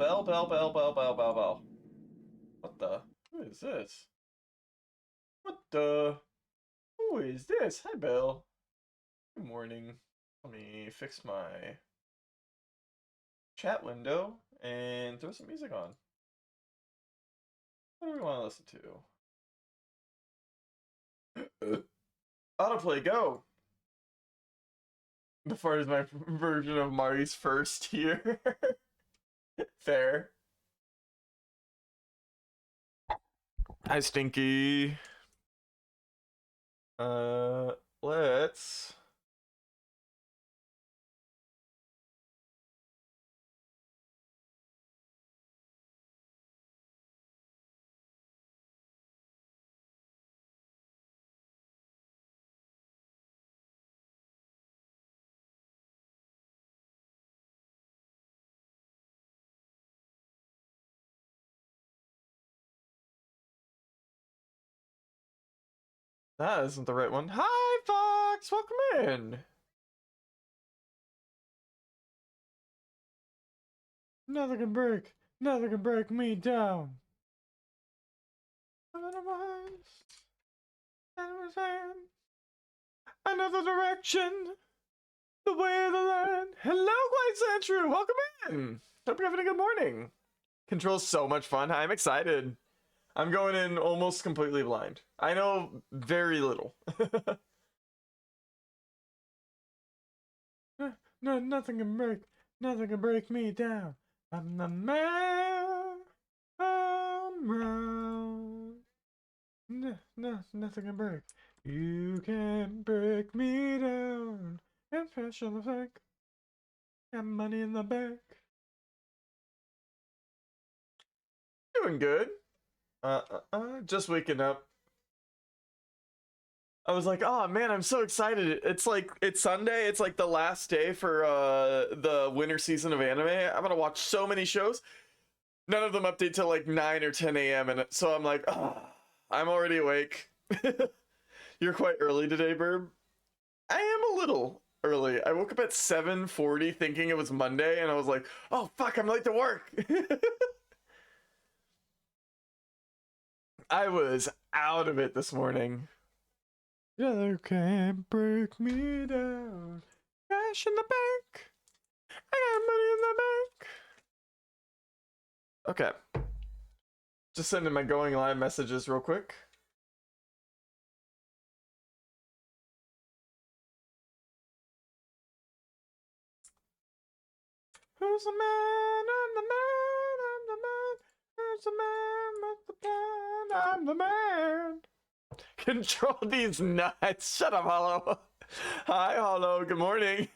bell. What the? Who is this? What the? Who is this? Hi, Bell. Good morning. Let me fix my chat window and throw some music on. What do we want to listen to? Autoplay, go! The fart is my version of Mari's first here. Fair. Hi, Stinky. Let's... That isn't the right one. Hi, Fox! Welcome in! Nothing can break me down. Another direction, the way of the land. Hello, Quite Central. Welcome in. Hope you're having a good morning. Control's so much fun. I'm excited. I'm going in almost completely blind. I know very little. No, nothing can break me down. I'm the man. I'm round. Nothing can break. You can break me down. And cash on the bank. Got money in the bank. Doing good. Just waking up. I was like, oh man, I'm so excited. It's Sunday. It's like the last day for the winter season of anime. I'm gonna watch so many shows. None of them update till like 9 or 10 a.m. And so I'm like, oh, I'm already awake. You're quite early today, Burb. I am a little early. I woke up at 7:40 thinking it was Monday, and I was like, oh fuck, I'm late to work. I was out of it this morning. You can't break me down. Cash in the bank. I got money in the bank. Okay. Just sending my going live messages real quick. Who's the man? I'm the man. I'm the man. Who's the man with the plan? I'm the man. Control these nuts. Shut up, Hollow. Hi, Hollow. Good morning.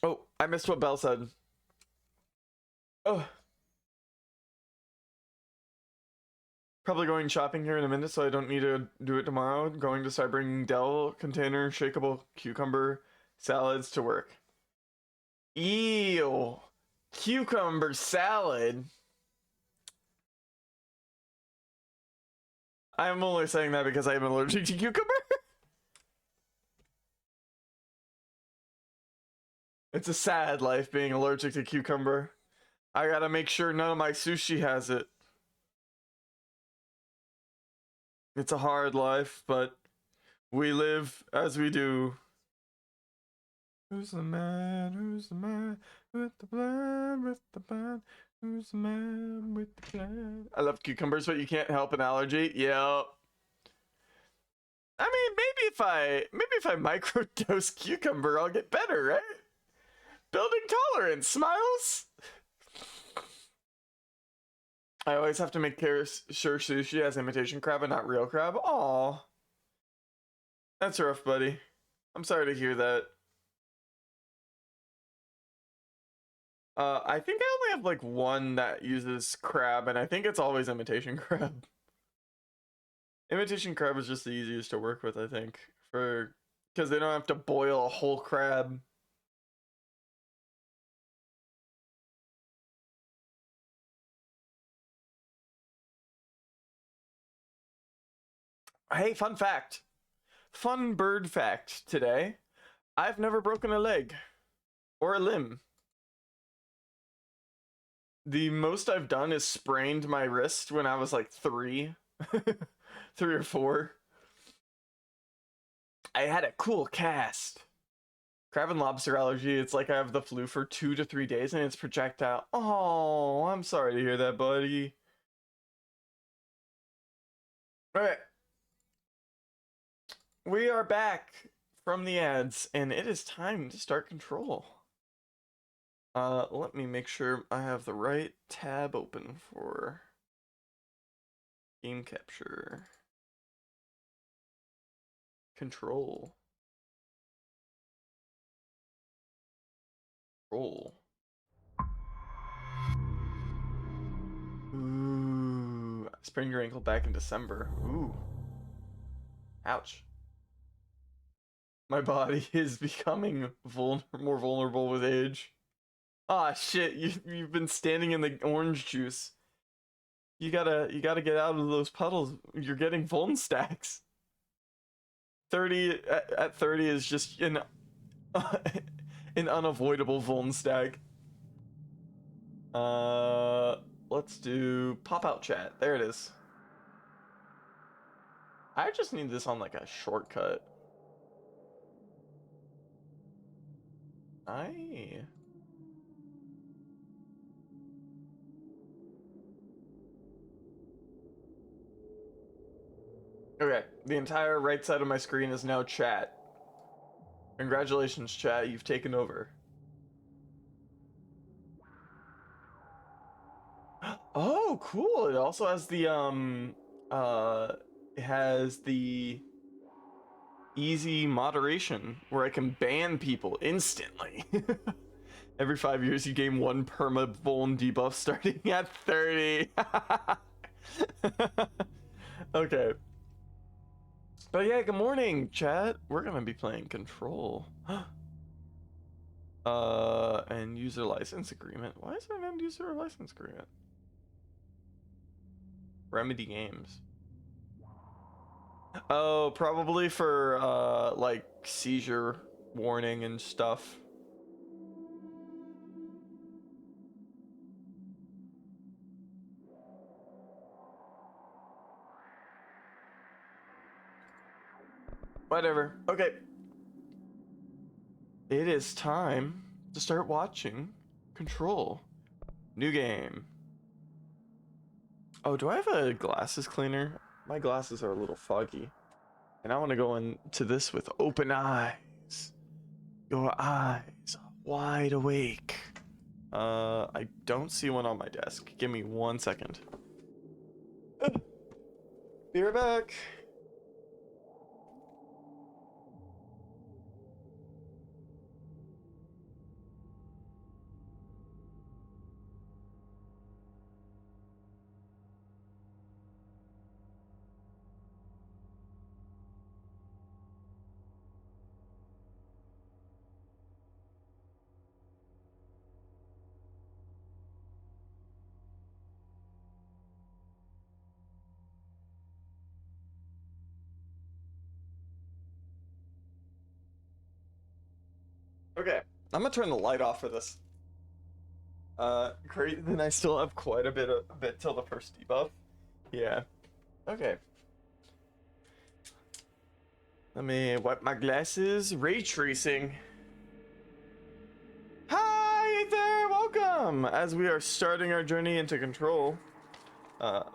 Oh, I missed what Belle said. Oh. Probably going shopping here in a minute, so I don't need to do it tomorrow. Going to start bringing Dell container shakeable cucumber salads to work. Ew. Cucumber salad. I'm only saying that because I am allergic to cucumber. It's a sad life being allergic to cucumber. I gotta make sure none of my sushi has it. It's a hard life, but we live as we do. Who's the man? Who's the man with the plan? With the plan? Who's the man with the plan? I love cucumbers, but you can't help an allergy. Yep. I mean, maybe if I microdose cucumber, I'll get better, right? Building tolerance, smiles. I always have to make sure sushi has imitation crab and not real crab. Aw. That's rough, buddy. I'm sorry to hear that. I think I only have like one that uses crab, and I think it's always imitation crab. Imitation crab is just the easiest to work with, I think, because they don't have to boil a whole crab. Hey, fun fact. Fun bird fact today. I've never broken a leg or a limb. The most I've done is sprained my wrist when I was like 3. 3 or 4. I had a cool cast. Crab and lobster allergy, it's like I have the flu for 2 to 3 days and it's projectile. Oh, I'm sorry to hear that, buddy. Alright. We are back from the ads, and it is time to start Control. Let me make sure I have the right tab open for game capture. Control. Roll. Ooh, I sprained your ankle back in December. Ooh. Ouch. My body is becoming more vulnerable with age. Ah, shit, you've been standing in the orange juice. You gotta get out of those puddles. You're getting vuln stacks. 30 at 30 is just an an unavoidable vuln stack. Let's do pop-out chat. There it is. I just need this on like a shortcut. Okay, the entire right side of my screen is now chat. Congratulations, chat, you've taken over. Oh, cool. It also has the it has the easy moderation where I can ban people instantly. Every 5 years you gain 1 perma vuln debuff starting at 30. Okay. But yeah, good morning, chat. We're gonna be playing Control. And user license agreement. Why is there an end user license agreement? Remedy Games. Oh, probably for like seizure warning and stuff. Whatever. Okay. It is time to start watching Control. New game. Oh, do I have a glasses cleaner? My glasses are a little foggy. And I want to go into this with open eyes. Your eyes wide awake. I don't see one on my desk. Give me 1 second. Be right back. Okay, I'm gonna turn the light off for this. Great, then I still have quite a bit till the first debuff. Yeah. Okay. Let me wipe my glasses. Ray tracing. Hi there, welcome! As we are starting our journey into Control. Wow.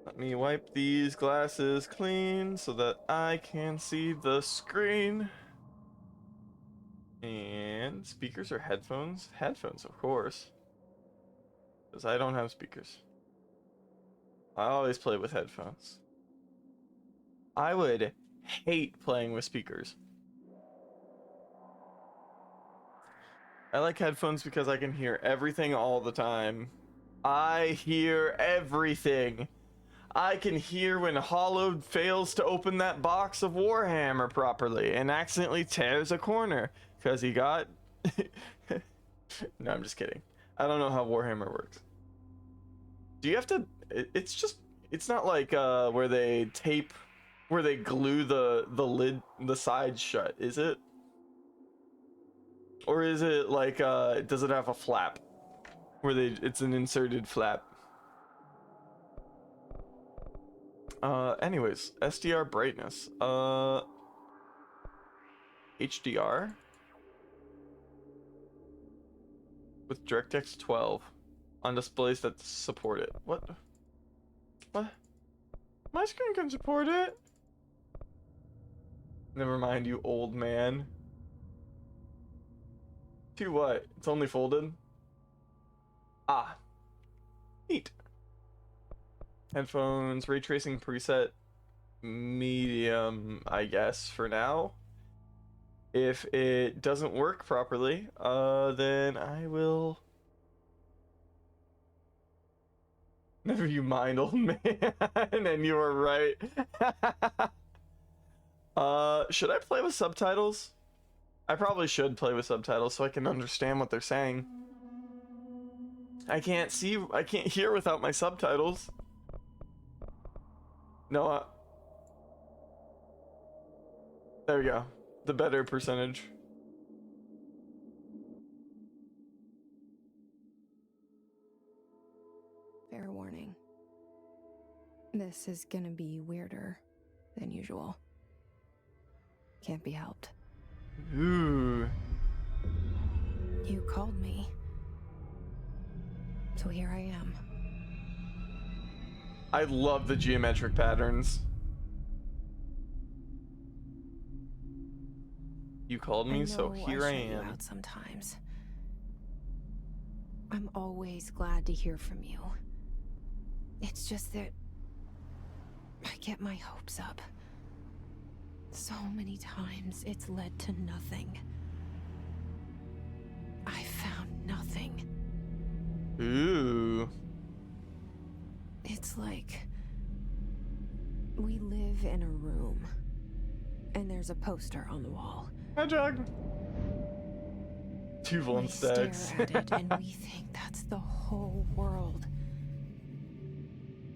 Let me wipe these glasses clean so that I can see the screen. And speakers or headphones? Headphones, of course. Because I don't have speakers. I always play with headphones. I would hate playing with speakers. I like headphones because I can hear everything all the time. I hear everything. I can hear when Hollowed fails to open that box of Warhammer properly and accidentally tears a corner because he got... No, I'm just kidding. I don't know how Warhammer works. Do you have to... It's just... It's not like where they tape, where they glue the lid, the sides shut, is it? Or is it like does it have a flap where it's an inserted flap? Anyways, SDR brightness. HDR with DirectX 12 on displays that support it. What? My screen can support it. Never mind, you old man. To what? It's only folded? Ah. Neat. Headphones, ray tracing preset, medium, I guess, for now. If it doesn't work properly, then I will... Never you mind, old man. And you were right. Should I play with subtitles? I probably should play with subtitles so I can understand what they're saying. I can't hear without my subtitles. No, there we go. The better percentage. Fair warning. This is gonna be weirder than usual. Can't be helped. Ooh. You called me. So here I am. I love the geometric patterns. You called me, so here I am. Out sometimes. I'm always glad to hear from you. It's just that I get my hopes up. So many times it's led to nothing. I found nothing. Ooh. It's like we live in a room and there's a poster on the wall. Hi, Jug. Two Von stacks. Stare at it and we think that's the whole world.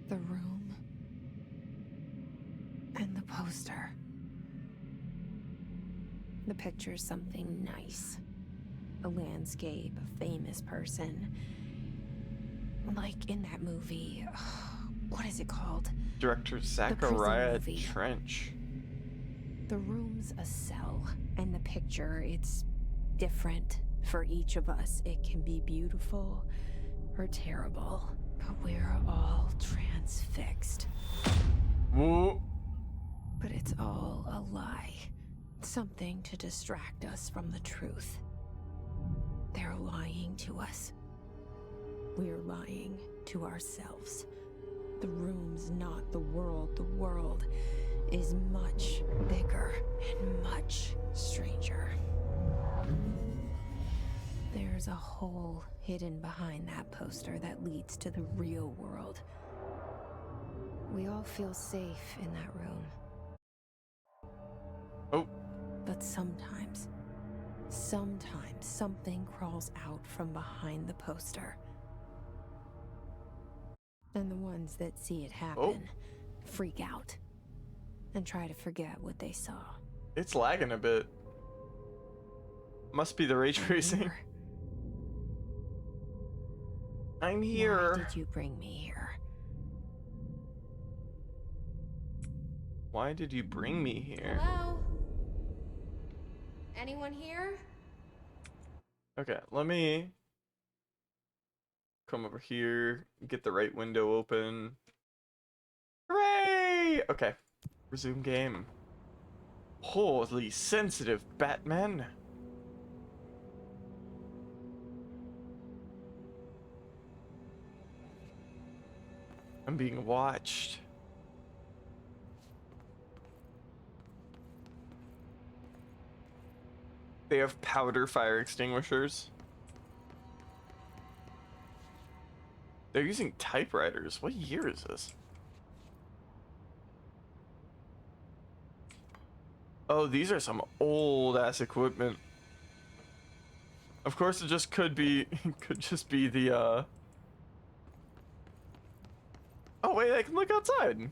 The room and the poster. The picture's something nice. A landscape, a famous person. Like in that movie, what is it called? Director Zachariah Trench. The room's a cell, and the picture, it's different for each of us. It can be beautiful or terrible, but we're all transfixed. Whoa. But it's all a lie. Something to distract us from the truth. They're lying to us. We're lying to ourselves. The room's not the world. The world is much bigger and much stranger. There's a hole hidden behind that poster that leads to the real world. We all feel safe in that room. Oh. But sometimes something crawls out from behind the poster. And the ones that see it happen freak out and try to forget what they saw. It's lagging a bit. Must be the ray tracing. I'm here. Why did you bring me here? Why did you bring me here? Hello? Anyone here? Okay, let me come over here, get the right window open. Hooray! Okay, resume game. Holy sensitive Batman. I'm being watched. They have powder fire extinguishers. They're using typewriters. What year is this? Oh, these are some old ass equipment. Of course, it just could be, could just be the, Oh, Oh, wait, I can look outside.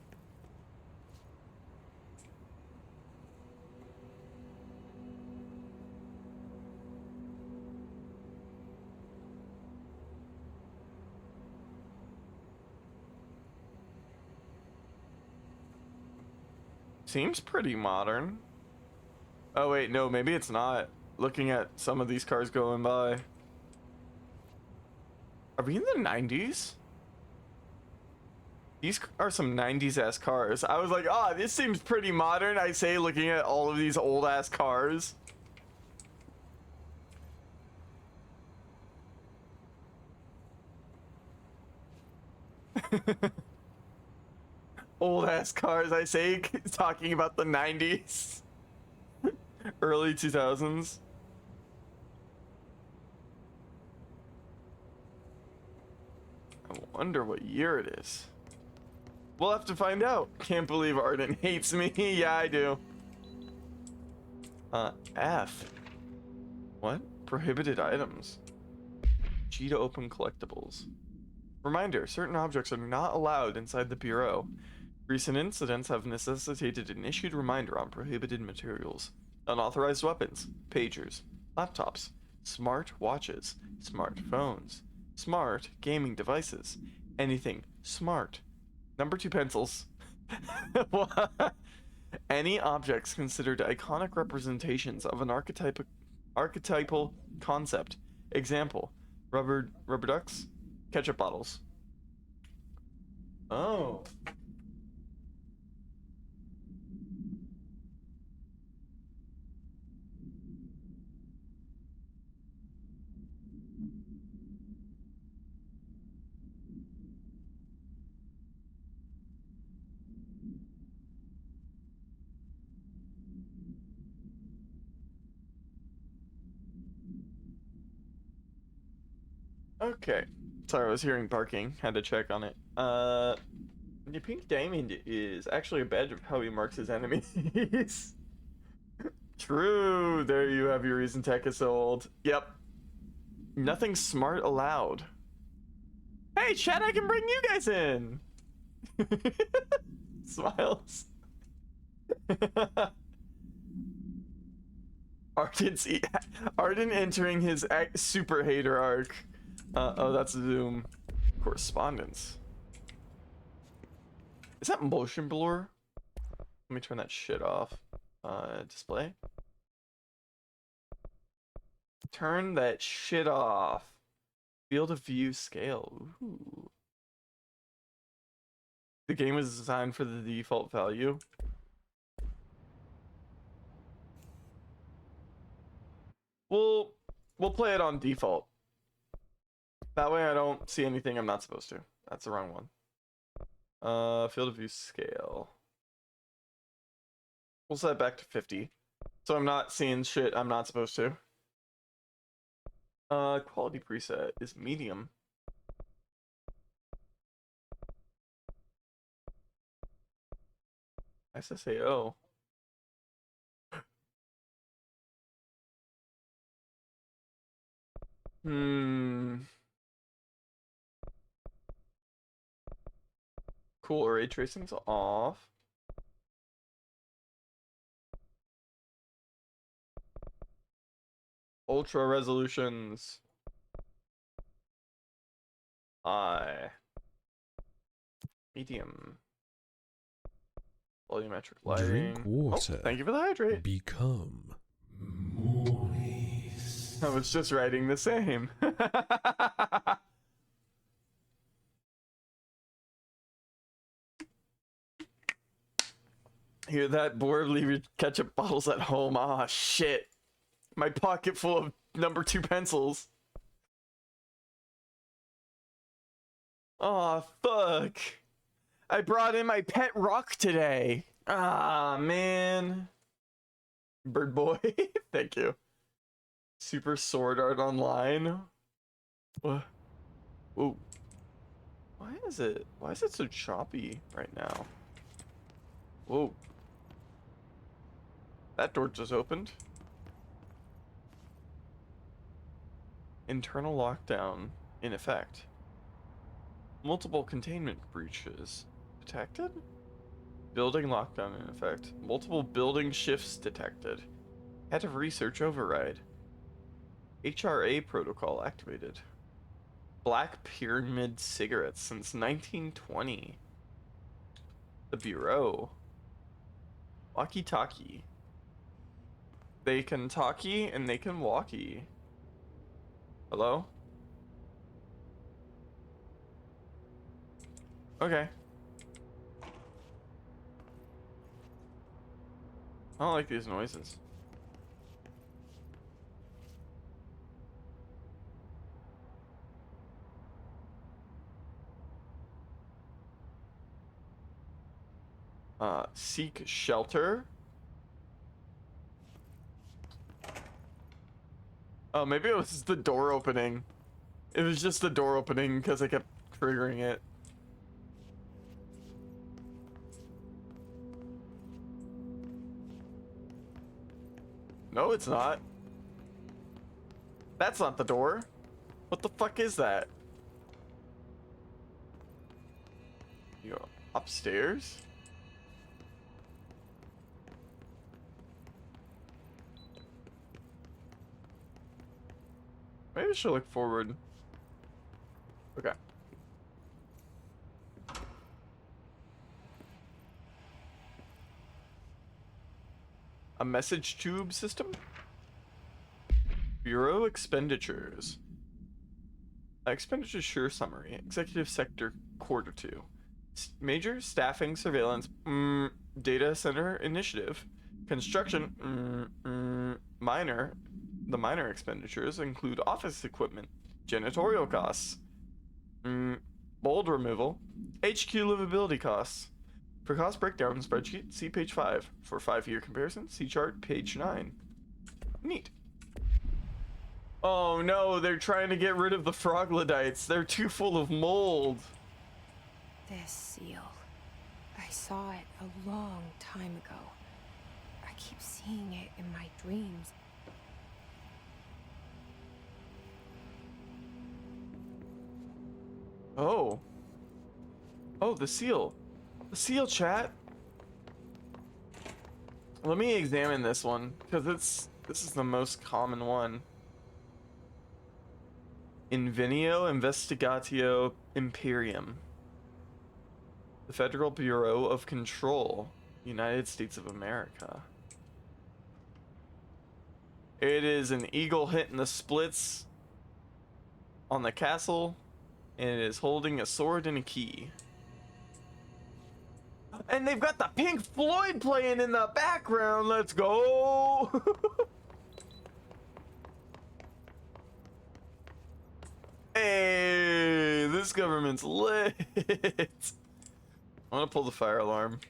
Seems pretty modern. Oh, wait, no, maybe it's not. Looking at some of these cars going by. Are we in the 90s? These are some 90s-ass cars. I was like, oh, this seems pretty modern, I say, looking at all of these old-ass cars. Old-ass cars, I say, talking about the 90s. Early 2000s. I wonder what year it is. We'll have to find out. Can't believe Arden hates me. Yeah, I do. F. What? Prohibited items. G to open collectibles. Reminder, certain objects are not allowed inside the Bureau. Recent incidents have necessitated an issued reminder on prohibited materials. Unauthorized weapons, pagers, laptops, smart watches, smartphones, smart gaming devices, anything smart. Number 2 pencils. Any objects considered iconic representations of an archetypal concept. Example, rubber ducks, ketchup bottles. Oh. Okay. Sorry, I was hearing barking. Had to check on it. The pink diamond is actually a badge of how he marks his enemies. True. There you have your reason tech is so old. Yep. Nothing smart allowed. Hey, chat, I can bring you guys in. Smiles. Arden entering his super hater arc. Oh, that's Zoom. Correspondence. Is that motion blur? Let me turn that shit off. Display. Turn that shit off. Field of view scale. Ooh. The game was designed for the default value. We'll play it on default. That way I don't see anything I'm not supposed to. That's the wrong one. Field of view scale. We'll set it back to 50. So I'm not seeing shit I'm not supposed to. Quality preset is medium. SSAO. Cool, ray tracing's off. Ultra resolutions. Medium. Volumetric lighting. Drink water. Oh, thank you for the hydrate. Become moist. I was just writing the same. Hear that? Bored? Leave your ketchup bottles at home. Ah, shit. My pocket full of number 2 pencils. Aw, fuck. I brought in my pet rock today. Ah, man. Bird boy, thank you. Super Sword Art Online. What? Whoa. Why is it so choppy right now? Whoa. That door just opened. Internal lockdown in effect. Multiple containment breaches. Detected? Building lockdown in effect. Multiple building shifts detected. Head of research override. HRA protocol activated. Black Pyramid cigarettes since 1920. The Bureau. Walkie-talkie. They can talkie and they can walkie. Hello? Okay. I don't like these noises. Seek shelter. Oh, maybe it was the door opening. It was just the door opening because I kept triggering it. No, it's not. That's not the door. What the fuck is that? You upstairs? Maybe I should look forward. Okay. A message tube system? Bureau expenditures. Expenditure summary. Executive sector quarter 2. Major staffing surveillance. Data center initiative. Construction. Minor. The minor expenditures include office equipment, janitorial costs, mold removal, HQ livability costs. For cost breakdown spreadsheet, see page 5. For 5-year comparison, see chart page 9. Neat. Oh no, they're trying to get rid of the Froglodites. They're too full of mold. This seal. I saw it a long time ago. I keep seeing it in my dreams. Oh. Oh, the seal. The seal, chat. Let me examine this one, because this is the most common one. Invenio Investigatio Imperium. The Federal Bureau of Control, United States of America. It is an eagle hitting the splits on the castle, and it is holding a sword and a key. And they've got the Pink Floyd playing in the background. Let's go. Hey, this government's lit. I'm gonna pull the fire alarm.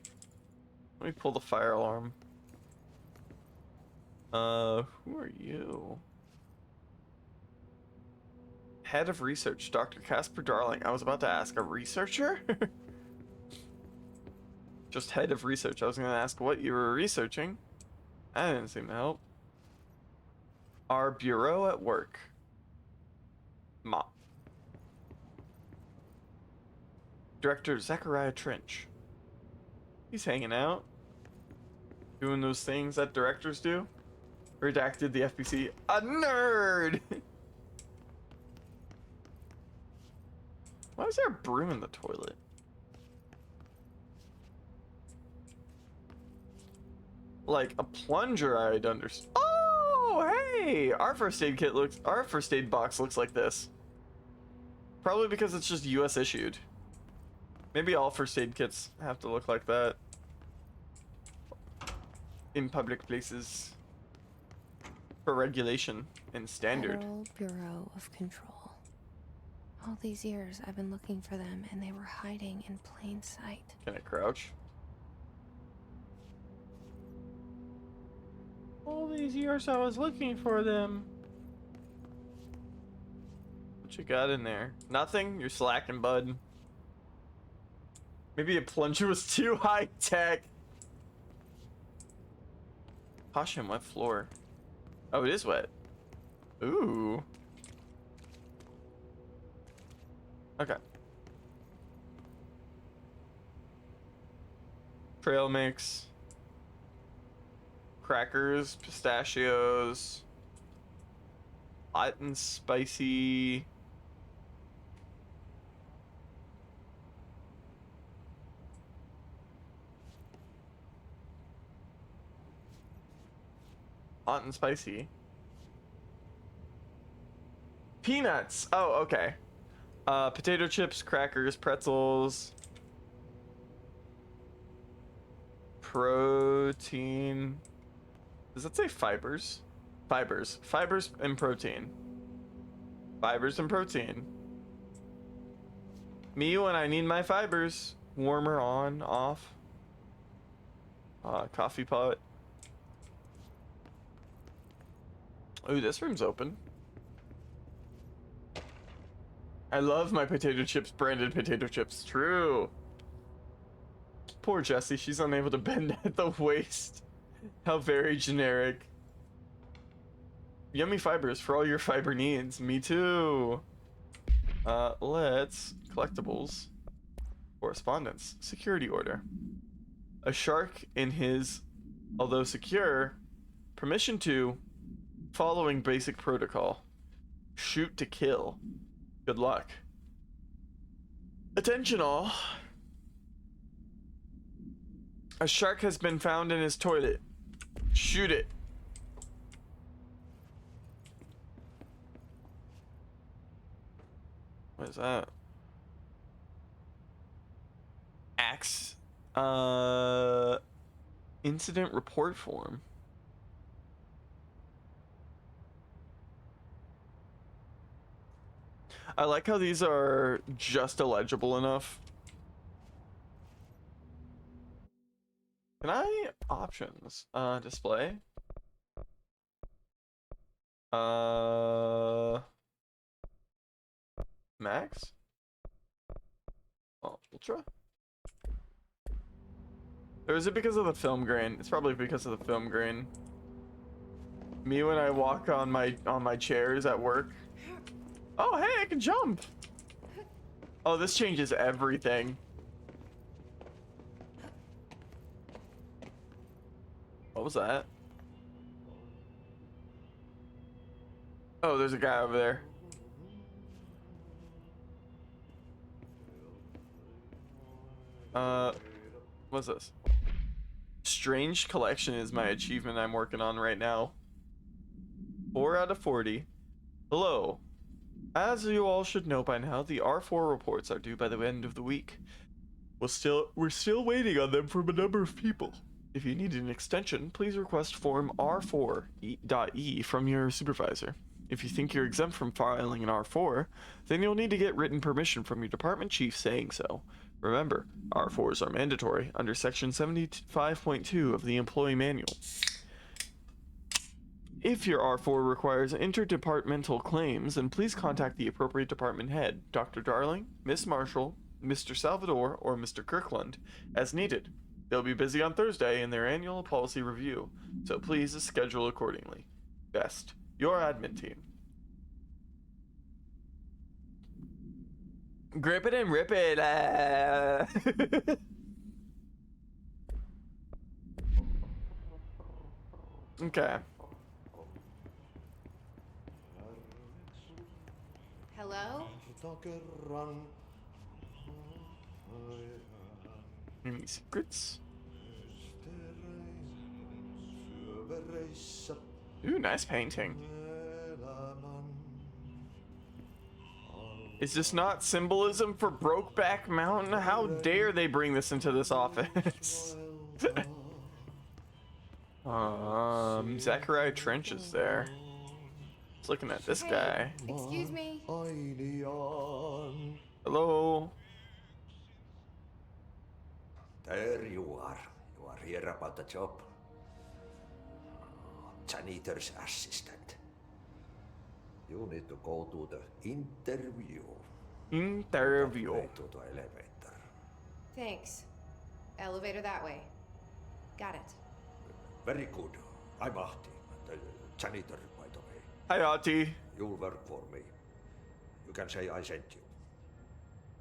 Let me pull the fire alarm. Who are you? Head of research, Dr. Casper Darling. I was about to ask, a researcher? Just head of research. I was gonna ask what you were researching. That didn't seem to help. Our bureau at work. Mop. Director Zachariah Trench. He's hanging out. Doing those things that directors do. Redacted the FBC. A nerd! Why is there a broom in the toilet? Like a plunger, I'd understand. Oh, hey! Our first aid box looks like this. Probably because it's just US issued. Maybe all first aid kits have to look like that. In public places. For regulation and standard. Federal Bureau of Control. All these years I've been looking for them and they were hiding in plain sight. Can I crouch? All these years I was looking for them. What you got in there? Nothing? You're slacking, bud. Maybe a plunger was too high tech. Caution, wet floor. Oh, it is wet. Ooh. Okay. Trail mix. Crackers, pistachios. Hot and spicy. Hot and spicy. Peanuts. Oh, okay. Potato chips, crackers, pretzels. Protein. Does that say fibers? Fibers. Fibers and protein. Fibers and protein. Me when I need my fibers. Warmer on, off. Coffee pot. Ooh, this room's open. I love my potato chips, branded potato chips. True. Poor Jessie, she's unable to bend at the waist. How very generic. Yummy fibers for all your fiber needs. Me too. Let's collectibles. Correspondence. Security order. A shark in his, although secure, permission to, following basic protocol. Shoot to kill. Good luck. Attention all. A shark has been found in his toilet. Shoot it. What is that? Axe. Incident report form. I like how these are just illegible enough. Can I options? Display. Max? Oh, ultra? Or is it because of the film grain? It's probably because of the film grain. Me when I walk on my chairs at work. Oh, hey, I can jump. Oh, this changes everything. What was that? Oh, there's a guy over there. What's this? Strange collection is my achievement I'm working on right now. 4 out of 40. Hello. As you all should know by now, the R4 reports are due by the end of the week. We're still waiting on them from a number of people. If you need an extension, please request form R4.E from your supervisor. If you think you're exempt from filing an R4, then you'll need to get written permission from your department chief saying so. Remember, R4s are mandatory under section 75.2 of the employee manual. If your R4 requires interdepartmental claims, then please contact the appropriate department head, Dr. Darling, Miss Marshall, Mr. Salvador, or Mr. Kirkland, as needed. They'll be busy on Thursday in their annual policy review, so please schedule accordingly. Best, your admin team. Grip it and rip it. Okay. Hello? Any secrets? Ooh, nice painting. Is this not symbolism for Brokeback Mountain? How dare they bring this into this office? Zachariah Trench is there. Just looking at this guy. Excuse me. Hello. There you are. You are here about the job. Janitor's assistant. You need to go to the interview. Interview. Way to the elevator. Thanks. Elevator that way. Got it. Very good. I'm Ahti, the janitor, by the way. Hi, Ati. You'll work for me. You can say I sent you.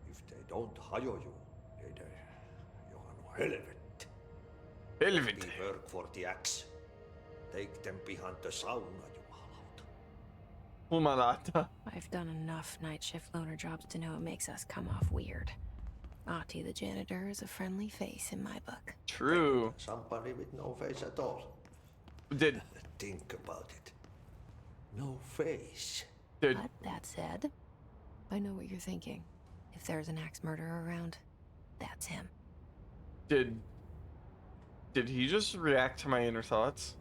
If they don't hire you, niin johan on helvetti. Helvete. We work for the axe. Take them behind the sauna, jumalauta. Jumalauta. I've done enough night shift loner jobs to know it makes us come off weird. Ahti the janitor is a friendly face in my book. True. Somebody with no face at all. Did Think about it. No face. But that said, I know what you're thinking. If there's an axe murderer around, that's him. did he just react to my inner thoughts?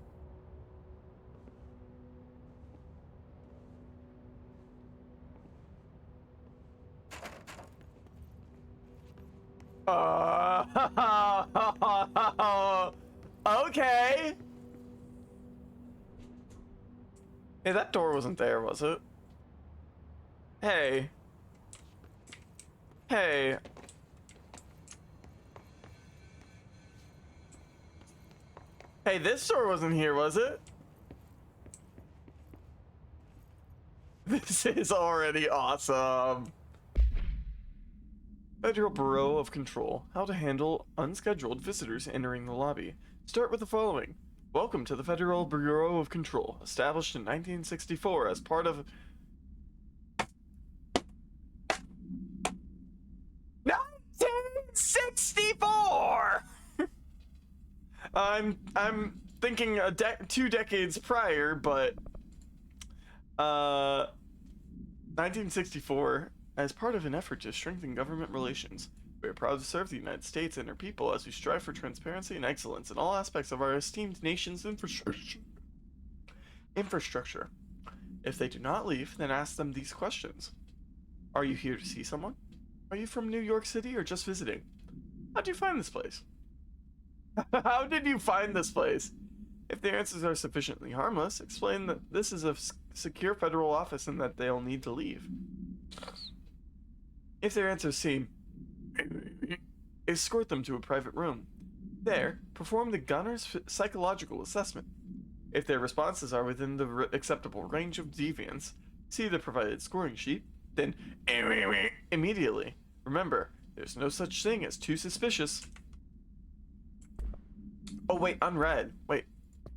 Okay. Hey, that door wasn't there, was it? Hey. Hey. Hey, this door wasn't here, was it? This is already awesome. Federal Bureau of Control. How to handle unscheduled visitors entering the lobby. Start with the following. Welcome to the Federal Bureau of Control, established in 1964 as part of... 1964! I'm thinking 2 decades prior, but 1964 as part of an effort to strengthen government relations. We are proud to serve the United States and her people as we strive for transparency and excellence in all aspects of our esteemed nation's infrastructure. If they do not leave, then ask them these questions. Are you here to see someone? Are you from New York City or just visiting? How did you find this place? How did you find this place? If their answers are sufficiently harmless, explain that this is a secure federal office and that they'll need to leave. If their answers seem... escort them to a private room. There, perform the gunner's psychological assessment. If their responses are within the acceptable range of deviance, see the provided scoring sheet, then immediately. Remember, there's no such thing as too suspicious. Oh wait, unread. Wait.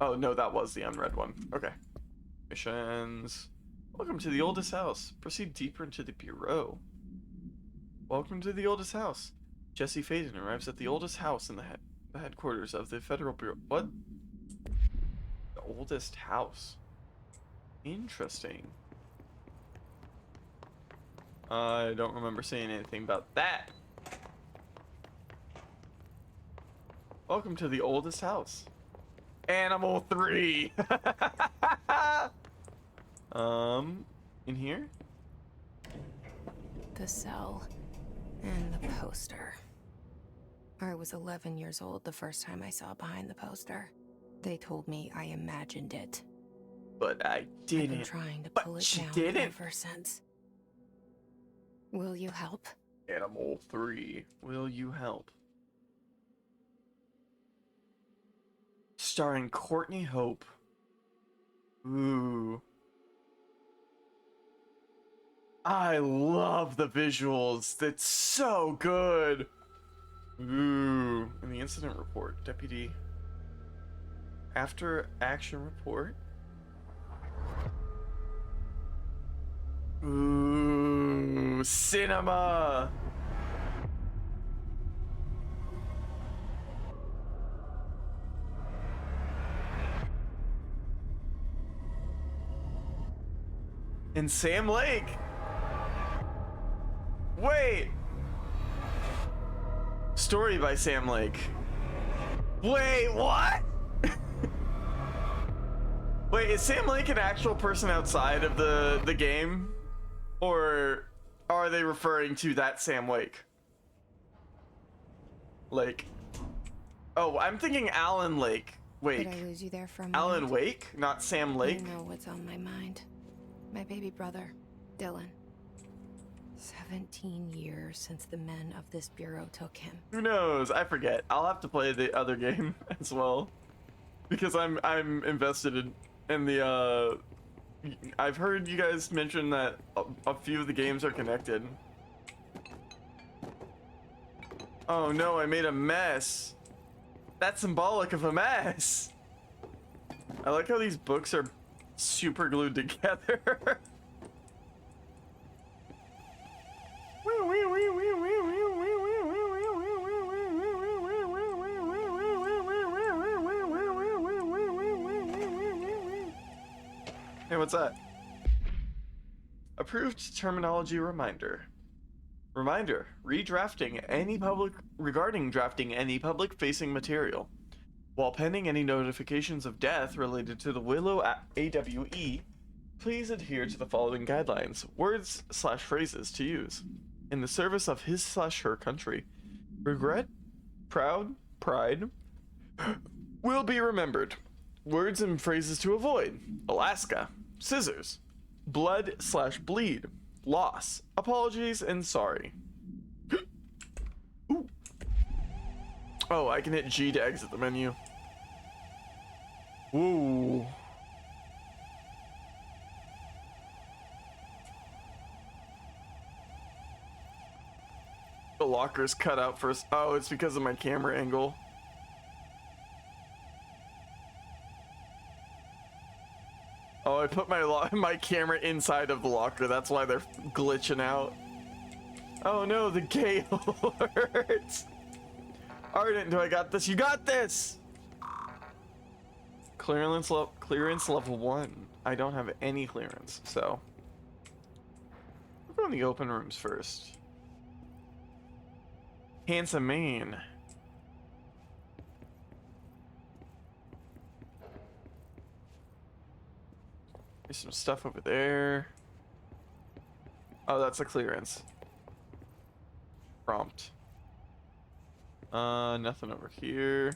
Oh no, that was the unread one. Okay. Missions. Welcome to the oldest house. Proceed deeper into the bureau. Welcome to the oldest house. Jesse Faden arrives at the oldest house in the headquarters of the Federal Bureau. What? The oldest house. Interesting. I don't remember saying anything about that. Welcome to the oldest house. Animal 3. In here? The cell and the poster. I was 11 years old the first time I saw behind the poster. They told me I imagined it. But I I've been didn't. trying to But pull it she down didn't. ever since. Will you help? Animal 3. Will you help? Starring Courtney Hope. Ooh. I love the visuals. That's so good. Ooh. In the incident report, Deputy. After action report. Ooh. Cinema. And Sam Lake. Wait. Story by Sam Lake. Wait, what? Wait, is Sam Lake an actual person outside of the game? Or are they referring to that Sam Lake? Like, oh, I'm thinking Alan Lake. Wake. Did I lose you there for a moment? Alan Wake, not Sam Lake. You know what's on my mind. My baby brother, Dylan. 17 years since the men of this bureau took him. Who knows? I forget. I'll have to play the other game as well, because I'm invested in the. I've heard you guys mention that a few of the games are connected. Oh no! I made a mess. That's symbolic of a mess. I like how these books are super glued together. Hey, what's that? Approved terminology reminder. Reminder, regarding drafting any public-facing material. While pending any notifications of death related to the Willow AWE, please adhere to the following guidelines, words/phrases to use in the service of his/her country. Regret, proud, pride will be remembered. Words and phrases to avoid: Alaska, scissors, blood/bleed, loss, apologies, and sorry. Ooh. Oh, I can hit G to exit the menu. Whoa. The locker's cut out first. Oh, it's because of my camera angle. Oh, I put my camera inside of the locker. That's why they're glitching out. Oh no, the gale hurts. Ardent, do I got this? You got this. Clearance level 1. I don't have any clearance, so we'll go in the open rooms first. Handsome man. There's some stuff over there. Oh, that's a clearance. Prompt. Nothing over here.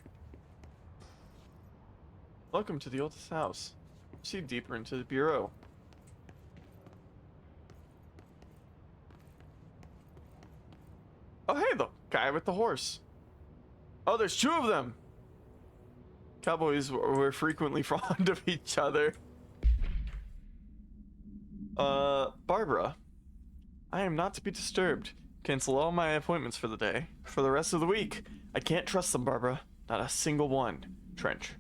Welcome to the oldest house. See deeper into the bureau. Oh, hey, the guy with the horse. Oh, there's 2 of them. Cowboys were frequently fond of each other. Barbara. I am not to be disturbed. Cancel all my appointments for the day. For the rest of the week. I can't trust them, Barbara. Not a single one. Trench.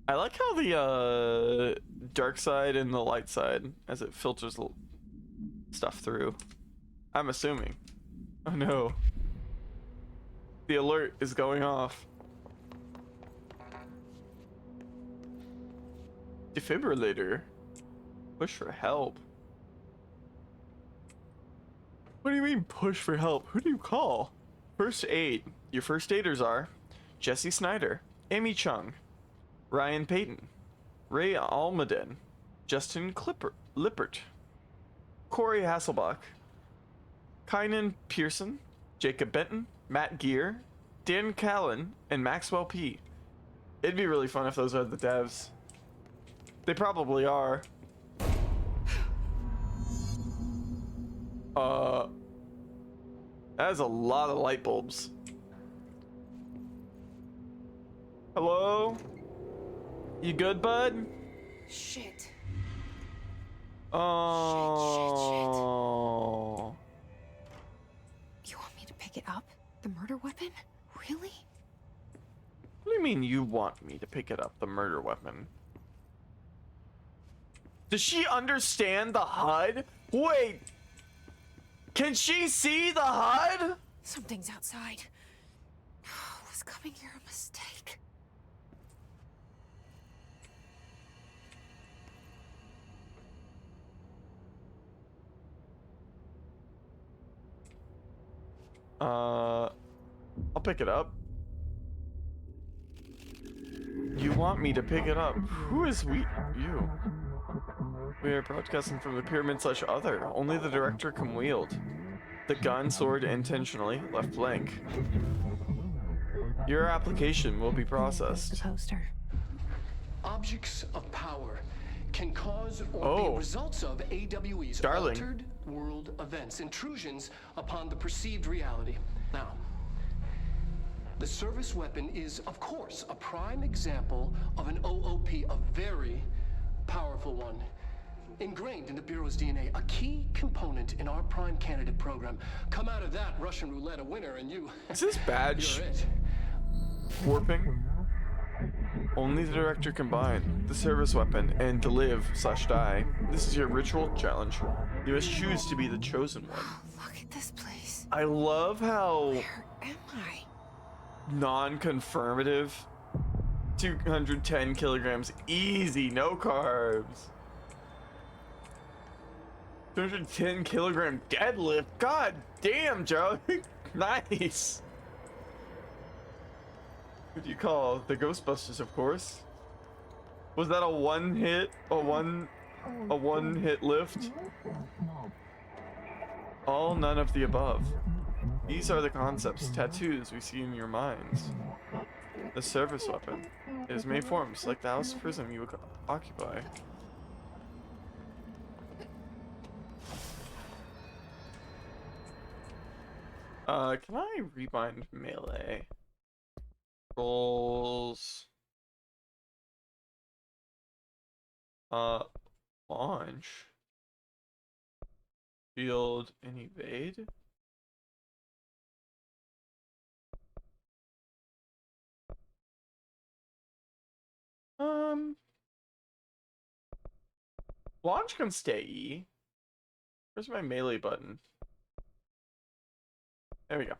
I like how the, dark side and the light side, as it filters stuff through. I'm assuming. Oh no. The alert is going off. Defibrillator. Push for help. What do you mean push for help? Who do you call? First aid. Your first aiders are Jesse Snyder, Amy Chung, Ryan Payton, Ray Almaden, Justin Lippert, Corey Hasselbach, Kynan Pearson, Jacob Benton, Matt Gear, Dan Callan, and Maxwell P. It'd be really fun if those are the devs. They probably are. That is a lot of light bulbs. Hello? You good, bud? Shit. Oh. You want me to pick it up? The murder weapon? Really? What do you mean you want me to pick it up, the murder weapon? Does she understand the HUD? Wait! Can she see the HUD? Something's outside. Was coming here a mistake? I'll pick it up. You want me to pick it up? Who is we? You. We are broadcasting from the pyramid/other. Only the director can wield. The gun, sword, intentionally left blank. Your application will be processed. The poster. Objects of power can cause or be results of AWE's altered world events, intrusions upon the perceived reality. Now, the service weapon is, of course, a prime example of an OOP, a very powerful one. ingrained in the Bureau's DNA, a key component in our prime candidate program. Come out of that Russian roulette a winner, and you. Is this badge You're it. warping? Only the director can bind the service weapon and to live/die. This is your ritual challenge. You must choose to be the chosen one. Look at this place. I love how Where am I? non-confirmative. 210 kilograms, easy, no carbs. 210 kilogram deadlift. God damn, Joe. Nice. Who do you call? The Ghostbusters, of course. Was that a one hit? A one hit lift? All none of the above. These are the concepts, tattoos we see in your minds. The service weapon. It is made forms like the house prism you occupy. Can I rebind melee? Rolls. Launch. Shield and evade. Launch can stay E. Where's my melee button? There we go.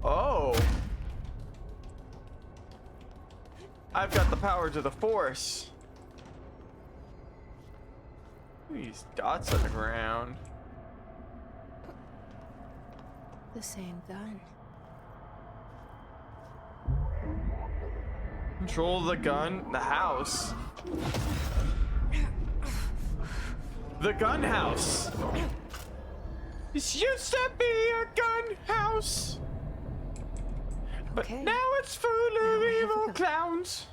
Oh! I've got the power to the force. These dots on the ground. The same gun. Control the gun, the house. The gun house. This used to be a gun house. But Okay. now it's full of evil clowns.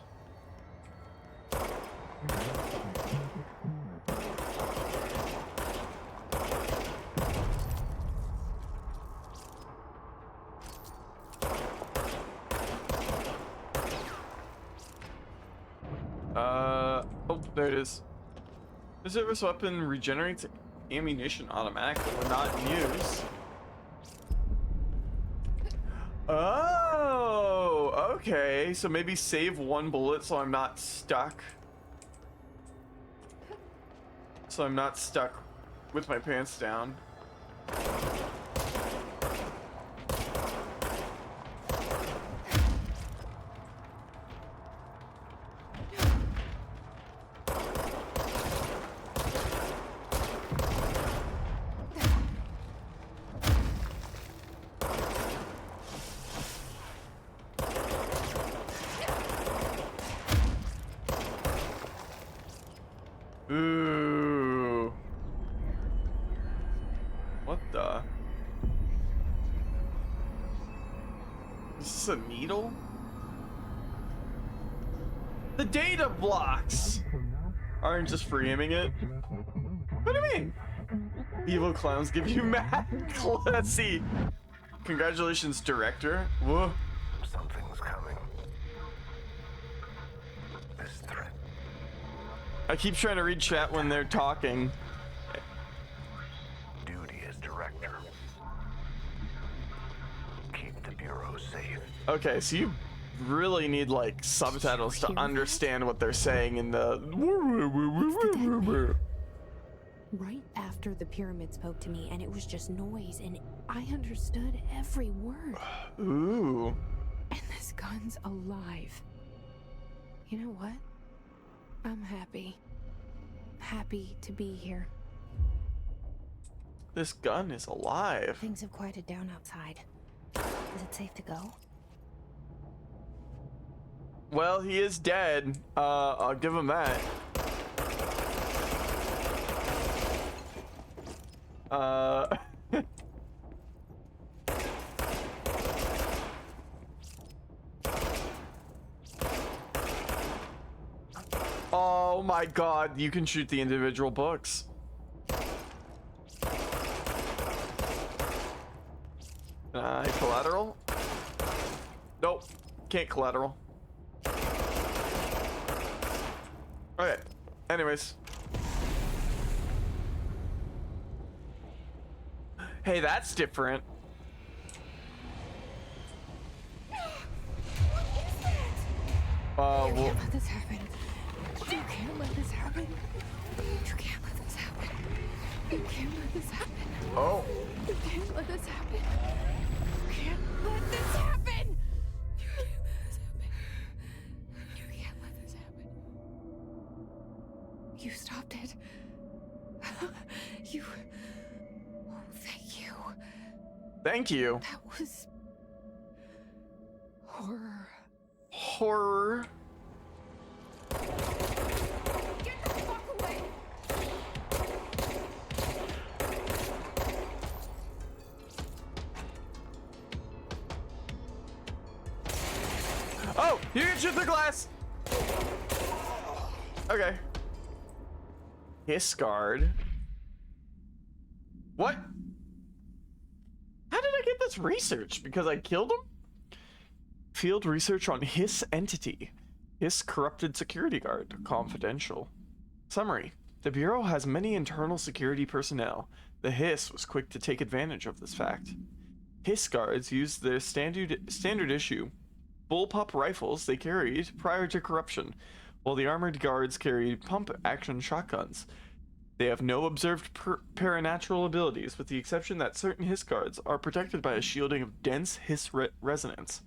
Oh, there it is. The service weapon regenerates ammunition automatically when not in use. Oh, okay. So maybe save one bullet so I'm not stuck. So I'm not stuck with my pants down. Ooh. What the? Is this a needle? The data blocks aren't just framing it. What do you mean? Evil clowns give you mad. Let's see. Congratulations, director. Whoa. Something's coming. This threat. I keep trying to read chat when they're talking. Duty as director. Keep the Bureau safe. Okay, so you really need like subtitles to understand what they're saying in the. Right after the pyramid spoke to me, and it was just noise, and I understood every word. Ooh. And this gun's alive. You know what? I'm happy. Happy to be here. This gun is alive. Things have quieted down outside. Is it safe to go? Well, he is dead. I'll give him that. Oh my god, you can shoot the individual books. Collateral? Nope, can't collateral. Okay. Anyways. Hey, that's different. You Well, can't let this happen. You can't let this happen. You can't let this happen. You can't let this happen. oh. You can't let this happen. You can't let this happen. You can't let this happen. You can't let this happen. You stopped it. You. Oh, thank you. Thank you. That was horror. Horror. Get the fuck away! Oh, you can shoot the glass. Okay. Hiss guard. What? How did I get this research? Because I killed him? Field research on Hiss entity. Hiss corrupted security guard. Confidential. Summary. The Bureau has many internal security personnel. The Hiss was quick to take advantage of this fact. Hiss guards used their standard issue bullpup rifles they carried prior to corruption, while the armored guards carried pump-action shotguns. They have no observed paranatural abilities, with the exception that certain Hiss guards are protected by a shielding of dense Hiss resonance,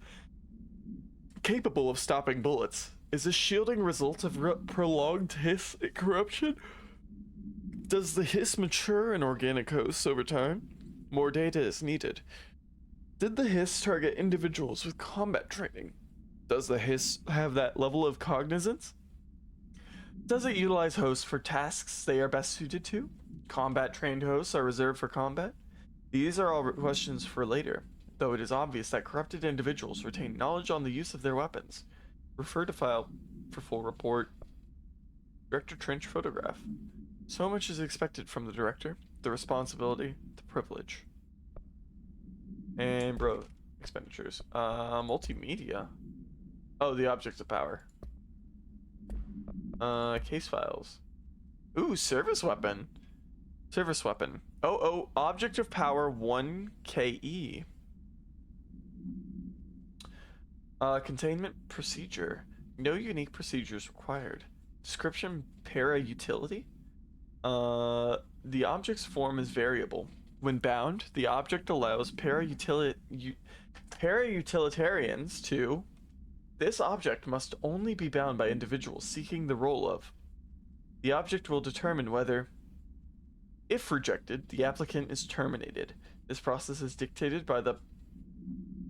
capable of stopping bullets. Is this shielding result of prolonged Hiss corruption? Does the Hiss mature in organic hosts over time? More data is needed. Did the Hiss target individuals with combat training? Does the Hiss have that level of cognizance? Does it utilize hosts for tasks they are best suited to? Combat trained hosts are reserved for combat? These are all questions for later, though it is obvious that corrupted individuals retain knowledge on the use of their weapons. Refer to file for full report. Director Trench photograph. So much is expected from the director, the responsibility, the privilege. And bro, expenditures. Multimedia. Oh, the objects of power. Case files. Ooh, service weapon. Service weapon. Oh, object of power 1 KE. Containment procedure. No unique procedures required. Description para-utility. The object's form is variable. When bound, the object allows para-utilitarians to... This object must only be bound by individuals seeking the role of. The object will determine whether, if rejected, the applicant is terminated. This process is dictated by the...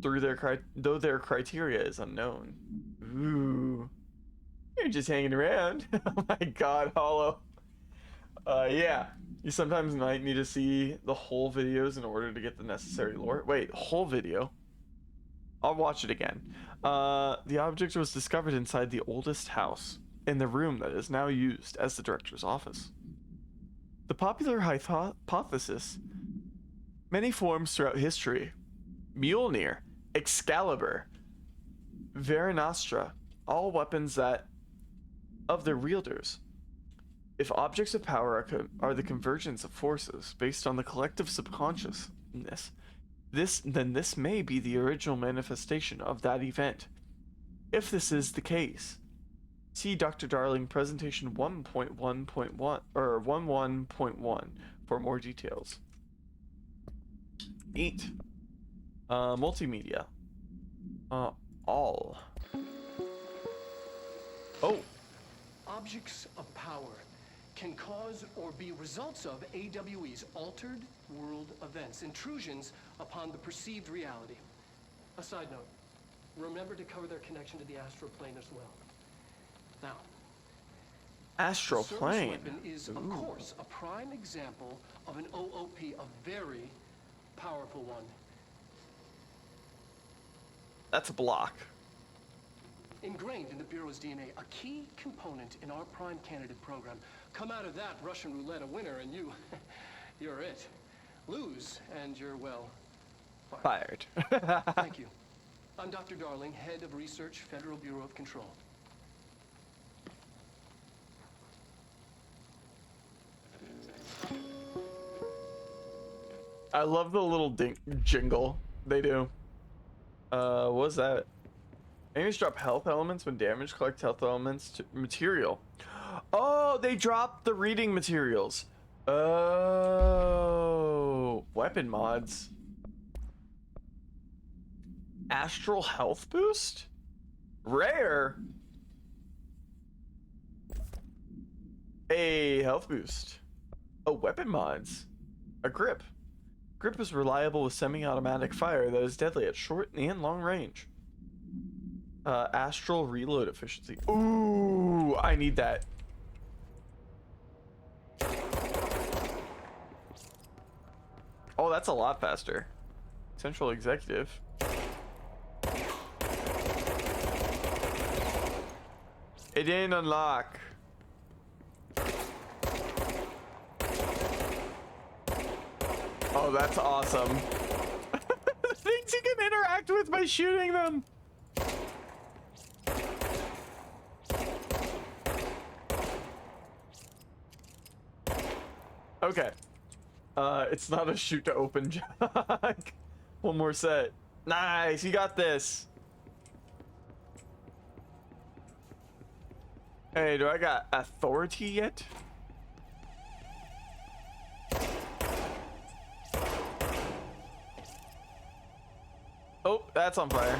though their criteria is unknown. Ooh. You're just hanging around. Oh my god, Hollow. Yeah. You sometimes might need to see the whole videos in order to get the necessary lore. Wait, whole video? I'll watch it again. The object was discovered inside the oldest house, in the room that is now used as the director's office. The popular hypothesis, many forms throughout history, Mjolnir, Excalibur, Verenostra, all weapons that, of their wielders. If objects of power are the convergence of forces based on the collective subconsciousness, then this may be the original manifestation of that event. If this is the case, see Dr. Darling presentation 1.1.1 or 11.1 for more details. 8. Multimedia. All. Oh. Objects of power can cause or be results of AWE's altered world events, intrusions upon the perceived reality. A side note, remember to cover their connection to the astral plane as well. Now, Astral the plane. service weapon is, of course, a prime example of an OOP, a very powerful one. That's a block. Ingrained in the Bureau's DNA, a key component in our prime candidate program. Come out of that Russian roulette a winner and you're it. Lose and you're, well, fired. Thank you. I'm Dr. Darling, Head of Research, Federal Bureau of Control. I love the little jingle they do. What was that? Enemies drop health elements when damaged. Collect health elements to material. Oh, they dropped the reading materials. Oh, weapon mods. Astral health boost? Rare. A health boost. Oh, weapon mods. A grip. Grip is reliable with semi-automatic fire that is deadly at short and long range. Astral reload efficiency. Ooh, I need that. Oh, that's a lot faster. Central executive. It didn't unlock. Oh, that's awesome. Things you can interact with by shooting them. Okay. It's not a shoot to open jog. One more set. Nice, you got this. Hey, do I got authority yet? Oh, that's on fire.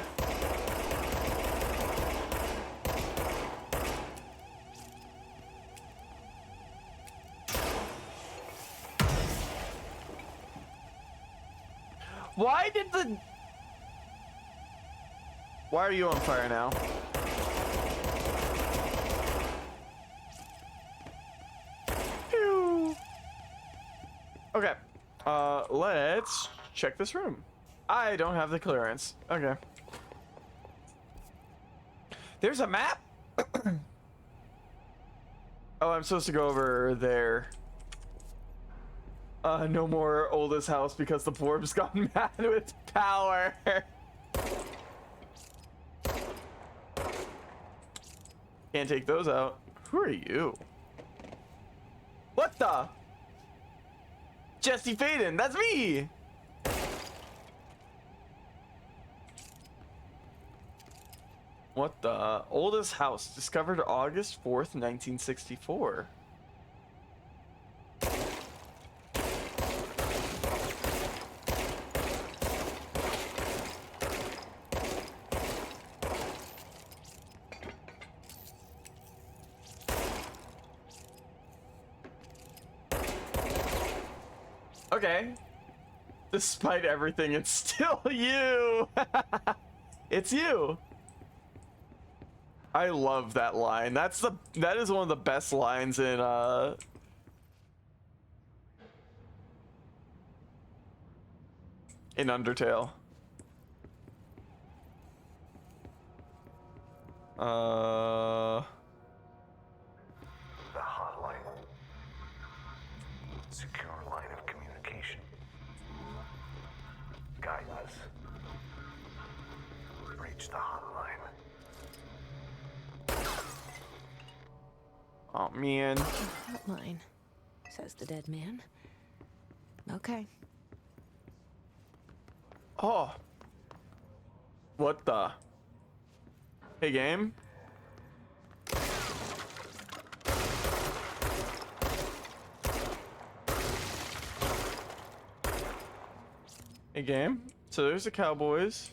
Why are you on fire now? Pew. Okay. Let's check this room. I don't have the clearance. Okay. There's a map? Oh, I'm supposed to go over there. No more oldest house because the Forbes got mad with power. Can't take those out. Who are you? What the? Jesse Faden, that's me! What the? Oldest house, discovered August 4th, 1964. Okay. Despite everything, it's still you. It's you. I love that line. That is one of the best lines in Undertale. The hotline. Secure line of communication. Guidance. Reach the hotline. Oh man. Hotline, says the dead man. Okay. Oh. What the? Hey, game. Hey, game. So there's the Cowboys.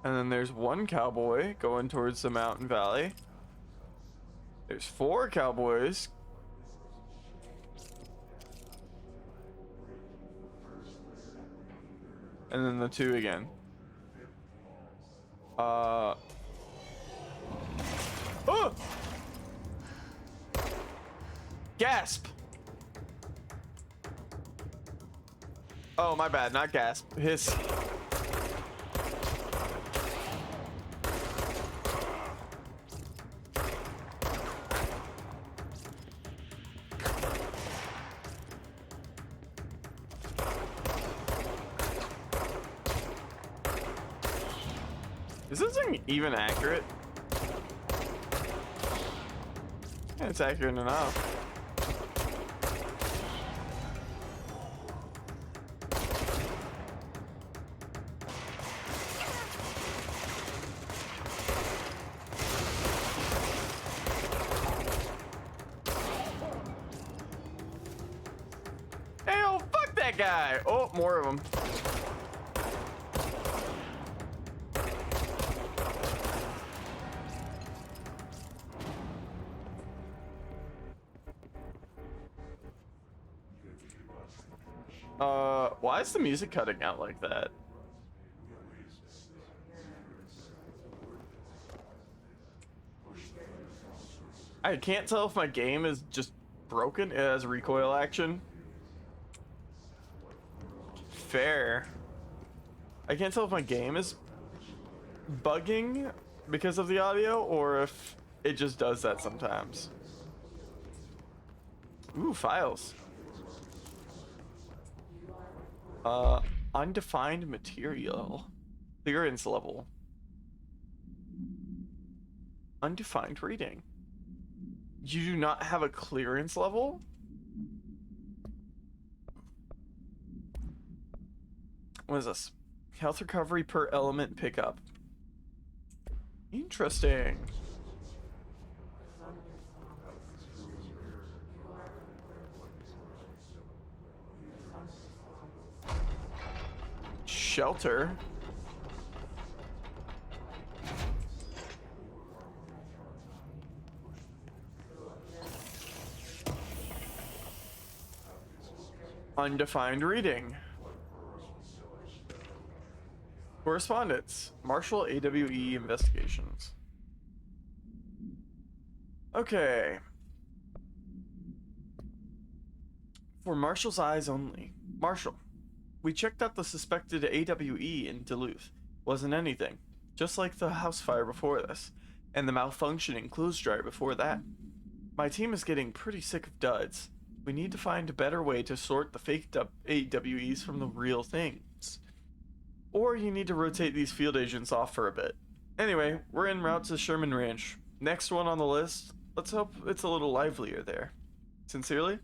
And then there's one cowboy going towards the mountain valley. There's 4 cowboys. And then the 2 again. Oh! Gasp! Oh, my bad, not gasp. Hiss. Is this thing even accurate? Yeah, it's accurate enough. that guy. Oh, more of them. Why is the music cutting out like that? I can't tell if my game is just broken. It has recoil action. Fair. I can't tell if my game is bugging because of the audio or if it just does that sometimes. Ooh, files. Undefined material. Clearance level. Undefined reading. You do not have a clearance level? What is this? Health recovery per element pickup. Interesting. Shelter. Undefined reading. Correspondence. Marshall AWE investigations. Okay. For Marshall's eyes only. Marshall. We checked out the suspected AWE in Duluth. Wasn't anything. Just like the house fire before this. And the malfunctioning clothes dryer before that. My team is getting pretty sick of duds. We need to find a better way to sort the fake AWEs from the real things. Or you need to rotate these field agents off for a bit. Anyway, we're en route to Sherman Ranch. Next one on the list. Let's hope it's a little livelier there. Sincerely,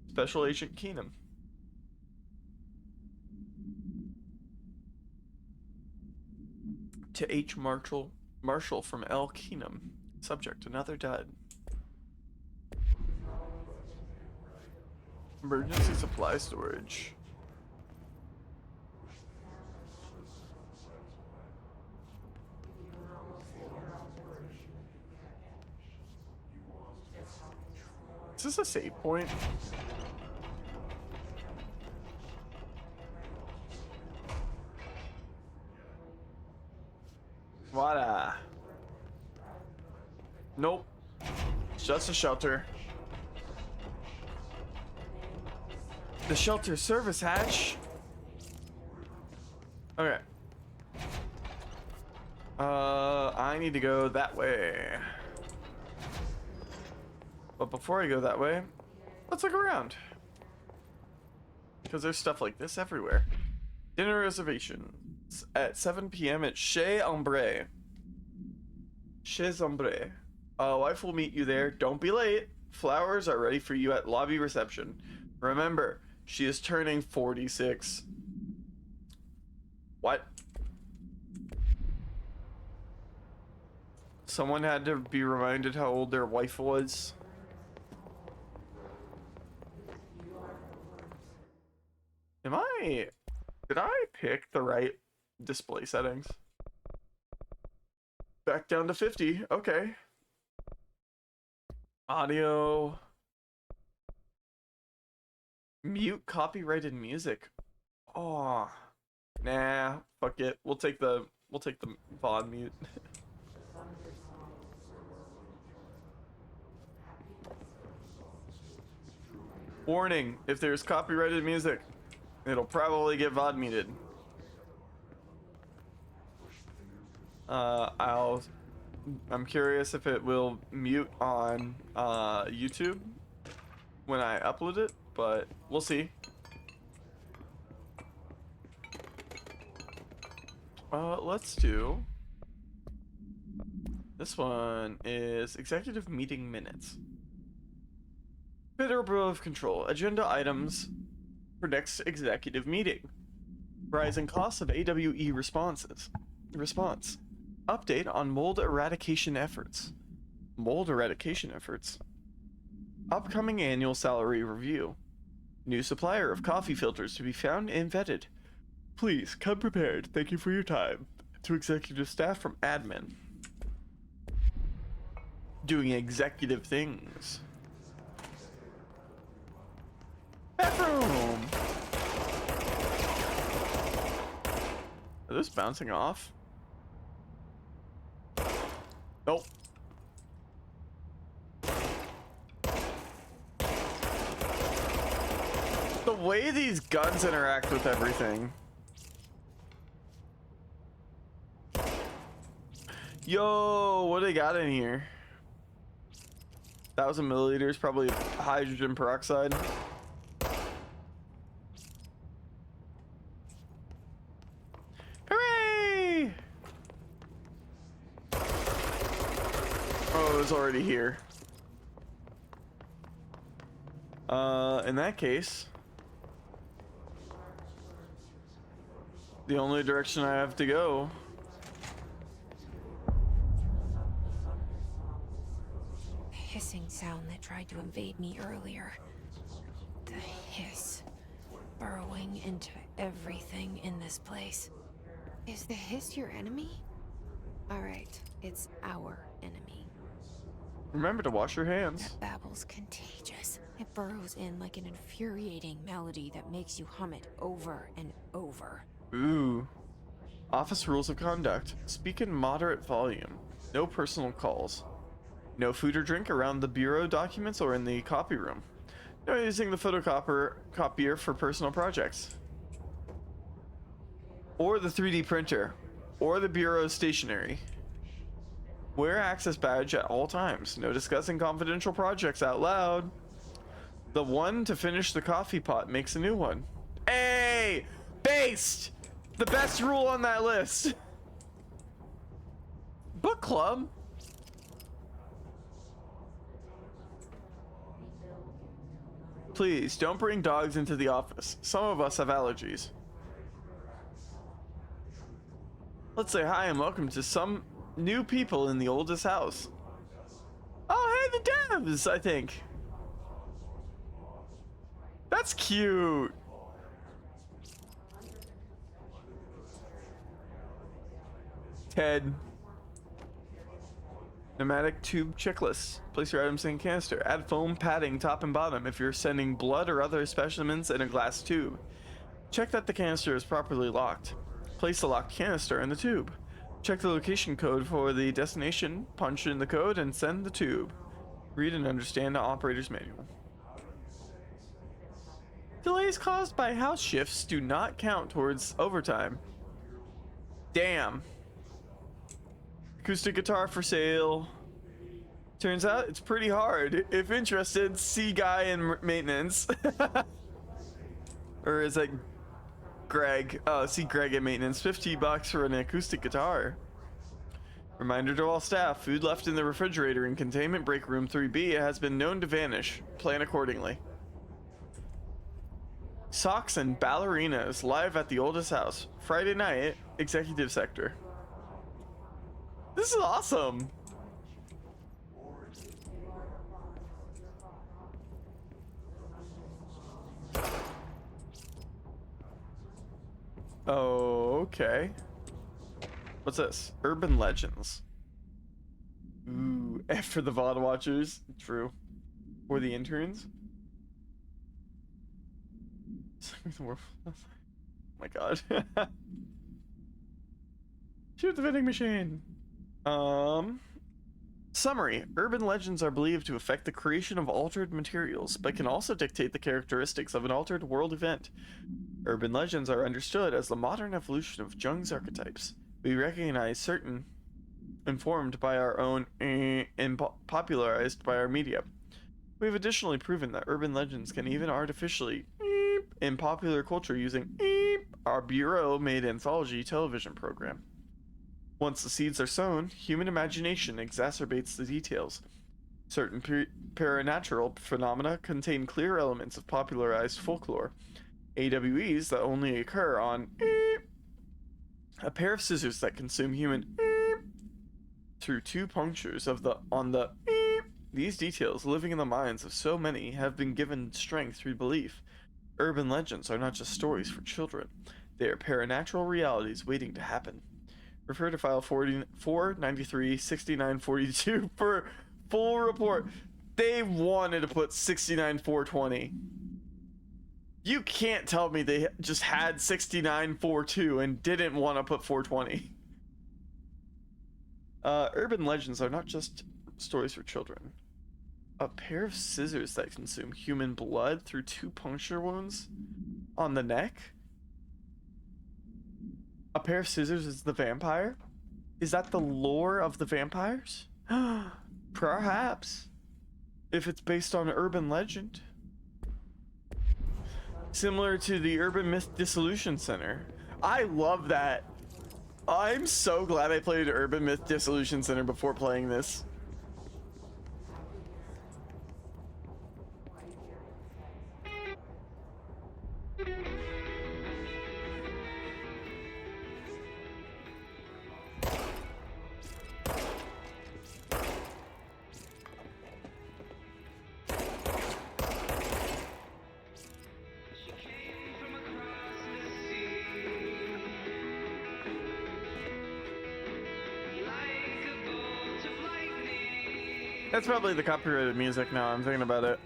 Special Agent Keenum. To H. Marshall from L. Keenum. Subject, another dud. Emergency supply storage. Is this a save point? Voila. Nope. It's just a shelter. The shelter service hatch. Okay. I need to go that way. But before I go that way, let's look around. Because there's stuff like this everywhere. Dinner reservations at 7 p.m. at Chez Ombre. Chez Ombre. Wife will meet you there. Don't be late. Flowers are ready for you at lobby reception. Remember, she is turning 46. What? Someone had to be reminded how old their wife was. Did I pick the right display settings? Back down to 50. Okay. Audio. Mute copyrighted music. Oh. Nah, fuck it. We'll take the VOD mute. Warning, if there's copyrighted music, it'll probably get VOD muted. I'm curious if it will mute on YouTube when I upload it, but we'll see. Let's do this one is executive meeting minutes. Bidder of control. Agenda items for next executive meeting. Rising costs of AWE response. Update on mold eradication efforts. Mold eradication efforts. Upcoming annual salary review. New supplier of coffee filters to be found and vetted. Please come prepared. Thank you for your time. To executive staff from admin. Doing executive things. Bathroom! Are those bouncing off? Nope. The way these guns interact with everything. Yo, what do they got in here? 1,000 milliliters, probably hydrogen peroxide. Hooray! Oh, it was already here. In that case, the only direction I have to go. The hissing sound that tried to invade me earlier. The hiss. Burrowing into everything in this place. Is the hiss your enemy? Alright, it's our enemy. Remember to wash your hands. That babble's contagious. It burrows in like an infuriating melody that makes you hum it over and over. Ooh. Office rules of conduct. Speak in moderate volume. No personal calls. No food or drink around the bureau documents or in the copy room. No using the photocopier for personal projects. Or the 3D printer. Or the bureau stationery. Wear access badge at all times. No discussing confidential projects out loud. The one to finish the coffee pot makes a new one. Hey! Based! The best rule on that list. Book club? Please, don't bring dogs into the office. Some of us have allergies. Let's say hi and welcome to some new people in the oldest house. Oh, hey, the devs, I think. That's cute. Ted. Pneumatic tube checklist. Place your items in canister. Add foam padding top and bottom if you're sending blood or other specimens in a glass tube. Check that the canister is properly locked. Place the locked canister in the tube. Check the location code for the destination, punch in the code, and send the tube. Read and understand the operator's manual. Delays caused by house shifts do not count towards overtime. Damn. Acoustic guitar for sale. Turns out it's pretty hard. If interested, see guy in maintenance. Or is it Greg? Oh, see Greg in maintenance. $50 for an acoustic guitar. Reminder to all staff, food left in the refrigerator in containment break room 3B has been known to vanish. Plan accordingly. Socks and ballerinas live at the oldest house. Friday night, executive sector. This is awesome. Oh, okay. What's this? Urban legends. Ooh, F for the VOD watchers. True. Or the interns. Oh my god. Shoot the vending machine. Summary. Urban legends are believed to affect the creation of altered materials, but can also dictate the characteristics of an altered world event. Urban legends are understood as the modern evolution of Jung's archetypes. We recognize certain informed by our own and popularized by our media. We've additionally proven that urban legends can even artificially in popular culture using our bureau-made anthology television program. Once the seeds are sown, human imagination exacerbates the details. Certain paranatural phenomena contain clear elements of popularized folklore. AWEs that only occur on a pair of scissors that consume human through two punctures on the these details living in the minds of so many have been given strength through belief. Urban legends are not just stories for children. They are paranatural realities waiting to happen. Refer to file 493-6942 for full report. They wanted to put 69-420. You can't tell me they just had 69-42 and didn't want to put 420. Urban legends are not just stories for children. A pair of scissors that consume human blood through 2 puncture wounds on the neck? A pair of scissors is the vampire? Is that the lore of the vampires? Perhaps. If it's based on urban legend. Similar to the Urban Myth Dissolution Center. I love that. I'm so glad I played Urban Myth Dissolution Center before playing this. That's probably the copyrighted music now I'm thinking about it.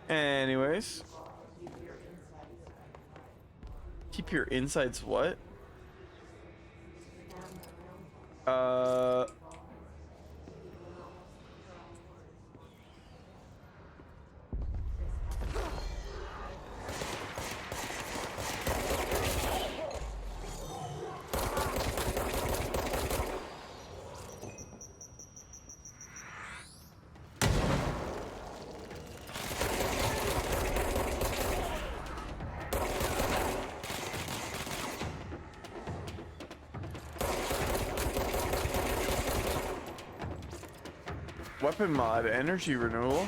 Anyways. Keep your insides what? Weapon mod, energy renewal.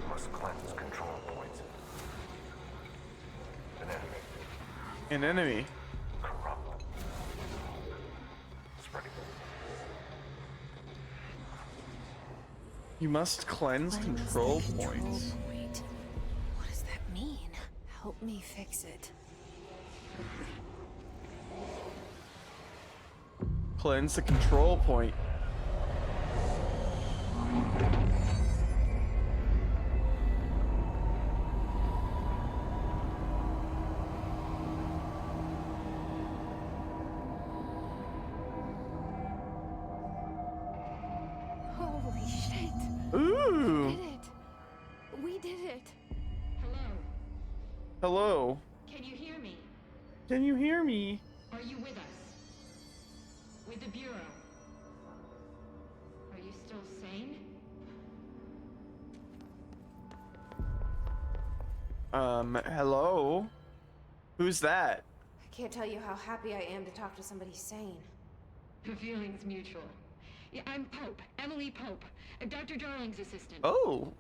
Must cleanse control points. An enemy. An enemy. Corrupt. Spreading. You must cleanse control points. Point. What does that mean? Help me fix it. Cleanse the control point. Holy shit. Ooh. We did it. We did it. Hello, Hello. can you hear me? Can you hear me? Are you with us? With the Bureau? Are you still sane? Hello? Who's that? I can't tell you how happy I am to talk to somebody sane. The feeling's mutual. Yeah, I'm Pope, Emily Pope, Dr. Darling's assistant. Oh,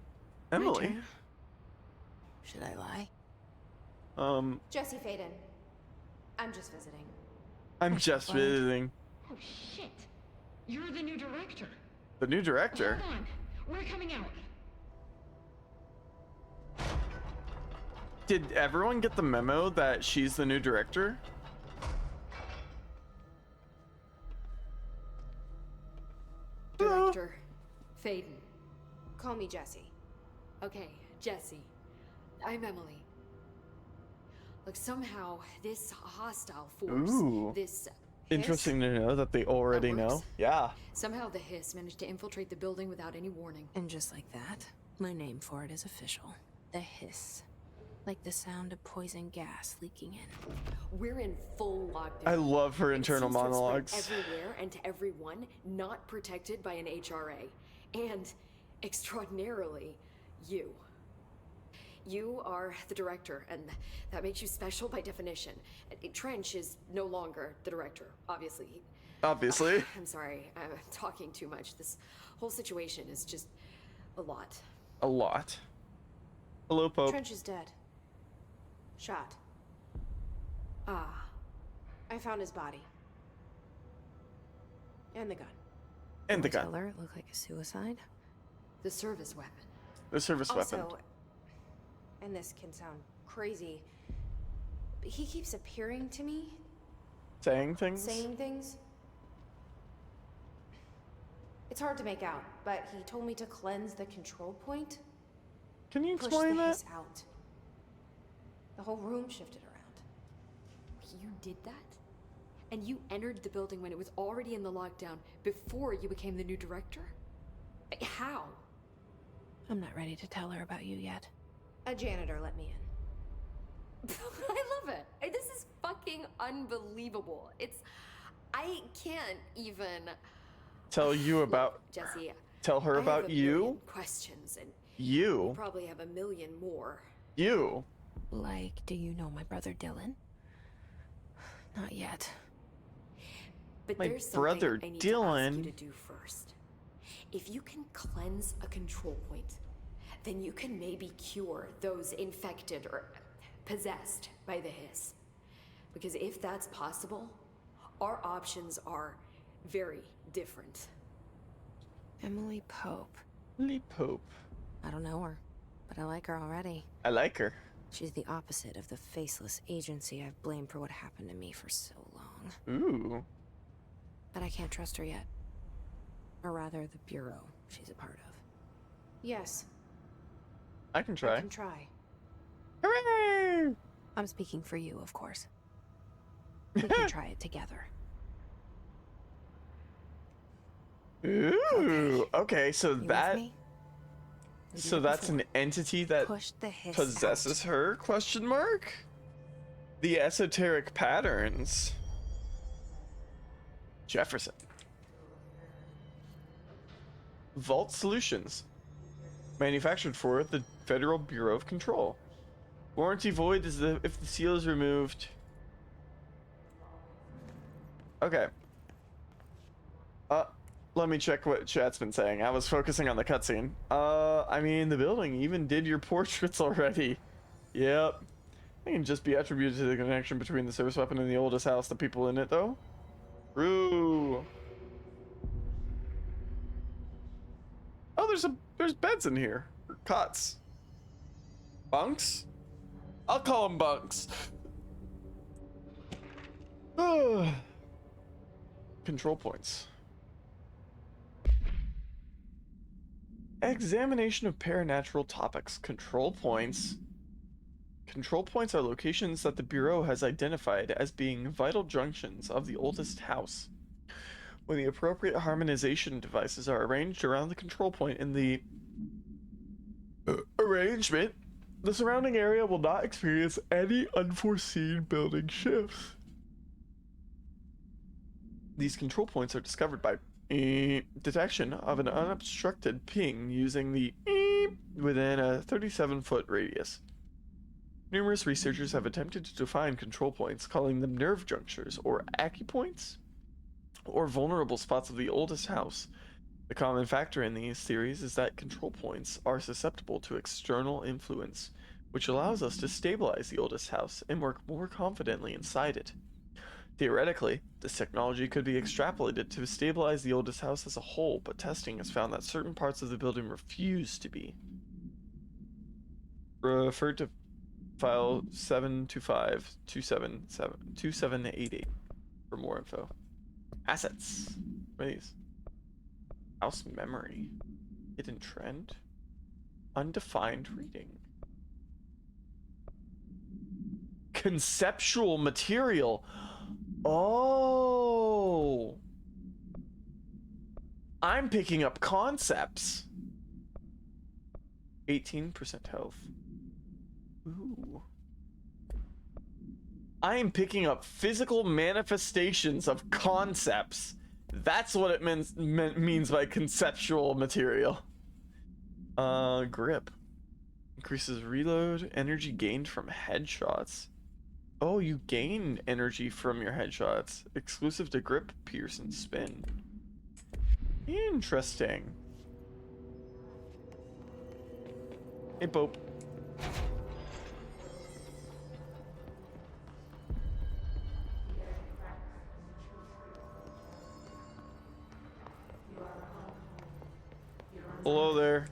Emily. turn. Should I lie? Jesse Faden. I'm just visiting. I'm just visiting. Oh, shit. You're the new director. The new director. Hold on. We're coming out. Did everyone get the memo that she's the new director? Director Faden. Call me Jesse. Okay, Jesse. I'm Emily. Look, somehow this hostile force, Ooh. this Interesting to know that they already That know. works. Yeah. Somehow the Hiss managed to infiltrate the building without any warning. And just like that, my name for it is official. The hiss. Like the sound of poison gas leaking in. We're in full lockdown. I love her It internal seems to have spread monologues. everywhere and to everyone not protected by an HRA. And extraordinarily, you. You are the director, and that makes you special by definition. Trench is no longer the director, obviously. Obviously. I'm sorry, I'm talking too much. This whole situation is just a lot. A lot. Hello, Pope. Trench is dead. Shot. Ah, I found his body. And the gun. And the gun. Tell her it looked like a suicide. The service weapon. The service weapon. Also, and this can sound crazy, but he keeps appearing to me, Saying things? saying things. It's hard to make out, but he told me to cleanse the control point. Can you Push explain the that? hiss out. The whole room shifted around. You did that? And you entered the building when it was already in the lockdown before you became the new director? How? I'm not ready to tell her about you yet. A janitor let me in. I love it. This is fucking unbelievable. I can't even Tell you about. Jesse. Tell her I have about a you? million questions, and You? you probably have a million more. You? Like, do you know my brother Dylan? Not yet. But My there's something brother I need to ask Dylan. you to do first. If you can cleanse a control point, then you can maybe cure those infected or possessed by the hiss. Because if that's possible, our options are very different. Emily Pope. Lee Pope. I don't know her, but I like her already. I like her. She's the opposite of the faceless agency I've blamed for what happened to me for so long. Ooh. But I can't trust her yet. Or rather, the bureau she's a part of. Yes, I can I try. can try. Hooray! I'm speaking for you, of course. We can try it together. Ooh. Okay, so You with that. me? We did So it that's before. an entity that Push the hiss possesses out. her? Question mark. The esoteric patterns. Jefferson. Vault Solutions. Manufactured for the Federal Bureau of Control. Warranty void is if the seal is removed. Okay. Let me check what chat's been saying. I was focusing on the cutscene. I mean, the building even did your portraits already. Yep. They can just be attributed to the connection between the service weapon and the oldest house, the people in it, though. True. Oh, there's beds in here. Cots. Bunks? I'll call them bunks. Control points. Examination of paranatural topics. Control points. Control points are locations that the Bureau has identified as being vital junctions of the oldest house. When the appropriate harmonization devices are arranged around the control point in the arrangement, the surrounding area will not experience any unforeseen building shifts. These control points are discovered by detection of an unobstructed ping using the within a 37-foot radius. Numerous researchers have attempted to define control points, calling them nerve junctures or acupoints, or vulnerable spots of the oldest house. The common factor in these theories is that control points are susceptible to external influence, which allows us to stabilize the oldest house and work more confidently inside it. Theoretically, this technology could be extrapolated to stabilize the oldest house as a whole, but testing has found that certain parts of the building refuse to be. Refer to file 725-277-2788 for more info. Assets. What are these? House memory. Hidden trend. Undefined reading. Conceptual material. Oh. I'm picking up concepts. 18% health. Ooh. I am picking up physical manifestations of concepts. That's what it means by conceptual material. Grip. Increases reload, energy gained from headshots. Oh, you gain energy from your headshots. Exclusive to grip, pierce, and spin. Interesting. Hey, Pope. Hello there.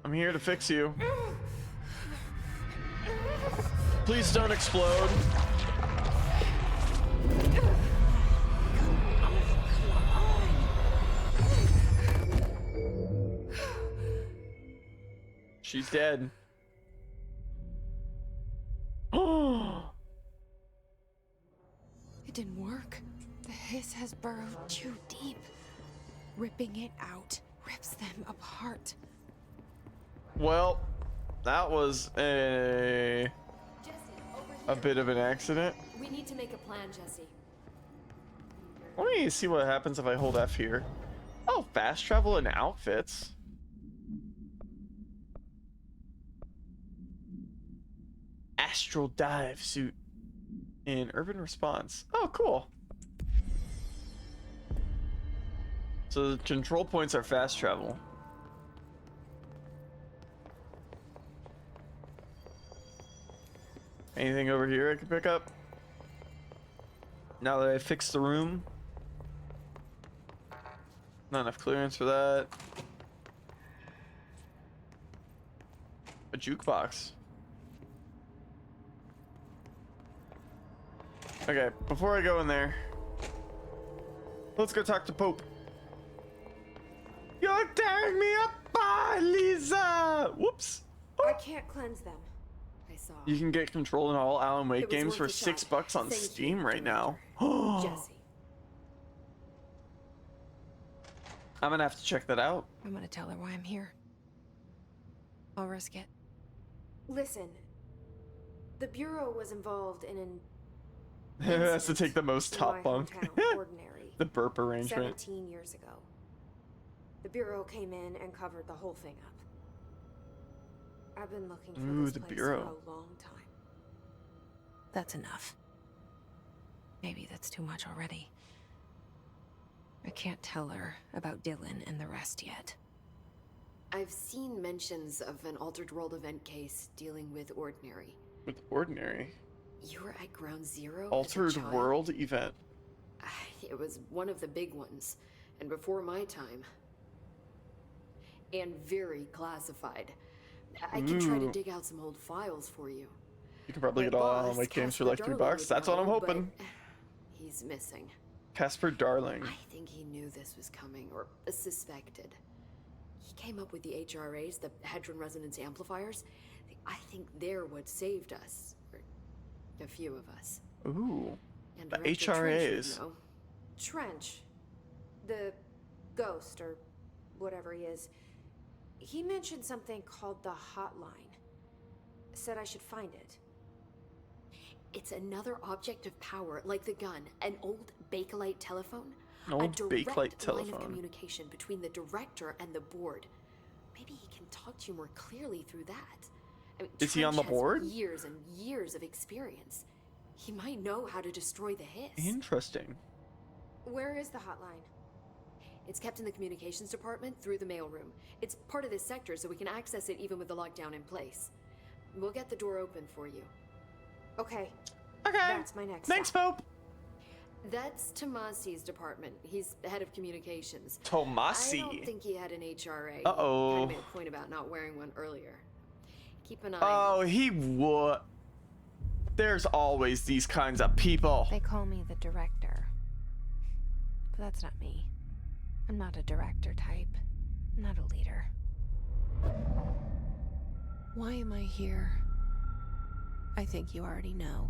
I'm here to fix you. Please don't explode. She's dead. Oh. It didn't work. The hiss has burrowed too deep. Ripping it out rips them apart. Well, that was a Jesse, over here. bit of an accident. We need to make a plan, Jesse. Let me see what happens if I hold F here. Oh, fast travel and outfits. Astral dive suit in urban response. Oh, cool. So the control points are fast travel. Anything over here I can pick up? Now that I fixed the room. Not enough clearance for that. A jukebox. Okay, before I go in there, let's go talk to Pope. You're tearing me apart, Lisa! Whoops. I can't cleanse them. I saw. You can get control in all Alan Wake It was games worth for a shot. $6 on Thank you, Steam right now. Jesse. I'm gonna have to check that out. I'm gonna tell her why I'm here. I'll risk it. Listen, the Bureau was involved in an It has to take the most in top my bunk. hometown, Ordinary, The burp arrangement. 17 years ago. The Bureau came in and covered the whole thing up. I've been looking for Ooh, this the place Bureau. for a long time. That's enough. Maybe that's too much already. I can't tell her about Dylan and the rest yet. I've seen mentions of an Altered World event case dealing with Ordinary. With Ordinary. You were at Ground Zero? as a Altered child? World event. It was one of the big ones, and before my time. And very classified. I can try to Ooh. dig out some old files for you. You can probably My get all boss, Alan Wake games for Casper like $3. Darling, would That's what I'm know, hoping. but he's missing. Casper Darling. I think he knew this was coming, or suspected. He came up with the HRAs, the Hadron Resonance Amplifiers. I think they're what saved us. Or a few of us. Ooh. And The Director Trench would HRAs. know. Trench, the ghost, or whatever he is, he mentioned something called the Hotline. Said I should find it. It's another object of power, like the gun, an old Bakelite telephone. An old a direct Bakelite line of telephone. communication between the director and the board. Maybe he can talk to you more clearly through that. I mean, Is he on the Trench has board? Years and years of experience. He might know how to destroy the hiss. Interesting. Where is the hotline? It's kept in the communications department through the mailroom. It's part of this sector, so we can access it even with the lockdown in place. We'll get the door open for you. Okay, Okay. that's my next Thanks, stop. Pope. That's Tomasi's department. He's the head of communications. I Tomasi. don't think he had an HRA. Uh-oh. Kind of made a point about not wearing one earlier. Keep an eye. Oh, he would. There's always these kinds of people. They call me the director. But that's not me. I'm not a director type. I'm not a leader. Why am I here? I think you already know.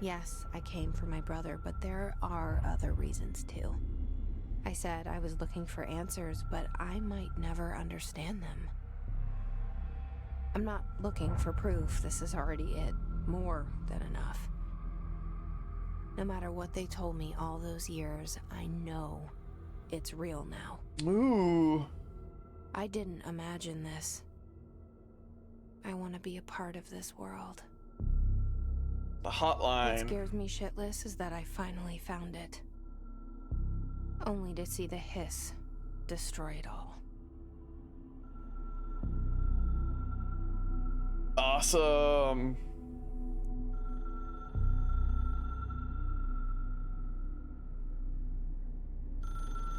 Yes, I came for my brother, but there are other reasons too. I said I was looking for answers, but I might never understand them. I'm not looking for proof. This is already it. More than enough. No matter what they told me all those years, I know it's real now. Ooh. I didn't imagine this. I want to be a part of this world. The What hotline. scares me shitless is that I finally found it. Only to see the hiss destroy it all. Awesome.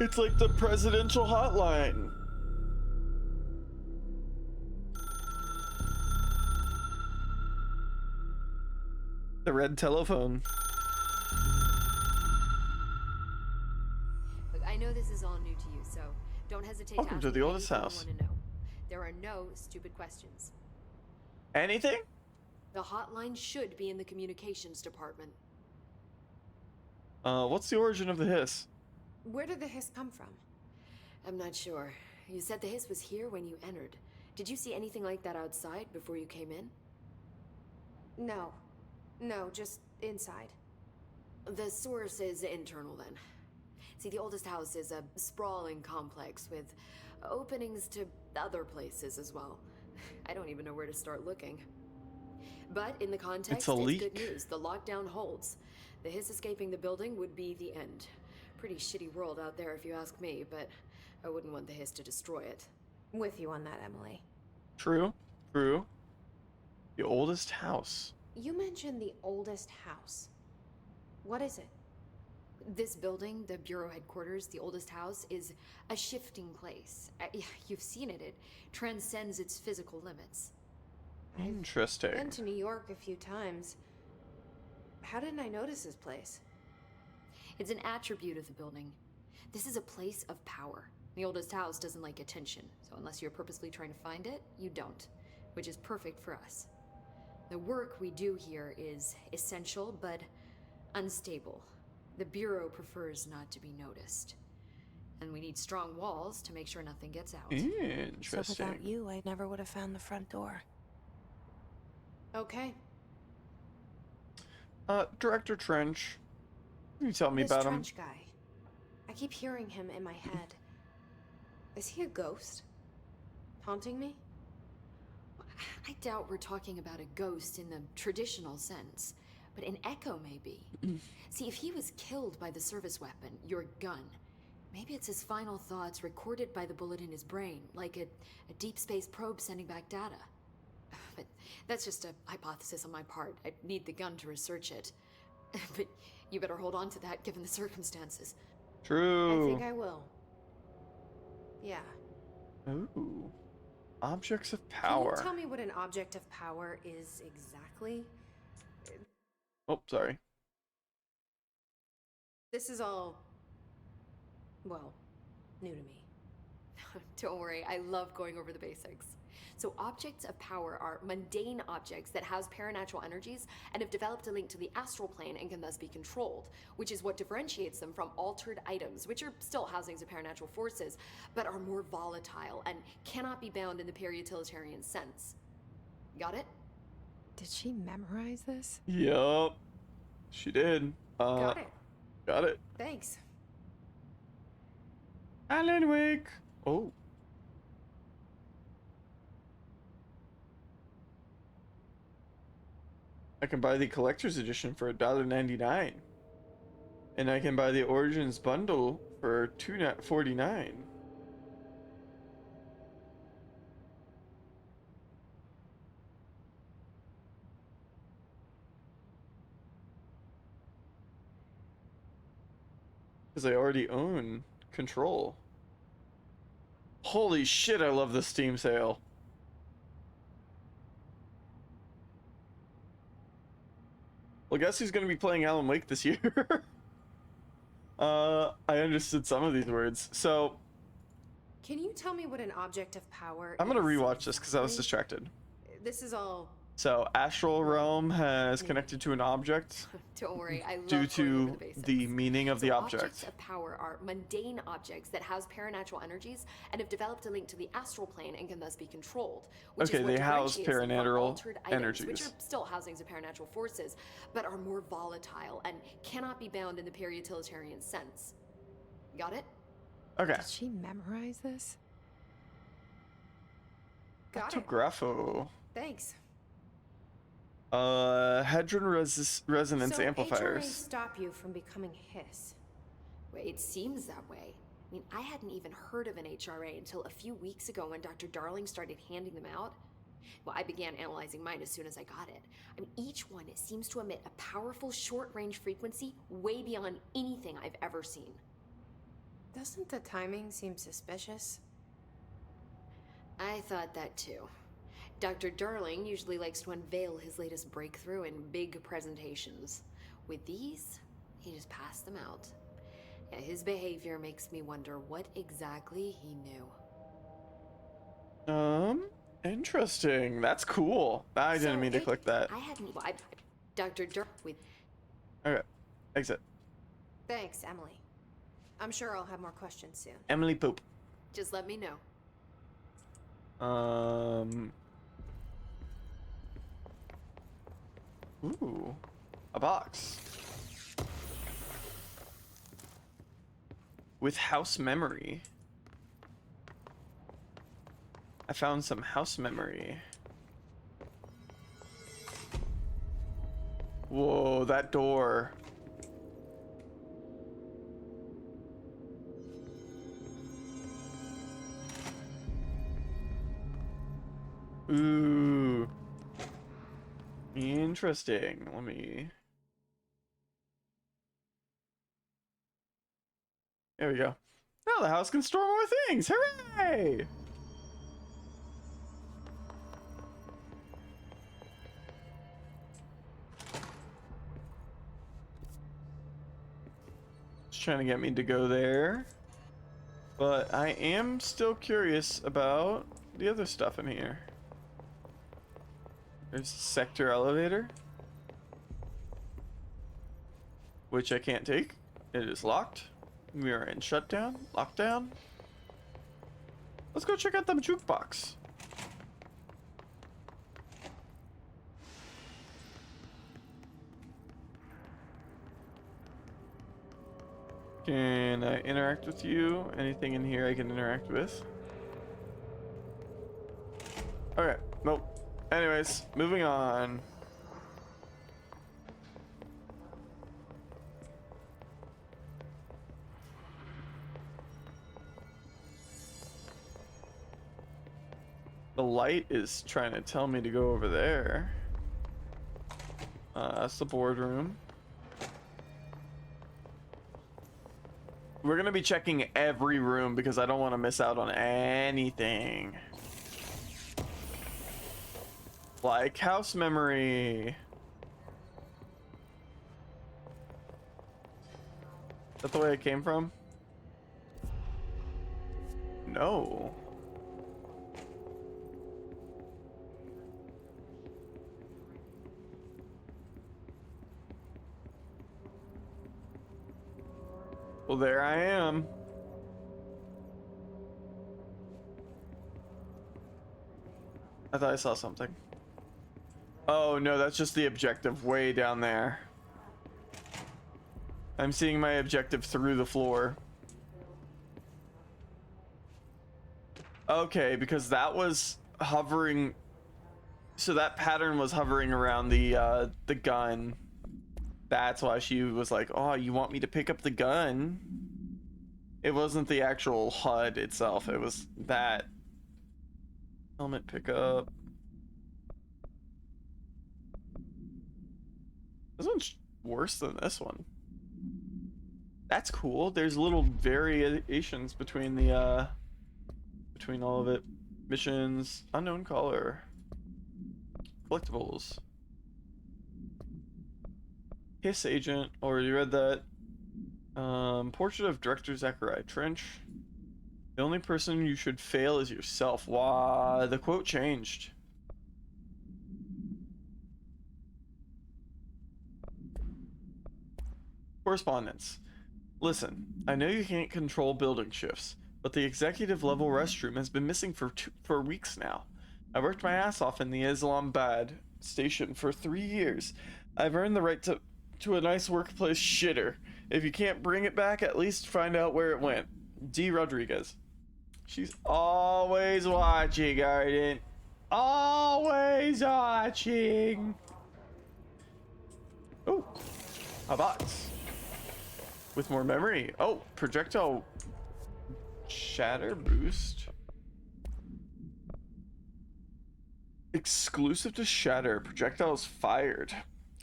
It's like the presidential hotline. The red telephone. Look, I know this is all new to you, so don't hesitate Welcome to to ask the me oldest anything house. you want to know. There are no stupid questions. Anything? The hotline should be in the communications department. What's the origin of the hiss? Where did the hiss come from? I'm not sure. You said the hiss was here when you entered. Did you see anything like that outside before you came in? No. No, just inside. The source is internal then. See, the oldest house is a sprawling complex with openings to other places as well. I don't even know where to start looking. But in the context, it's good news. The lockdown holds. The hiss escaping the building would be the end. Pretty shitty world out there if you ask me, but I wouldn't want the hiss to destroy it. With you on that, Emily. True. True. The oldest house. You mentioned the oldest house. What is it? This building, the Bureau headquarters, the oldest house, is a shifting place. You've seen it. It transcends its physical limits. Interesting. I've been to New York a few times. How didn't I notice this place? It's an attribute of the building. This is a place of power. The oldest house doesn't like attention, so unless you're purposely trying to find it, you don't, which is perfect for us. The work we do here is essential, but unstable. The Bureau prefers not to be noticed. And we need strong walls to make sure nothing gets out. Interesting. So without you, I never would have found the front door. Okay. Director Trench. Can you tell me This about him? Trench guy. I keep hearing him in my head. Is he a ghost? Haunting me? I doubt we're talking about a ghost in the traditional sense, but an echo maybe. See, if he was killed by the service weapon, your gun, maybe it's his final thoughts recorded by the bullet in his brain, like a deep space probe sending back data. But that's just a hypothesis on my part. I'd need the gun to research it. But you better hold on to that given the circumstances. True. I think I will. Yeah. Ooh. Objects of power. Can you tell me what an object of power is exactly? Oh, sorry. This is all, well, new to me. Don't worry, I love going over the basics. So objects of power are mundane objects that house paranatural energies and have developed a link to the astral plane and can thus be controlled, which is what differentiates them from altered items, which are still housings of paranatural forces, but are more volatile and cannot be bound in the peri-utilitarian sense. Got it? Did she memorize this? Yup. She did. Got it. Got it. Thanks. Alan Wake. Oh. I can buy the collector's edition for $1.99. And I can buy the Origins bundle for $2.49. Because I already own Control. Holy shit, I love the Steam sale. Well, guess who's going to be playing Alan Wake this year? I understood some of these words. So, Can you tell me what an object of power I'm going to is rewatch this because I was exactly? distracted. This is all, So, Astral Realm has connected to an object Don't worry, I love due going over to the basics. the meaning of the So object. Objects of power are mundane objects that house paranatural energies and have developed a link to the astral plane and can thus be controlled. Which Okay, is what they house differentiates them from paranatural altered items, which energies. are still housings of paranatural forces, but are more volatile and cannot be bound in the peri-utilitarian sense. Got it? Okay. Did she memorize this? got it. Grapho. Thanks. Hadron resonance So amplifiers. HRA stop you from becoming Hiss. Wait, it seems that way. I mean, I hadn't even heard of an HRA until a few weeks ago when Dr. Darling started handing them out. Well, I began analyzing mine as soon as I got it. I mean, each one seems to emit a powerful short-range frequency way beyond anything I've ever seen. Doesn't the timing seem suspicious? I thought that too. Dr. Darling usually likes to unveil his latest breakthrough in big presentations. With these, he just passed them out. Yeah, his behavior makes me wonder what exactly he knew. Interesting. That's cool. I didn't mean to click that. I hadn't. Dr. with. Okay, exit. Thanks, Emily. I'm sure I'll have more questions soon. Emily Pope. Just let me know. Ooh, a box with house memory. I found some house memory. Whoa, that door. Ooh. Interesting. Let me... There we go. Now the house can store more things. Hooray! It's trying to get me to go there. But I am still curious about the other stuff in here. There's a sector elevator, which I can't take. It is locked. We are in shutdown, lockdown. Let's go check out the jukebox. Can I interact with you? Anything in here I can interact with? Okay, nope. Anyways, moving on. The light is trying to tell me to go over there. That's the boardroom. We're gonna be checking every room because I don't want to miss out on anything. Like house memory. Is that the way it came from? No. Well, there I am. I thought I saw something. Oh no, that's just the objective way down there. I'm seeing my objective through the floor. Okay, because that was hovering. So that pattern was hovering around the gun. That's why she was like, "Oh, you want me to pick up the gun?" It wasn't the actual HUD itself. It was that helmet pickup. This one's worse than this one. That's cool. There's little variations between the between all of it. Missions, unknown caller, collectibles, Hiss agent. Already read that. Portrait of Director Zachariah Trench. The only person you should fail is yourself. Wow, the quote changed. Correspondence. Listen, I know you can't control building shifts, but the executive level restroom has been missing for weeks now. I worked my ass off in the Islamabad station for 3 years. I've earned the right to a nice workplace shitter. If you can't bring it back, at least find out where it went. D. Rodriguez. She's always watching, Arden. Always watching. Oh, a box with more memory. Oh, projectile shatter boost. Exclusive to shatter. Projectiles fired.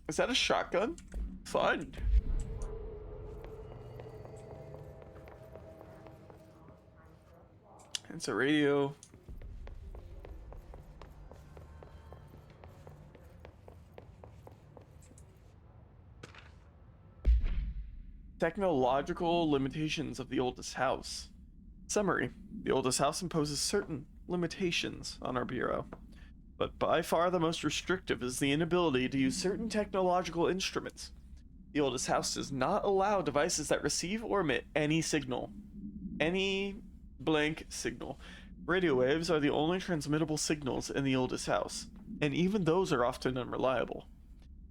Is that a shotgun? Fun. It's a radio. Technological limitations of the oldest house. Summary. The oldest house imposes certain limitations on our bureau, but by far the most restrictive is the inability to use certain technological instruments. The oldest house does not allow devices that receive or emit any signal. Any blank signal. Radio waves are the only transmittable signals in the oldest house, and even those are often unreliable.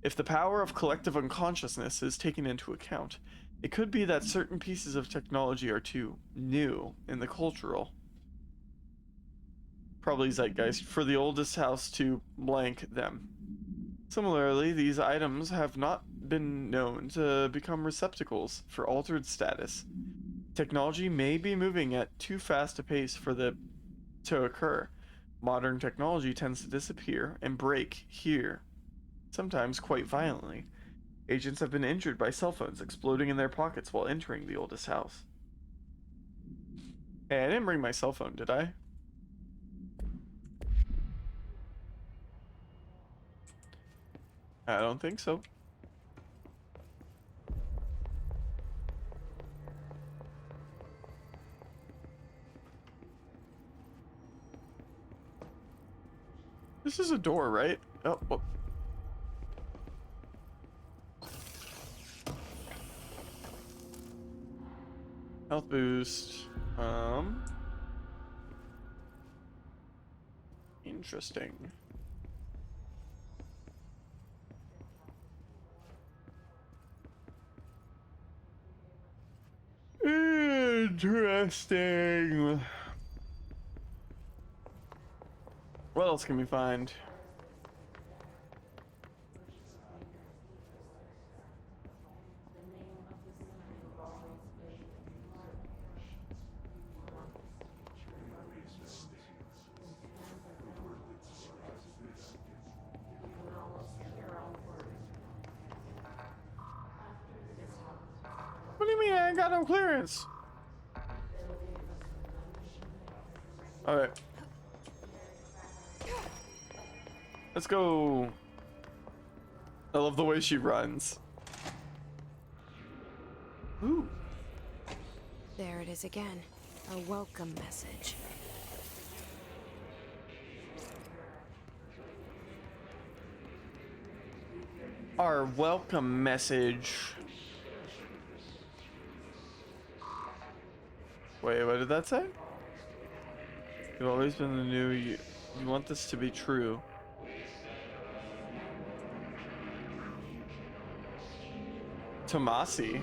If the power of collective unconsciousness is taken into account, it could be that certain pieces of technology are too new in the cultural, probably zeitgeist, for the oldest house to blank them. Similarly, these items have not been known to become receptacles for altered status. Technology may be moving at too fast a pace for the to occur. Modern technology tends to disappear and break here, sometimes quite violently. Agents have been injured by cell phones exploding in their pockets while entering the oldest house. Hey, I didn't bring my cell phone, did I? I don't think so. This is a door, right? Oh, whoop. Health boost. Interesting. Interesting. What else can we find? What do you mean I ain't got no clearance? Alright. Let's go. I love the way she runs. Ooh. There it is again. A welcome message. Our welcome message. Wait, what did that say? You've always been the new you. You want this to be true. Tomasi.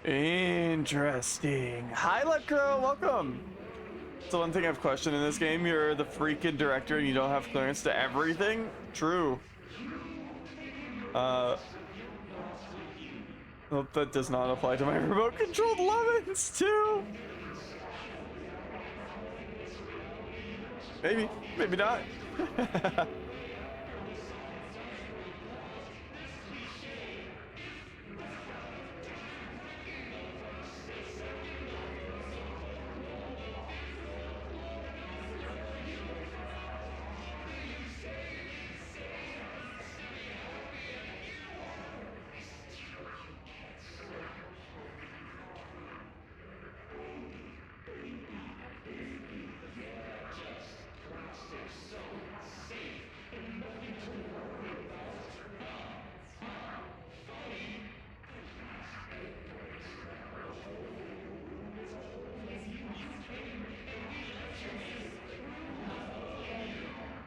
Interesting. Hi, Luck Girl, welcome. It's the one thing I've questioned in this game. You're the freaking director and you don't have clearance to everything? True. Well, that does not apply to my remote controlled lemons too. Maybe, maybe not.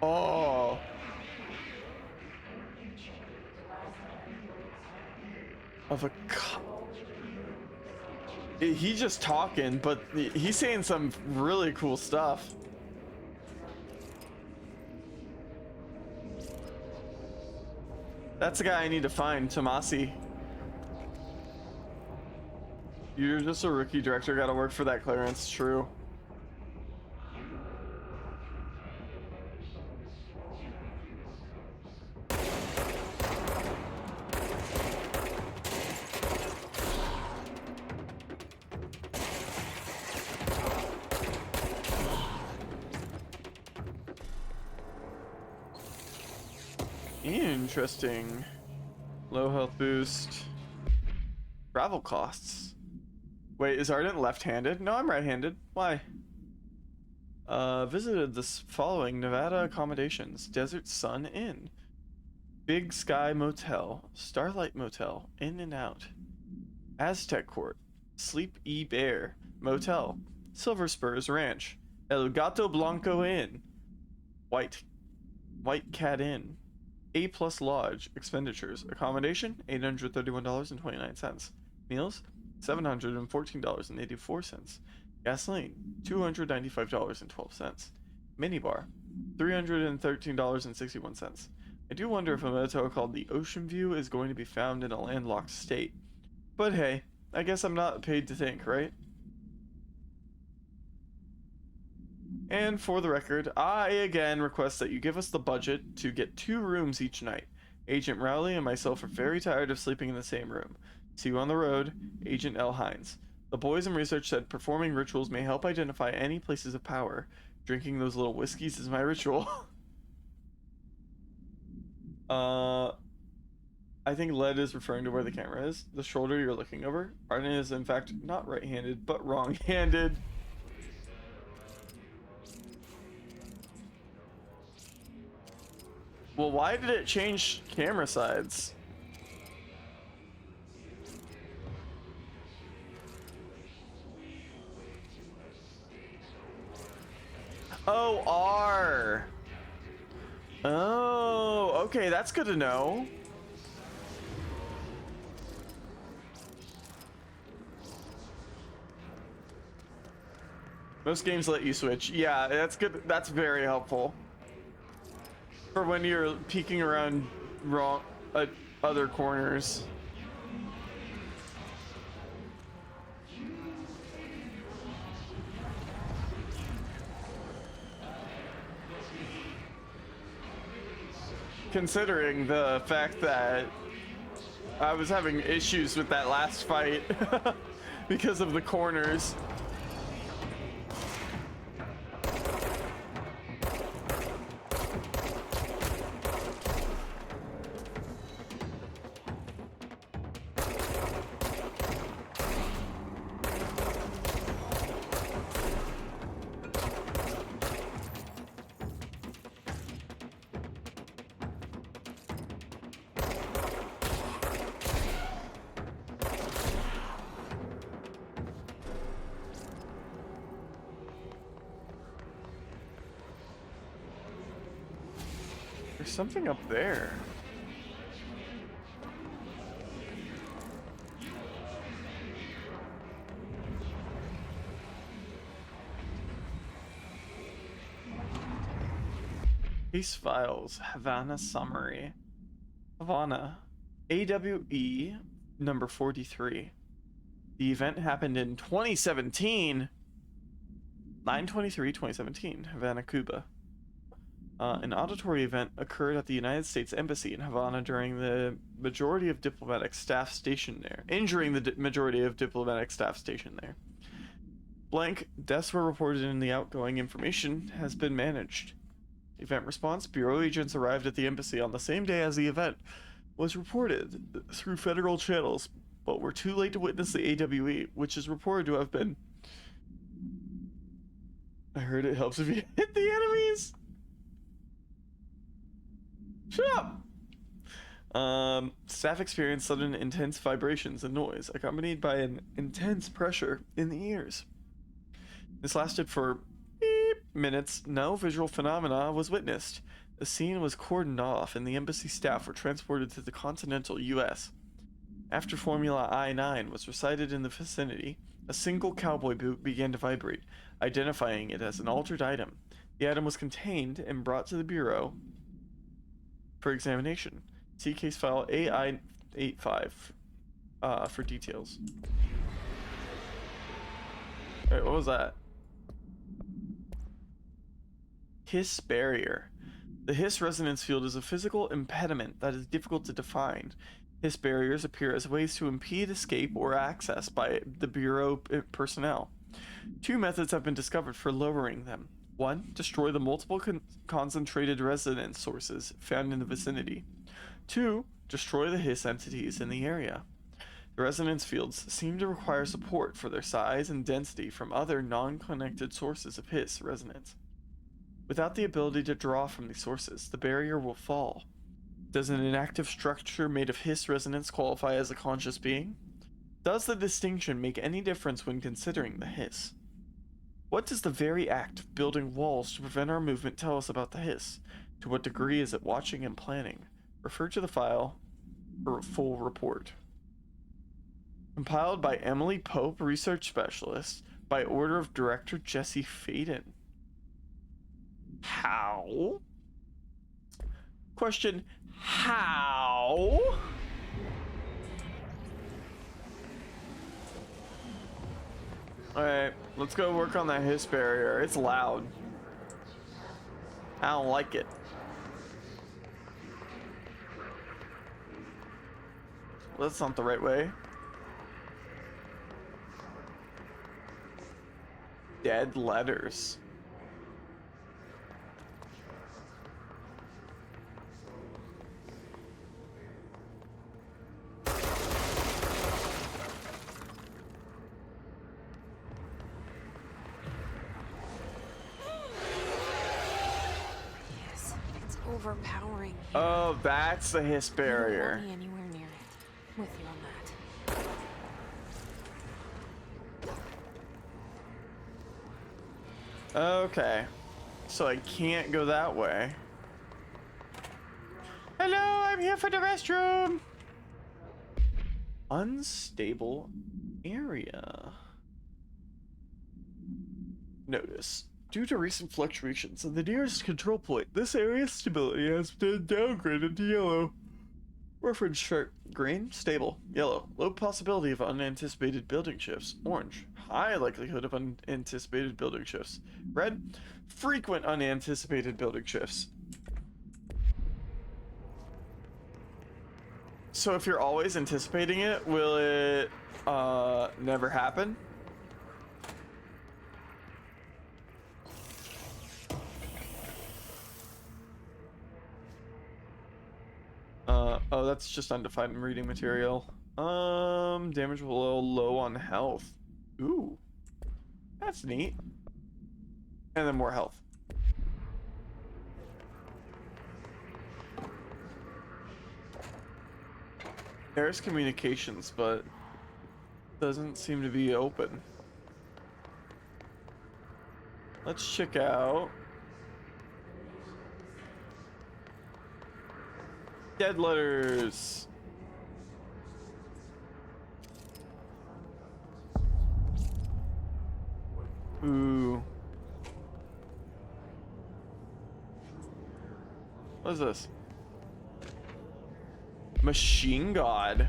Oh. Of a he's just talking, but he's saying some really cool stuff. That's the guy I need to find, Tomasi. You're just a rookie director, gotta work for that clearance, true. Interesting. Low health boost. Travel costs. Wait, is Ardent left-handed? No, I'm right-handed. Why? Visited this following Nevada accommodations. Desert Sun Inn. Big Sky Motel. Starlight Motel. In and Out. Aztec Court. Sleep E Bear. Motel. Silver Spurs Ranch. El Gato Blanco Inn. White Cat Inn. A Plus Lodge. Expenditures. Accommodation, $831.29. Meals, $714.84. Gasoline, $295.12. Minibar, $313.61. I do wonder if a motel called the Ocean View is going to be found in a landlocked state. But hey, I guess I'm not paid to think, right? And for the record, I again request that you give us the budget to get 2 rooms each night. Agent Rowley and myself are very tired of sleeping in the same room. See you on the road, Agent L. Hines. The boys in research said performing rituals may help identify any places of power. Drinking those little whiskeys is my ritual. I think Led is referring to where the camera is. The shoulder you're looking over. Arden is in fact not right-handed, but wrong-handed. Well, why did it change camera sides? Oh, R. Oh, okay, that's good to know. Most games let you switch. Yeah, that's good. That's very helpful. For when you're peeking around wrong other corners. Considering the fact that I was having issues with that last fight because of the corners. There's something up there. Case files, Havana summary. Havana, AWE number 43. The event happened in 2017. 9/23/2017, Havana, Cuba. An auditory event occurred at the United States Embassy in Havana during the majority of diplomatic staff stationed there, injuring the majority of diplomatic staff stationed there. Blank, deaths were reported in the outgoing information has been managed. Event response, Bureau agents arrived at the embassy on the same day as the event was reported through federal channels, but were too late to witness the AWE, which is reported to have been... I heard it helps if you hit the enemies! Shut up! Staff experienced sudden intense vibrations and noise, accompanied by an intense pressure in the ears. This lasted for minutes. No visual phenomena was witnessed. The scene was cordoned off, and the embassy staff were transported to the continental U.S. After Formula I-9 was recited in the vicinity, a single cowboy boot began to vibrate, identifying it as an altered item. The item was contained and brought to the Bureau for examination. See case file AI85 for details. Alright, what was that? Hiss barrier. The Hiss resonance field is a physical impediment that is difficult to define. Hiss barriers appear as ways to impede escape or access by the Bureau personnel. Two methods have been discovered for lowering them. One, destroy the multiple concentrated resonance sources found in the vicinity. Two, destroy the Hiss entities in the area. The resonance fields seem to require support for their size and density from other non-connected sources of Hiss resonance. Without the ability to draw from these sources, the barrier will fall. Does an inactive structure made of Hiss resonance qualify as a conscious being? Does the distinction make any difference when considering the Hiss? What does the very act of building walls to prevent our movement tell us about the Hiss? To what degree is it watching and planning? Refer to the file for a full report. Compiled by Emily Pope, research specialist, by order of director Jesse Faden. How? Question, how? Alright, let's go work on that Hiss barrier. It's loud. I don't like it. Well, that's not the right way. Dead letters. Yes, it's overpowering. Oh, that's the Hiss I barrier. don't want me anywhere near it. With you on that. Okay. So I can't go that way. Hello, I'm here for the restroom. Unstable area. Notice. Due to recent fluctuations in the nearest control point, this area's stability has been downgraded to yellow. Reference chart. Green, stable. Yellow, low possibility of unanticipated building shifts. Orange, high likelihood of unanticipated building shifts. Red, frequent unanticipated building shifts. So if you're always anticipating it, will it never happen? Oh, that's just undefined reading material. Damage below low on health. Ooh. That's neat. And then more health. There's communications, but doesn't seem to be open. Let's check out dead letters. Ooh. What is this? Machine God.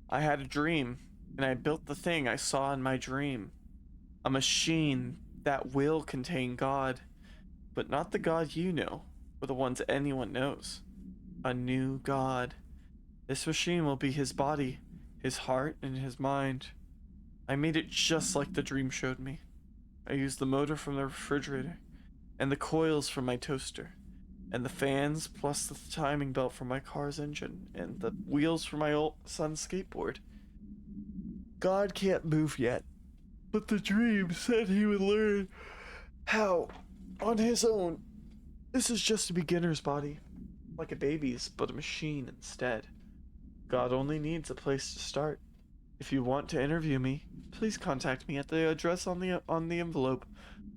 I had a dream, and I built the thing I saw in my dream. A machine that will contain God, but not the God you know, or the ones anyone knows. A new God. This machine will be his body, his heart, and his mind. I made it just like the dream showed me. I used the motor from the refrigerator, and the coils from my toaster, and the fans, plus the timing belt from my car's engine, and the wheels for my old son's skateboard. God can't move yet, but the dream said he would learn how on his own. This is just a beginner's body, like a baby's, but a machine instead. God only needs a place to start. If you want to interview me, please contact me at the address on the envelope.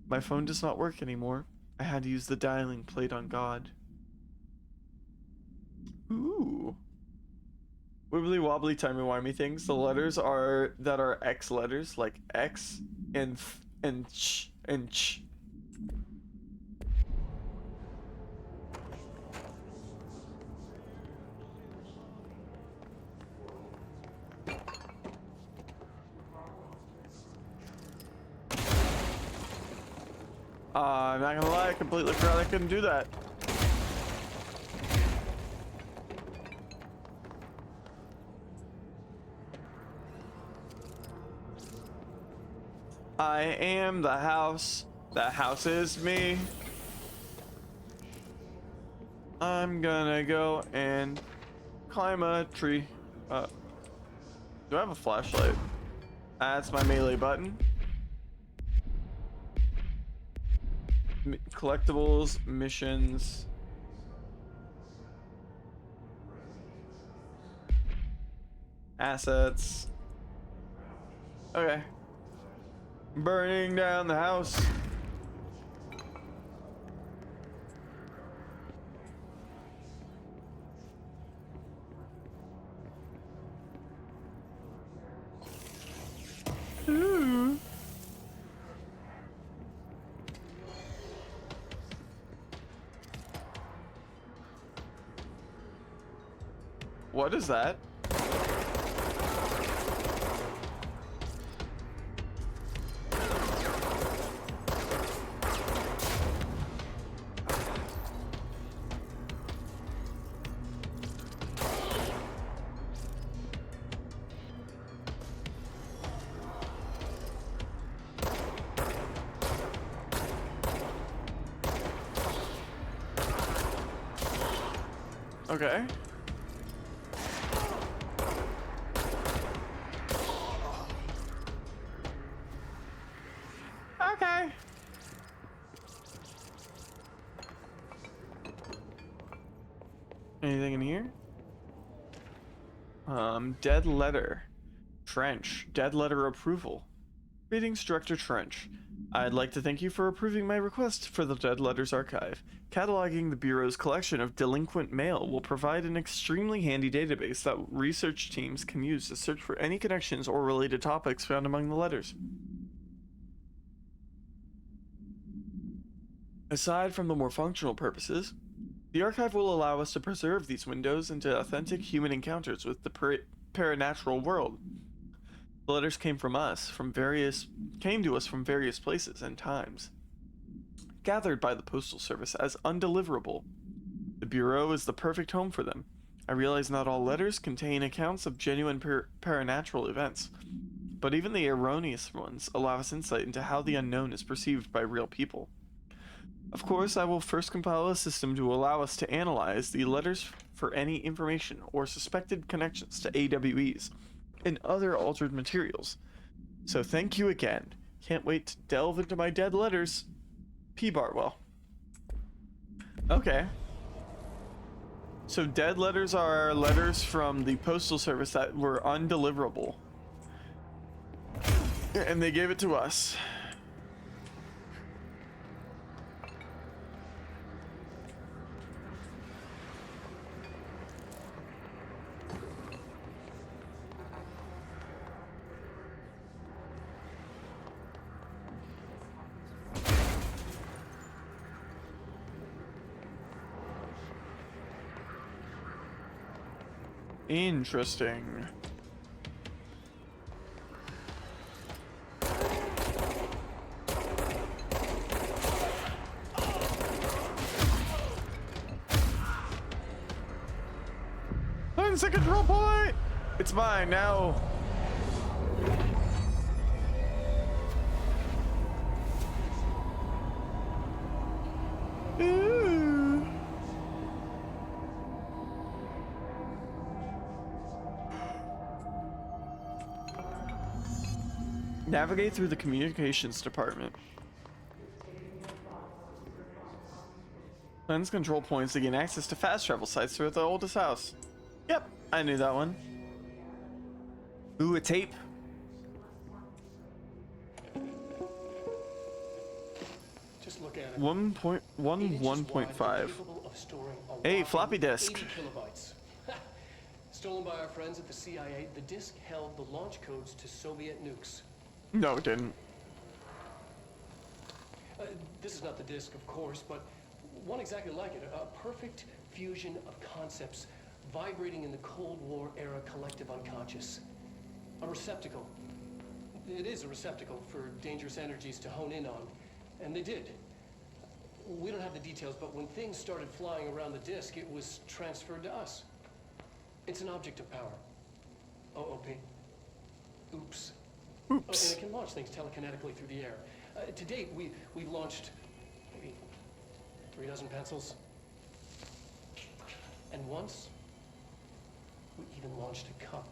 My phone does not work anymore. I had to use the dialing plate on God. Ooh. Wibbly wobbly timey wimey things. The letters are that are X letters, like X and th and ch and ch. I'm not gonna lie, I completely forgot I couldn't do that. I am the house. The house is me. I'm gonna go and climb a tree. Do I have a flashlight? That's my melee button. Collectibles, missions. Assets. Okay. Burning down the house. Ooh. What is that? Okay. Okay. Anything in here? Dead letter. Trench. Dead letter approval. Greetings, Director Trench. I'd like to thank you for approving my request for the Dead Letters Archive. Cataloging the Bureau's collection of delinquent mail will provide an extremely handy database that research teams can use to search for any connections or related topics found among the letters. Aside from the more functional purposes, the archive will allow us to preserve these windows into authentic human encounters with the paranatural world. The letters came to us from various places and times, gathered by the Postal Service as undeliverable. The Bureau is the perfect home for them. I realize not all letters contain accounts of genuine paranatural events, but even the erroneous ones allow us insight into how the unknown is perceived by real people. Of course, I will first compile a system to allow us to analyze the letters for any information or suspected connections to AWEs and other altered materials. So thank you again. Can't wait to delve into my dead letters. P. Bartwell. Okay. So dead letters are letters from the Postal Service that were undeliverable. And they gave it to us. Interesting. Find the control point! It's mine now. Ooh. Navigate through the communications department. Cleanse control points to gain access to fast travel sites throughout the oldest house. Yep, I knew that one. Ooh, a tape. Just look at it. 1.5. Hey, floppy disk. 80 kilobytes. Stolen by our friends at the CIA, the disk held the launch codes to Soviet nukes. No, it didn't. This is not the disk, of course, but one exactly like it. A perfect fusion of concepts vibrating in the Cold War era collective unconscious. A receptacle. It is a receptacle for dangerous energies to hone in on. And they did. We don't have the details, but when things started flying around the disk, it was transferred to us. It's an object of power. OOP. Oops. Oh, and it can launch things telekinetically through the air. To date, we've launched maybe 3 dozen pencils. And once, we even launched a cup.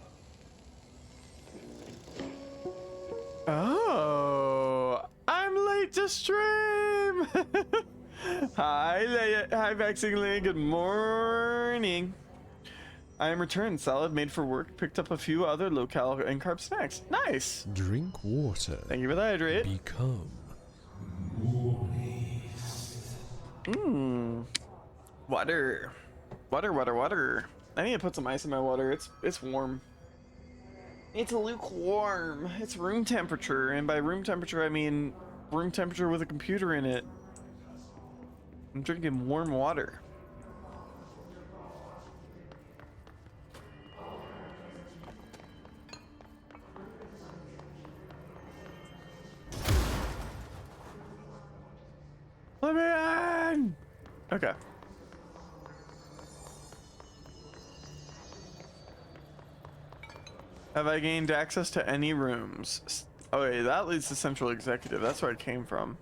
Oh, I'm late to stream. Hi, Vexingly. Good morning. I am returned. Salad made for work. Picked up a few other low-cal and carb snacks. Nice. Drink water. Thank you for the hydrate. Become. Water. Water. I need to put some ice in my water. It's warm. It's lukewarm. It's room temperature, and by room temperature I mean room temperature with a computer in it. I'm drinking warm water. Let me in! Okay. Have I gained access to any rooms? Oh wait, that leads to Central Executive. That's where I came from.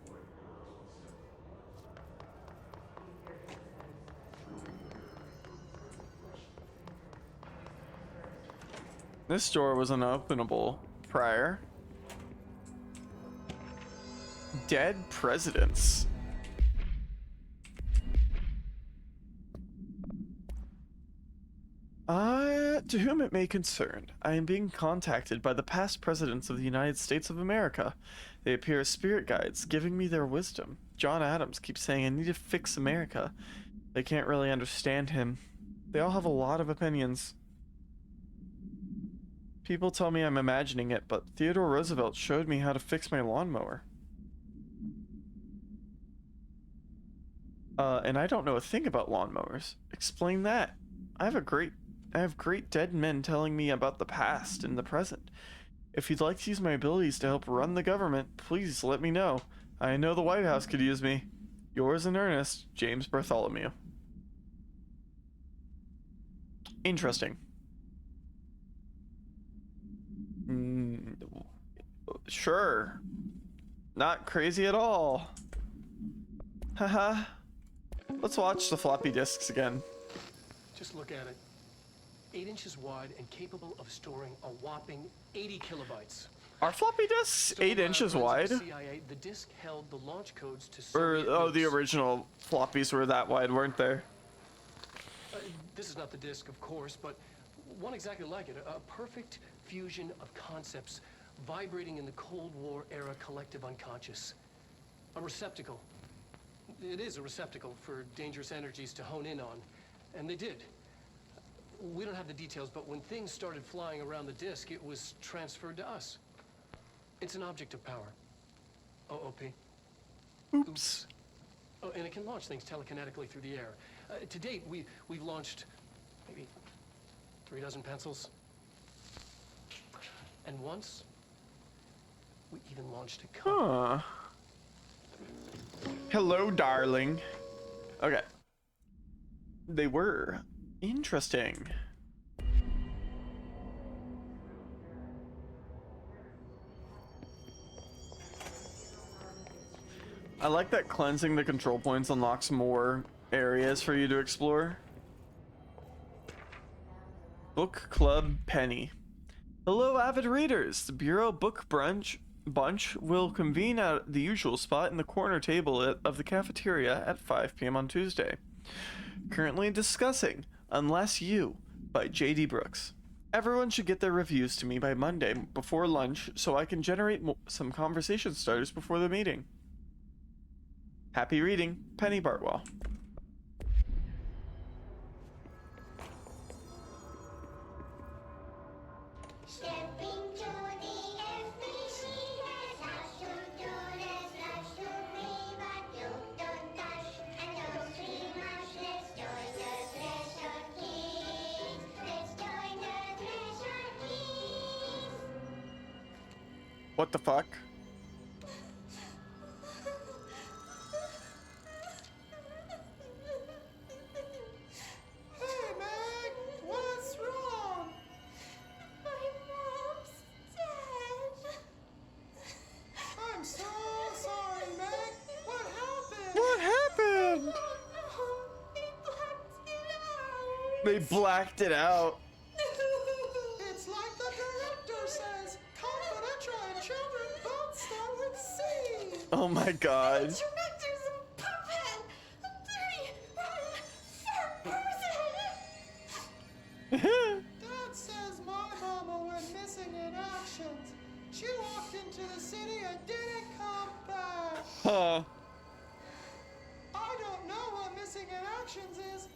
This door was unopenable prior. Dead presidents. To whom it may concern, I am being contacted by the past presidents of the United States of America. They appear as spirit guides, giving me their wisdom. John Adams keeps saying I need to fix America. They can't really understand him. They all have a lot of opinions. People tell me I'm imagining it, but Theodore Roosevelt showed me how to fix my lawnmower. And I don't know a thing about lawnmowers. Explain that. I have great dead men telling me about the past and the present. If you'd like to use my abilities to help run the government, please let me know. I know the White House could use me. Yours in earnest, James Bartholomew. Interesting. Sure. Not crazy at all. Haha. Let's watch the floppy disks again. Just look at it. 8 inches wide and capable of storing a whopping 80 kilobytes. Are floppy disks 8 inches wide? CIA, the disk held the launch codes to Or, Soviet oh, the nukes. original floppies were that wide, weren't they? This is not the disk, of course, but one exactly like it. A perfect fusion of concepts vibrating in the Cold War era collective unconscious. A receptacle. It is a receptacle for dangerous energies to hone in on. And they did. We don't have the details, but when things started flying around the disk, it was transferred to us. It's an object of power. OOP. Oops. Oh, and it can launch things telekinetically through the air. To date, we've launched maybe 3 dozen pencils. And once, we even launched a cup. Huh. Hello, darling. Okay. They were. Interesting. I like that cleansing the control points unlocks more areas for you to explore. Book Club Penny. Hello, avid readers. The Bureau Book Bunch will convene at the usual spot in the corner table of the cafeteria at 5 p.m. on Tuesday. Currently discussing Unless You by J.D. Brooks. Everyone should get their reviews to me by Monday before lunch so I can generate some conversation starters before the meeting. Happy reading, Penny Bartwell. What the fuck? They blacked it out. It's like the director says, confidential and children both start with C. Oh my god. Director's a puppet. A dirty, rotten, fat person. Dad says my mama went missing in actions. She walked into the city and didn't come back. Huh. I don't know what missing in actions is,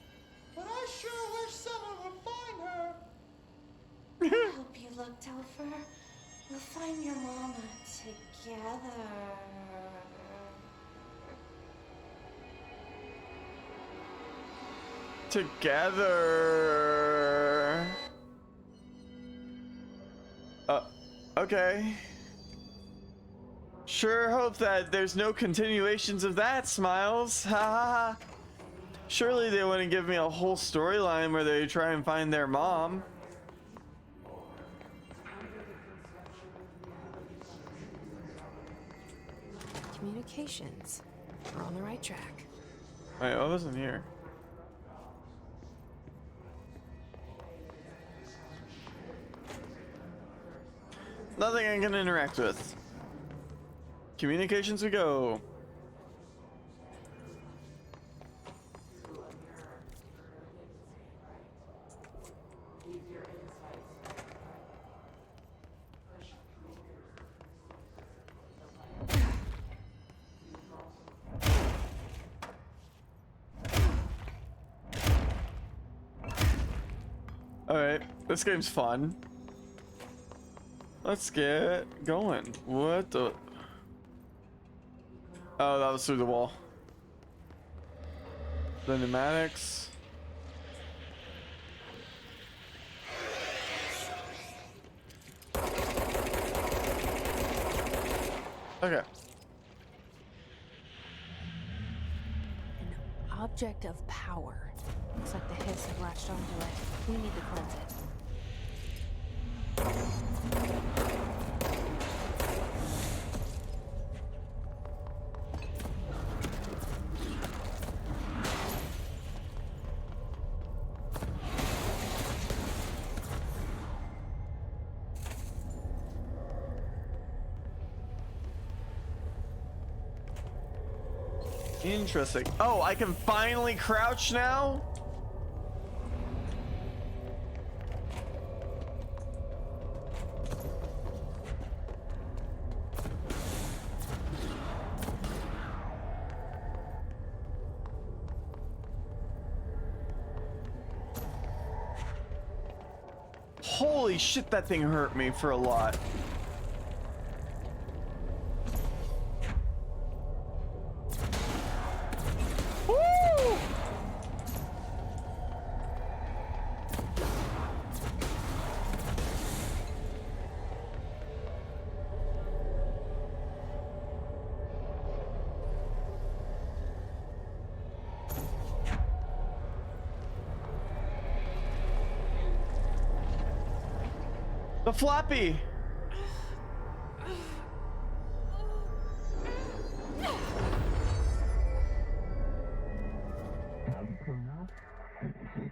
but I sure wish someone would find her. I hope you look, Topher. We'll find your mama together. Together. Okay. Sure hope that there's no continuations of that, Smiles. Ha ha ha. Surely they wouldn't give me a whole storyline where they try and find their mom. Communications. We're on the right track. Wait, I wasn't here. Nothing I can interact with. Communications we go. Alright, this game's fun. Let's get going. What the? Oh, that was through the wall. The pneumatics. Okay. An object of power. Looks like the hiss have latched onto it. We need to cleanse it. Interesting. Oh, I can finally crouch now? Holy shit, that thing hurt me for a lot. Woo! The floppy.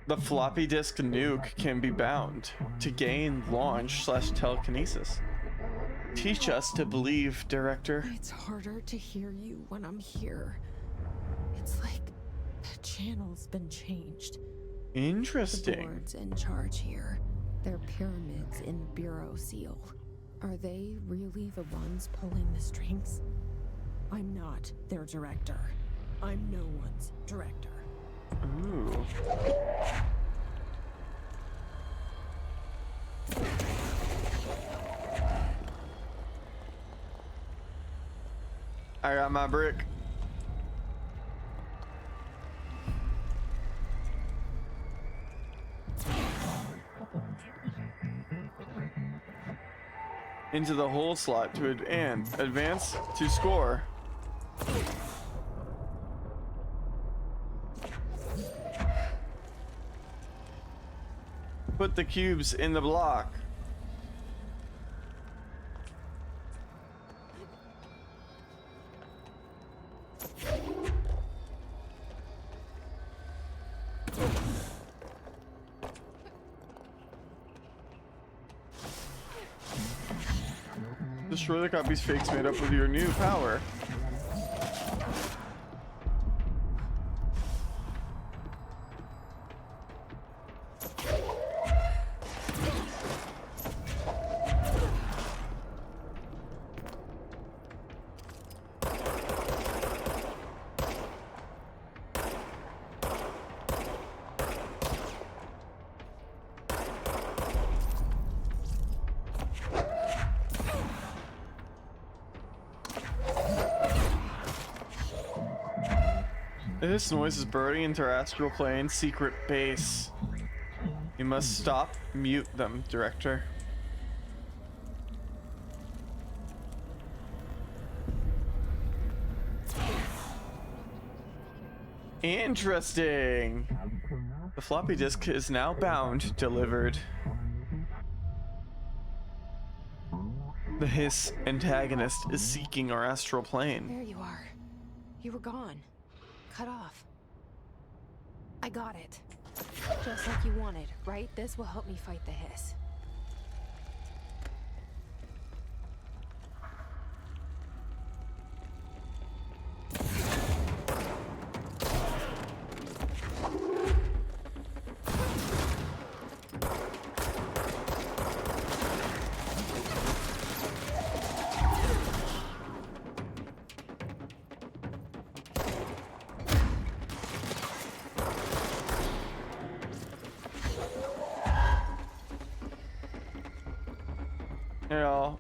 The floppy disk nuke can be bound to gain launch / telekinesis. Teach us to believe, Director. It's harder to hear you when I'm here. It's like the channel's been changed. The Interesting. board's in charge here. They're pyramids in Bureau Seal. Are they really the ones pulling the strings? I'm not their director. I'm no one's director. Ooh. I got my brick. Into the hole slot to advance to score. Put the cubes in the block. Destroy the copies fakes made up with your new power. This noise is burrowing into our astral plane secret base. You must stop, mute them, Director. Interesting. The floppy disk is now bound, delivered. The Hiss antagonist is seeking our astral plane. There you are. You were gone. Cut off. I got it. Just like you wanted, right? This will help me fight the Hiss. Yeah.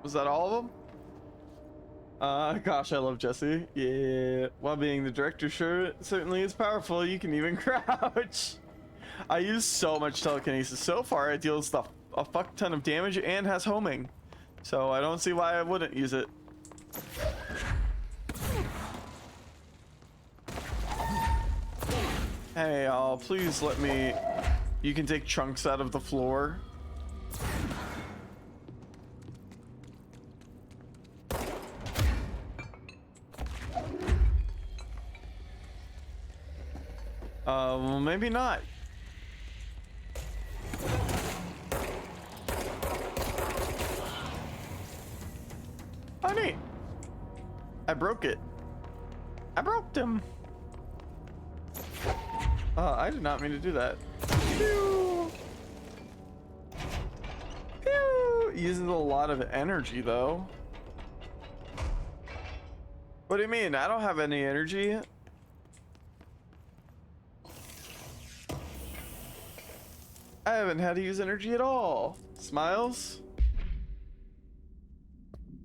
Was that all of them? Gosh, I love Jesse. Yeah. While being the director, sure, certainly is powerful. You can even crouch. I use so much telekinesis. So far, it deals a fuck ton of damage and has homing. So I don't see why I wouldn't use it. Hey, y'all, please let me... You can take chunks out of the floor. Well, maybe not. Oh, neat. I broke it. I broke them. I did not mean to do that. Pew! Pew! Uses a lot of energy, though. What do you mean? I don't have any energy. I haven't had to use energy at all. Smiles.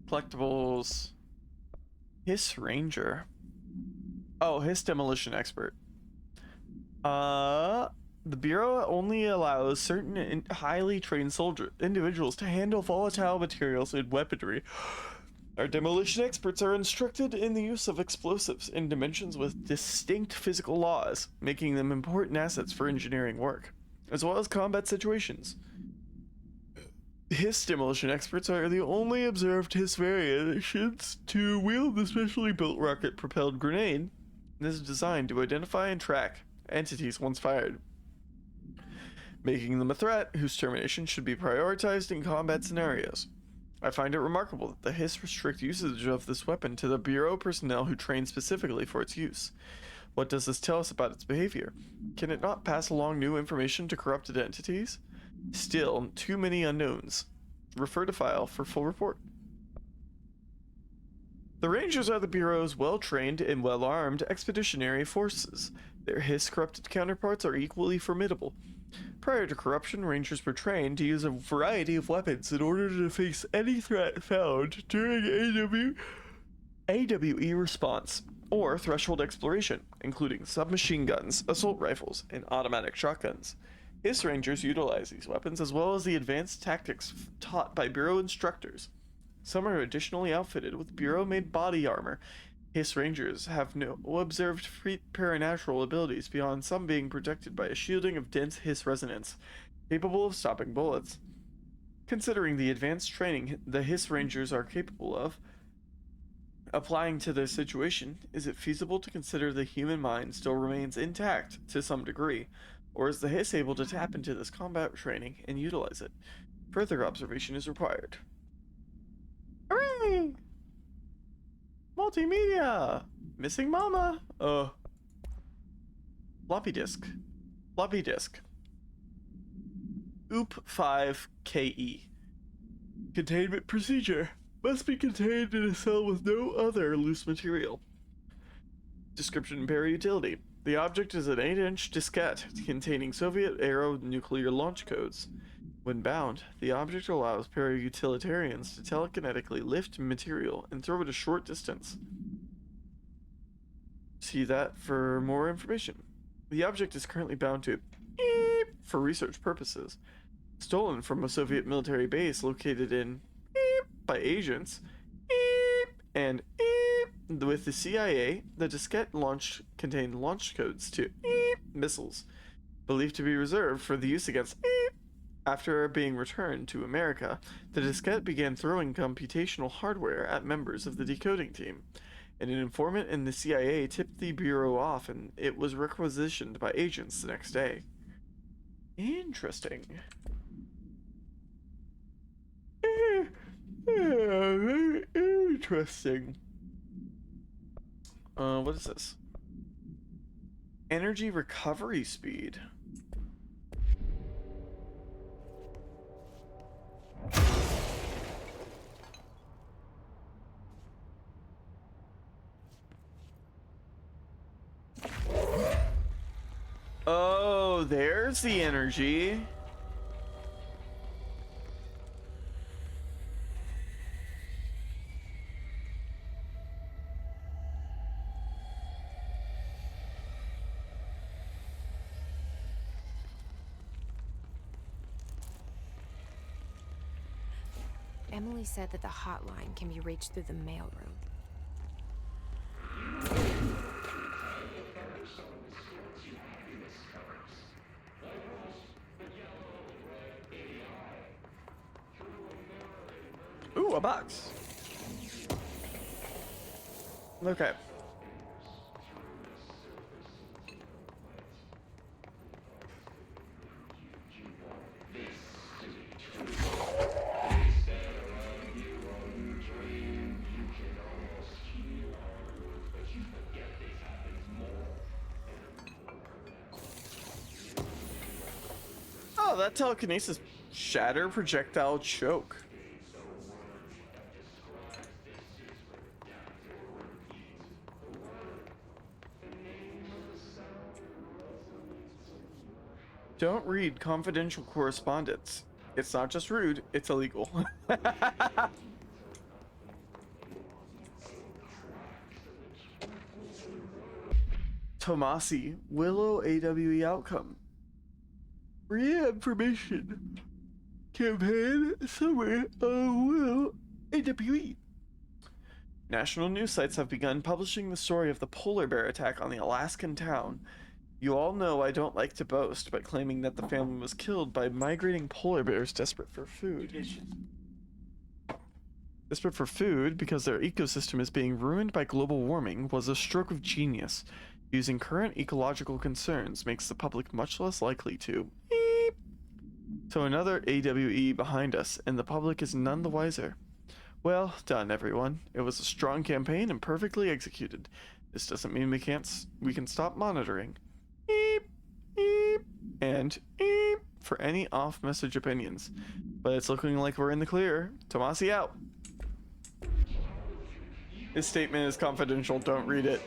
Collectibles. Hiss Ranger. Oh, Hiss Demolition Expert. The Bureau only allows certain highly trained individuals to handle volatile materials and weaponry. Our demolition experts are instructed in the use of explosives in dimensions with distinct physical laws, making them important assets for engineering work, as well as combat situations. Hiss demolition experts are the only observed Hiss variations to wield the specially built rocket-propelled grenade. This is designed to identify and track entities once fired, making them a threat whose termination should be prioritized in combat scenarios. I find it remarkable that the Hiss restrict usage of this weapon to the Bureau personnel who train specifically for its use. What does this tell us about its behavior? Can it not pass along new information to corrupted entities? Still, too many unknowns. Refer to file for full report. The Rangers are the Bureau's well-trained and well-armed expeditionary forces. Their Hiss-corrupted counterparts are equally formidable. Prior to corruption, Rangers were trained to use a variety of weapons in order to face any threat found during AWE response or threshold exploration, including submachine guns, assault rifles, and automatic shotguns. Hiss Rangers utilize these weapons as well as the advanced tactics taught by Bureau instructors. Some are additionally outfitted with Bureau-made body armor. Hiss Rangers have no observed paranatural abilities beyond some being protected by a shielding of dense Hiss resonance, capable of stopping bullets. Considering the advanced training the Hiss Rangers are capable of applying to their situation, is it feasible to consider the human mind still remains intact to some degree, Or is the Hiss able to tap into this combat training and utilize it? Further observation is required. Hooray! Multimedia! Missing Mama! Floppy disk. Floppy disk. OOP5KE. Containment procedure. Must be contained in a cell with no other loose material. Description and para-utility. The object is an 8-inch diskette containing Soviet-era nuclear launch codes. When bound, the object allows para-utilitarians to telekinetically lift material and throw it a short distance. See that for more information. The object is currently bound to beep for research purposes. Stolen from a Soviet military base located in beep by agents beep and beep with the CIA. The diskette contained launch codes to beep missiles, believed to be reserved for the use against beep. After being returned to America, the diskette began throwing computational hardware at members of the decoding team, and an informant in the CIA tipped the bureau off, and it was requisitioned by agents the next day. Interesting. Very interesting. What is this? Energy recovery speed. Oh, there's the energy. Emily said that the hotline can be reached through the mailroom. Ooh, a box. Okay. Oh, that telekinesis shatter projectile choke. Don't read confidential correspondence. It's not just rude, it's illegal. Tomasi, Willow AWE outcome. Re-information. Campaign summary of Willow AWE. National news sites have begun publishing the story of the polar bear attack on the Alaskan town. You all know I don't like to boast, but claiming that the family was killed by migrating polar bears desperate for food. Desperate for food because their ecosystem is being ruined by global warming was a stroke of genius. Using current ecological concerns makes the public much less likely to beep. So another AWE behind us, and the public is none the wiser. Well done, everyone. It was a strong campaign and perfectly executed. This doesn't mean we can stop monitoring. Beep, beep, and beep for any off-message opinions. But it's looking like we're in the clear. Tomasi out. His statement is confidential. Don't read it.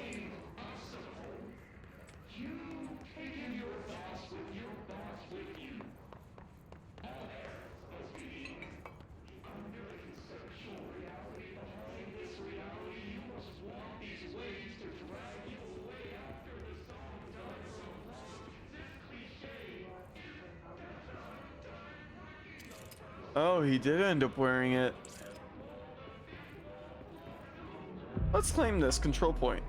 Oh, he did end up wearing it. Let's claim this control point.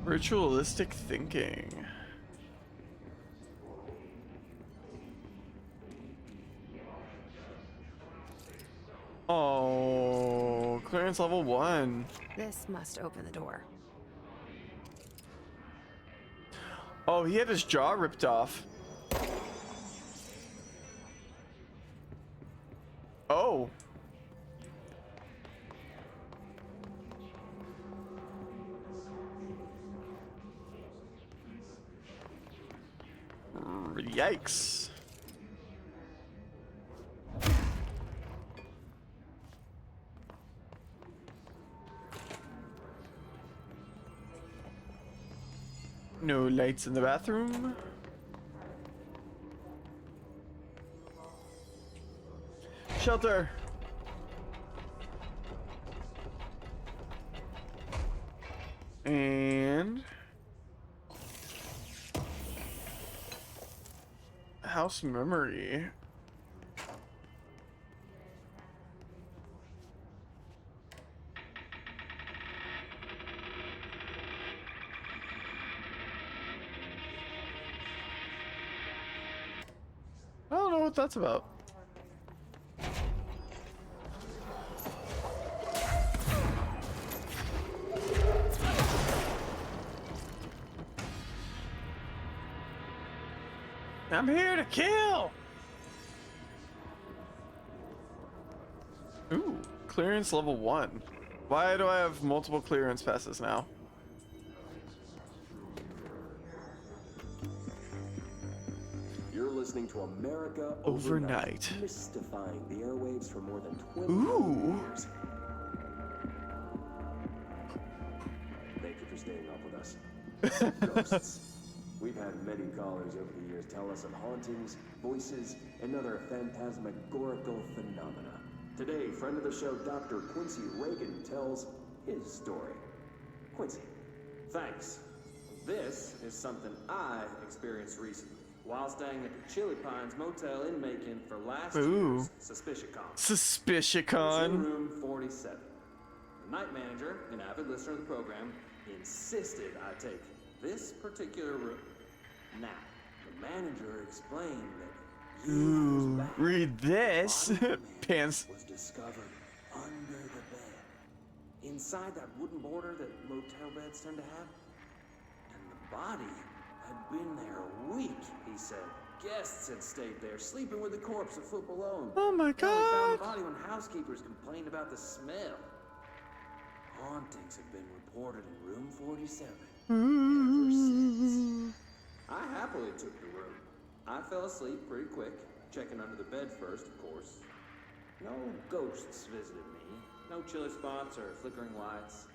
Ritualistic thinking. Oh, clearance level 1. This must open the door. Oh, he had his jaw ripped off. Oh. Yikes. No lights in the bathroom. Shelter. And house memory. I don't know what that's about. I'm here to kill! Ooh, clearance level 1. Why do I have multiple clearance passes now? You're listening to America Overnight. Mystifying the airwaves for more than 20 years. Thank you for staying up with us. Ghosts. We've had many callers over the years tell us of hauntings, voices, and other phantasmagorical phenomena. Today, friend of the show, Dr. Quincy Reagan, tells his story. Quincy, thanks. This is something I experienced recently while staying at the Chili Pines Motel in Macon for last year's Suspiciacon. Suspiciacon. In room 47. The night manager, an avid listener of the program, insisted I take this particular room. Now, the manager explained that ooh, read this. Pants. Was discovered under the bed, inside that wooden border that motel beds tend to have, and the body had been there a week. He said guests had stayed there, sleeping with the corpse a foot below him. Oh my God! They found the body when housekeepers complained about the smell. Hauntings have been reported in room 47. Ever since. I happily took the room. I fell asleep pretty quick, checking under the bed first, of course. No ghosts visited me, no chilly spots or flickering lights.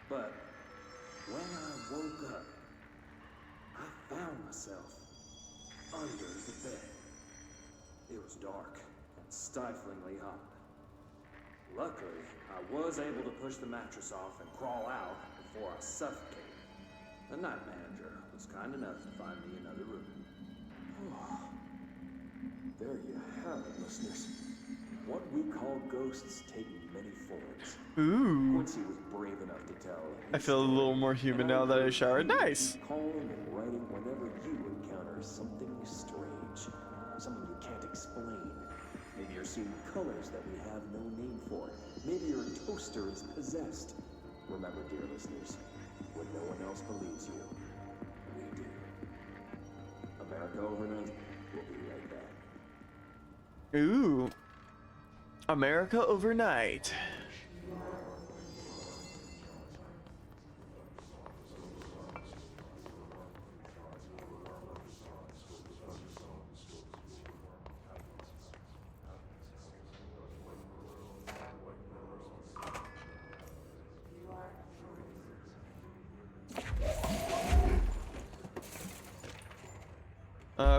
But when I woke up, I found myself under the bed. It was dark and stiflingly hot. Luckily, I was able to push the mattress off and crawl out before I suffocated. The night manager was kind enough to find me another room. Oh, there you have it, listeners. What we call ghosts take many forms. Ooh. Quincy was brave enough to tell. I feel a little more human now that I showered. Nice. Calling and writing whenever you encounter something strange, something you can't explain. Maybe you're seeing colors that we have no name for. Maybe your toaster is possessed. Remember, dear listeners, when no one else believes you, we do. America Overnight, we'll be right back. Ooh. America Overnight.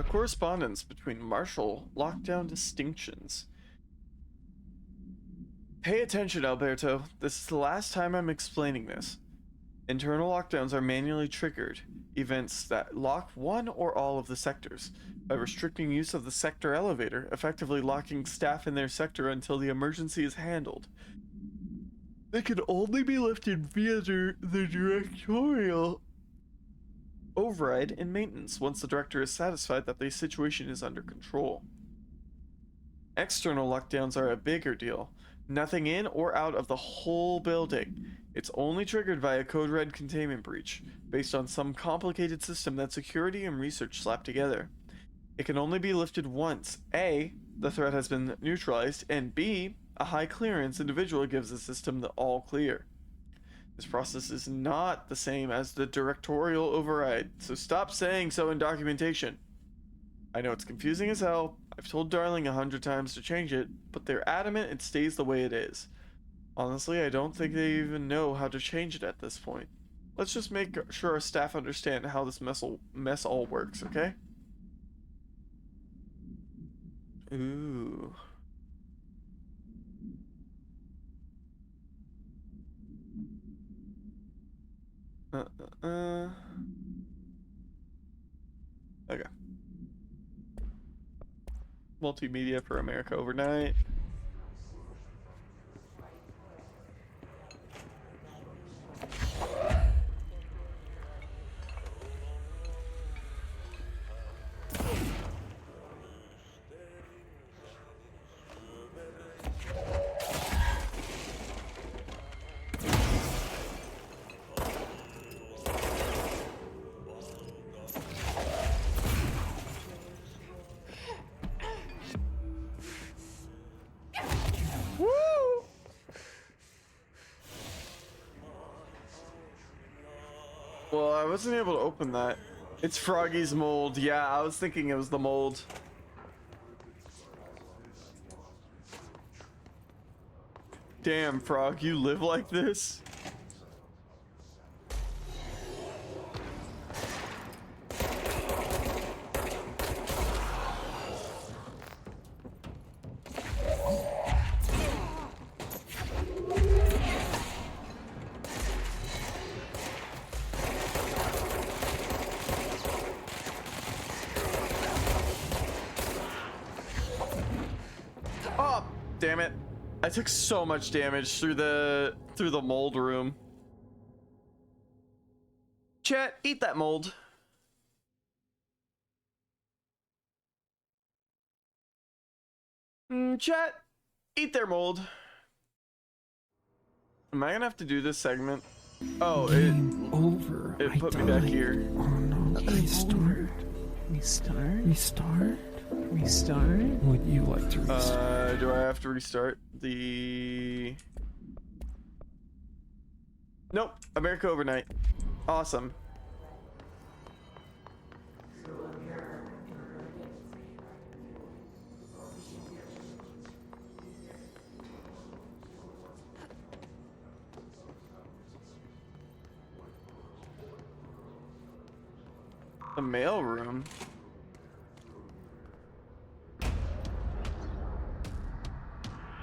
Correspondence between Marshall lockdown distinctions. Pay attention, Alberto. This is the last time I'm explaining this. Internal lockdowns are manually triggered events that lock one or all of the sectors by restricting use of the sector elevator, effectively locking staff in their sector until the emergency is handled. They can only be lifted via the directorial override and maintenance once the director is satisfied that the situation is under control. External lockdowns are a bigger deal. Nothing in or out of the whole building. It's only triggered by a code red containment breach, based on some complicated system that security and research slapped together. It can only be lifted once. A, the threat has been neutralized, and B, a high clearance individual gives the system the all clear. This process is not the same as the directorial override, so stop saying so in documentation. I know it's confusing as hell. I've told Darling 100 times to change it, but they're adamant it stays the way it is. Honestly, I don't think they even know how to change it at this point. Let's just make sure our staff understand how this mess all works, okay? Ooh. Okay. Multimedia for America overnight. Well, I wasn't able to open that. It's Froggy's mold. Yeah, I was thinking it was the mold. Damn, Frog, you live like this? Damn it. I took so much damage through the mold room. Chat, eat that mold. Chat, eat their mold. Am I gonna have to do this segment? Oh, it put me back here. Oh no. Restart? Would you like to restart? Do I have to restart the... Nope, America overnight. Awesome. The mail room.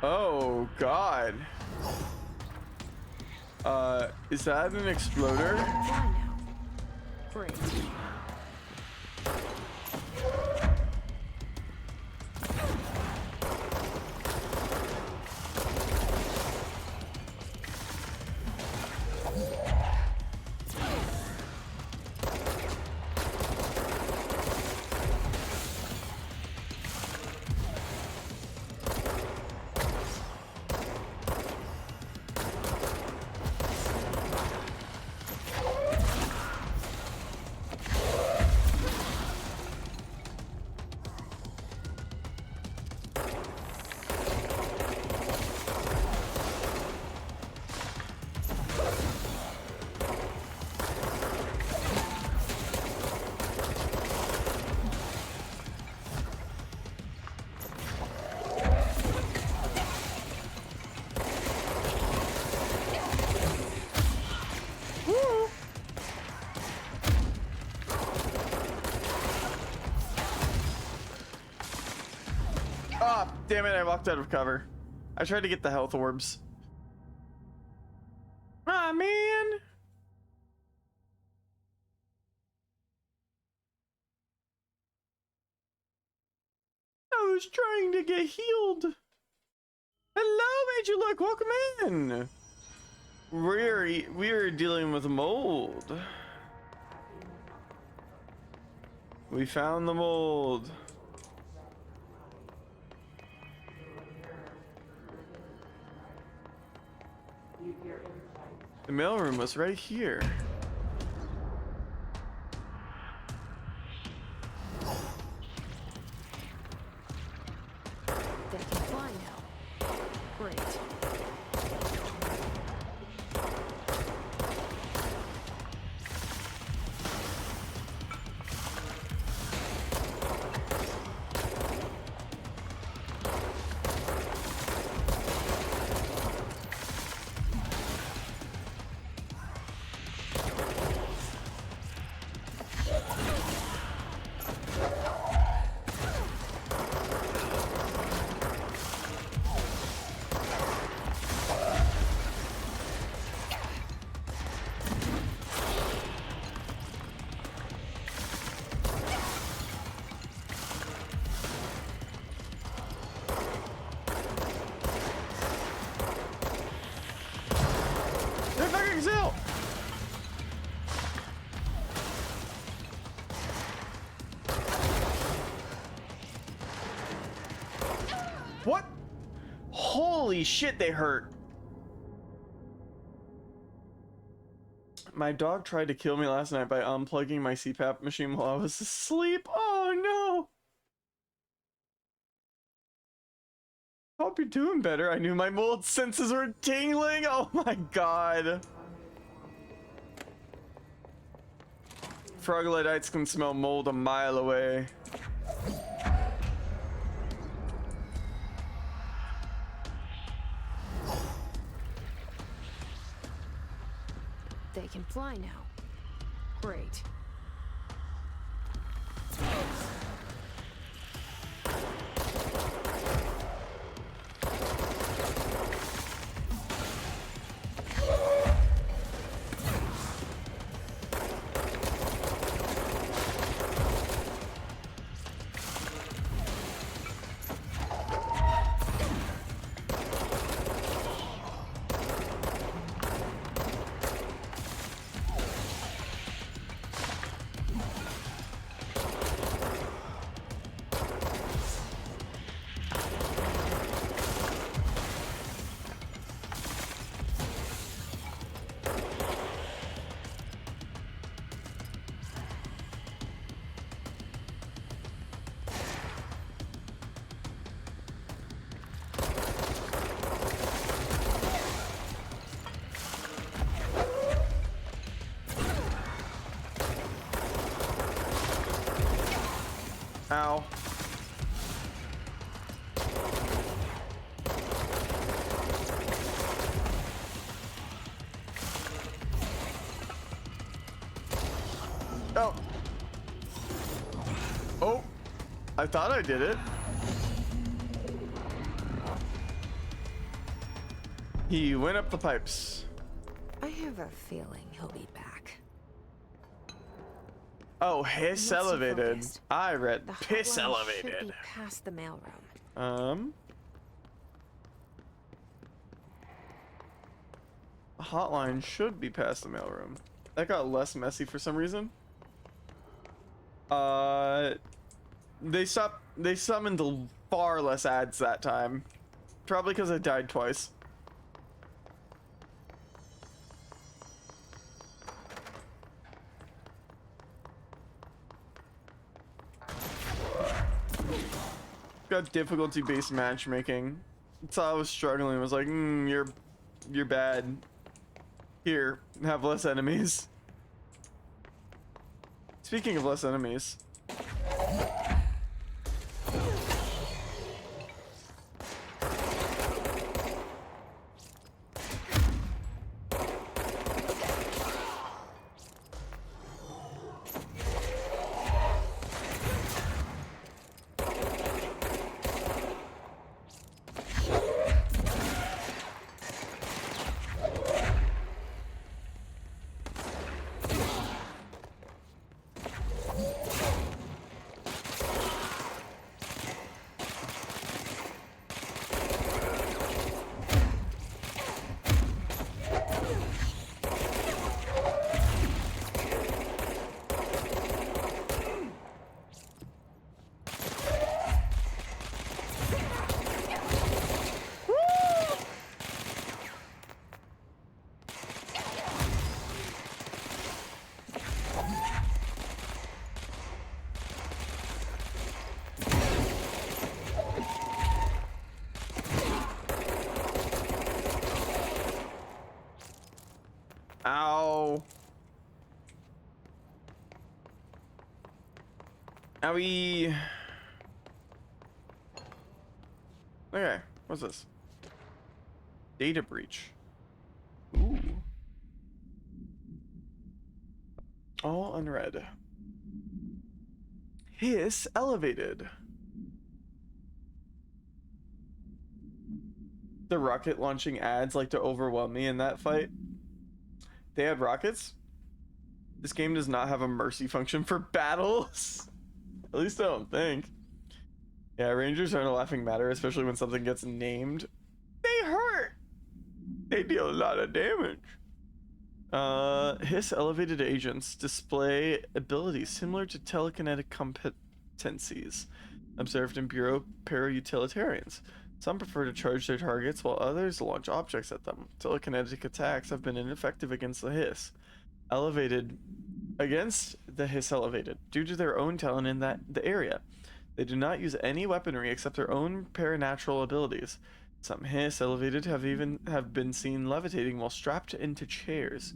Oh God. Is that an exploder? Great. Damn it, I walked out of cover. I tried to get the health orbs. Ah, man. I was trying to get healed. Hello, Major Luck. Welcome in. We're dealing with mold. We found the mold. The mailroom was right here. They can fly now. Great. They're fucking Zil! What? Holy shit, they hurt. My dog tried to kill me last night by unplugging my CPAP machine while I was asleep. Oh no! Hope you're doing better. I knew my mold senses were tingling. Oh my god. Froglodytes can smell mold a mile away. They can fly now. Great. Ow. Oh. Oh. I thought I did it. He went up the pipes. I have a feeling he'll be back. Oh, hiss Let's elevated. focus. I read The piss hotline elevated. should be past the mailroom. The hotline should be past the mailroom. That got less messy for some reason. They summoned far less ads that time. Probably because I died twice. Got difficulty-based matchmaking. That's how I was struggling. I was like, you're bad. Here, have less enemies. Speaking of less enemies. Owie. Okay, what's this? Data breach. Ooh. All unread. Hiss elevated. The rocket launching ads like to overwhelm me in that fight. They had rockets? This game does not have a mercy function for battles. At least I don't think. Yeah, Rangers aren't a laughing matter, especially when something gets named. They hurt! They deal a lot of damage. Hiss elevated agents display abilities similar to telekinetic competencies observed in Bureau para-utilitarians. Some prefer to charge their targets while others launch objects at them. Telekinetic attacks have been ineffective against the Hiss. Against the Hiss elevated, due to their own talent in the area. They do not use any weaponry except their own paranatural abilities. Some Hiss elevated have been seen levitating while strapped into chairs.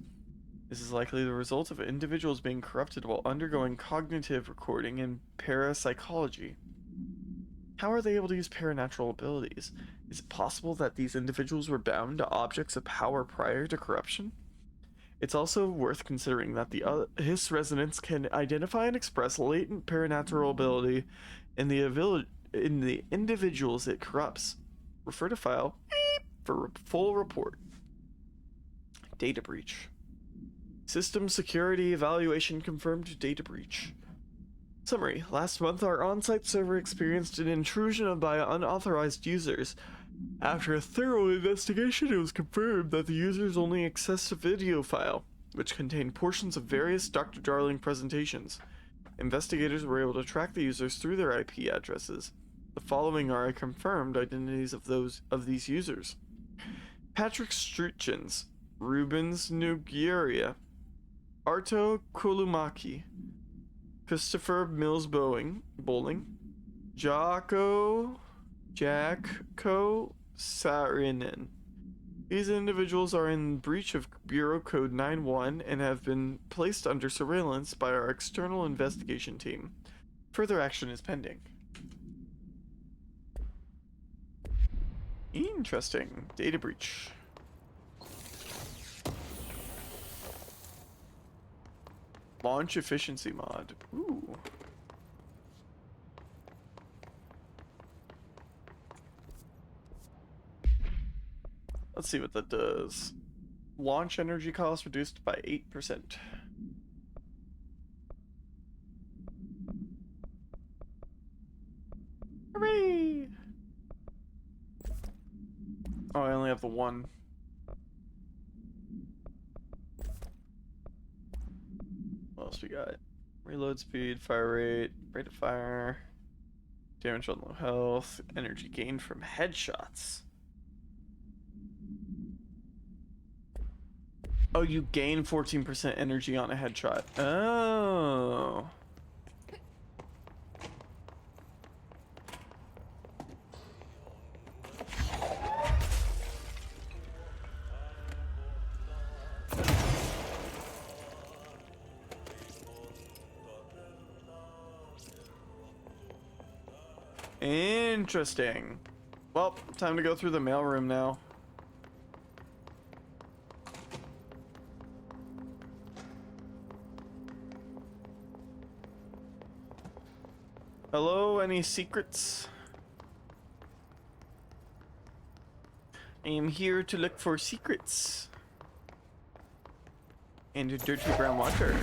This is likely the result of individuals being corrupted while undergoing cognitive recording in parapsychology. How are they able to use paranatural abilities? Is it possible that these individuals were bound to objects of power prior to corruption? It's also worth considering that the Hiss resonance can identify and express latent paranatural ability in the individuals it corrupts. Refer to file for full report. Data breach. System security evaluation confirmed data breach. Summary. Last month, our on-site server experienced an intrusion by unauthorized users. After a thorough investigation, it was confirmed that the users only accessed a video file, which contained portions of various Dr. Darling presentations. Investigators were able to track the users through their IP addresses. The following are confirmed identities of these users. Patrick Struchens, Rubens Nuguria, Arto Kolumaki, Christopher Mills Bowling, Jaakko Saarinen. These individuals are in breach of Bureau Code 91 and have been placed under surveillance by our external investigation team. Further action is pending. Interesting. Data breach. Launch efficiency mod. Ooh. Let's see what that does. Launch energy cost reduced by 8%. Hooray! Oh, I only have the one. What else we got? Reload speed, fire rate of fire, damage on low health, energy gained from headshots. Oh, you gain 14% energy on a headshot. Oh. Interesting. Well, time to go through the mailroom now. Hello, any secrets? I am here to look for secrets. And dirty brown water.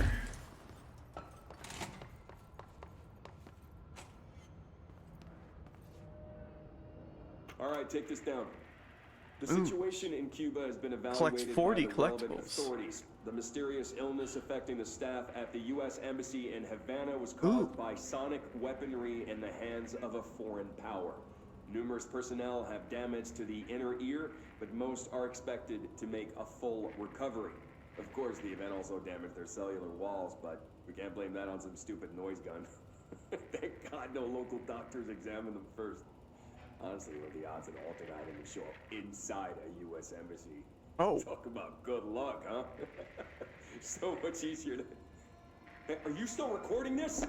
Alright, take this down. The situation in Cuba has been evaluated Collect 40 by the relevant collectibles. authorities. The mysterious illness affecting the staff at the U.S. Embassy in Havana was caused by sonic weaponry in the hands of a foreign power. Numerous personnel have damage to the inner ear, but most are expected to make a full recovery. Of course, the event also damaged their cellular walls, but we can't blame that on some stupid noise gun. Thank God no local doctors examined them first. Honestly, what are the odds an altered item would show up inside a U.S. embassy? Oh. Talk about good luck, huh? So much easier to... Hey, are you still recording this?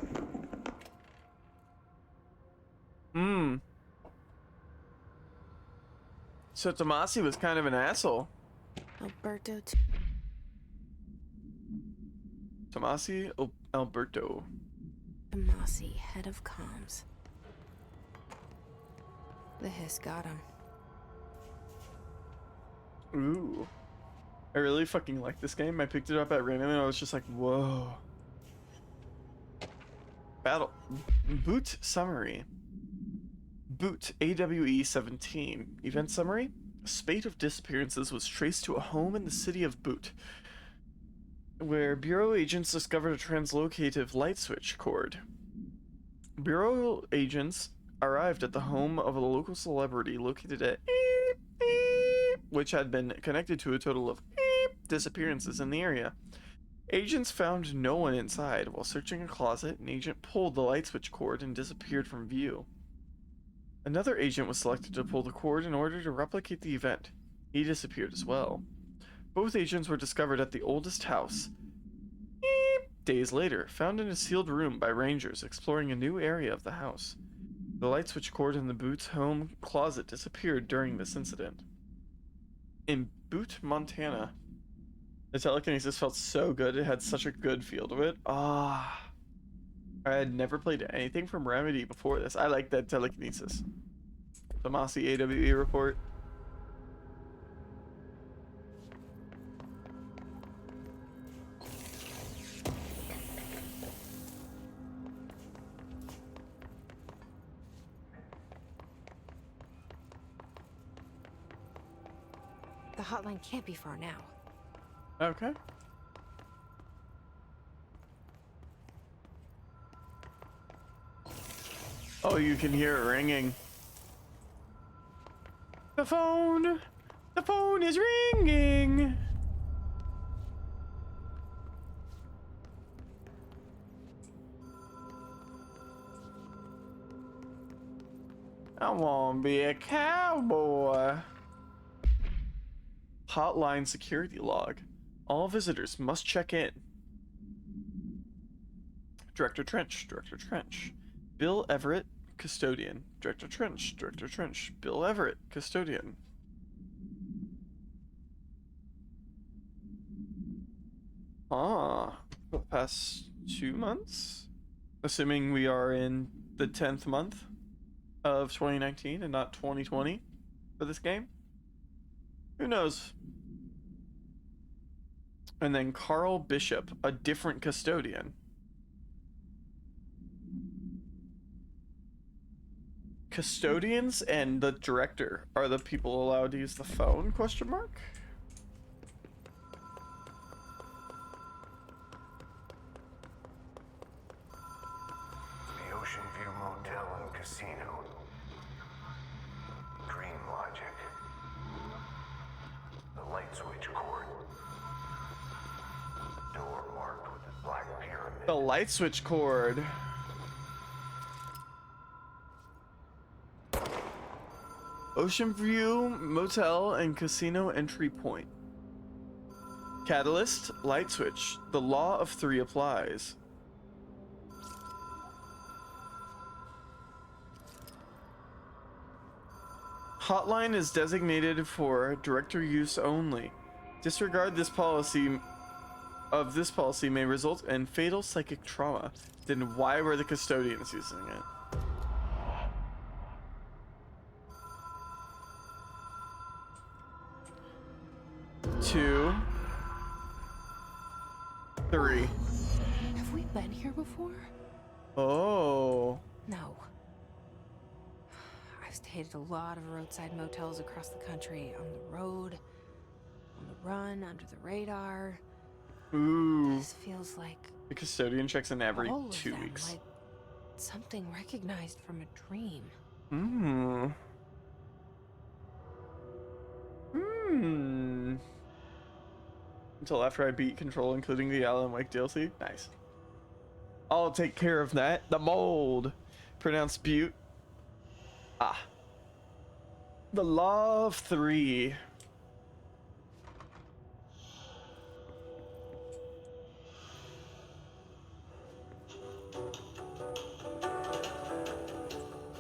So Tomasi was kind of an asshole. Alberto. Tomasi Alberto. Tomasi, head of comms. The hiss got him. Ooh. I really fucking like this game. I picked it up at random and I was just like, whoa. Battle. Boot summary. Boot AWE 17. Event summary. A spate of disappearances was traced to a home in the city of Boot, where Bureau agents discovered a translocative light switch cord. Bureau agents arrived at the home of a local celebrity located at which had been connected to a total of disappearances in the area. Agents found no one inside. While searching a closet, an agent pulled the light switch cord and disappeared from view. Another agent was selected to pull the cord in order to replicate the event. He disappeared as well. Both agents were discovered at the oldest house. Days later, found in a sealed room by rangers exploring a new area of the house. The light switch cord in the Boot's home closet disappeared during this incident. In Boot, Montana, the telekinesis felt so good. It had such a good feel to it. I had never played anything from Remedy before this. I like that telekinesis. Tomasi AWE report. The hotline can't be far now. Okay. Oh, you can hear it ringing. The phone is ringing. I wanna be a cowboy. Hotline security log. All visitors must check in. Director Trench. Bill Everett, custodian. Director Trench. Bill Everett, custodian. For the past 2 months? Assuming we are in the 10th month of 2019 and not 2020 for this game? Who knows? And then Carl Bishop, a different custodian. Custodians and the director are the people allowed to use the phone? Question mark? The Ocean View Motel and Casino. Dream Logic. The light switch cord. Door marked with the black pyramid. The light switch cord. Ocean View Motel and Casino entry point. Catalyst, light switch. The law of 3 applies. Hotline is designated for director use only. Disregard this policy may result in fatal psychic trauma. Then why were the custodians using it? Two, 3. Have we been here before? Oh. No. I've stayed at a lot of roadside motels across the country, on the road, on the run, under the radar. Ooh. This feels like The custodian checks in every all of 2 them, weeks. like something recognized from a dream. Until after I beat Control, including the Alan Wake DLC. Nice. I'll take care of that. The mold. Pronounced Butte. The law of 3.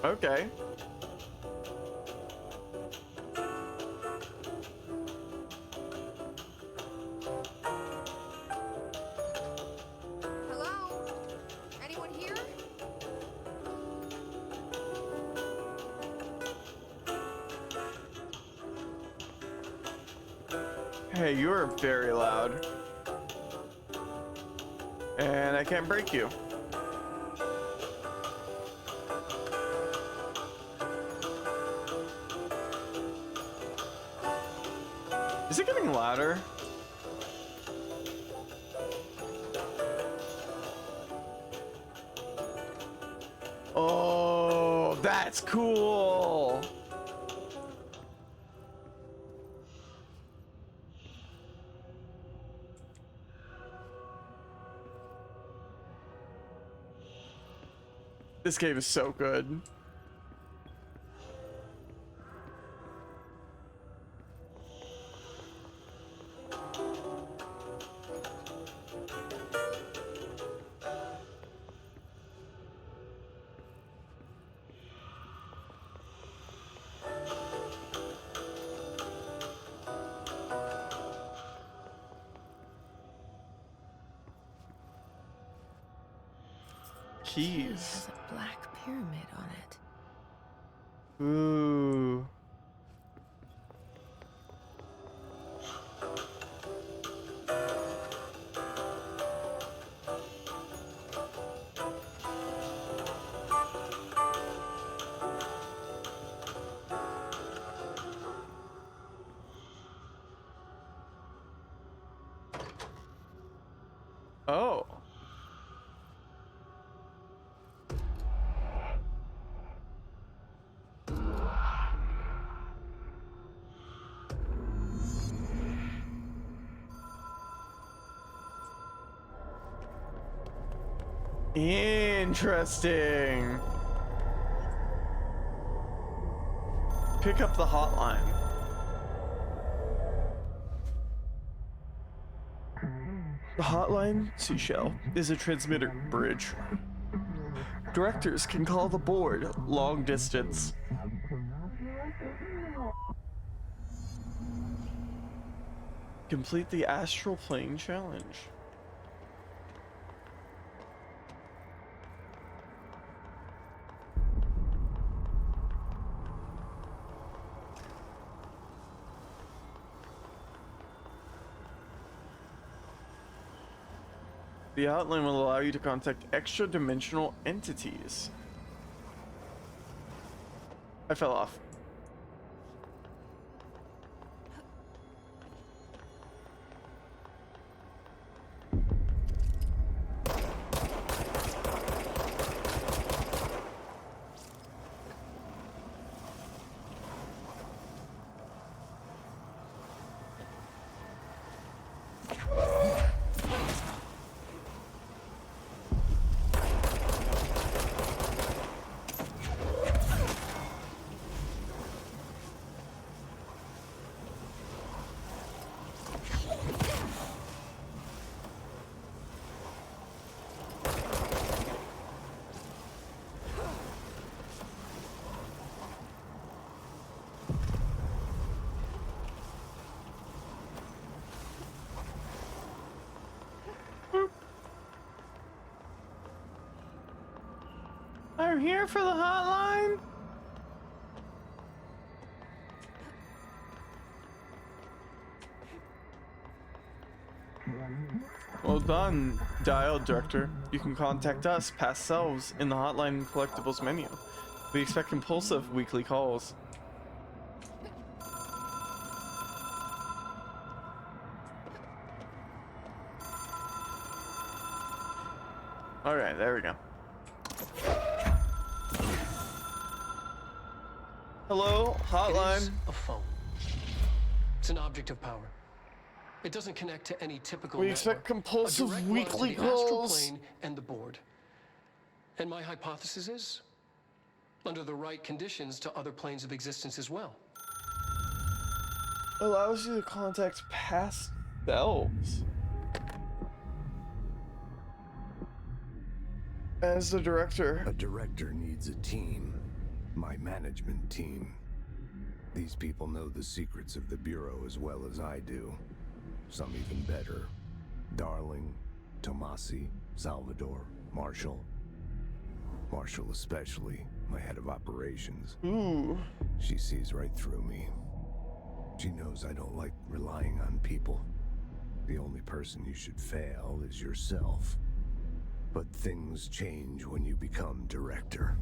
Okay. Hey, you are very loud. And I can't break you. Is it getting louder? Oh, that's cool. This game is so good. Keys. It has a black pyramid on it. Ooh. Oh. Interesting. Pick up the hotline. The hotline, Seashell, is a transmitter bridge. Directors can call the board long distance. Complete the astral plane challenge. The hotline will allow you to contact extra-dimensional entities. I fell off. I'm here for the hotline. Well done, dial director. You can contact us, past selves, in the hotline and collectibles menu. We expect impulsive weekly calls. Alright, there we go. Hello, hotline. It is a phone. It's an object of power. It doesn't connect to any typical We expect compulsive weekly calls. Astral plane and the board. And my hypothesis is, under the right conditions, to other planes of existence as well. Allows you to contact past selves. As the director. A director needs a team. My management team. These people know the secrets of the Bureau as well as I do. Some even better. Darling, Tomasi, Salvador, Marshall. Marshall especially, my head of operations. Ooh. She sees right through me. She knows I don't like relying on people. The only person you should fail is yourself. But things change when you become director.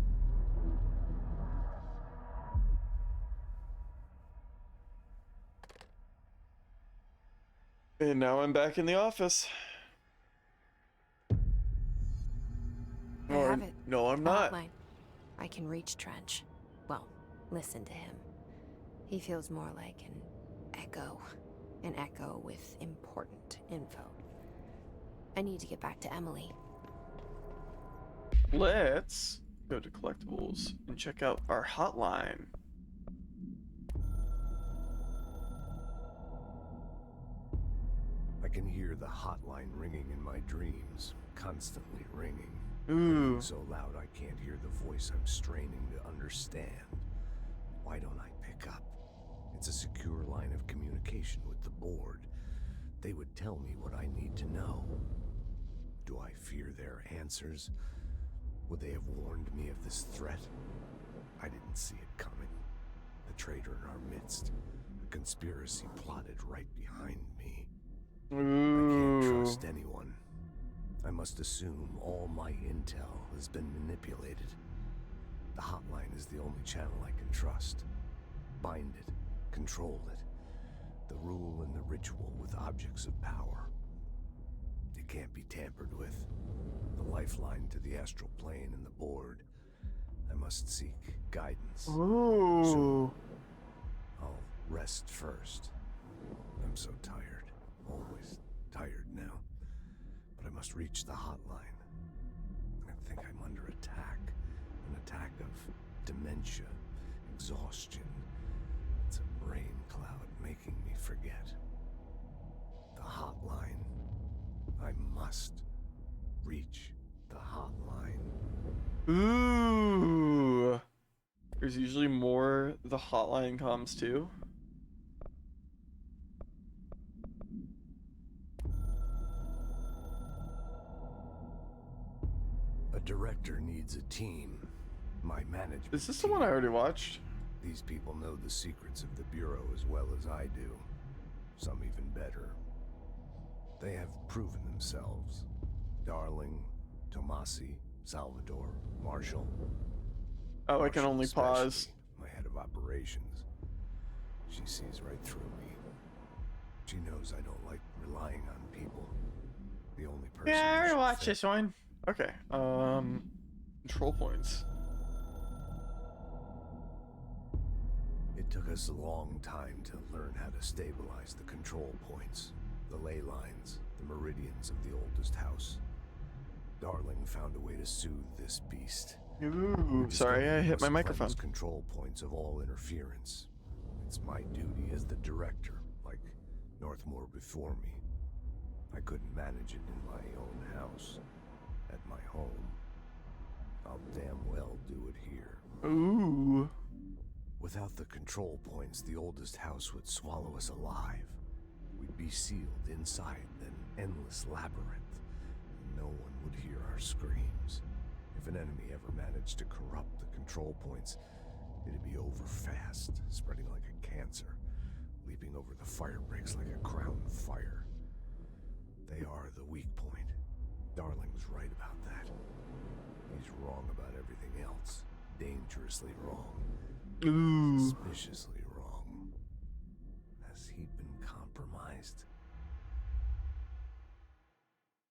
And now I'm back in the office. I have it. No, I'm The not. hotline. I can reach Trench. Well, listen to him. He feels more like an echo. An echo with important info. I need to get back to Emily. Let's go to collectibles and check out our hotline. I can hear the hotline ringing in my dreams, constantly ringing. Ooh. Ringing so loud I can't hear the voice I'm straining to understand. Why don't I pick up? It's a secure line of communication with the board. They would tell me what I need to know. Do I fear their answers? Would they have warned me of this threat? I didn't see it coming. The traitor in our midst. A conspiracy plotted right behind me. I can't trust anyone. I must assume all my intel has been manipulated. The hotline is the only channel I can trust. Bind it, control it. The rule and the ritual with objects of power. It can't be tampered with. The lifeline to the astral plane and the board. I must seek guidance. Ooh. Soon. I'll rest first. I'm so tired. Always tired now. But I must reach the hotline. I think I'm under attack. An attack of dementia, exhaustion. It's a brain cloud making me forget. The hotline. I must reach the hotline. Ooh. There's usually more the hotline comms too. A director needs a team. My management. Is this the one I already watched? These people know the secrets of the Bureau as well as I do. Some even better. They have proven themselves. Darling, Tomasi, Salvador, Marshall. Oh, I can only Marshall pause. especially, my head of operations. She sees right through me. She knows I don't like relying on people. The only person. Yeah, I who already should watched fail- this one. Okay. Control points. It took us a long time to learn how to stabilize the control points, the ley lines, the meridians of the oldest house. Darling found a way to soothe this beast. Ooh, sorry, I hit my microphone. Control points of all interference. It's my duty as the director, like Northmore before me. I couldn't manage it in my own house, at my home. I'll damn well do it here. Ooh. Without the control points, the oldest house would swallow us alive. We'd be sealed inside an endless labyrinth. No one would hear our screams. If an enemy ever managed to corrupt the control points, it'd be over fast, spreading like a cancer, leaping over the fire breaks like a crown fire. They are the weak point. Darling's right about that. He's wrong about everything else. Dangerously wrong. Ooh. Suspiciously wrong. Has he been compromised?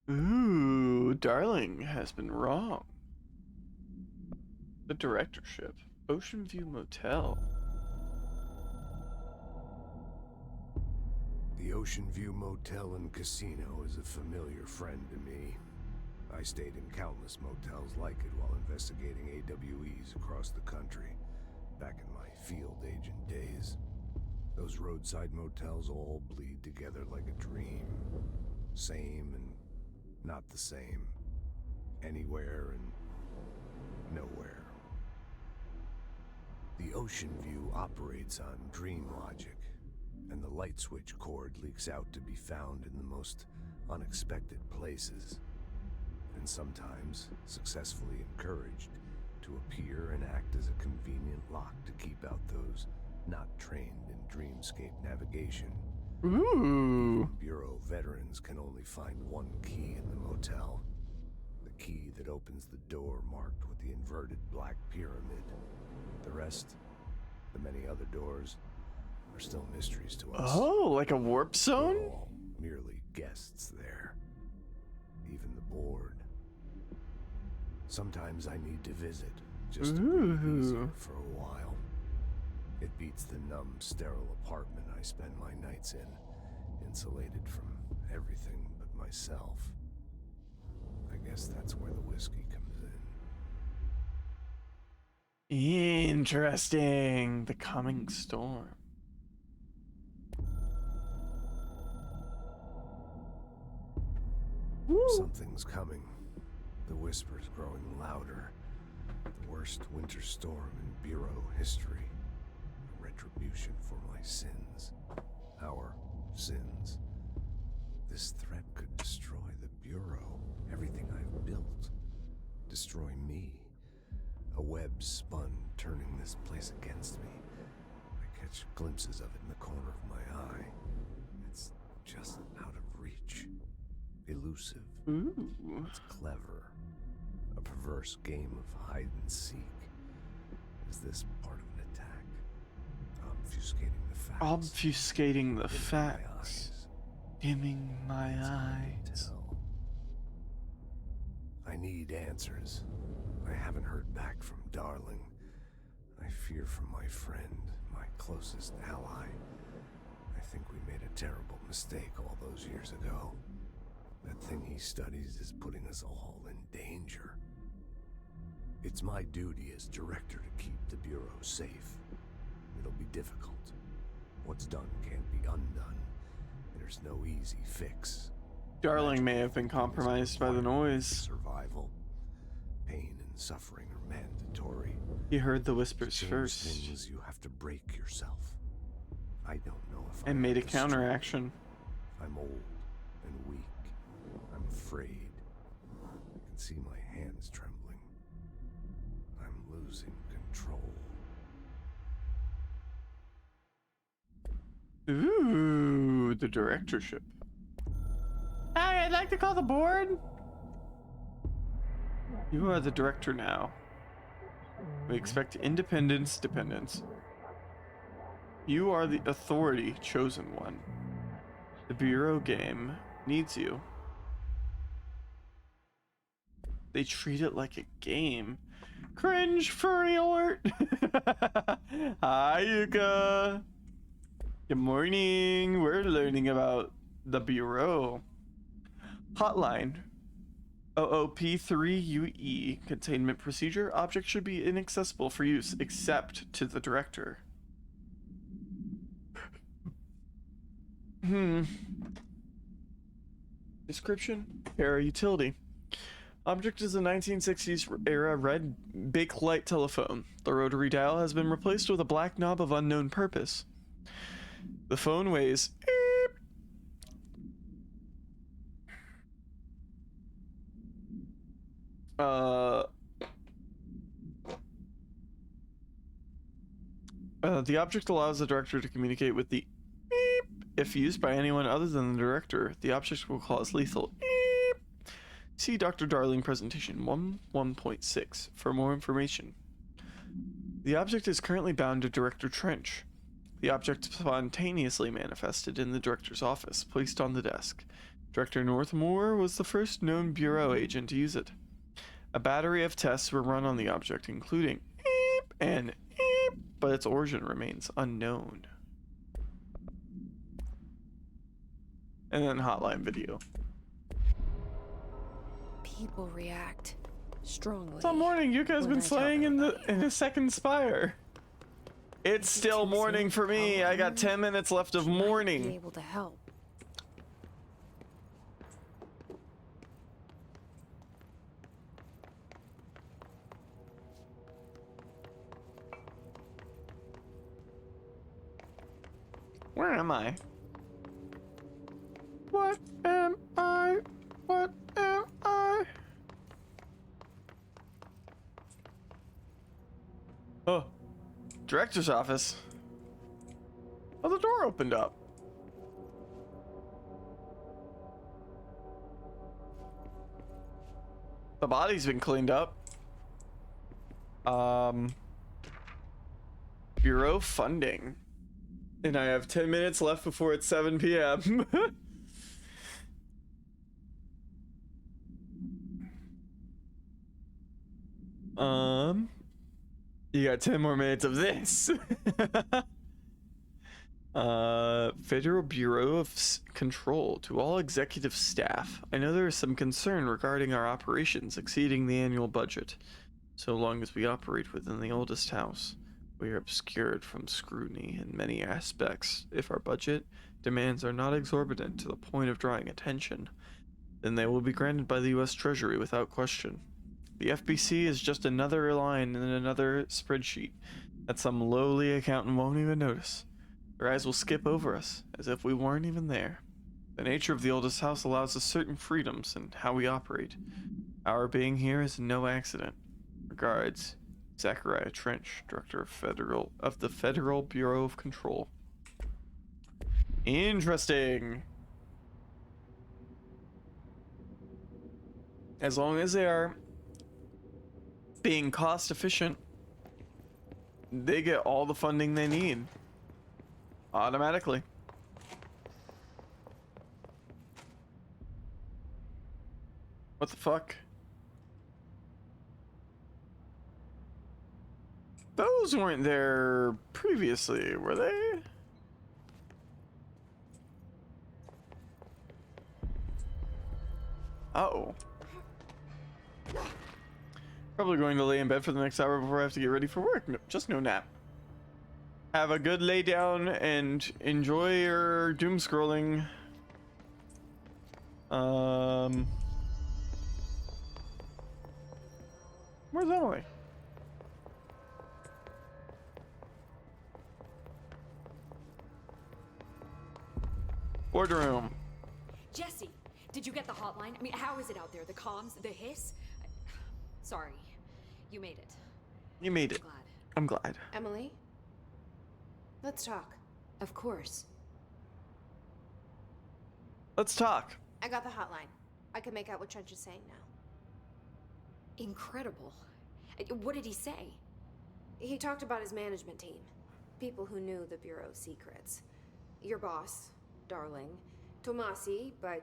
Ooh, Darling has been wrong. The directorship. Ocean View Motel. The Ocean View Motel and Casino is a familiar friend to me. I stayed in countless motels like it while investigating AWEs across the country, back in my field agent days. Those roadside motels all bleed together like a dream. Same and not the same. Anywhere and nowhere. The Ocean View operates on dream logic, and the light switch cord leaks out to be found in the most unexpected places, and sometimes successfully encouraged to appear and act as a convenient lock to keep out those not trained in Dreamscape navigation. Ooh. Bureau veterans can only find one key in the motel. The key that opens the door marked with the inverted black pyramid. The rest, the many other doors, are still mysteries to us. Oh, like a warp zone? We're all merely guests there. Even the board. Sometimes I need to visit, just to breathe easier for a while. It beats the numb, sterile apartment I spend my nights in, insulated from everything but myself. I guess that's where the whiskey comes in. Interesting. The coming storm. Something's coming. The whispers growing louder. The worst winter storm in Bureau history. A retribution for my sins. Our sins. This threat could destroy the Bureau. Everything I've built. Destroy me. A web spun, turning this place against me. I catch glimpses of it in the corner of my eye. It's just out of reach. Elusive. It's clever. A perverse game of hide and seek. Is this part of an attack? Obfuscating the facts. Obfuscating the facts. Dimming my eyes. I need answers. I haven't heard back from Darling. I fear for my friend, my closest ally. I think we made a terrible mistake all those years ago. That thing he studies is putting us all in danger. It's my duty as director to keep the Bureau safe. It'll be difficult. What's done can't be undone. There's no easy fix. Darling may have been compromised by the noise. Survival. Pain and suffering are mandatory. He heard the whispers To change first things, you have to break yourself. I don't know if and I'm made a the strength. counteraction. I'm old and weak. I'm afraid. I can see my hands trembling. I'm losing control. Ooh, the directorship. Hi, I'd like to call the board. You are the director now. We expect independence, dependence. You are the authority, chosen one. The Bureau game needs you. They treat it like a game. Cringe furry alert! Hi, Yuka! Good morning! We're learning about the Bureau. Hotline. OOP3UE. Containment procedure. Object should be inaccessible for use, except to the director. Description. Para utility. Object is a 1960s era red Bakelite telephone. The rotary dial has been replaced with a black knob of unknown purpose. The phone weighs the object allows the director to communicate with the beep. If used by anyone other than the director, the object will cause lethal beep. See Dr. Darling presentation 1.6 for more information. The object is currently bound to Director Trench. The object spontaneously manifested in the director's office, placed on the desk. Director Northmore was the first known Bureau agent to use it. A battery of tests were run on the object, including beep and beep, but its origin remains unknown. And then hotline video. People react strongly. It's morning. Yuka has been slaying in the second spire. It's still morning for me. I got 10 minutes left of Be morning. able to help. Where am I? What am I? What am I? Oh, director's office. Oh, the door opened up. The body's been cleaned up. Bureau funding. And I have 10 minutes left before it's 7 p.m. You got 10 more minutes of this. Federal Bureau of Control. To all executive staff, I know there is some concern regarding our operations exceeding the annual budget. So long as we operate within the oldest house, we are obscured from scrutiny in many aspects. If our budget demands are not exorbitant to the point of drawing attention, then they will be granted by the U.S. Treasury without question. The FBC is just another line in another spreadsheet that some lowly accountant won't even notice. Their eyes will skip over us, as if we weren't even there. The nature of the oldest house allows us certain freedoms in how we operate. Our being here is no accident. Regards, Zachariah Trench, Director of the Federal Bureau of Control. Interesting. As long as they are being cost efficient, they get all the funding they need. Automatically. What the fuck? Those weren't there previously, were they? Uh-oh. Probably going to lay in bed for the next hour before I have to get ready for work. No, just no nap. Have a good lay down and enjoy your doom scrolling. Where's Emily? Boardroom. Jesse, did you get the hotline? I mean, how is it out there? The comms, the hiss? Sorry, you made it. You made it. I'm glad. Emily? Let's talk. Of course. Let's talk. I got the hotline. I can make out what Trench is saying now. Incredible. What did he say? He talked about his management team. People who knew the Bureau's secrets. Your boss, Darling. Tomasi, but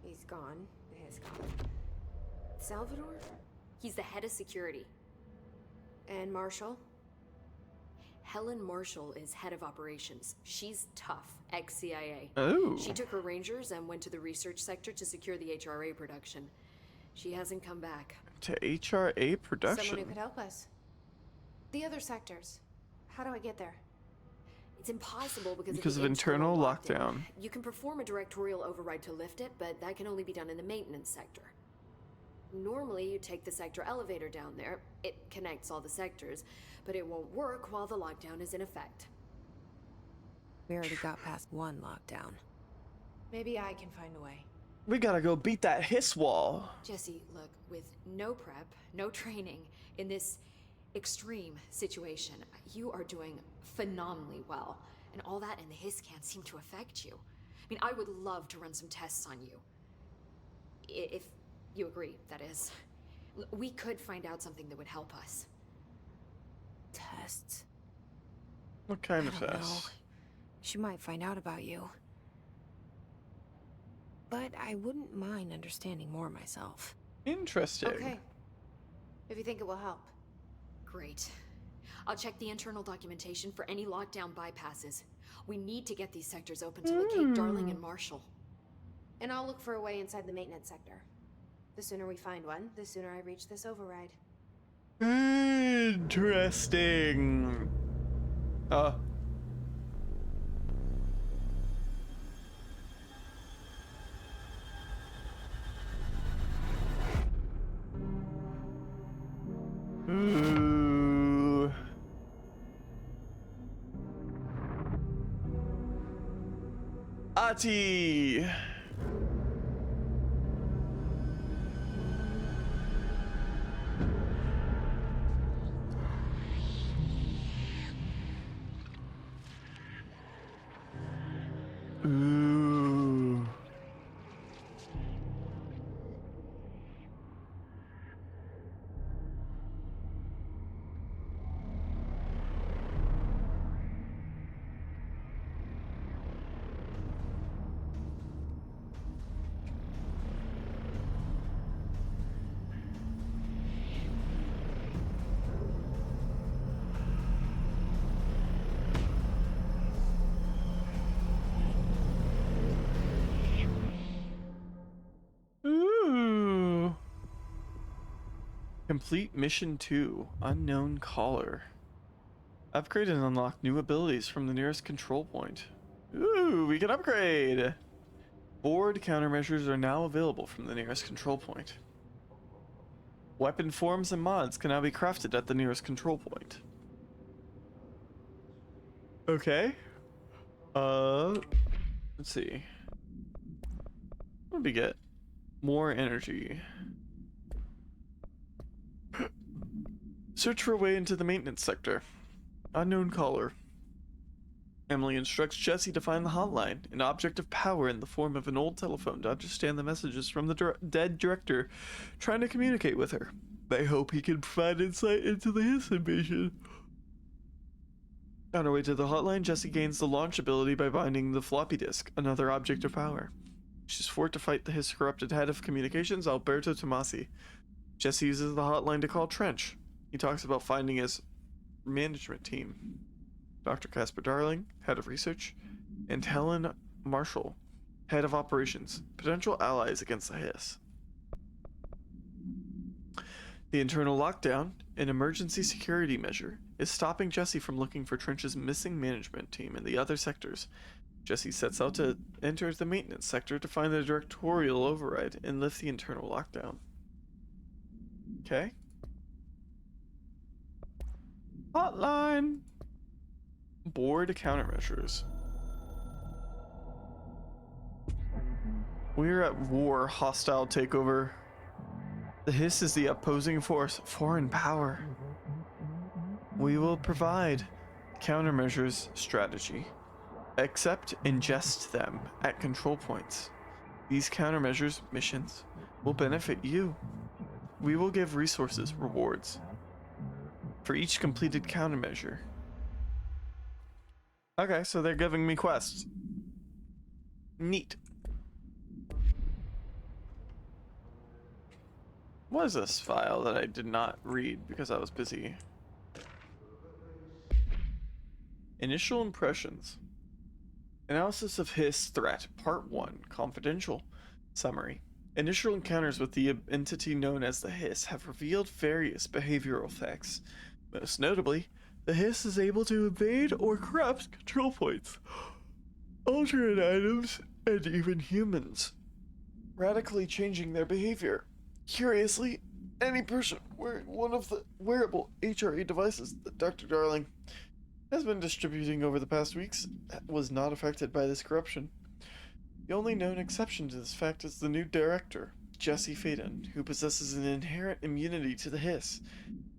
he's gone. He's gone. Salvador? He's the head of security. And Marshall? Helen Marshall is head of operations. She's tough, ex-CIA. Oh. She took her Rangers and went to the research sector to secure the HRA production. She hasn't come back. To HRA production? Someone who could help us. The other sectors. How do I get there? It's impossible because of internal lockdown. You can perform a directorial override to lift it, but that can only be done in the maintenance sector. Normally, you take the sector elevator down there. It connects all the sectors, but it won't work while the lockdown is in effect. We already got past one lockdown. Maybe I can find a way. We gotta go beat that hiss wall. Jesse, look, with no prep, no training, in this extreme situation, you are doing phenomenally well. And all that and the hiss can't seem to affect you. I mean, I would love to run some tests on you. If you agree, that is. We could find out something that would help us. Tests? What kind of I don't tests? know. She might find out about you. But I wouldn't mind understanding more myself. Interesting. Okay. If you think it will help. Great. I'll check the internal documentation for any lockdown bypasses. We need to get these sectors open to locate Darling and Marshall. And I'll look for a way inside the maintenance sector. The sooner we find one, the sooner I reach this override. Interesting. Ooh. Ati. Complete mission 2, Unknown Caller. Upgrade and unlock new abilities from the nearest control point. Ooh, we can upgrade! Board countermeasures are now available from the nearest control point. Weapon forms and mods can now be crafted at the nearest control point. Okay. Let's see. What did we get? More energy. Search for a way into the maintenance sector. Unknown caller. Emily instructs Jesse to find the hotline, an object of power in the form of an old telephone, to understand the messages from the dead director trying to communicate with her. They hope he can provide insight into the Hiss invasion. On her way to the hotline, Jesse gains the launch ability by binding the floppy disk, another object of power. She's forced to fight the Hiss corrupted head of communications, Alberto Tomasi. Jesse uses the hotline to call Trench. He talks about finding his management team. Dr. Casper Darling, head of research, and Helen Marshall, head of operations, potential allies against the Hiss. The internal lockdown, an emergency security measure, is stopping Jesse from looking for Trench's missing management team in the other sectors. Jesse sets out to enter the maintenance sector to find the directorial override and lift the internal lockdown. Okay. Hotline! Board countermeasures. We're at war. Hostile takeover. The Hiss is the opposing force. Foreign power. We will provide countermeasures strategy. Accept, ingest them at control points. These countermeasures missions will benefit you. We will give resources, rewards, for each completed countermeasure. Okay, so they're giving me quests. Neat. What is this file that I did not read because I was busy? Initial impressions. Analysis of Hiss threat, Part 1, confidential. Summary. Initial encounters with the entity known as the Hiss have revealed various behavioral effects. Most notably, the Hiss is able to invade or corrupt control points, altering items, and even humans, radically changing their behavior. Curiously, any person wearing one of the wearable HRA devices that Dr. Darling has been distributing over the past weeks was not affected by this corruption. The only known exception to this fact is the new director, Jesse Faden, who possesses an inherent immunity to the Hiss.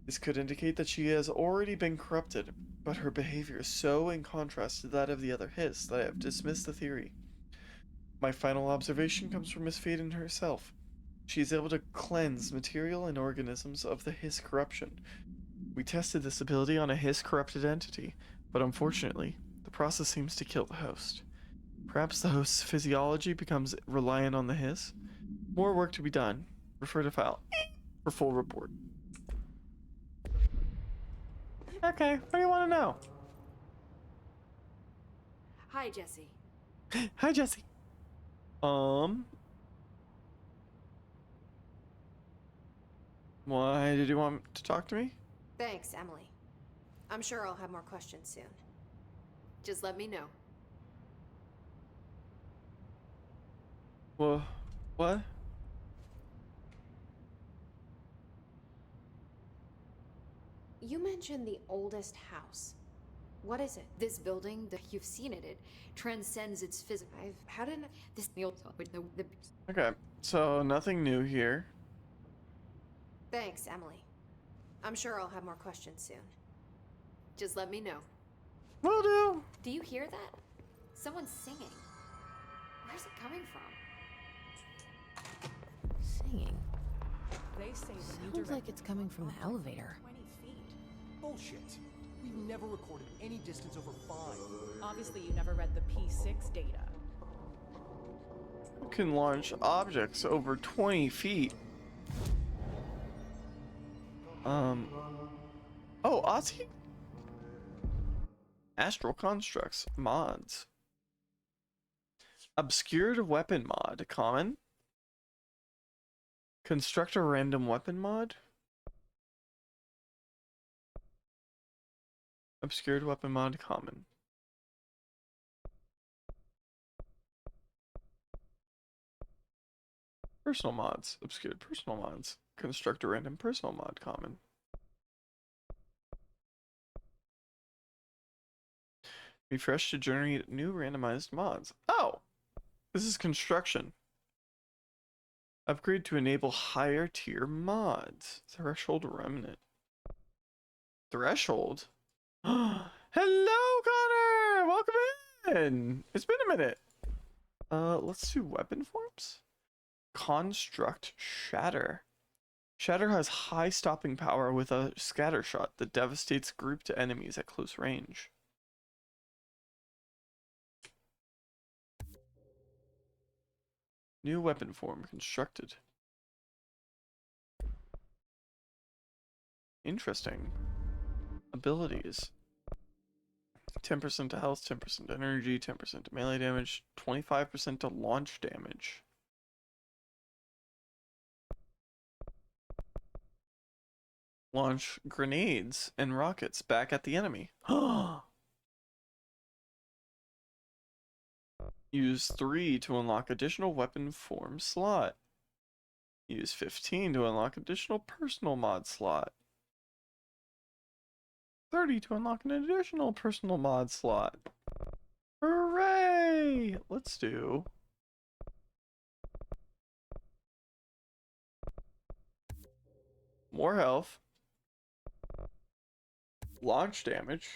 This could indicate that she has already been corrupted, but her behavior is so in contrast to that of the other Hiss that I have dismissed the theory. My final observation comes from Miss Faden herself. She is able to cleanse material and organisms of the Hiss corruption. We tested this ability on a Hiss corrupted entity, but unfortunately, the process seems to kill the host. Perhaps the host's physiology becomes reliant on the Hiss. More work to be done. Refer to file for full report. Okay, what do you want to know? Hi, Jesse. Hi, Jesse. Why did you want to talk to me? Thanks, Emily. I'm sure I'll have more questions soon. Just let me know. Well, what? You mentioned the oldest house. What is it? This building, you've seen it. It transcends its physical. How did this the Okay, so nothing new here. Thanks, Emily. I'm sure I'll have more questions soon. Just let me know. Will do. Do you hear that? Someone's singing. Where's it coming from? Singing. They say Sounds like it's coming from the elevator. 20 feet. Bullshit. We've never recorded any distance over 5. Obviously, you never read the P6 data. You can launch objects over 20 feet. Oh, Ozzy? Astral Constructs mods. Obscured weapon mod, common. Construct a random weapon mod. Obscured weapon mod common. Personal mods. Obscured personal mods. Construct a random personal mod common. Refresh to generate new randomized mods. Oh! This is construction. Upgrade to enable higher tier mods. Threshold remnant. Threshold? Hello, Connor! Welcome in! It's been a minute. Let's do weapon forms. Construct Shatter. Shatter has high stopping power with a scatter shot that devastates grouped enemies at close range. New weapon form constructed. Interesting. Abilities. 10% to health, 10% to energy, 10% to melee damage, 25% to launch damage. Launch grenades and rockets back at the enemy. Use 3 to unlock additional weapon form slot. Use 15 to unlock additional personal mod slot. 30 to unlock an additional personal mod slot. Hooray! Let's do more health, launch damage,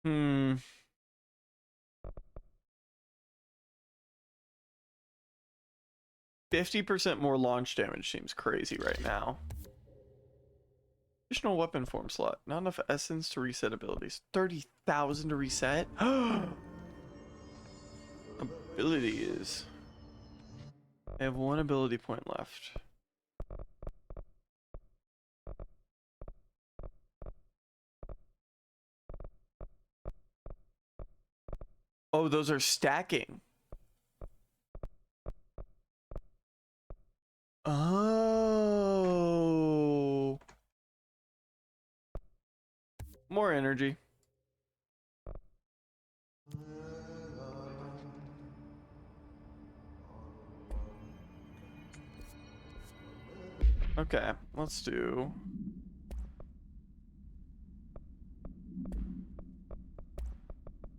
Hmm. 50% more launch damage seems crazy right now. Additional weapon form slot. Not enough essence to reset abilities. 30,000 to reset? Abilities. I have 1 ability point left. Oh, those are stacking. Oh. More energy. Okay, let's do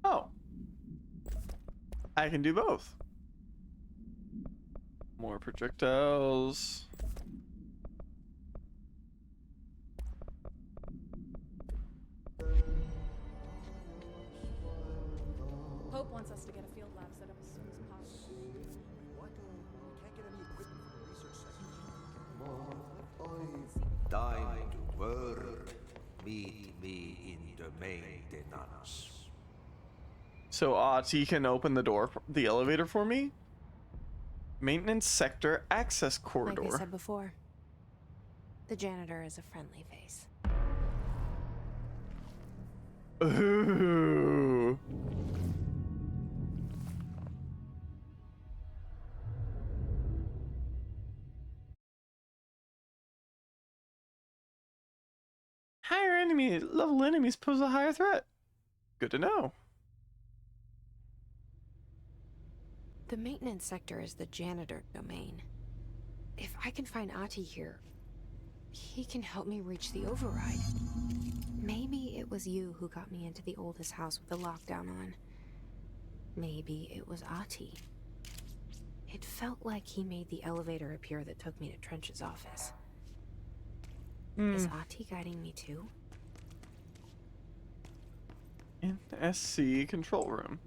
oh. I can do both. More projectiles. Pope wants us to get a field lab set up as soon as possible. What? We can't get any equipment from the research center. Time to work. Meet me in the maintenance. So Ahti can open the door, the elevator for me? Maintenance sector access corridor. Like I said before, the janitor is a friendly face. Ooh. Higher enemy level enemies pose a higher threat. Good to know. The maintenance sector is the janitor domain. If I can find Ahti here, he can help me reach the override. Maybe it was you who got me into the oldest house with the lockdown on. Maybe it was Ahti. It felt like he made the elevator appear that took me to Trench's office. Is Ahti guiding me too? In SC control room.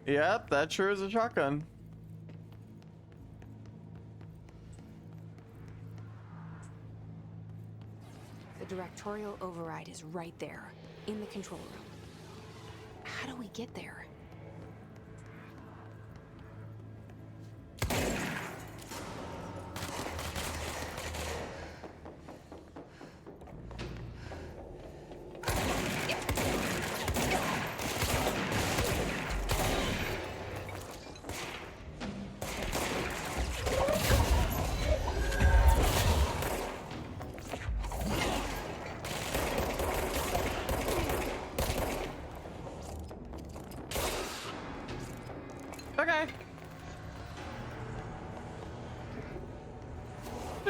Yep, that sure is a shotgun. The directorial override is right there, in the control room. How do we get there?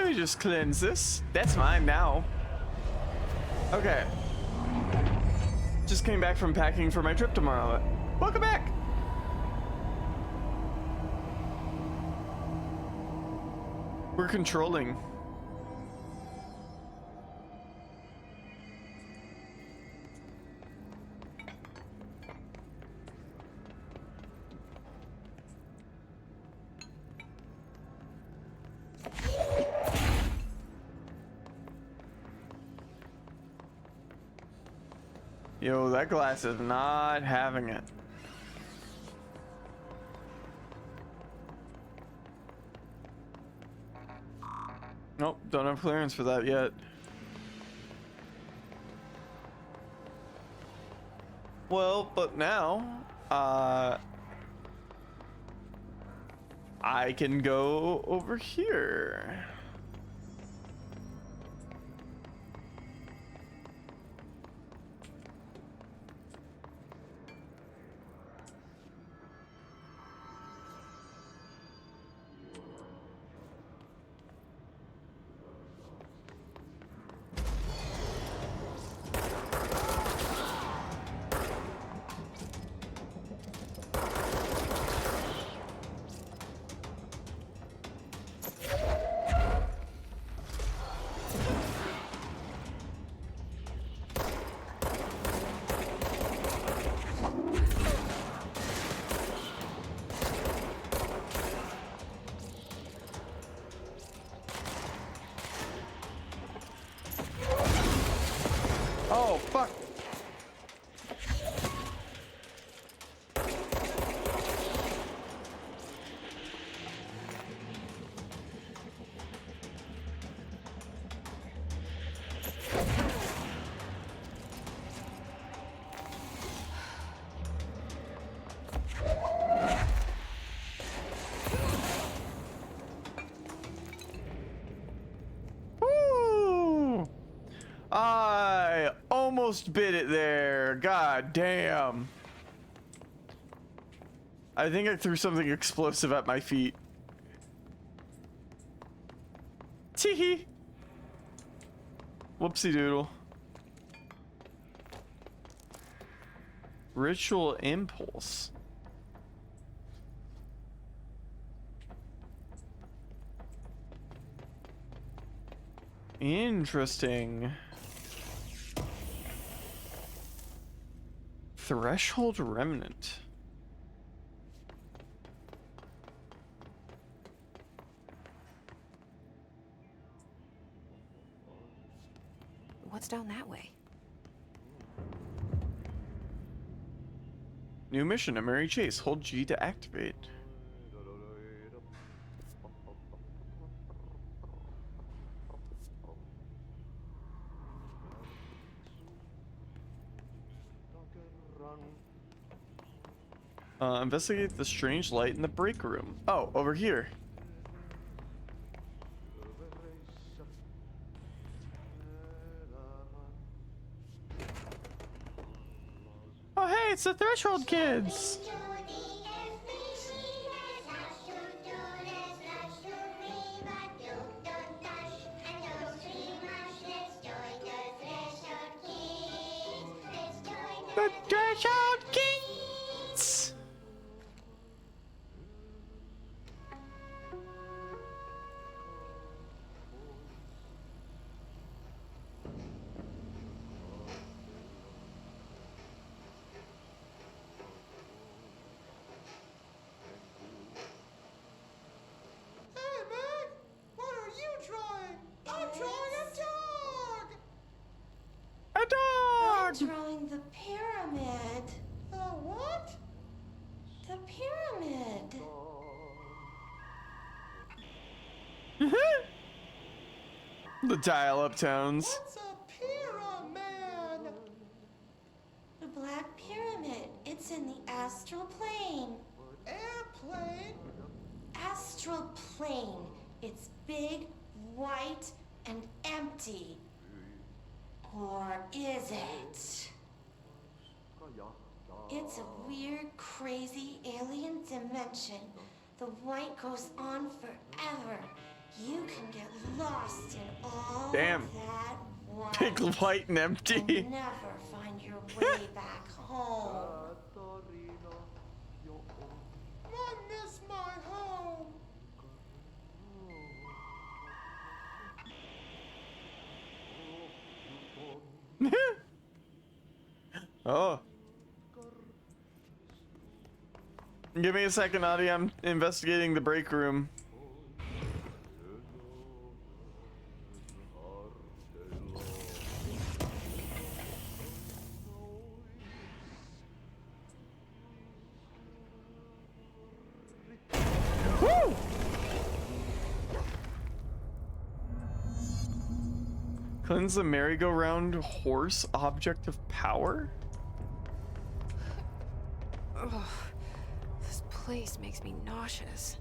me just cleanse this. That's mine now. Okay. Just came back from packing for my trip tomorrow. Welcome back. We're controlling. Yo, that glass is not having it. Nope, don't have clearance for that yet. Well, but now, I can go over here. Oh, fuck. Woo! I almost bit it there. God damn. I think I threw something explosive at my feet. Teehee. Whoopsie doodle. Ritual impulse. Interesting. Threshold remnant. What's down that way? New mission, a Mary Chase. Hold G to activate. Investigate the strange light in the break room. Oh, over here. Oh, hey, it's the Threshold Kids. The Threshold Kids. Hey, Meg! What are you drawing? I'm drawing a dog! A dog! I'm drawing the pyramid. The what? The pyramid. The dial-up tones. What's a pyramid? The Black Pyramid. It's in the astral plane. Airplane? Astral plane. It's big, white, and empty. Or is it? It's a weird, crazy alien dimension. The white goes on forever, You can get lost in all Damn. of that wild Big, white, and empty. and never find your way back home. I miss my home. Oh. Give me a second, Adi. I'm investigating the break room. Woo! Cleanse the merry-go-round horse object of power? Ugh, this place makes me nauseous.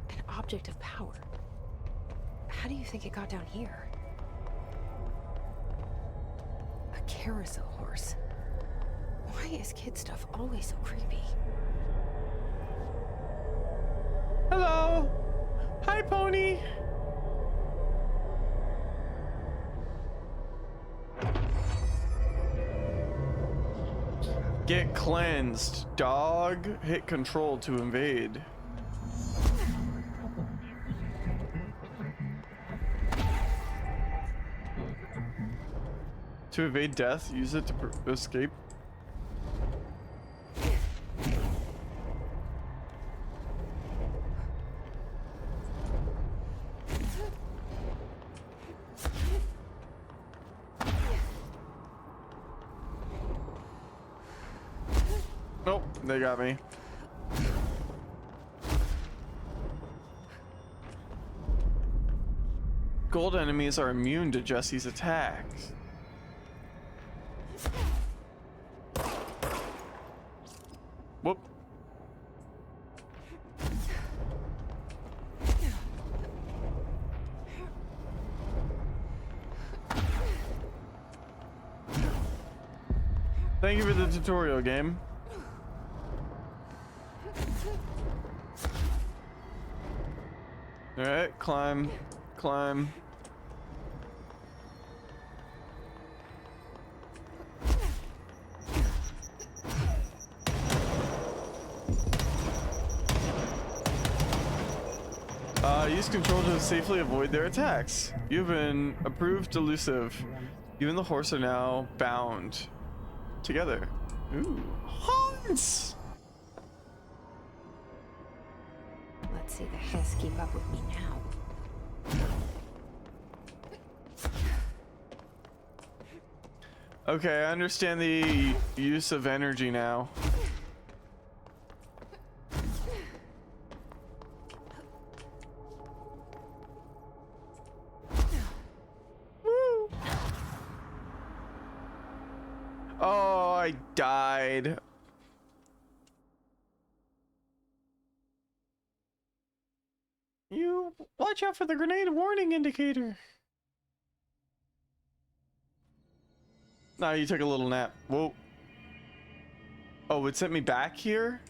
An object of power. How do you think it got down here? A carousel horse. Why is kid stuff always so creepy? Hello! Hi, pony! Get cleansed. Dog, hit control to invade. To evade death, use it to escape. Nope, they got me. Gold enemies are immune to Jesse's attacks. Whoop. Thank you for the tutorial game. All right, climb, climb. Use control to safely avoid their attacks. You've been approved elusive. You and the horse are now bound together. Ooh, Hans! Let's see the Hess keep up with me now. Okay, I understand the use of energy now. Woo! Oh, I died. You watch out for the grenade warning indicator. Nah, you took a little nap. Whoa. Oh, it sent me back here?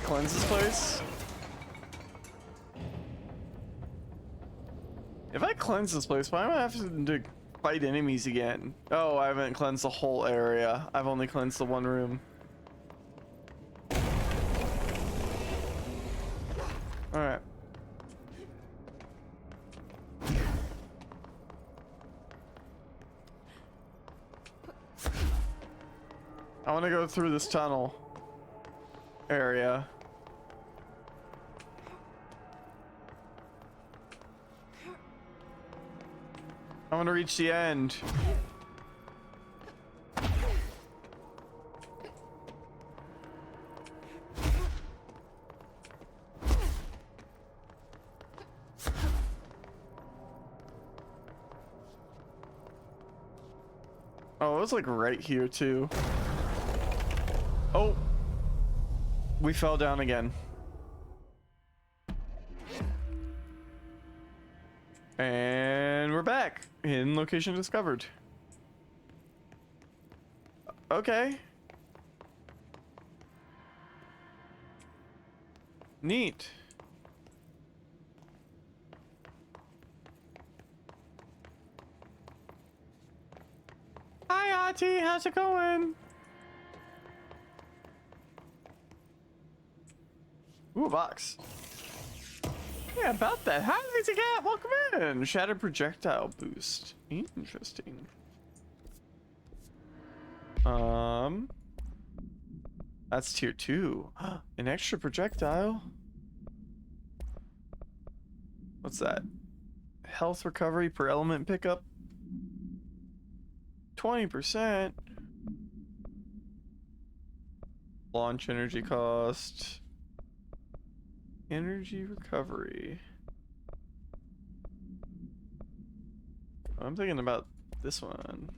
Cleanse this place. If I cleanse this place, why am I having to fight enemies again? Oh, I haven't cleansed the whole area. I've only cleansed the one room. Alright. I want to go through this tunnel area. want to reach the end. Oh, it was like right here too. Oh, we fell down again. And we're back in location discovered. Okay. Neat. Hi, Ahti, how's it going? Ooh, a box. Yeah, about that. Hi, Lazy Cat, welcome in. Shattered projectile boost. Interesting. That's tier 2. An extra projectile. What's that? Health recovery per element pickup. 20%. Launch energy cost. Energy recovery. I'm thinking about this one.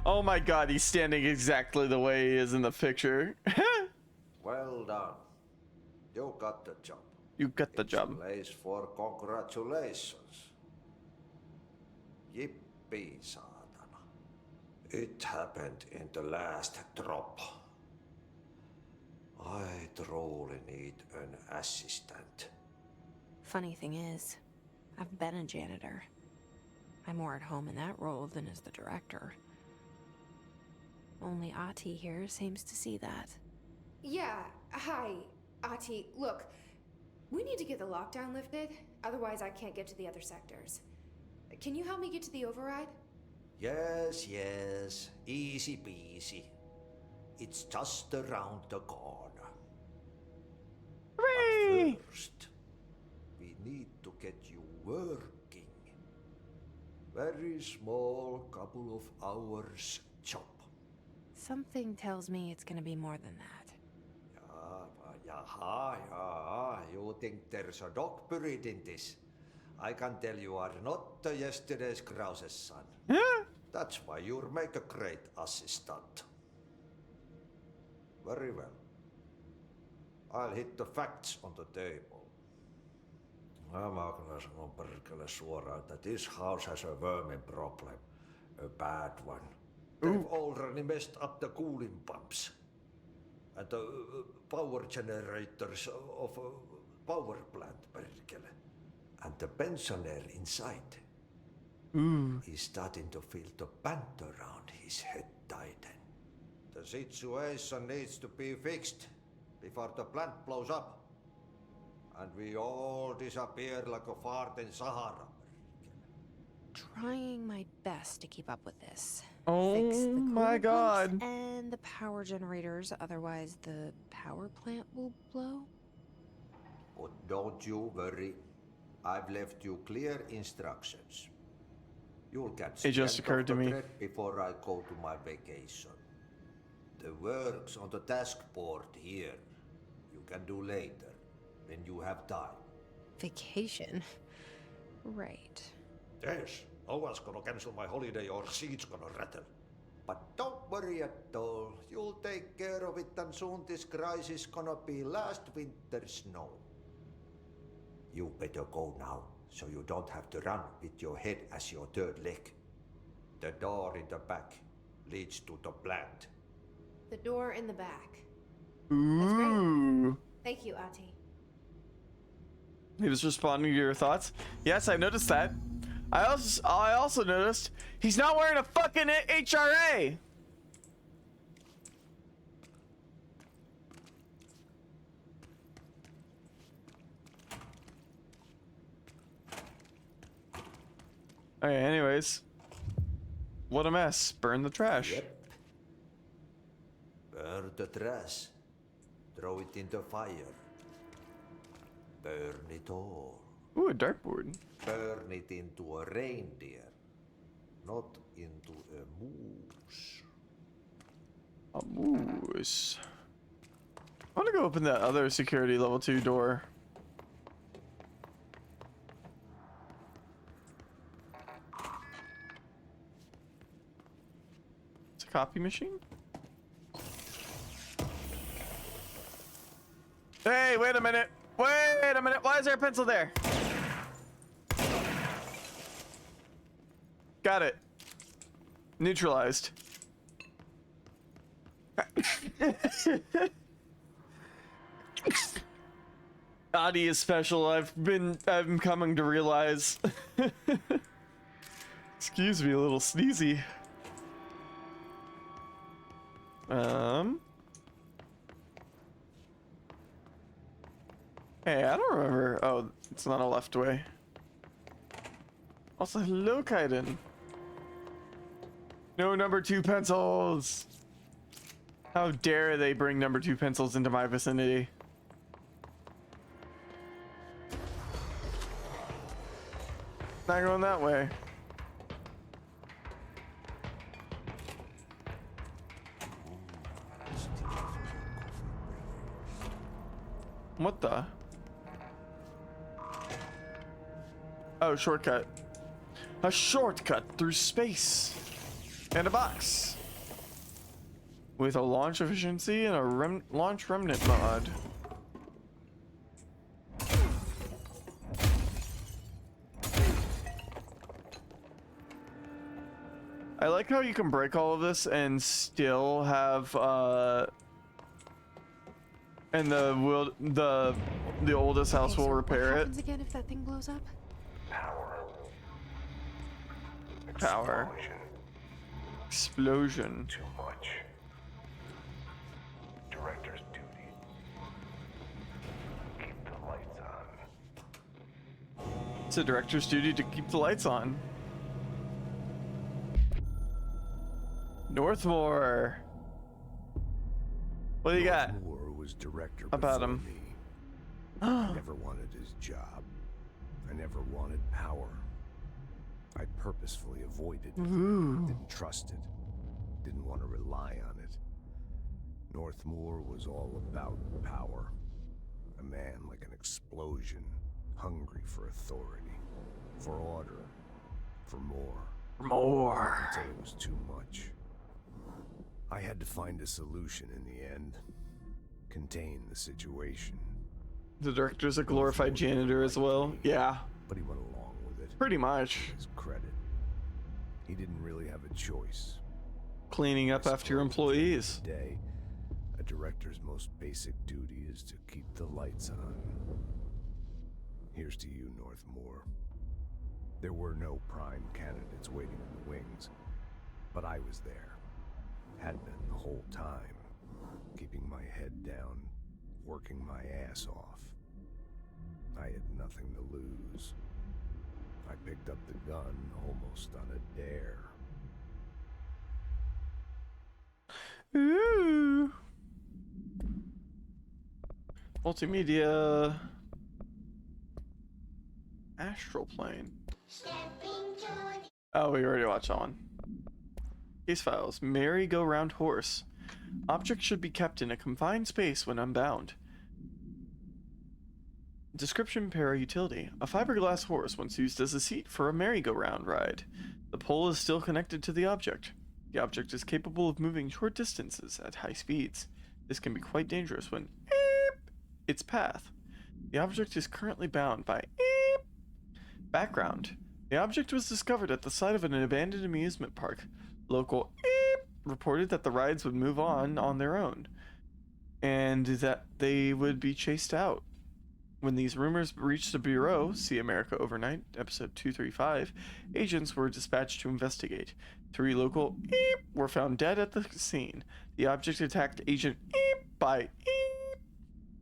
Oh my god, he's standing exactly the way he is in the picture. Well done. You got the job. You got the job. Place for congratulations. Yippee, saatana. It happened in the last drop. I truly need an assistant. Funny thing is, I've been a janitor. I'm more at home in that role than as the director. Only Ahti here seems to see that. Yeah, hi, Ahti. Look, we need to get the lockdown lifted, otherwise I can't get to the other sectors. Can you help me get to the override? Yes, yes. Easy peasy. It's just around the corner. Hooray! But first, we need to get you working. Very small, couple of hours job. Something tells me it's gonna be more than that. Yeah. You think there's a dog buried in this? I can tell you are not yesterday's Krause's son. That's why you'll make a great assistant. Very well. I'll hit the facts on the table. Mä kyllä sanon perkele suoraan, että this house has a vermin problem. A bad one. They've already messed up the cooling pumps. And the power generators of a power plant, perkele. And the pensioner inside is starting to feel the band around his head tighten. The situation needs to be fixed before the plant blows up. And we all disappear like a fart in Sahara. Trying my best to keep up with this. Oh Fix the my coolant god. pumps and the power generators, otherwise the power plant will blow. But don't you worry. I've left you clear instructions. You'll catch It just the end occurred of to the me. thread before I go to my vacation. The works on the task board here, you can do later, when you have time. Vacation? Right. Yes, no one's gonna cancel my holiday or seat's gonna rattle. But don't worry at all. You'll take care of it and soon this crisis gonna be last winter's snow. You better go now, so you don't have to run with your head as your third leg. The door in the back leads to the plant. The door in the back. Ooh. Thank you, Ahti. He was responding to your thoughts. Yes, I noticed that. I also noticed he's not wearing a fucking HRA. Okay, anyways. What a mess. Burn the trash. Yep. the trash. Throw it in the fire. Burn it all. Ooh, a dartboard. Burn it into a reindeer, not into a moose. A moose. I want to go open that other security level 2 door. It's a copy machine? Hey, wait a minute. Wait a minute. Why is there a pencil there? Got it. Neutralized. Adi is special. I'm coming to realize. Excuse me, a little sneezy. Hey, I don't remember. Oh, it's not a left way. Also, hello, Kaiden. No number 2 pencils. How dare they bring number 2 pencils into my vicinity? Not going that way. What the? Oh, shortcut. A shortcut through space. And a box. With a launch efficiency and a launch remnant mod. I like how you can break all of this and still have and the oldest house will repair what it. happens again if that thing blows up? Power. Explosion. Too much. Director's duty. Keep the lights on. It's a director's duty to keep the lights on. Northmore. What do you got? Northmore was director about before him. me. I never wanted his job. I never wanted power. I purposefully avoided it. Didn't trust it. Didn't want to rely on it. Northmore was all about power. A man like an explosion, hungry for authority, for order, for more. More. Until it was too much. I had to find a solution in the end. Contain the situation. The director's a glorified janitor as well. Yeah. But he went along with it. Pretty much. His credit. He didn't really have a choice. Cleaning up after your employees. Today, a director's most basic duty is to keep the lights on. Here's to you, Northmore. There were no prime candidates waiting in the wings, but I was there. Had been the whole time, keeping my head down, working my ass off. I had nothing to lose. I picked up the gun almost on a dare. Ooh. Multimedia. Astral plane. Oh, we already watched that one. Case files. Merry-go-round horse. Object should be kept in a confined space when unbound. Description: para-utility. A fiberglass horse once used as a seat for a merry-go-round ride. The pole is still connected to the object. The object is capable of moving short distances at high speeds. This can be quite dangerous when its path. The object is currently bound by background. The object was discovered at the site of an abandoned amusement park. Local reported that the rides would move on their own, and that they would be chased out. When these rumors reached the Bureau, see America Overnight, episode 235, agents were dispatched to investigate. 3 local were found dead at the scene. The object attacked Agent by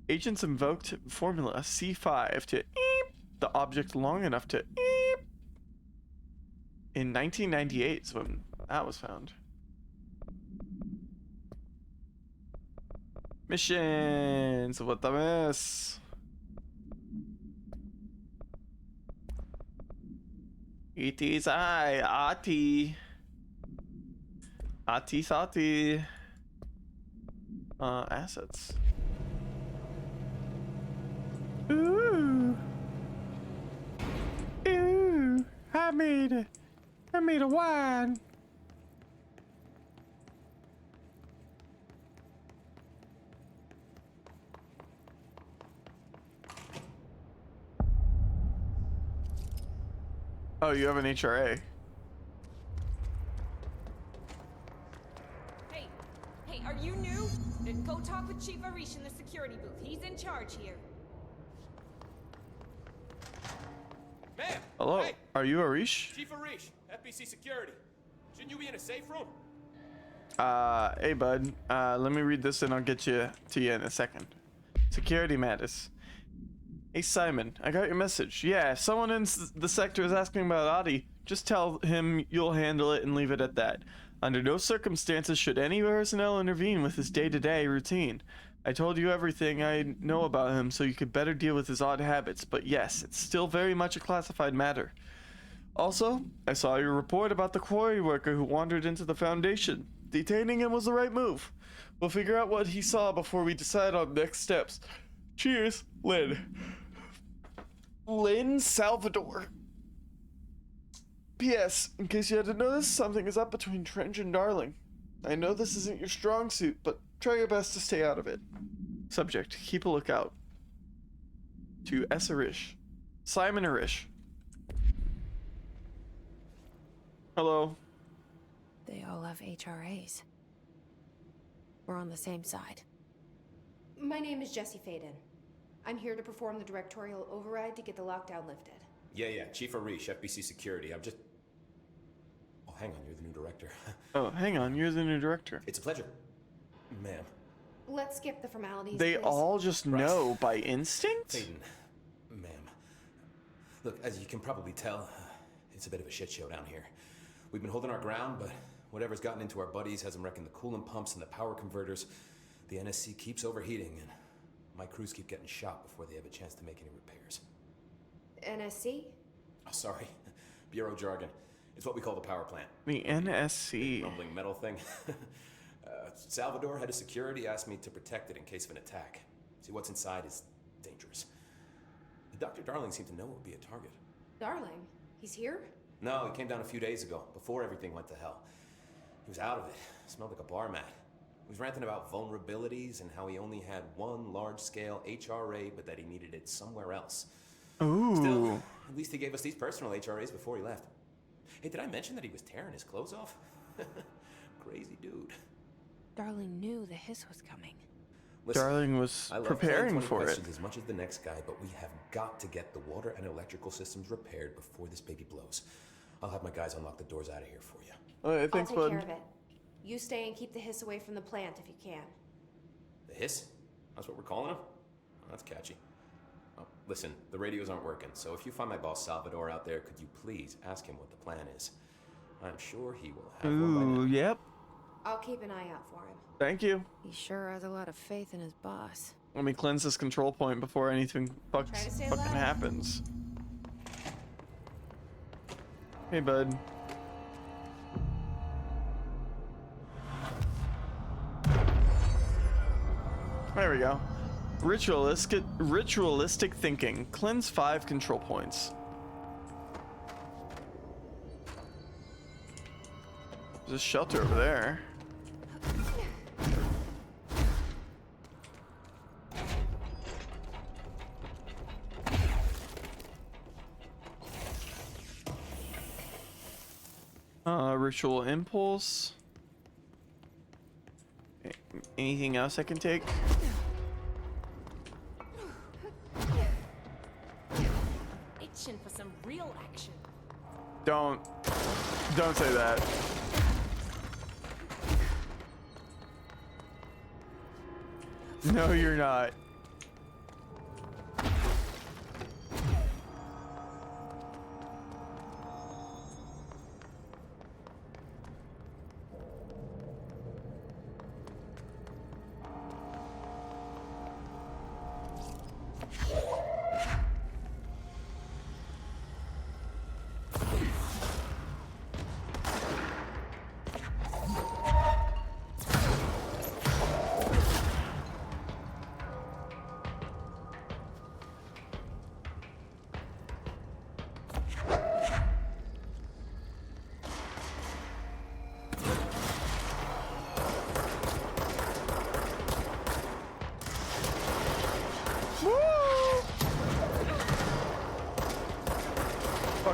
Agents invoked Formula C5 to the object long enough to in 1998 is when that was found. Missions. What the mess? It is I, Ati. Ati Sati. Assets. Ooh. Ooh. I made a wine. Oh, you have an HRA. Hey, are you new? Go talk with Chief Arish in the security booth. He's in charge here. Ma'am! Hello, hey. Are you Arish? Chief Arish, FBC Security. Shouldn't you be in a safe room? Hey bud, let me read this and I'll get you in a second. Security Mattis. Hey Simon, I got your message. Yeah, if someone in the sector is asking about Adi, just tell him you'll handle it and leave it at that. Under no circumstances should any personnel intervene with his day-to-day routine. I told you everything I know about him so you could better deal with his odd habits, but yes, it's still very much a classified matter. Also, I saw your report about the quarry worker who wandered into the Foundation. Detaining him was the right move. We'll figure out what he saw before we decide on next steps. Cheers, Lynn. Lynn Salvador. P.S. In case you hadn't noticed, something is up between Trench and Darling. I know this isn't your strong suit, but try your best to stay out of it. Subject, keep a lookout. To S. Arish. Simon Arish. Hello. They all have HRAs. We're on the same side. My name is Jesse Faden. I'm here to perform the directorial override to get the lockdown lifted. Yeah, Chief Arish, FBC Security. I'm just... Oh, hang on, you're the new director. Oh, hang on, you're the new director. It's a pleasure, ma'am. Let's skip the formalities, They please. all just know by instinct? Faden, ma'am. Look, as you can probably tell, it's a bit of a shit show down here. We've been holding our ground, but whatever's gotten into our buddies has them wrecking the coolant pumps and the power converters. The NSC keeps overheating, and my crews keep getting shot before they have a chance to make any repairs. NSC? Oh, sorry. Bureau jargon. It's what we call the power plant. The NSC. Rumbling metal thing. Salvador, head of security, asked me to protect it in case of an attack. See, what's inside is dangerous. Dr. Darling seemed to know it would be a target. Darling? He's here? No, he came down a few days ago, before everything went to hell. He was out of it. Smelled like a bar mat. He was ranting about vulnerabilities and how he only had one large-scale HRA, but that he needed it somewhere else. Ooh. Still, at least he gave us these personal HRAs before he left. Hey, did I mention that he was tearing his clothes off? Crazy dude. Darling knew the hiss was coming. Listen, Darling was I love preparing 20 for it. questions as much as the next guy, but we have got to get the water and electrical systems repaired before this baby blows. I'll have my guys unlock the doors out of here for you. Thanks, I'll take bud. care of it. You stay and keep the hiss away from the plant if you can. The hiss? That's what we're calling him? Oh, that's catchy. Oh, listen, the radios aren't working, so if you find my boss Salvador out there, could you please ask him what the plan is? I'm sure he will have one by now. Ooh, yep. I'll keep an eye out for him. Thank you. He sure has a lot of faith in his boss. Let me cleanse this control point before anything Try to stay fucking alive. happens. Hey, bud. There we go. Ritualistic thinking. Cleanse 5 control points. There's a shelter over there. Ritual impulse. Anything else I can take? Itching for some real action. Don't say that. No, you're not.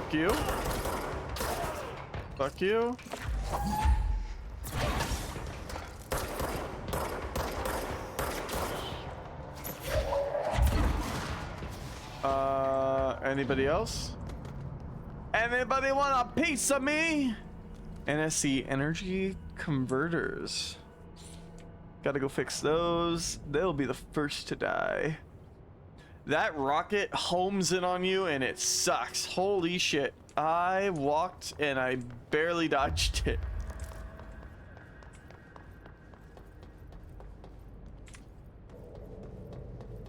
Fuck you. Fuck you. Anybody else? Anybody want a piece of me? NSC energy converters. Gotta go fix those. They'll be the first to die. That rocket homes in on you and it sucks. Holy shit. I walked and I barely dodged it.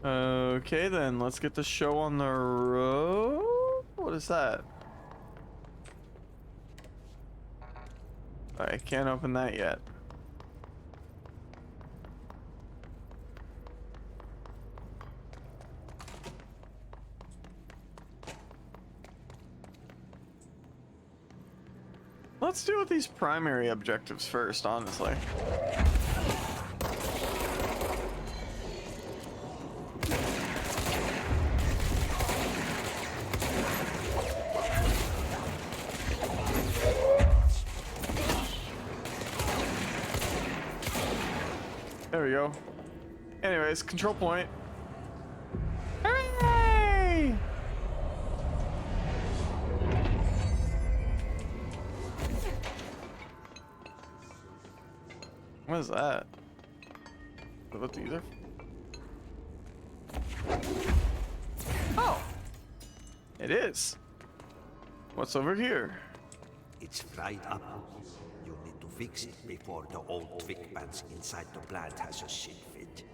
Okay, then let's get the show on the road. What is that? I can't open that yet. Let's deal with these primary objectives first, honestly. There we go. Anyways, control point. Hooray! What is that? What these are? Oh! It is. What's over here? It's fried up. You need to fix it before the old Vic pants inside the plant has a shit fit.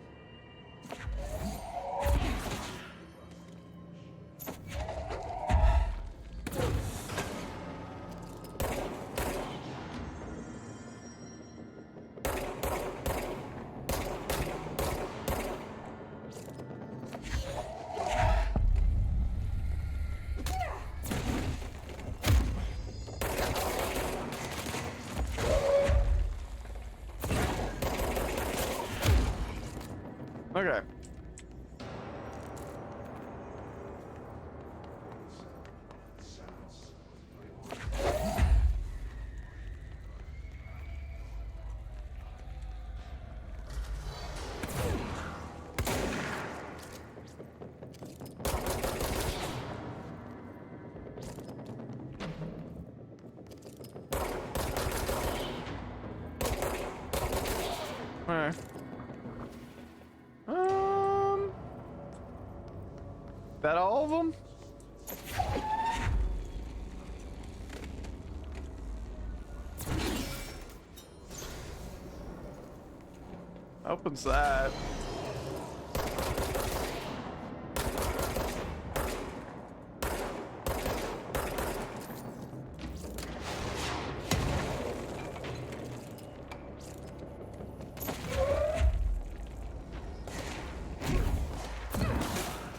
Okay. Alright. That all of them? Opens that.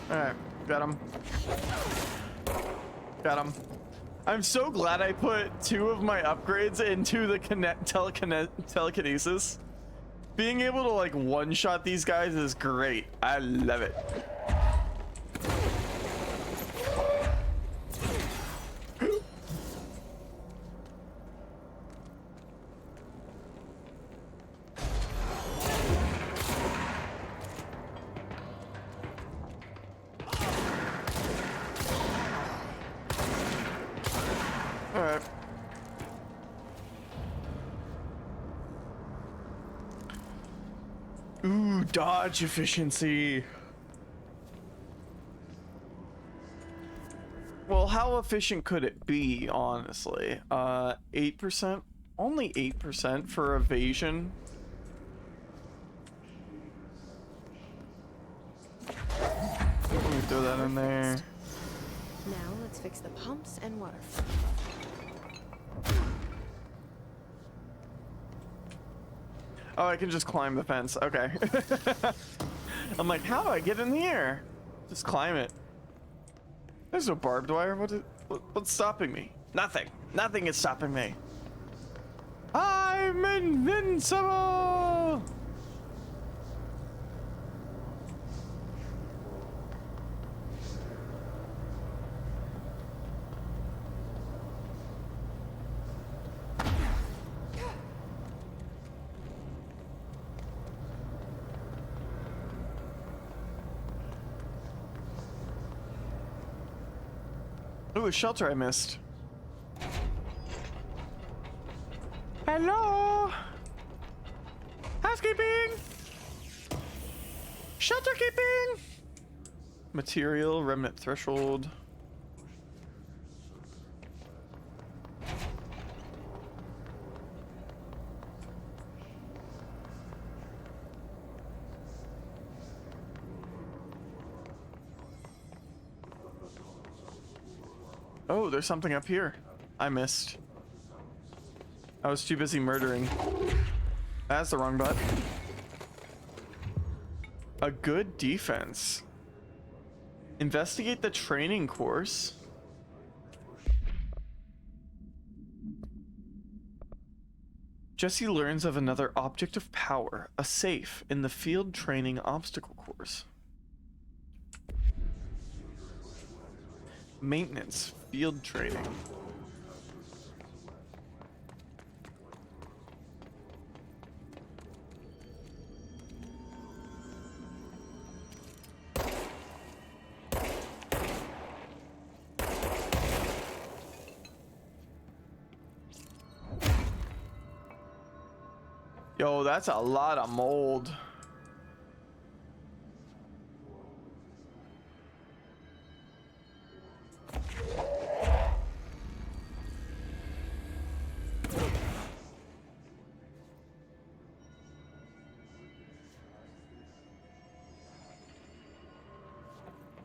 Alright, got him. Got him. I'm so glad I put 2 of my upgrades into the telekinesis. Being able to like one-shot these guys is great. I love it. Alright. Ooh, dodge efficiency. Well, how efficient could it be, honestly? 8%? Only 8% for evasion. Let me throw that in there. Now let's fix the pumps and water. Oh, I can just climb the fence. Okay. I'm like, how do I get in the air? Just climb it. There's no barbed wire. What's stopping me? Nothing. Nothing is stopping me. I'm invincible! Ooh, a shelter I missed. Hello? Housekeeping! Shelter keeping! Material, remnant threshold. Oh, there's something up here. I missed. I was too busy murdering. That's the wrong button. A good defense. Investigate the training course. Jesse learns of another object of power, a safe, in the field training obstacle course. Maintenance, field training. Yo, that's a lot of mold.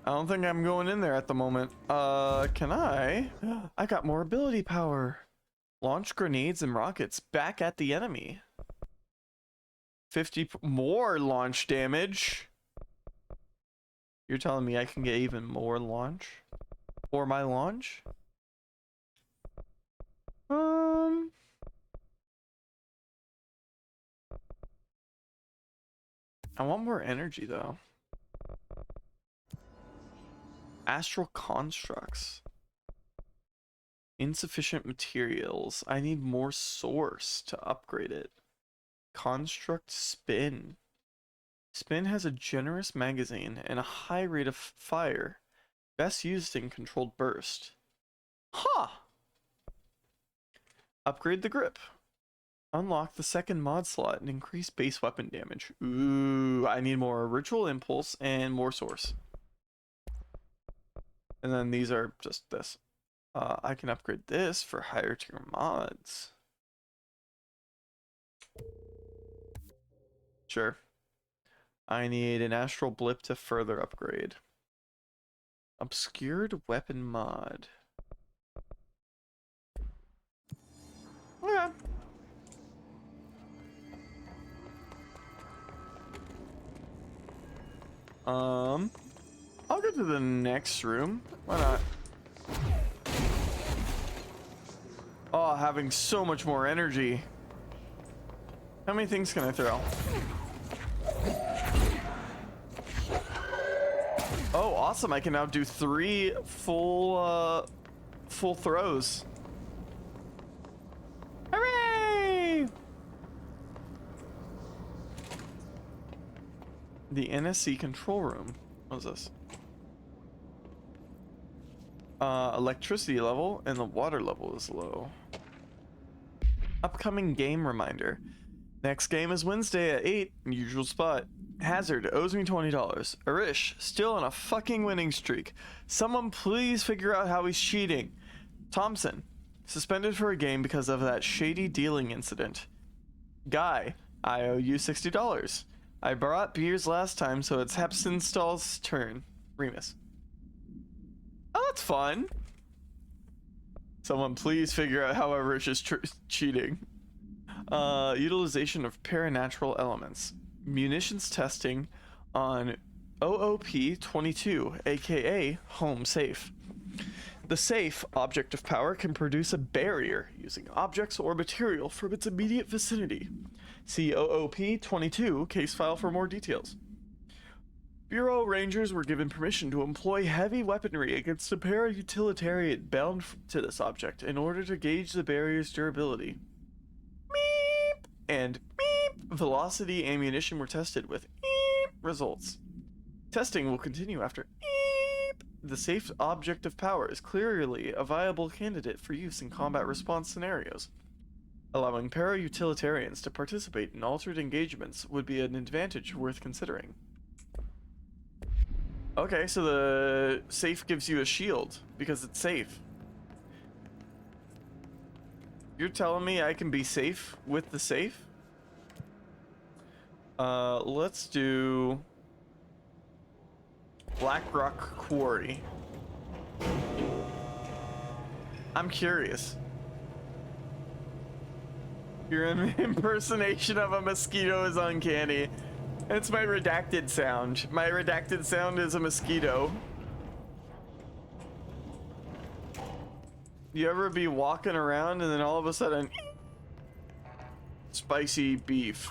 I don't think I'm going in there at the moment. Can I? I got more ability power. Launch grenades and rockets back at the enemy. 50 more launch damage. You're telling me I can get even more launch for my launch? I want more energy though. Astral constructs. Insufficient materials. I need more source to upgrade it. Construct spin. Spin has a generous magazine and a high rate of fire. Best used in controlled burst. Huh! Upgrade the grip. Unlock the second mod slot and increase base weapon damage. Ooh, I need more ritual impulse and more source. And then these are just this. I can upgrade this for higher tier mods. Sure. I need an astral blip to further upgrade. Obscured weapon mod. Okay. I'll go to the next room. Why not? Oh, having so much more energy. How many things can I throw? Oh, awesome. I can now do 3 full throws. Hooray! The NSC control room. What is this? Electricity level and the water level is low. Upcoming game reminder. Next game is Wednesday at 8, usual spot. Hazard owes me $20. Arish, still on a fucking winning streak. Someone please figure out how he's cheating. Thompson, suspended for a game because of that shady dealing incident. Guy, I owe you $60. I brought beers last time, so it's Hepstenstall's turn. Remus. Oh, that's fun. Someone please figure out how Arish is cheating. Utilization of paranatural elements. Munitions testing on OOP-22, aka Home Safe. The safe, object of power, can produce a barrier using objects or material from its immediate vicinity. See OOP-22 case file for more details. Bureau Rangers were given permission to employ heavy weaponry against a para-utilitarian bound to this object in order to gauge the barrier's durability. Meep! And meep! Velocity ammunition were tested with eep results. Testing will continue after eep the safe object of power is clearly a viable candidate for use in combat response scenarios. Allowing para-utilitarians to participate in altered engagements would be an advantage worth considering. Okay, so the safe gives you a shield because it's safe. You're telling me I can be safe with the safe? Let's do Blackrock Quarry. I'm curious. Your impersonation of a mosquito is uncanny. It's my redacted sound. My redacted sound is a mosquito. You ever be walking around and then all of a sudden spicy beef?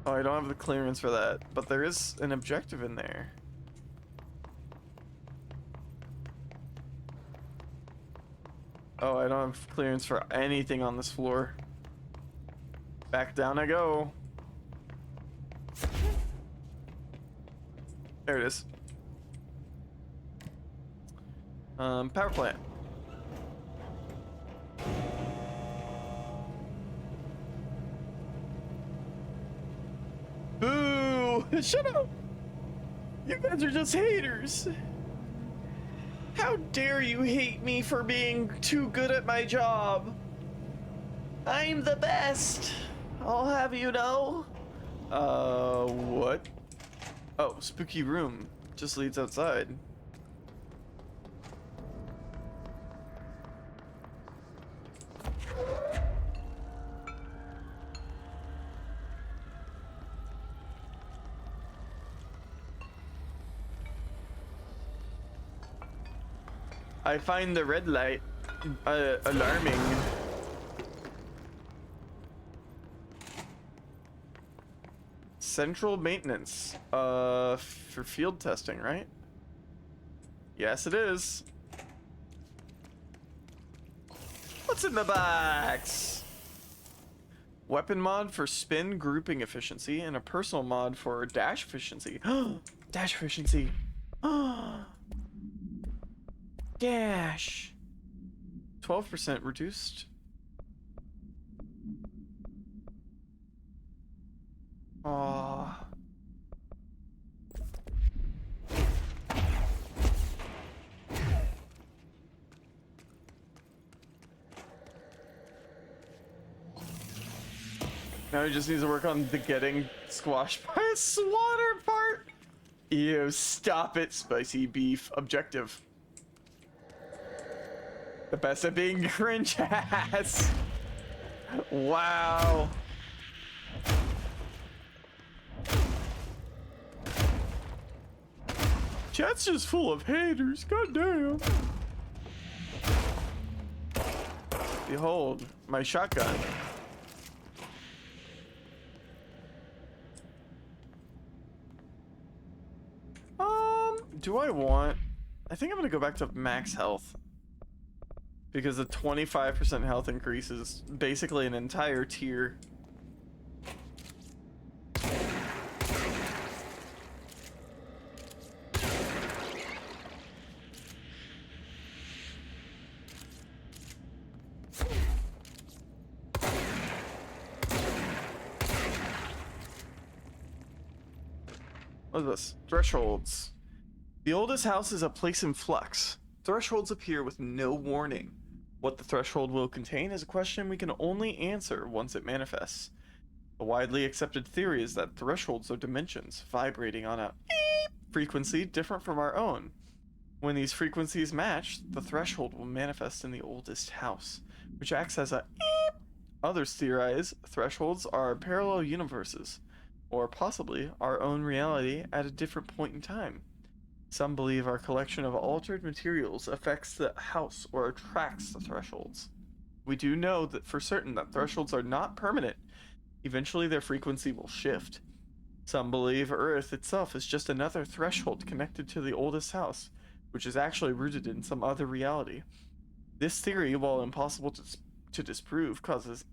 Oh, I don't have the clearance for that, but there is an objective in there. Oh, I don't have clearance for anything on this floor. Back down I go. There it is. Power plant. Boo! Shut up! You guys are just haters. How dare you hate me for being too good at my job? I'm the best. I'll have you know. What? Oh, spooky room. Just leads outside. I find the red light alarming. Central maintenance for field testing, right? Yes, it is. What's in the box? Weapon mod for spin grouping efficiency and a personal mod for dash efficiency. Dash efficiency. Dash. 12% reduced. Aww. Now he just needs to work on the getting squashed by a swatter part. Ew, stop it, spicy beef. Objective. The best at being cringe ass. Wow. Chat's just full of haters. Goddamn. Behold, my shotgun. Do I want... I think I'm gonna go back to max health. Because the 25% health increase is basically an entire tier. What is this? Thresholds. The oldest house is a place in flux. Thresholds appear with no warning. What the threshold will contain is a question we can only answer once it manifests. A widely accepted theory is that thresholds are dimensions vibrating on a frequency different from our own. When these frequencies match, the threshold will manifest in the oldest house, which acts as a Others theorize thresholds are parallel universes, or possibly our own reality at a different point in time. Some believe our collection of altered materials affects the house or attracts the thresholds. We do know that for certain that thresholds are not permanent. Eventually their frequency will shift. Some believe Earth itself is just another threshold connected to the oldest house, which is actually rooted in some other reality. This theory, while impossible to disprove, causes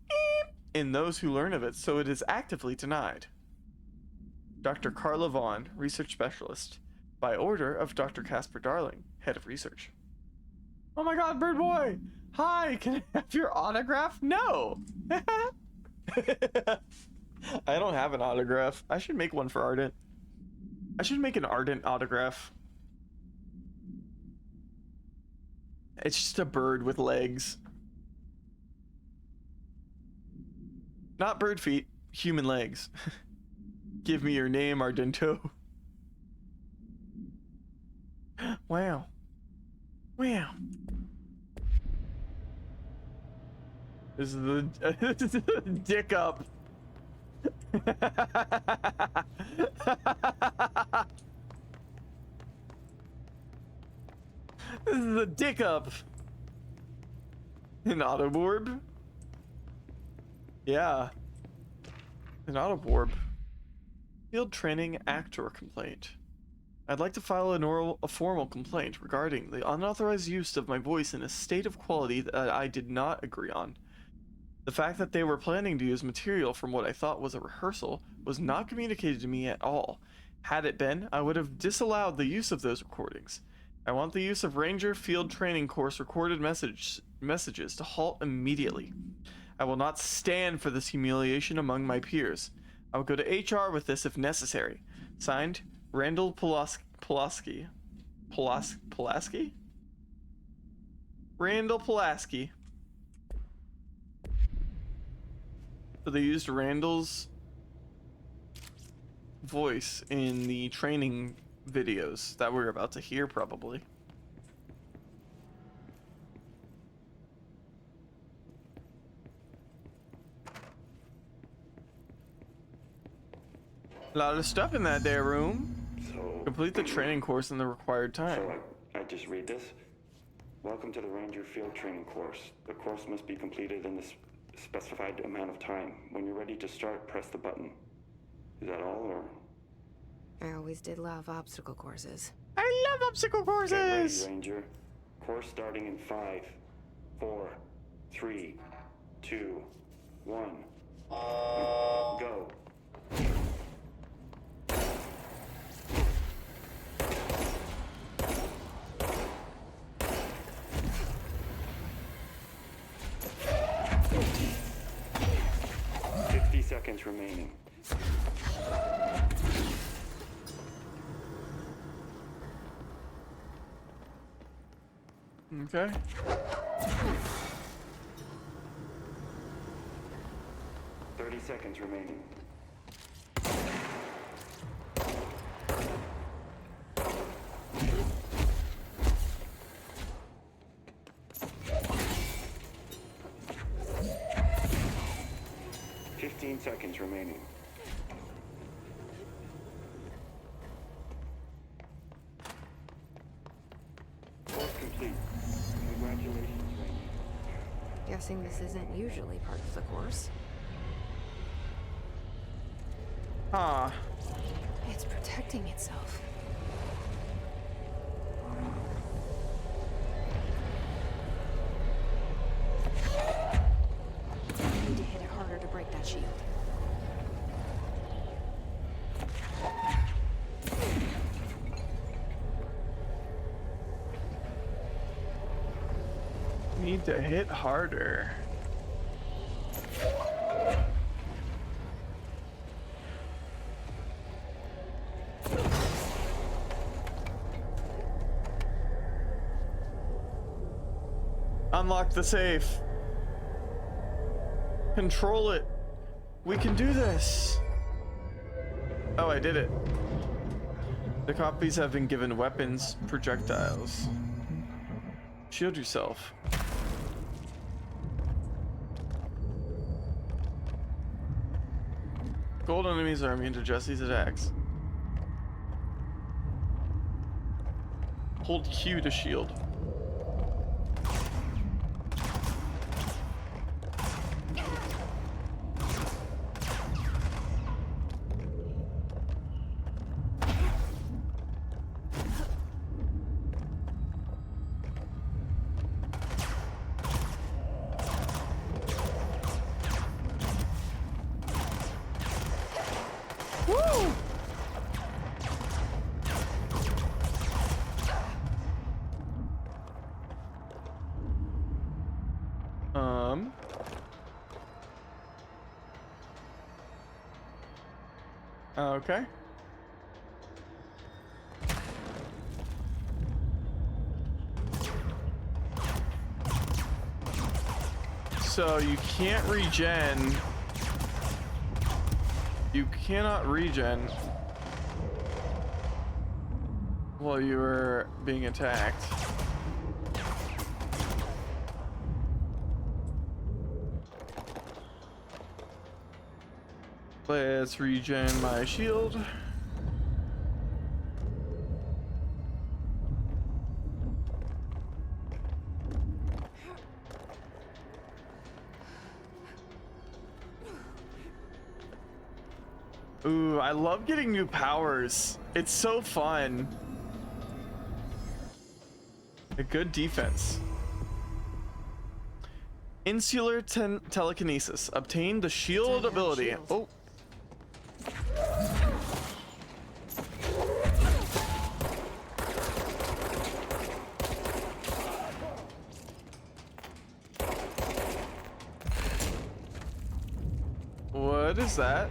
in those who learn of it, so it is actively denied. Dr. Carla Vaughn, research specialist. By order of Dr. Casper Darling, head of research. Oh my god, Bird Boy! Hi, can I have your autograph? No! I don't have an autograph. I should make one for Ardent. I should make an Ardent autograph. It's just a bird with legs. Not bird feet, human legs. Give me your name, Ardento. Wow. Wow. This is the dick up. This is the dick up. An Autoborb? Yeah. An Autoborb. Field training actor complaint. I'd like to file a formal complaint regarding the unauthorized use of my voice in a state of quality that I did not agree on. The fact that they were planning to use material from what I thought was a rehearsal was not communicated to me at all. Had it been, I would have disallowed the use of those recordings. I want the use of Ranger Field Training Course recorded messages to halt immediately. I will not stand for this humiliation among my peers. I will go to HR with this if necessary. Signed, Randall Pulaski. Pulaski? Randall Pulaski. So they used Randall's voice in the training videos that we're about to hear, probably. A lot of stuff in that there room. So complete the training course in the required time. So I just read this. Welcome to the Ranger Field Training Course. The course must be completed in the specified amount of time. When you're ready to start, press the button. Is that all, or? I always did love obstacle courses. I love obstacle courses! Get ready, Ranger. Course starting in 5, 4, 3, 2, 1. Go. Seconds remaining. Okay. Seconds remaining. Seconds remaining. Course complete. Congratulations, Ranger. Guessing this isn't usually part of the course. Huh. It's protecting itself. I need to hit it harder to break that shield. Need to hit harder. Unlock the safe. Control it. We can do this. Oh, I did it. The copies have been given weapons, projectiles. Shield yourself. Gold enemies are immune to Jesse's attacks. Hold Q to shield. Okay. So you can't regen. You cannot regen while you were being attacked. Let's regen my shield. Ooh, I love getting new powers. It's so fun. A good defense. Insular telekinesis. Obtain the shield ability. Oh. What is that?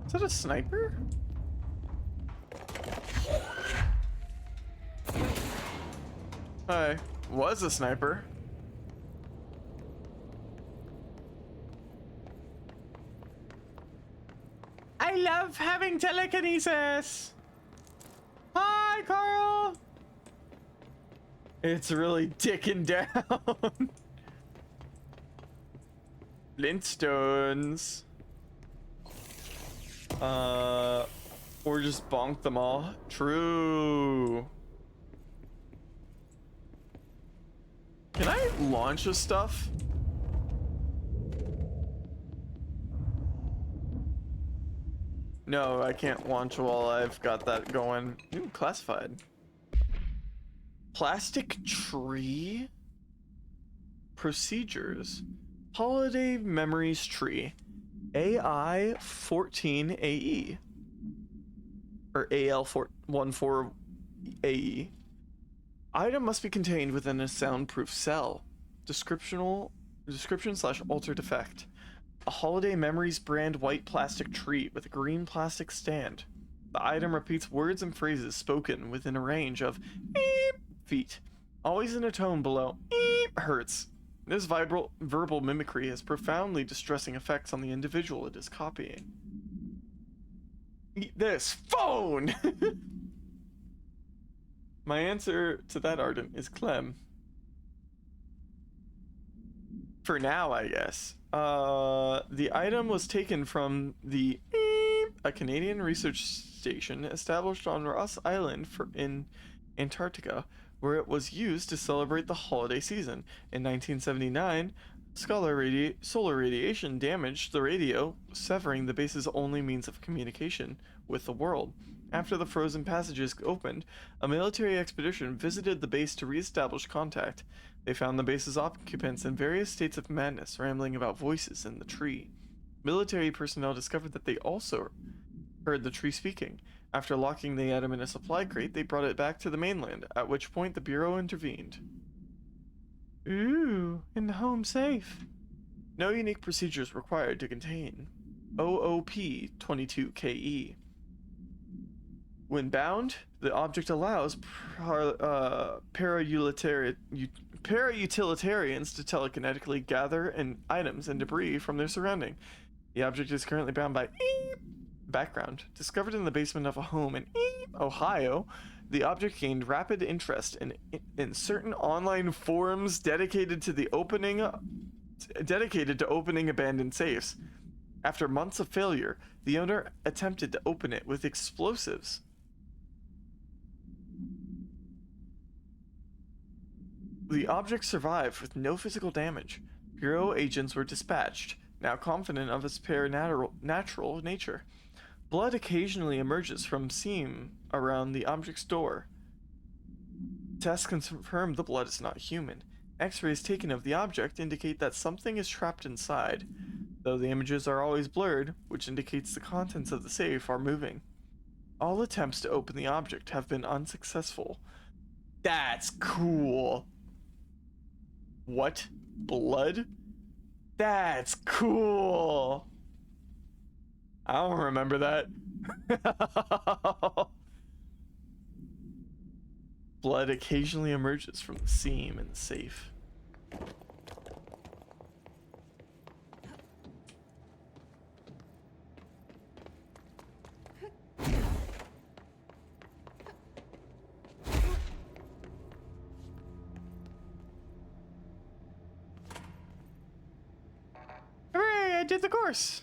Is that a sniper? Hi. Was a sniper. I love having telekinesis. Hi, Carl. It's really ticking down. Flintstones. Or just bonk them all. True. Can I launch this stuff? No, I can't launch while I've got that going. Ooh, classified. Plastic tree procedures. Holiday memories tree. AI 14AE. Or AL14AE. Item must be contained within a soundproof cell. Description/altered effect. A Holiday Memories brand white plastic tree with a green plastic stand. The item repeats words and phrases spoken within a range of feet, always in a tone below hertz. This verbal mimicry has profoundly distressing effects on the individual it is copying. Eat this phone! My answer to that, Arden, is Clem. For now, I guess. The item was taken from a Canadian research station established on Ross Island in Antarctica, where it was used to celebrate the holiday season. In 1979, solar radiation damaged the radio, severing the base's only means of communication with the world. After the frozen passages opened, a military expedition visited the base to re-establish contact. They found the base's occupants in various states of madness, rambling about voices in the tree. Military personnel discovered that they also heard the tree speaking. After locking the item in a supply crate, they brought it back to the mainland, at which point the Bureau intervened. Ooh, in the home safe. No unique procedures required to contain OOP-22KE. When bound, the object allows para-utilitarians to telekinetically gather items and debris from their surrounding. The object is currently bound by background. Discovered in the basement of a home in Ohio, the object gained rapid interest in certain online forums dedicated to opening abandoned safes. After months of failure, the owner attempted to open it with explosives. The object survived with no physical damage. Bureau agents were dispatched, now confident of its natural nature. Blood occasionally emerges from seam around the object's door. Tests confirm the blood is not human. X-rays taken of the object indicate that something is trapped inside, though the images are always blurred, which indicates the contents of the safe are moving. All attempts to open the object have been unsuccessful. That's cool. What? Blood? That's cool. I don't remember that. Blood occasionally emerges from the seam in the safe. Hooray, I did the course!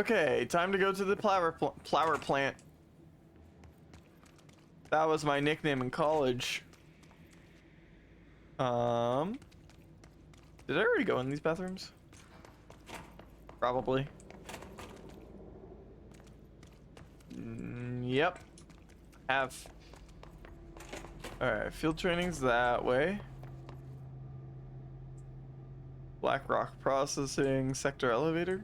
Okay, time to go to the flower plant. That was my nickname in college. Did I already go in these bathrooms? Probably. Yep. Have. Alright, field training's that way. Black Rock Processing, sector elevator.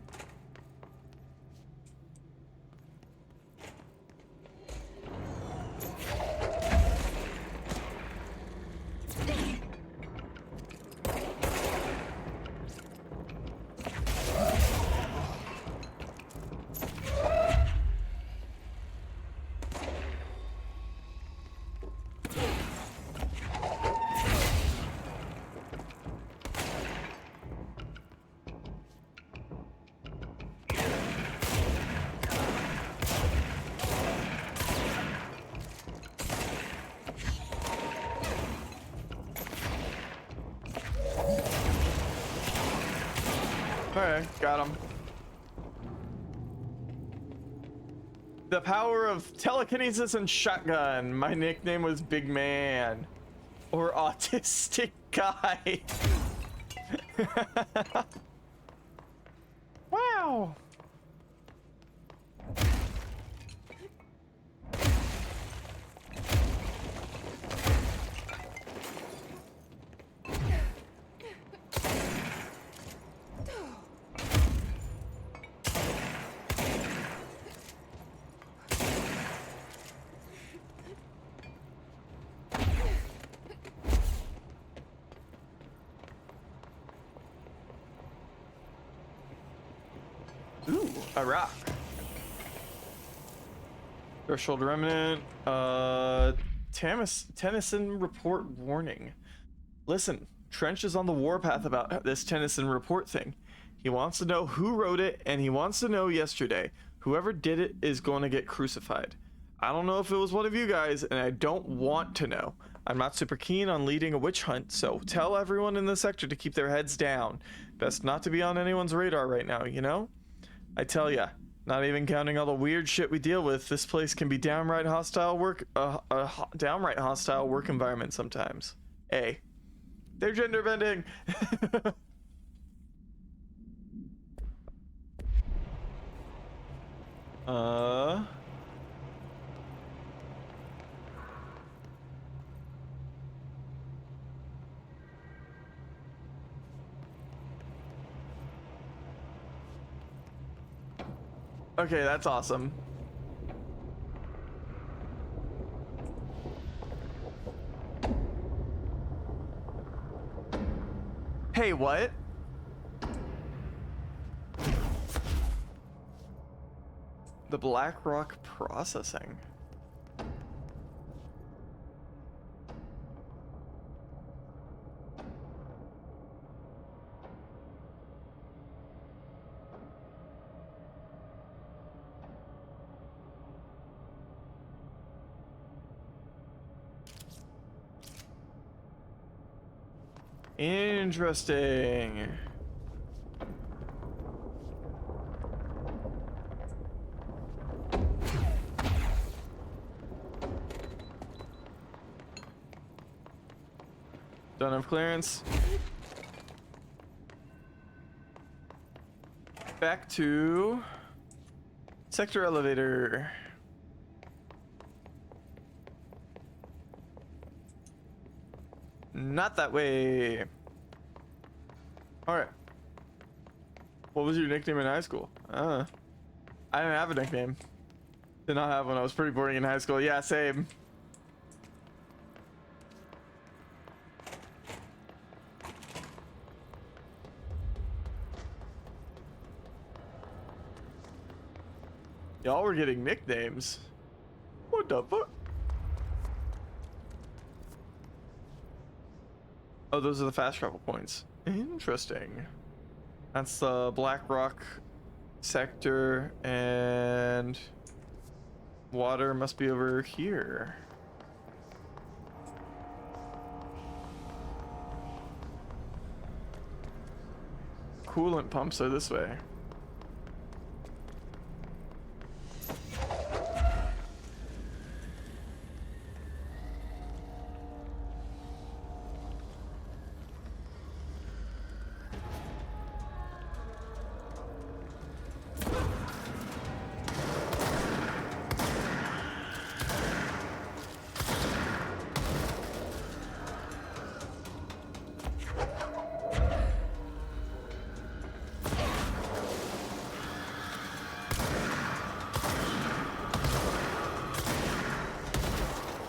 Alright, got him. The power of telekinesis and shotgun. My nickname was Big Man. Or Autistic Guy. Wow. Ooh, a rock. Threshold remnant. Tennyson report warning. Listen, Trench is on the warpath about this Tennyson report thing. He wants to know who wrote it, and he wants to know yesterday. Whoever did it is going to get crucified. I don't know if it was one of you guys, and I don't want to know. I'm not super keen on leading a witch hunt, so tell everyone in the sector to keep their heads down. Best not to be on anyone's radar right now, you know? I tell ya, not even counting all the weird shit we deal with, this place can be downright hostile work environment sometimes. Hey, they're gender bending. Okay, that's awesome. Hey, what? The Black Rock Processing. Interesting. Don't have clearance. Back to sector elevator. Not that way. All right. What was your nickname in high school? I didn't have a nickname. Did not have one. I was pretty boring in high school. Yeah, same. Y'all were getting nicknames. What the fuck? Oh, those are the fast travel points. Interesting. That's the Black Rock sector, and water must be over here. Coolant pumps are this way.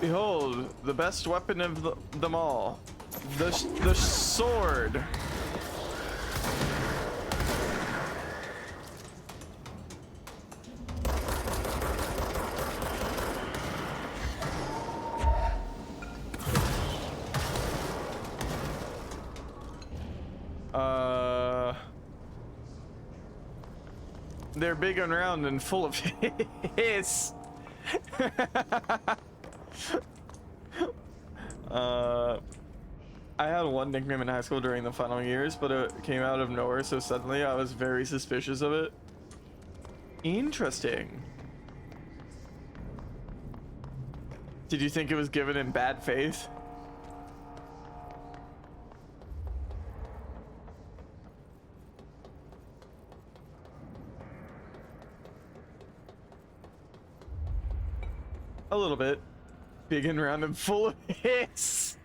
Behold, the best weapon of them all. The sword. They're big and round and full of hiss. I had one nickname in high school during the final years, but it came out of nowhere, so suddenly I was very suspicious of it. Interesting. Did you think it was given in bad faith? A little bit. Big and round and full of hits.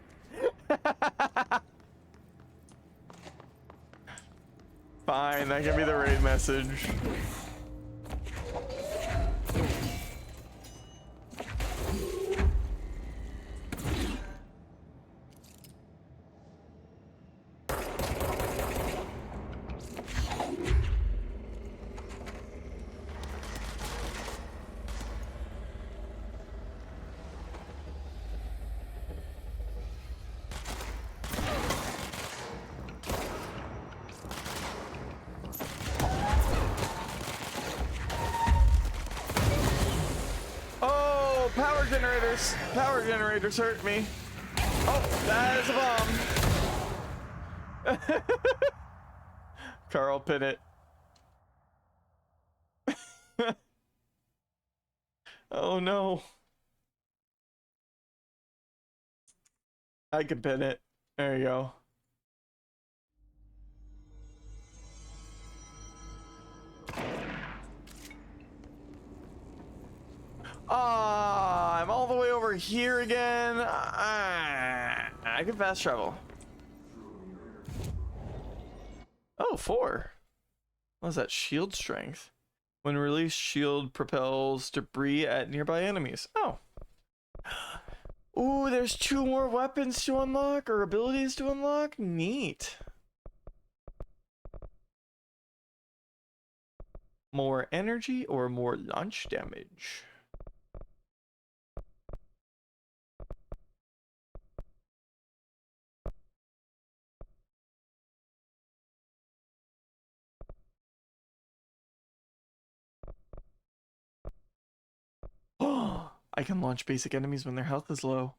Fine, that can be the raid message. Power generators hurt me. Oh, that is a bomb. Carl, pin it. Oh no. I can pin it. There you go. I'm all the way over here again. I can fast travel. Oh, 4. What is that? Shield strength. When released, shield propels debris at nearby enemies. Oh. Ooh, there's 2 more weapons to unlock, or abilities to unlock. Neat. More energy or more launch damage. I can launch basic enemies when their health is low.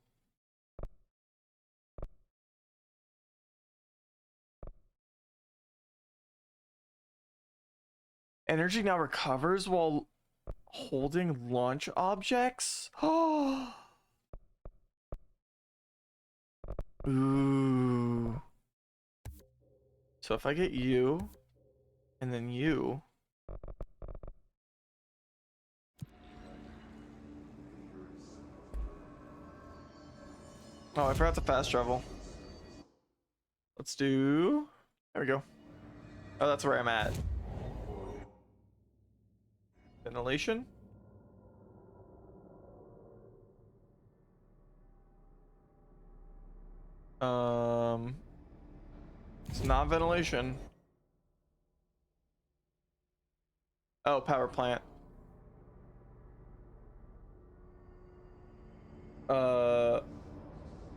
Energy now recovers while holding launch objects. Oh. Ooh. So if I get you, and then you. Oh, I forgot to fast travel. Let's do... There we go. Oh, that's where I'm at. Ventilation? It's not ventilation. Oh, power plant.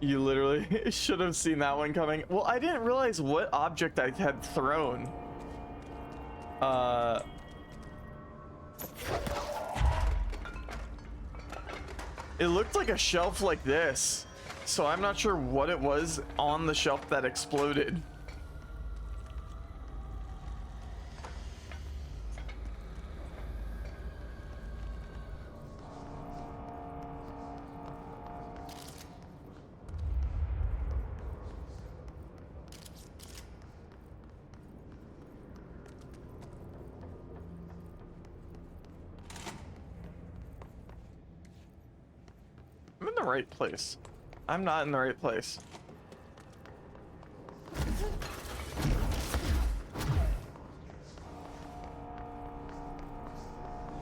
You literally should have seen that one coming. Well, I didn't realize what object I had thrown. It looked like a shelf like this, so I'm not sure what it was on the shelf that exploded. I'm in the right place. I'm not in the right place.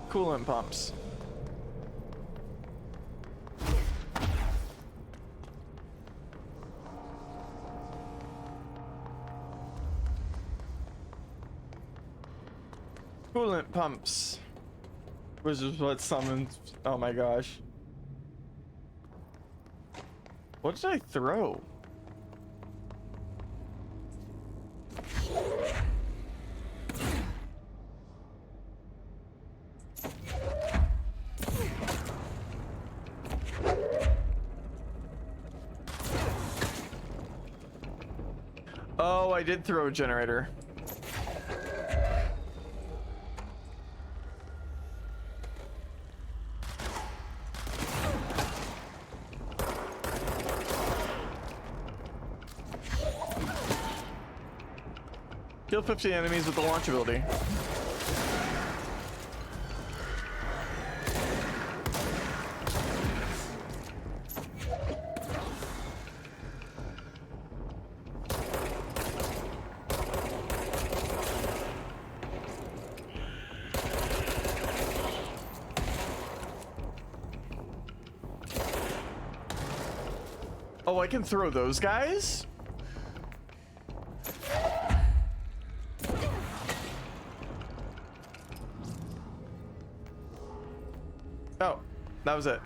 Coolant pumps. Coolant pumps. Which is what summoned. Oh my gosh. What did I throw? Oh, I did throw a generator. Kill 50 enemies with the launch ability. Oh, I can throw those guys? Oh, that was it.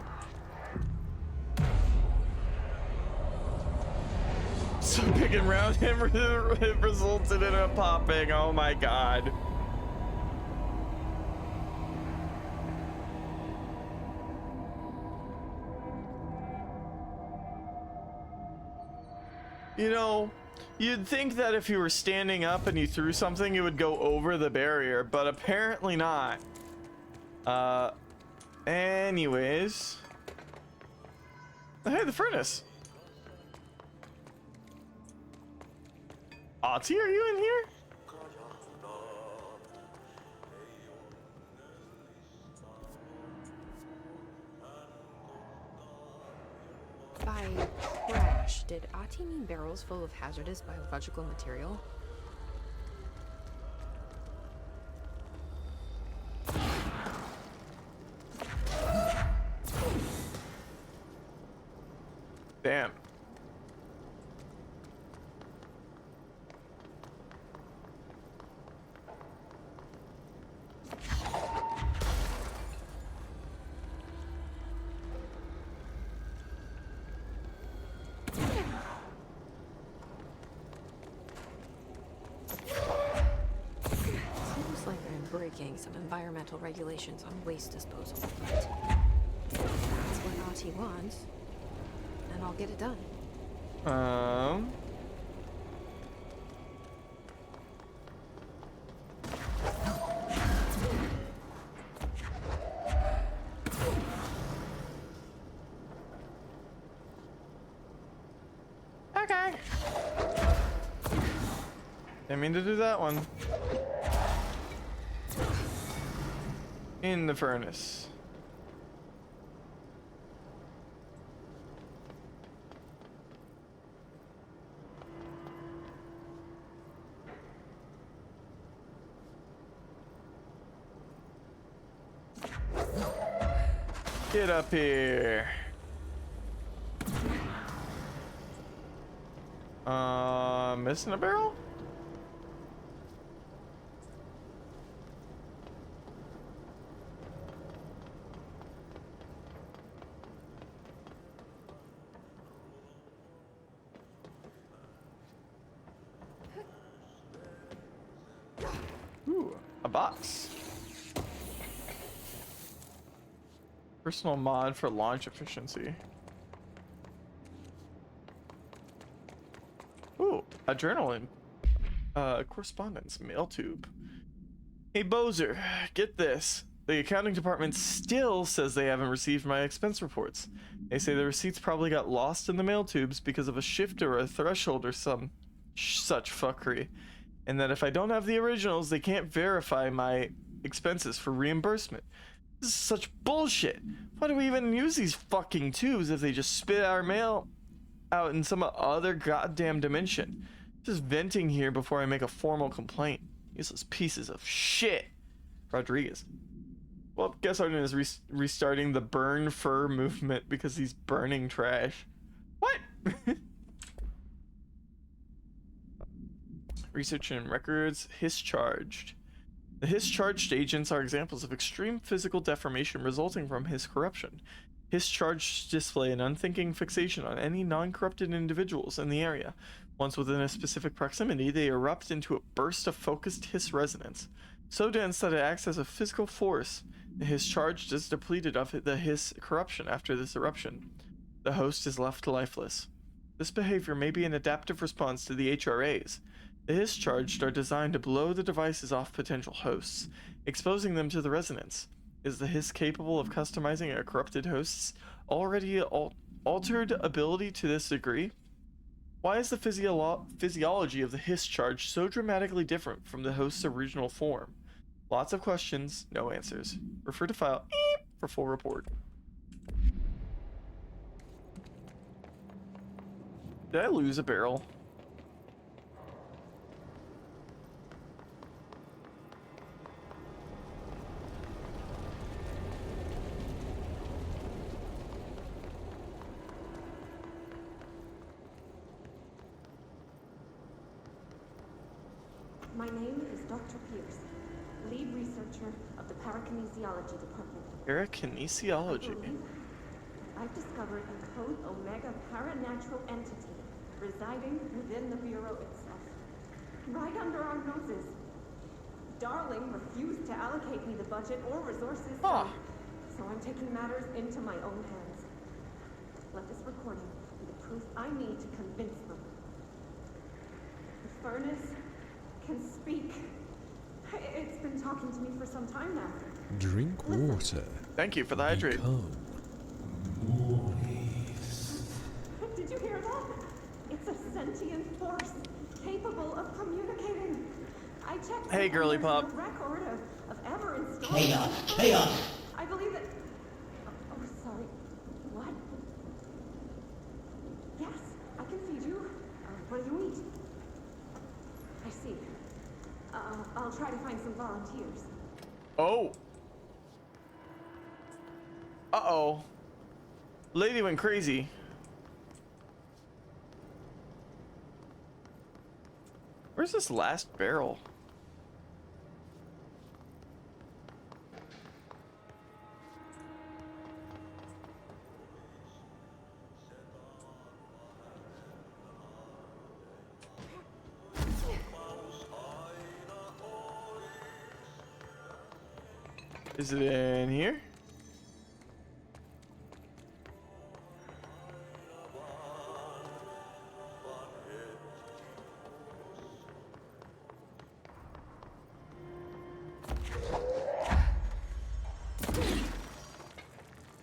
So big and round, it resulted in a popping. Oh my god. You know, you'd think that if you were standing up and you threw something, it would go over the barrier, but apparently not. Anyways. Hey, the furnace. Ahti, are you in here? By crash, did Ahti mean barrels full of hazardous biological material? Damn. Seems like I'm breaking some environmental regulations on waste disposal, but that's what Ahti wants. And I'll get it done. Okay. Didn't mean to do that one. In the furnace. Get up here. Missing a barrel? A box. Personal mod for launch efficiency. Ooh, a journal and correspondence mail tube. Hey Bozer, get this. The accounting department still says they haven't received my expense reports. They say the receipts probably got lost in the mail tubes because of a shift or a threshold or some such fuckery. And that if I don't have the originals, they can't verify my expenses for reimbursement. This is such bullshit. Why do we even use these fucking tubes if they just spit our mail out in some other goddamn dimension? Just venting here before I make a formal complaint. Useless pieces of shit. Rodriguez. Well, guess Arden is restarting the burn fur movement because he's burning trash. What? Research and records. Hischarged. The Hischarged agents are examples of extreme physical deformation resulting from his corruption. Hischarged display an unthinking fixation on any non-corrupted individuals in the area. Once within a specific proximity, they erupt into a burst of focused hiss resonance, so dense that it acts as a physical force. The Hischarged is depleted of the hiss corruption after this eruption. The host is left lifeless. This behavior may be an adaptive response to the HRAs. The Hischarged are designed to blow the devices off potential hosts, exposing them to the resonance. Is the hiss capable of customizing a corrupted host's already altered ability to this degree? Why is the physiology of the Hischarged so dramatically different from the host's original form? Lots of questions, no answers. Refer to file for full report. Did I lose a barrel? My name is Dr. Pierce, lead researcher of the Parakinesiology Department. Parakinesiology? I've discovered a Code Omega paranatural entity residing within the Bureau itself, right under our noses. Darling refused to allocate me the budget or resources, so I'm taking matters into my own hands. Let this recording be the proof I need to convince them. The furnace can speak. It's been talking to me for some time now. Drink water. Thank you for the hydrate. Did you hear that? It's a sentient force capable of communicating. I checked. Hey, girly pop. A record of ever installed. Hey on. I believe that. Oh, sorry. What? Yes, I can feed you. What do you eat? I see. I'll try to find some volunteers. Oh. Uh-oh. Lady went crazy. Where's this last barrel? Is it in here?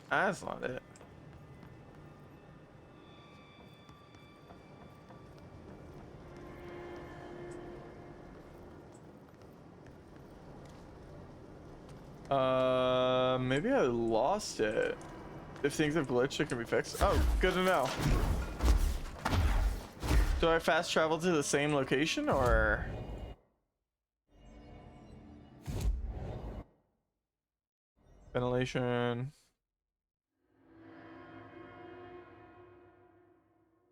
That's not it. Maybe I lost it. If things have glitched, it can be fixed. Oh, good to know. Do I fast travel to the same location or? Ventilation.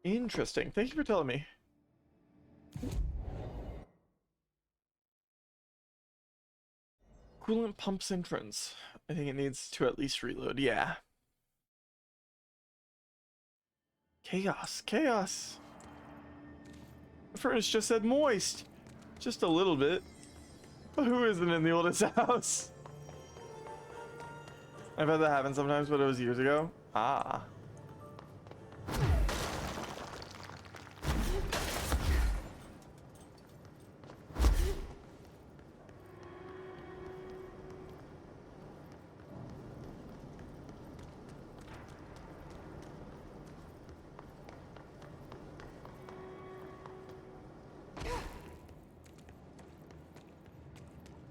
Interesting. Thank you for telling me. Coolant pumps entrance. I think it needs to at least reload. Yeah. Chaos. Chaos. The furnace just said moist. Just a little bit. Who isn't in the oldest house? I've had that happen sometimes, but it was years ago. Ah.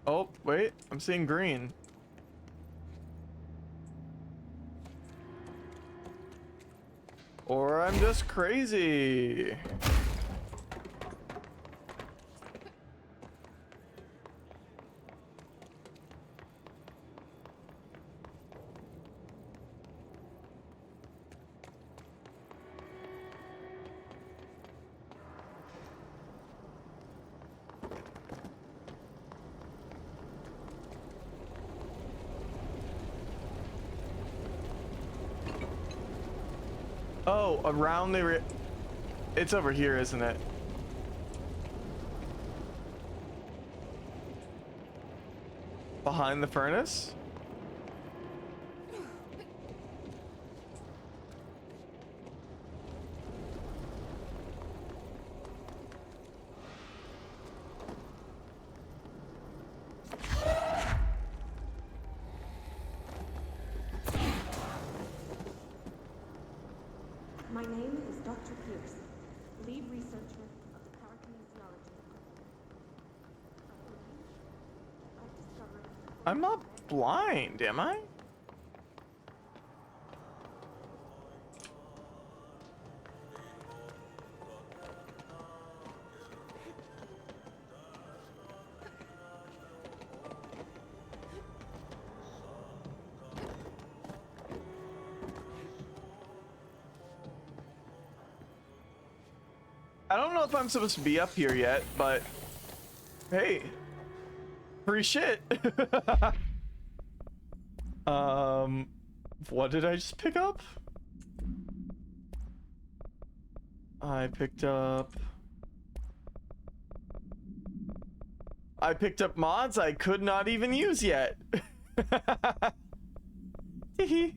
Oh, wait, I'm seeing green. Or I'm just crazy. Oh, around the... It's over here, isn't it? Behind the furnace? My name is Dr. Pierce, lead researcher of the parakinesiology department. I've discovered... I'm not blind, am I? I don't know if I'm supposed to be up here yet, but hey, free shit. What did I just pick up? I picked up mods I could not even use yet. Hee.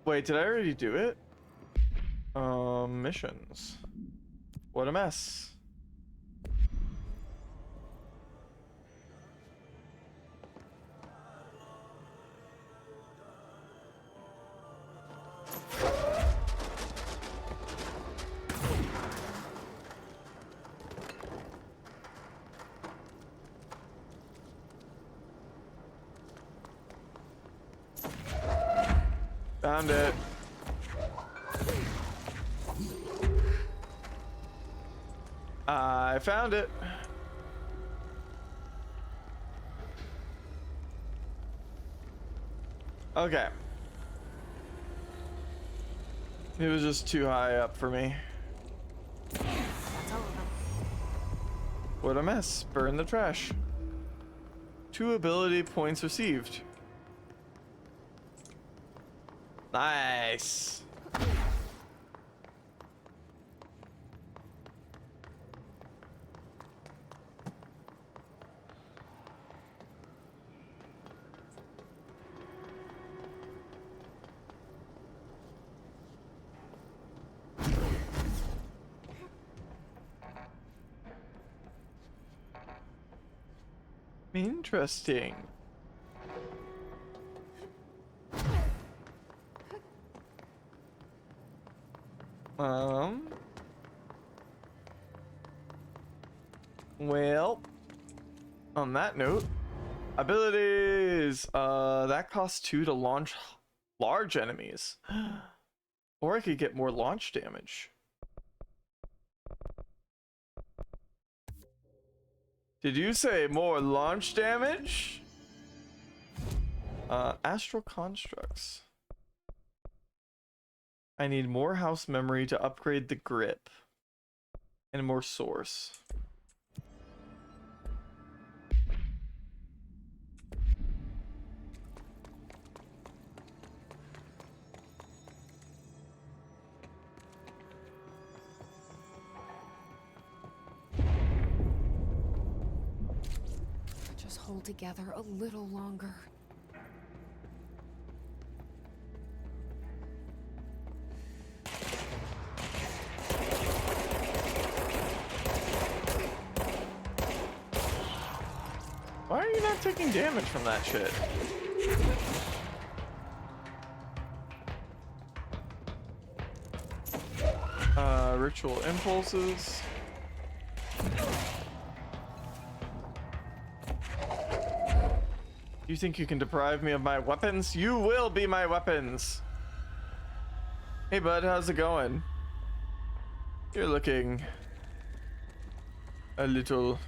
Wait, did I already do it? Missions. What a mess. Found it. I found it. Okay. It was just too high up for me. That's all of them. What a mess. Burn the trash. 2 ability points received. Nice. Interesting. Well, on that note, abilities, that costs 2 to launch large enemies. Or I could get more launch damage. Did you say more launch damage? Astral constructs. I need more house memory to upgrade the grip. And more source. Just hold together a little longer. Why are you not taking damage from that shit? Ritual impulses. You think you can deprive me of my weapons? You will be my weapons! Hey bud, how's it going? You're looking a little...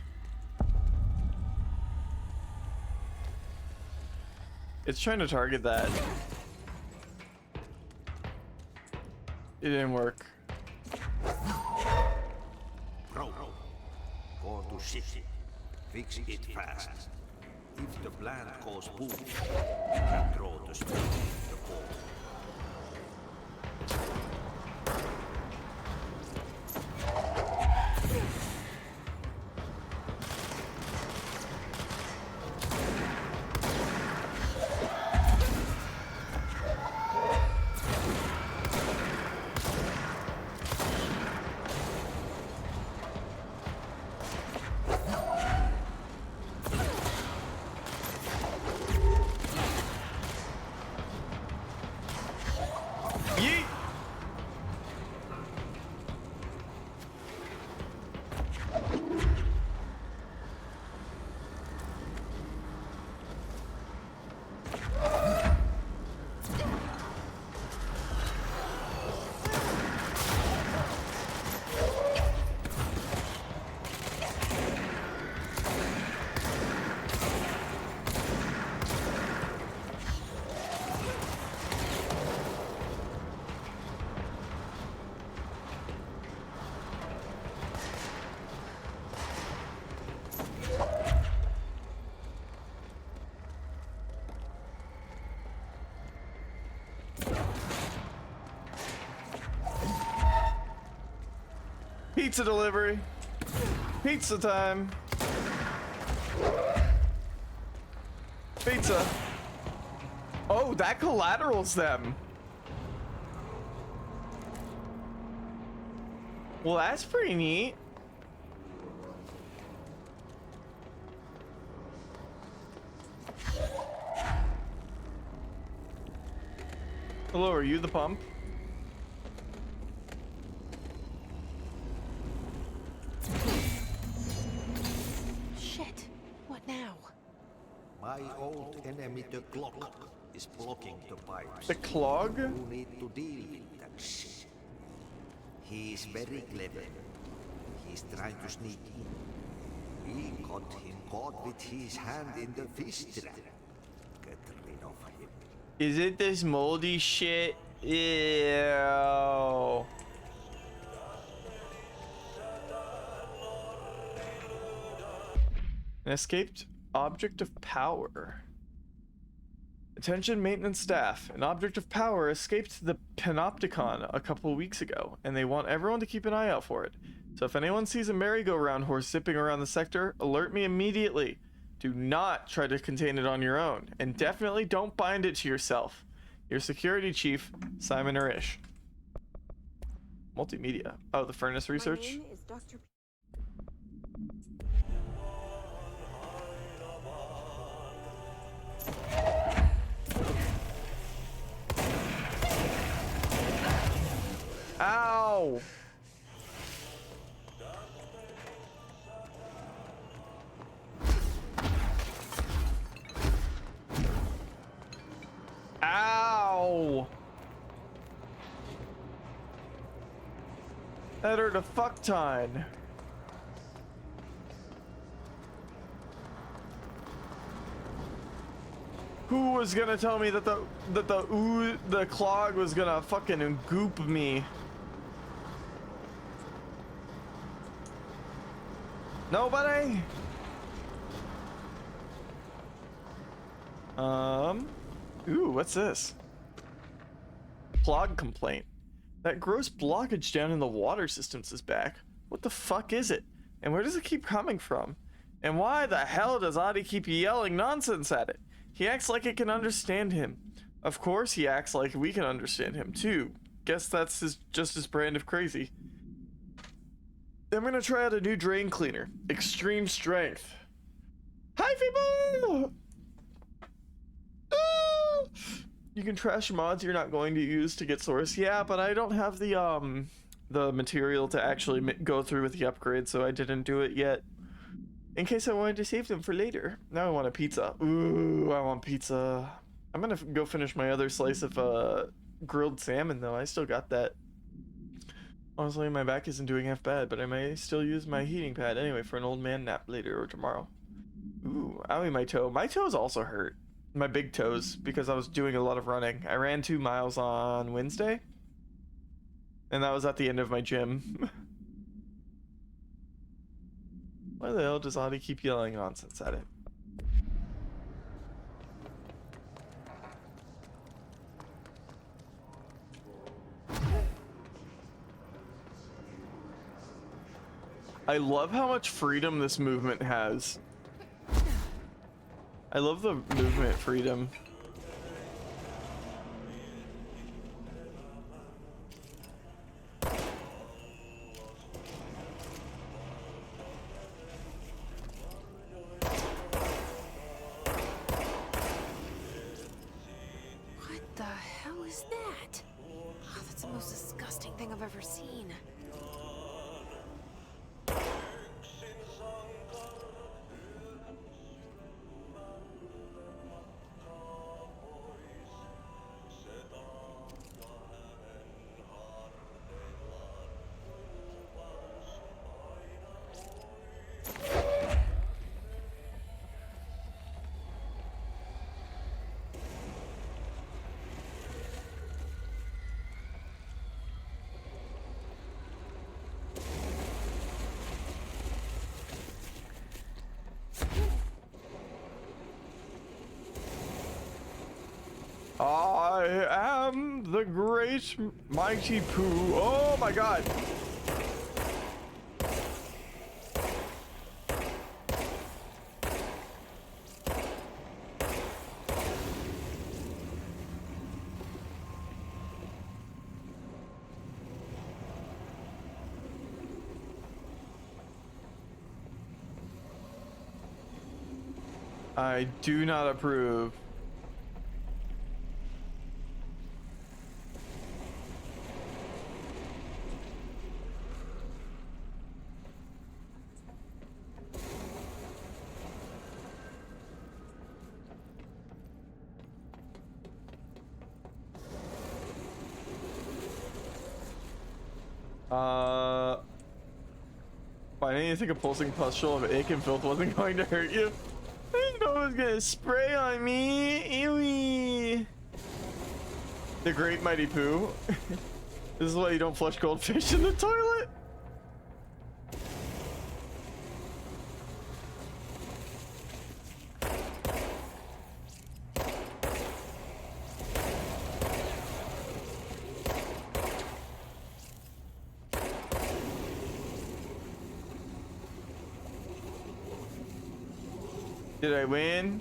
It's trying to target that. It didn't work. Bro, go to city. Fix it fast. If the plant goes boom, you can throw the speed in the ball. Pizza delivery. Pizza time. Pizza. Oh, that collaterals them. Well, that's pretty neat. Hello, are you the pump? Shit. What now? My old enemy, the clock, is blocking the pipes. The clog? You need to deal with that shit. He is very clever. He's trying to sneak in. We got him caught with his hand in the fish trap. Get rid of him. Is it this moldy shit? Ew. An escaped object of power. Attention maintenance staff. An object of power escaped the Panopticon a couple weeks ago, and they want everyone to keep an eye out for it. So if anyone sees a merry-go-round horse zipping around the sector, alert me immediately. Do not try to contain it on your own, and definitely don't bind it to yourself. Your security chief, Simon Arish. Multimedia. Oh, the furnace research? My name is Dr. Ow! Ow! That hurt a fuck ton. Who was gonna tell me that the clog was gonna fucking goop me? Nobody? Ooh, what's this? Clog complaint. That gross blockage down in the water systems is back. What the fuck is it? And where does it keep coming from? And why the hell does Adi keep yelling nonsense at it? He acts like it can understand him. Of course he acts like we can understand him too. Guess that's just his brand of crazy. I'm gonna try out a new drain cleaner. Extreme strength. Hi people! Ah! You can trash mods you're not going to use to get source. Yeah, but I don't have the material to actually go through with the upgrade, so I didn't do it yet. In case I wanted to save them for later. Now I want a pizza. Ooh, I want pizza. I'm gonna go finish my other slice of grilled salmon though. I still got that. Honestly, my back isn't doing half bad, but I may still use my heating pad anyway for an old man nap later or tomorrow. Ooh, owie, my toe. My toes also hurt. My big toes, because I was doing a lot of running. I ran 2 miles on Wednesday, and that was at the end of my gym. Why the hell does Adi keep yelling nonsense at it? I love how much freedom this movement has. I love the movement freedom. What the hell is that? Oh, that's the most disgusting thing I've ever seen. I am the great mighty Pooh. Oh my god. I do not approve. Why didn't you think a pulsing pustule of ache and filth wasn't going to hurt you? I didn't know it was gonna spray on me. Ewy. The great mighty Pooh. This is why you don't flush goldfish in the toilet. Did I win?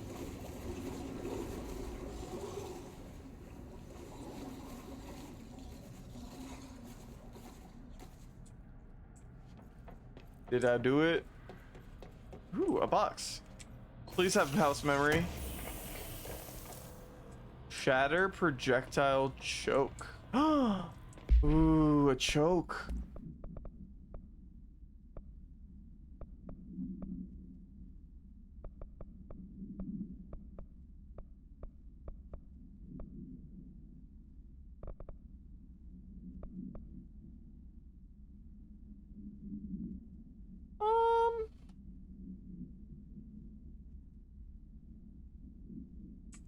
Did I do it? Ooh, a box. Please have house memory. Shatter projectile choke. Ooh, a choke.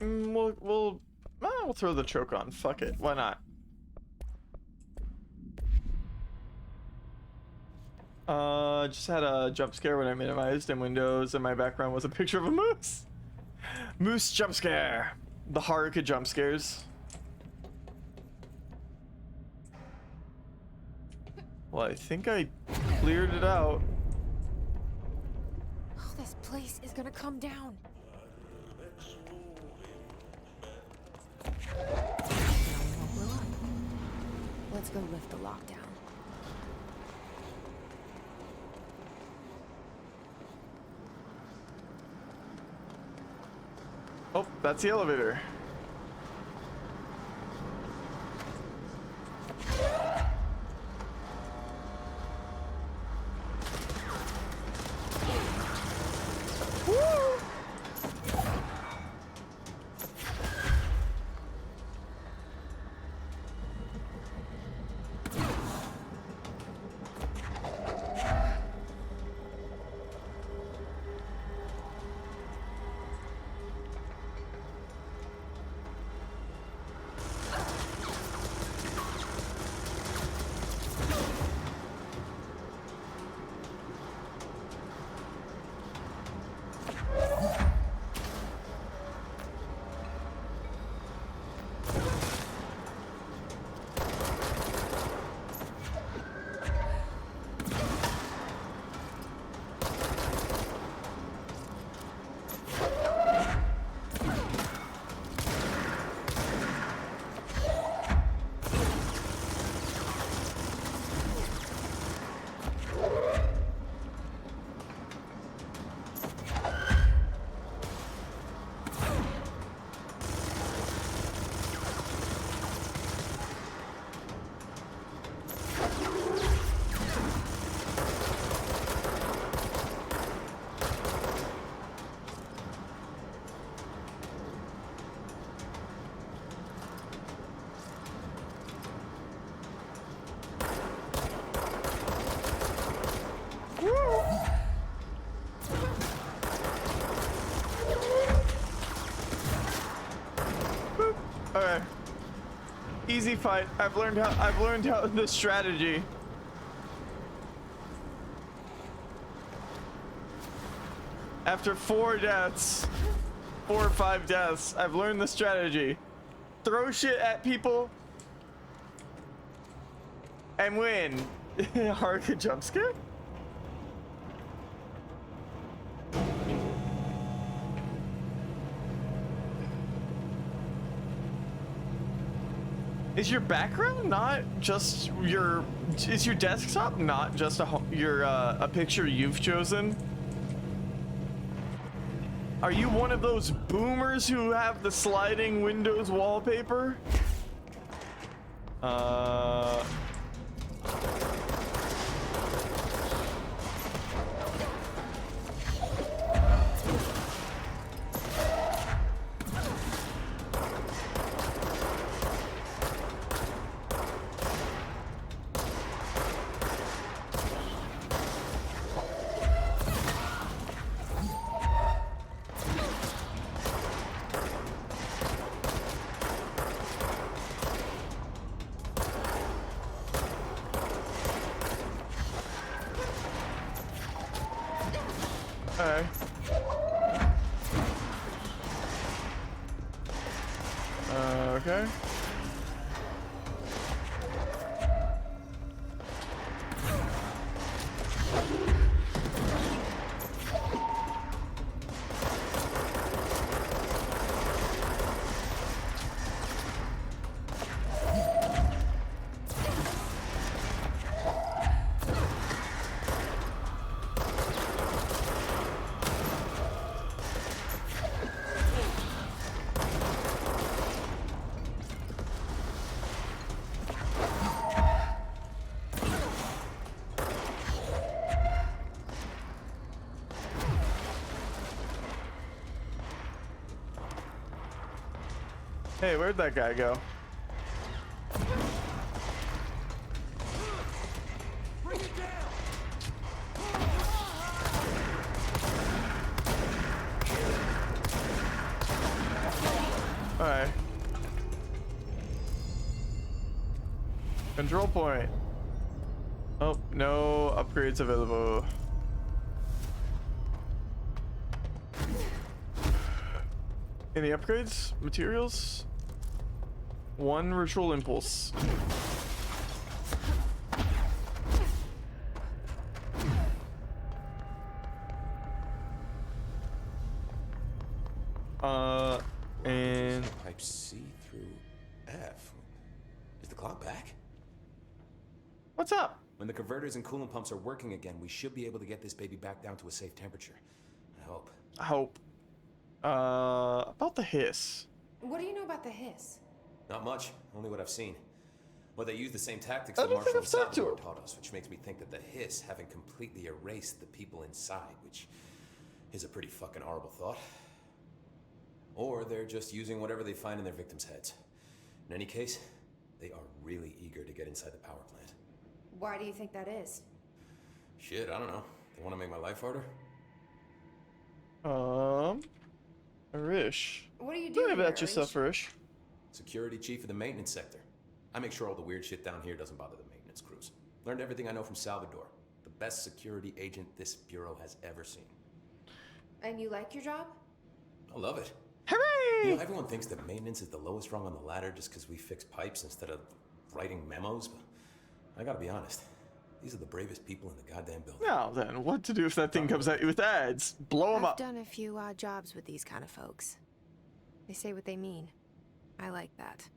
We'll throw the choke on. Fuck it. Why not? Just had a jump scare when I minimized in Windows, and my background was a picture of a moose. Moose jump scare. The Haruka jump scares. Well, I think I cleared it out. Oh, this place is gonna come down. Let's go lift the lockdown. Oh, that's the elevator. Alright. Easy fight. I've learned how the strategy. After 4 deaths, 4 or 5 deaths, I've learned the strategy. Throw shit at people and win. Haruka jump scare? Is your background not just your? Is your desktop not just a picture you've chosen? Are you one of those boomers who have the sliding Windows wallpaper? Okay. Hey, where'd that guy go? Bring it down! Alright. Control point. Oh, no upgrades available. Any upgrades? Materials? One ritual impulse. And Type C through F. Is the clock back? What's up? When the converters and coolant pumps are working again, we should be able to get this baby back down to a safe temperature. I hope. I hope. About the hiss. What do you know about the hiss? Not much, only what I've seen. Well, they use the same tactics I that don't think Marshall I've and talked to Salvador him. taught us, which makes me think that the hiss haven't completely erased the people inside, which is a pretty fucking horrible thought. Or they're just using whatever they find in their victims' heads. In any case, they are really eager to get inside the power plant. Why do you think that is? Shit, I don't know. They want to make my life harder? Arish. What are you Tell me doing about here, yourself, Arish. Security chief of the maintenance sector. I make sure all the weird shit down here doesn't bother the maintenance crews. Learned everything I know from Salvador. The best security agent this bureau has ever seen. And you like your job? I love it. Hooray! You know, everyone thinks that maintenance is the lowest rung on the ladder just because we fix pipes instead of writing memos, but I gotta be honest. These are the bravest people in the goddamn building. Now then, what to do if that thing comes at you with ads? Blow them I've up. done a few odd jobs with these kind of folks. They say what they mean. I like that.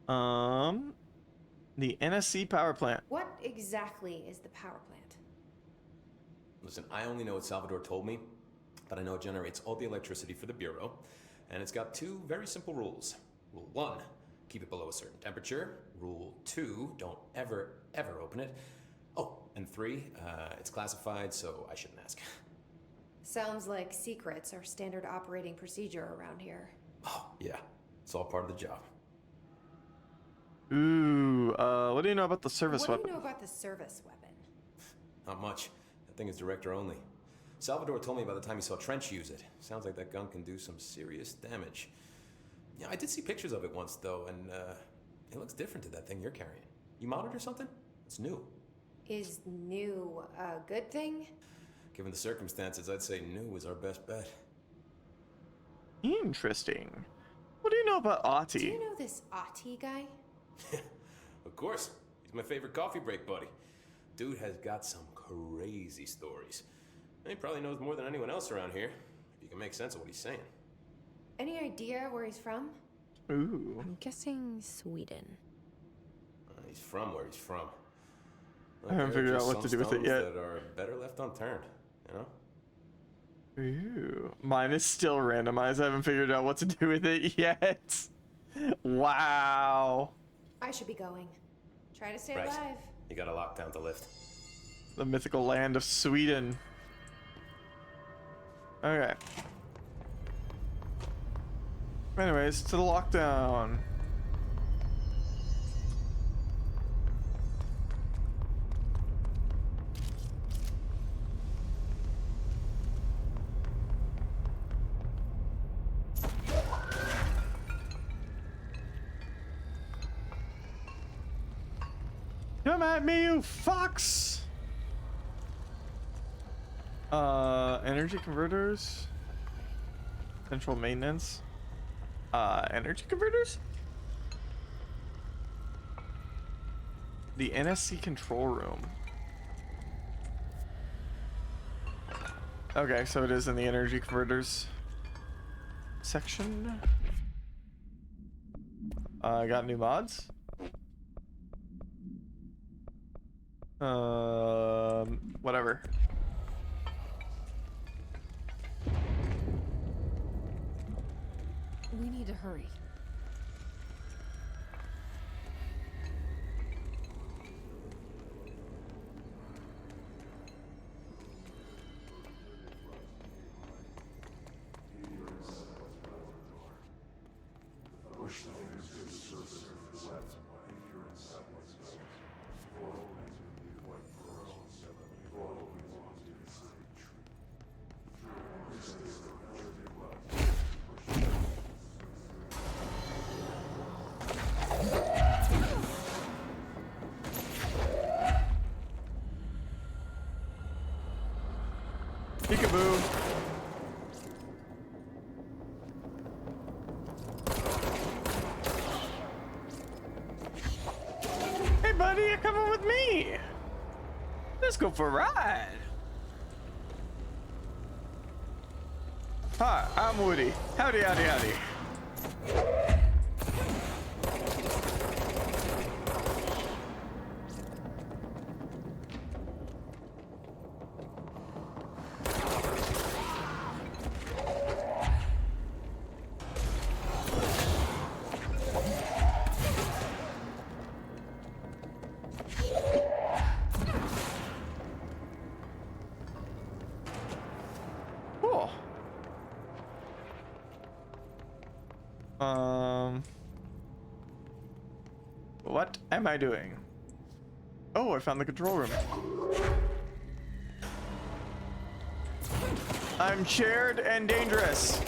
The NSC power plant. What exactly is the power plant? Listen, I only know what Salvador told me, but I know it generates all the electricity for the Bureau, and it's got two very simple rules. Rule 1, keep it below a certain temperature. Rule 2, don't ever, ever open it. Oh, and 3, it's classified, so I shouldn't ask. Sounds like secrets are standard operating procedure around here. Oh, yeah, it's all part of the job. Ooh, what do you know about the service What weapon? do you know about the service weapon? Not much. That thing is director only. Salvador told me by the time he saw Trench use it. Sounds like that gun can do some serious damage. Yeah, I did see pictures of it once, though, and it looks different to that thing you're carrying. You modded or something? It's new. Is new a good thing? Given the circumstances, I'd say new is our best bet. Interesting. What do you know about Ahti? Do you know this Ahti guy? Of course. He's my favorite coffee break buddy. Dude has got some crazy stories. And he probably knows more than anyone else around here, if you can make sense of what he's saying. Any idea where he's from? Ooh. I'm guessing Sweden. He's from where he's from. I haven't figured out what to do with it yet. That are better left unturned, you know? Ooh. Mine is still randomized. I haven't figured out what to do with it yet. Wow. I should be going. Try to stay Right. alive. You got a lockdown to lift. The mythical land of Sweden. Okay. Anyways, to the lockdown. Come at me, you fox! Energy converters. Central maintenance. Energy converters? The NSC control room. Okay, so it is in the energy converters section. Got new mods. Whatever. We need to hurry. Peekaboo. Hey buddy, you're coming with me. Let's go for a ride. Hi, I'm Woody. Howdy, howdy, howdy. What am I doing? Oh, I found the control room. I'm shared and dangerous.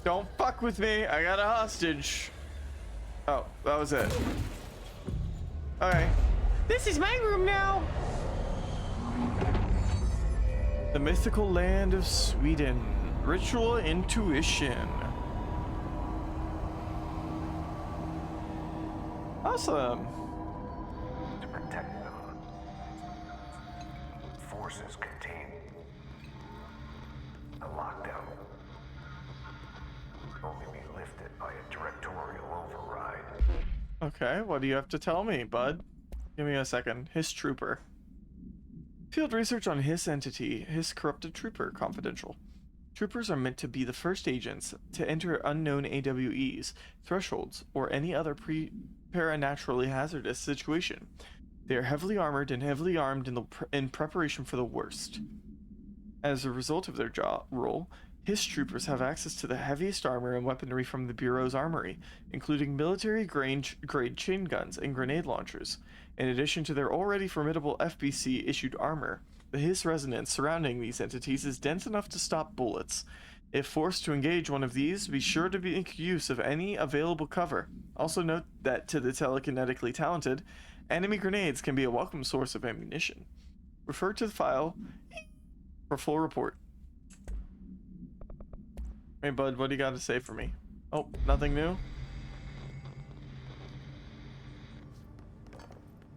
Don't fuck with me. I got a hostage. Oh, that was it. Okay. This is my room now. The mythical land of Sweden. Ritual intuition. Awesome. To protect them, forces contain a lockdown. Only be lifted by a directorial override. Okay, what do you have to tell me, bud? Give me a second. Hiss Trooper. Field research on Hiss entity. Hiss corrupted trooper. Confidential. Troopers are meant to be the first agents to enter unknown AWEs, thresholds, or any other paranaturally hazardous situation. They are heavily armored and heavily armed in preparation for the worst. As a result of their role, Hiss troopers have access to the heaviest armor and weaponry from the Bureau's armory, including military-grade chain guns and grenade launchers. In addition to their already formidable FBC-issued armor, the Hiss resonance surrounding these entities is dense enough to stop bullets. If forced to engage one of these, be sure to make use of any available cover. Also note that to the telekinetically talented, enemy grenades can be a welcome source of ammunition. Refer to the file for full report. Hey bud, what do you got to say for me? Oh, nothing new?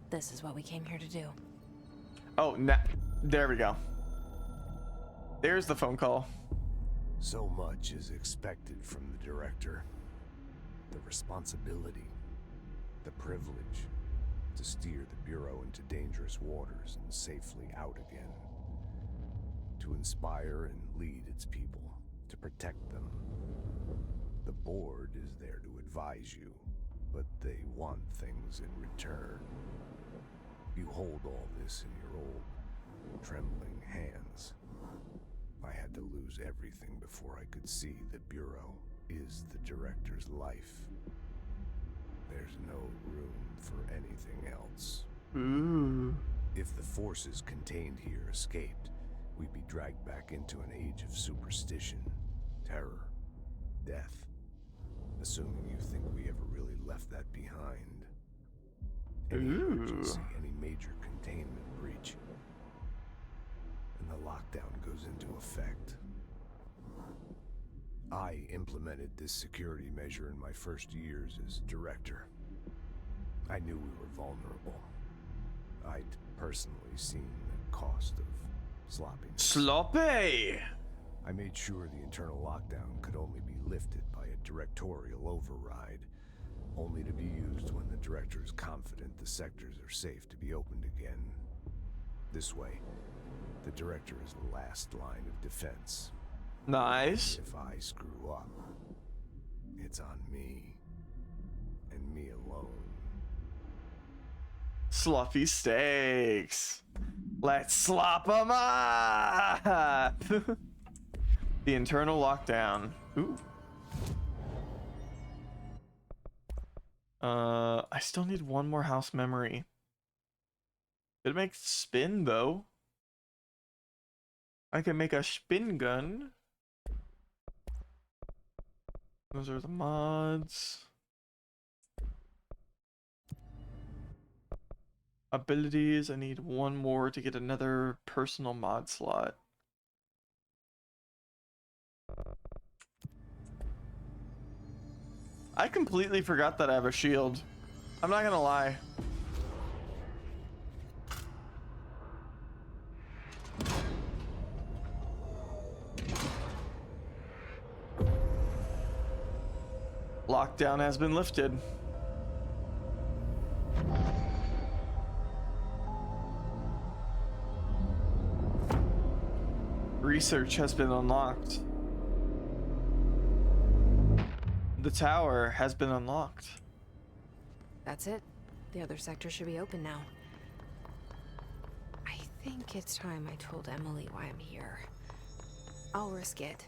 This is what we came here to do. Oh, there we go. There's the phone call. So much is expected from the director. The responsibility, the privilege to steer the Bureau into dangerous waters and safely out again. To inspire and lead its people. To protect them. The board is there to advise you, but they want things in return. You hold all this in your old, trembling hands. I had to lose everything before I could see the Bureau is the director's life. There's no room for anything else. Ooh. If the forces contained here escaped, we'd be dragged back into an age of superstition, terror, death. Assuming you think we ever really left that behind. Any emergency, any major containment breach, and the lockdown goes into effect. I implemented this security measure in my first years as director. I knew we were vulnerable. I'd personally seen the cost of sloppiness. Sloppy! I made sure the internal lockdown could only be lifted by a directorial override, only to be used when the director is confident the sectors are safe to be opened again. This way, the director is the last line of defense. Nice. If I screw up, it's on me, and me alone. Sloppy steaks. Let's slop 'em up! The internal lockdown. Ooh. I still need one more house memory. It makes spin though. I can make a spin gun. Those are the mods. Abilities, I need one more to get another personal mod slot. I completely forgot that I have a shield. I'm not gonna lie. Lockdown has been lifted. Research has been unlocked. The tower has been unlocked. That's it. The other sector should be open now. I think it's time I told Emily why I'm here. I'll risk it.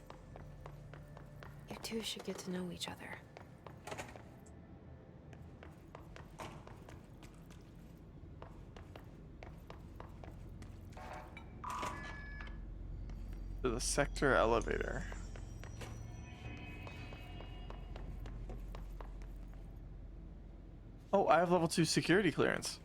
You two should get to know each other. To the sector elevator. Oh, I have level 2 security clearance.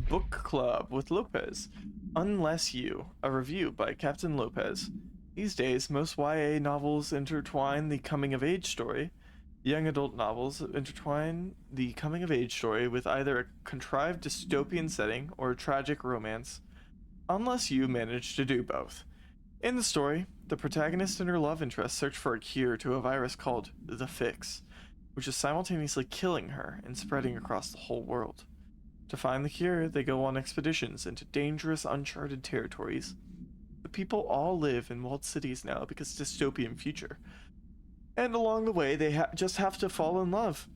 Book Club with Lopez. Unless You, a review by Captain Lopez. These days, most YA novels intertwine the coming-of-age story. Young adult novels intertwine the coming-of-age story with either a contrived dystopian setting or a tragic romance. Unless You manage to do both. In the story, the protagonist and her love interest search for a cure to a virus called the Fix, which is simultaneously killing her and spreading across the whole world. To find the cure, they go on expeditions into dangerous, uncharted territories. The people all live in walled cities now because dystopian future. And along the way, they just have to fall in love.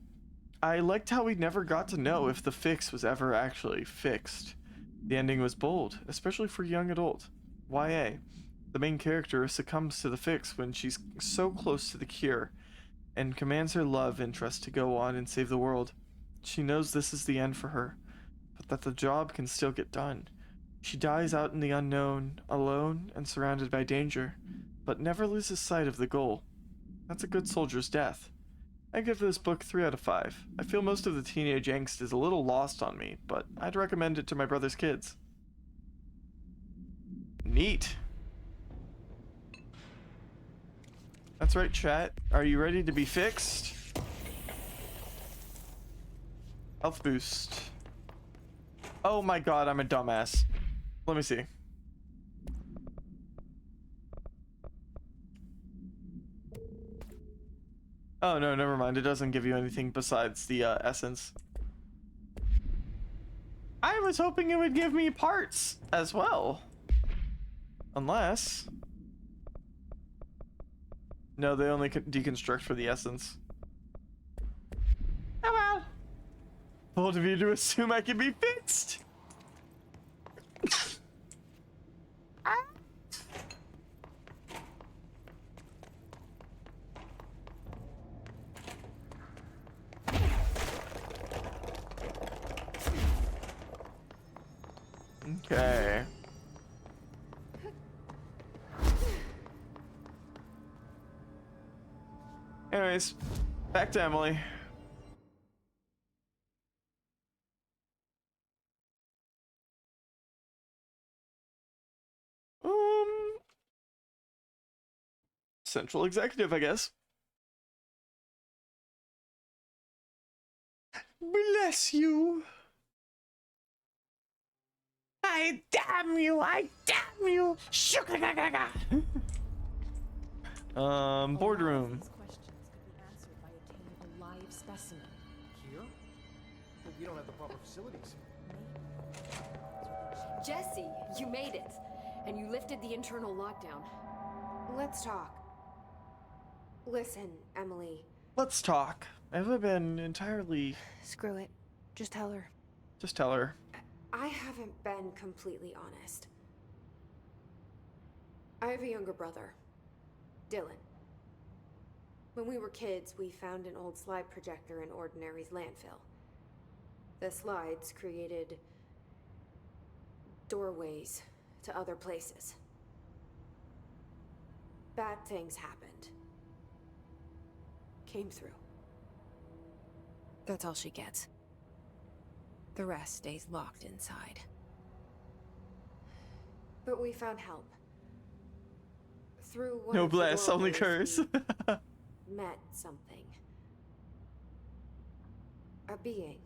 I liked how we never got to know if the Fix was ever actually fixed. The ending was bold, especially for young adult. YA. The main character succumbs to the Fix when she's so close to the cure, and commands her love interest to go on and save the world. She knows this is the end for her, but that the job can still get done. She dies out in the unknown, alone and surrounded by danger, but never loses sight of the goal. That's a good soldier's death. I give this book 3 out of 5. I feel most of the teenage angst is a little lost on me, but I'd recommend it to my brother's kids. Neat. That's right, chat. Are you ready to be fixed? Health boost. Oh my god, I'm a dumbass. Let me see. Oh no, never mind. It doesn't give you anything besides the essence. I was hoping it would give me parts as well. Unless... No, they only deconstruct for the essence. Oh well. Bold of you to assume I can be fixed. Okay. Anyways, back to Emily. Central executive, I guess. Bless you. I damn you. I damn you. Shukagaga. Boardroom. Specimen. Here? But we don't have the proper facilities. Jesse, you made it. And you lifted the internal lockdown. Let's talk. Listen, Emily. Let's talk. Have I been entirely... Screw it. Just tell her. Just tell her. I haven't been completely honest. I have a younger brother. Dylan. When we were kids, we found an old slide projector in Ordinary's landfill. The slides created doorways to other places. Bad things happened. Came through. That's all she gets. The rest stays locked inside. But we found help. Through one No of the bless, only doorways, curse. we met something. A being.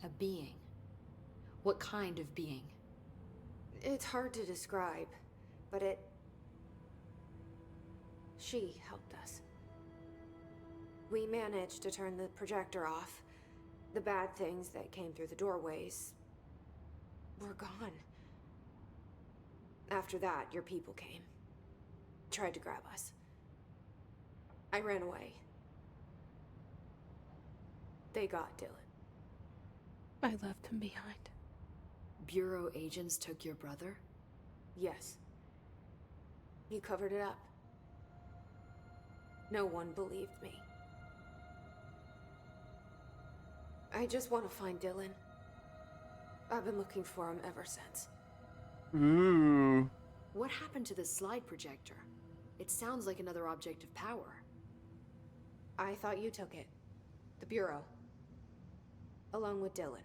A being? What kind of being? It's hard to describe, but she helped us. We managed to turn the projector off. The bad things that came through the doorways were gone. After that, your people came. Tried to grab us. I ran away. They got Dylan. I left him behind. Bureau agents took your brother? Yes. You covered it up. No one believed me. I just want to find Dylan. I've been looking for him ever since. Ooh. What happened to the slide projector? It sounds like another object of power. I thought you took it. The Bureau. Along with Dylan.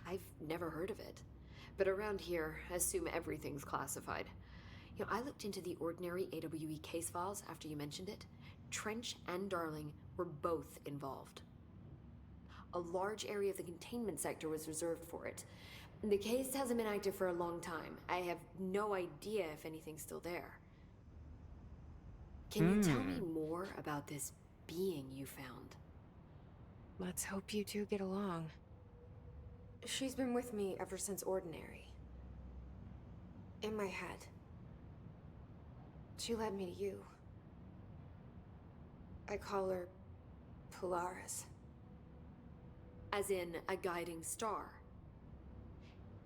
I've never heard of it. But around here, I assume everything's classified. You know, I looked into the Ordinary AWE case files after you mentioned it. Trench and Darling were both involved. A large area of the containment sector was reserved for it. The case hasn't been active for a long time. I have no idea if anything's still there. Can you tell me more about this being you found? Let's hope you two get along. She's been with me ever since Ordinary. In my head. She led me to you. I call her Polaris. As in a guiding star.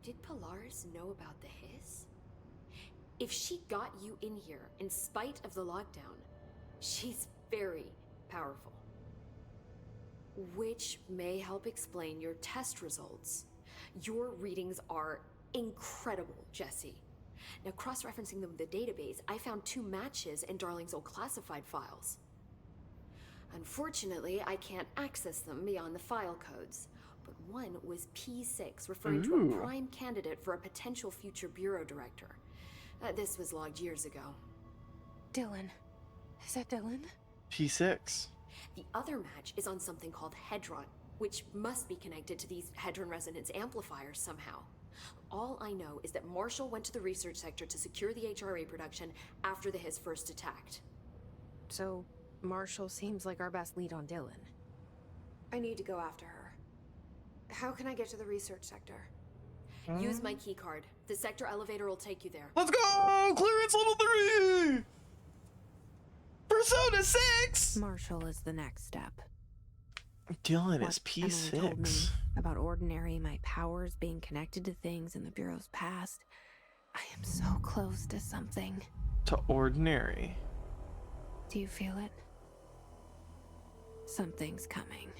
Did Polaris know about the hiss? If she got you in here in spite of the lockdown, she's very powerful. Which may help explain your test results. Your readings are incredible, Jesse. Now, cross-referencing them with the database, I found 2 matches in Darling's old classified files. Unfortunately, I can't access them beyond the file codes. But one was P6, referring to a prime candidate for a potential future bureau director. This was logged years ago. Dylan. Is that Dylan? P6. The other match is on something called Hedron, which must be connected to these Hedron resonance amplifiers somehow. All I know is that Marshall went to the research sector to secure the HRA production after the Hiss first attacked. So, Marshall seems like our best lead on Dylan. I need to go after her. How can I get to the research sector? Use my key card. The sector elevator will take you there. Let's go! Clearance level 3! Persona 6! Marshall is the next step. Dylan What is Emily told me P6. about Ordinary, my powers being connected to things in the Bureau's past. I am so close to something. To Ordinary. Do you feel it? Something's coming.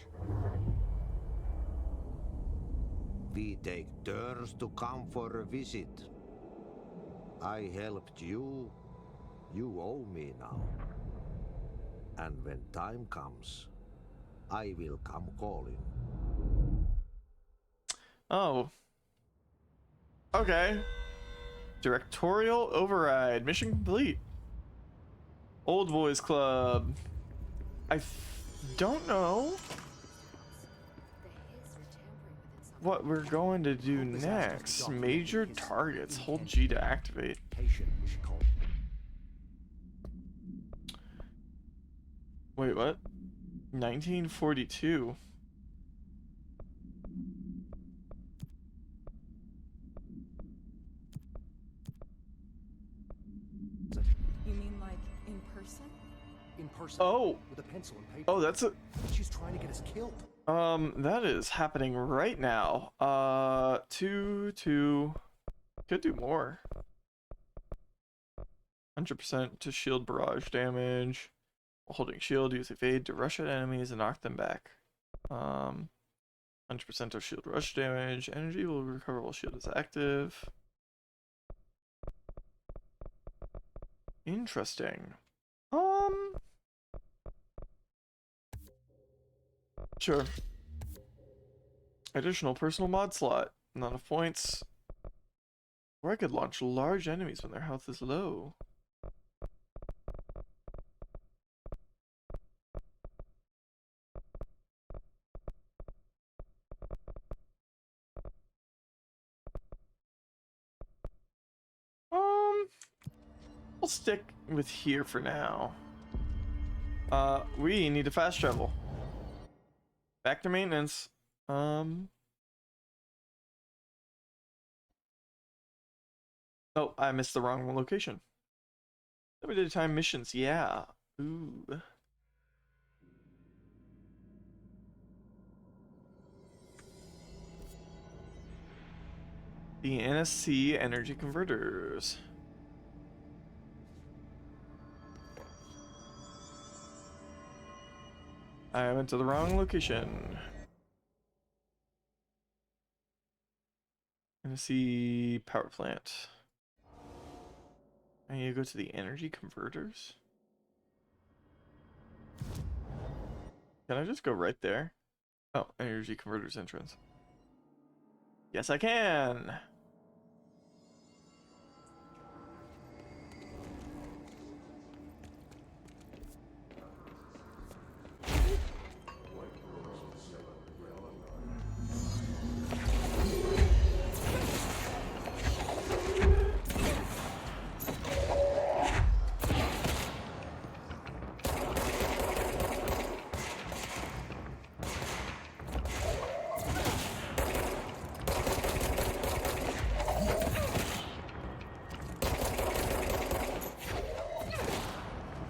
We take turns to come for a visit. I helped you. You owe me now. And when time comes, I will come calling. Oh. Okay. Directorial override. Mission complete. Old Boys Club. I don't know what we're going to do next. Major targets. Hold G to activate. Wait, what? 1942. You mean like in person? In person. Oh. With a pencil and paper. Oh, that's a. She's trying to get us killed. That is happening right now. Two. Could do more. 100% to shield barrage damage. While holding shield, use evade to rush at enemies and knock them back. 100% of shield rush damage. Energy will recover while shield is active. Interesting. Sure. Additional personal mod slot. Not enough points. Or I could launch large enemies when their health is low. We'll stick with here for now. We need to fast travel. Back to maintenance. Oh, I missed the wrong location. Limited time missions, yeah. Ooh. The NSC energy converters. I went to the wrong location. NSC power plant. I need to go to the energy converters. Can I just go right there? Oh, energy converters entrance. Yes, I can.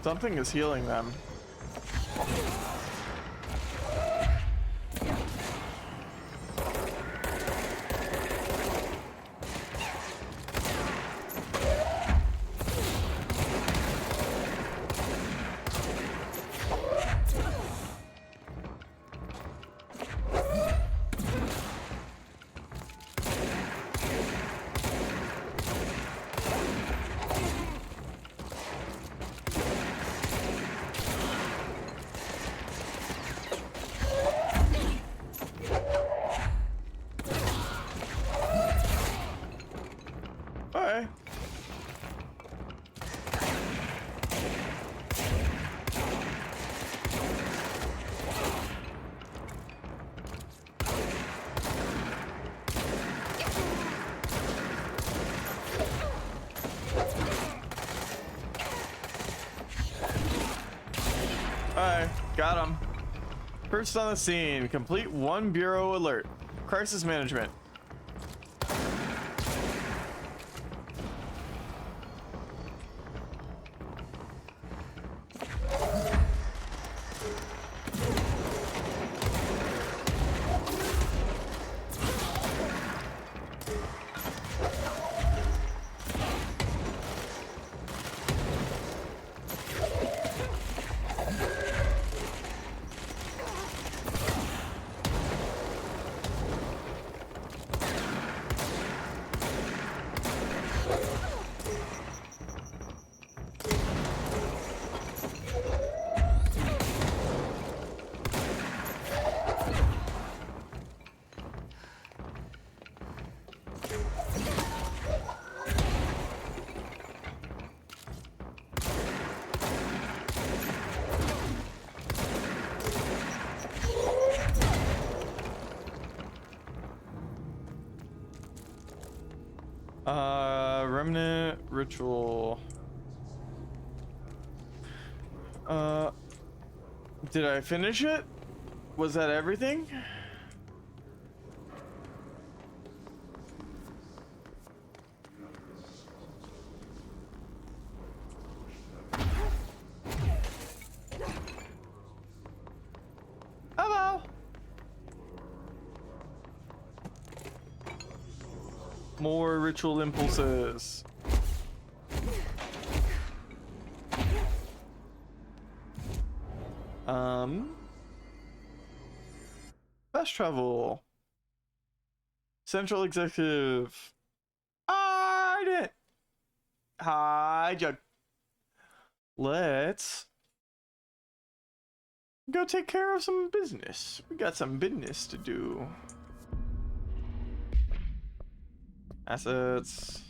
Something is healing them. Alright, got him. First on the scene, complete one bureau alert. Crisis management. Remnant ritual. Did I finish it? Was that everything? Hello. More ritual impulses. Fast travel. Central executive. Hide ya. Let's go take care of some business. We got some business to do. Assets.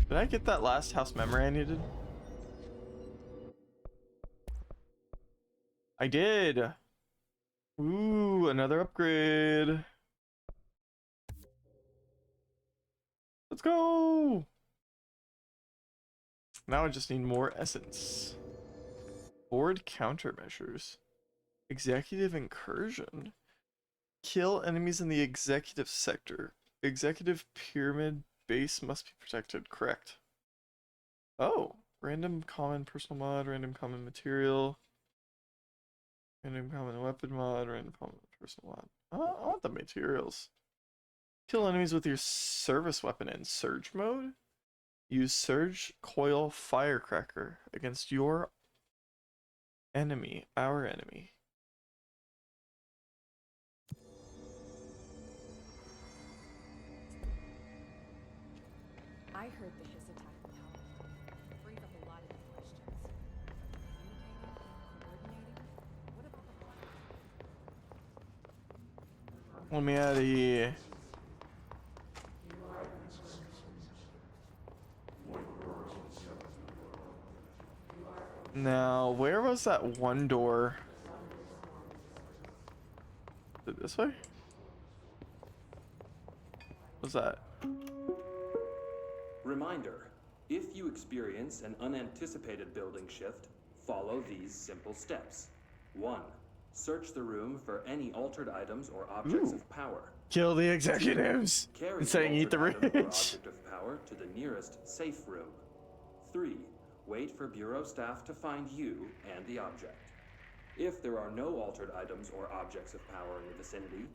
Did I get that last house memory I needed? I did. Ooh, another upgrade. Let's go. Now I just need more essence. Board countermeasures. Executive incursion. Kill enemies in the executive sector. Executive pyramid base must be protected. Correct. Oh, random common personal mod, random common material, random common weapon mod, random common personal mod. Oh, I want the materials. Kill enemies with your service weapon in surge mode. Use surge coil firecracker against your enemy, our enemy. I heard the Hiss attack from Howard. It brings up a lot of new questions. Communicating, coordinating? What about the Let me out of here. Now, where was that one door? Is it this way? What's that? Reminder, if you experience an unanticipated building shift, follow these simple steps. 1. Search the room for any altered items or objects of power. Kill the executives! Carry And saying eat the altered item or rich! object of power to the nearest safe room. 3. Wait for Bureau staff to find you and the object. If there are no altered items or objects of power in the vicinity,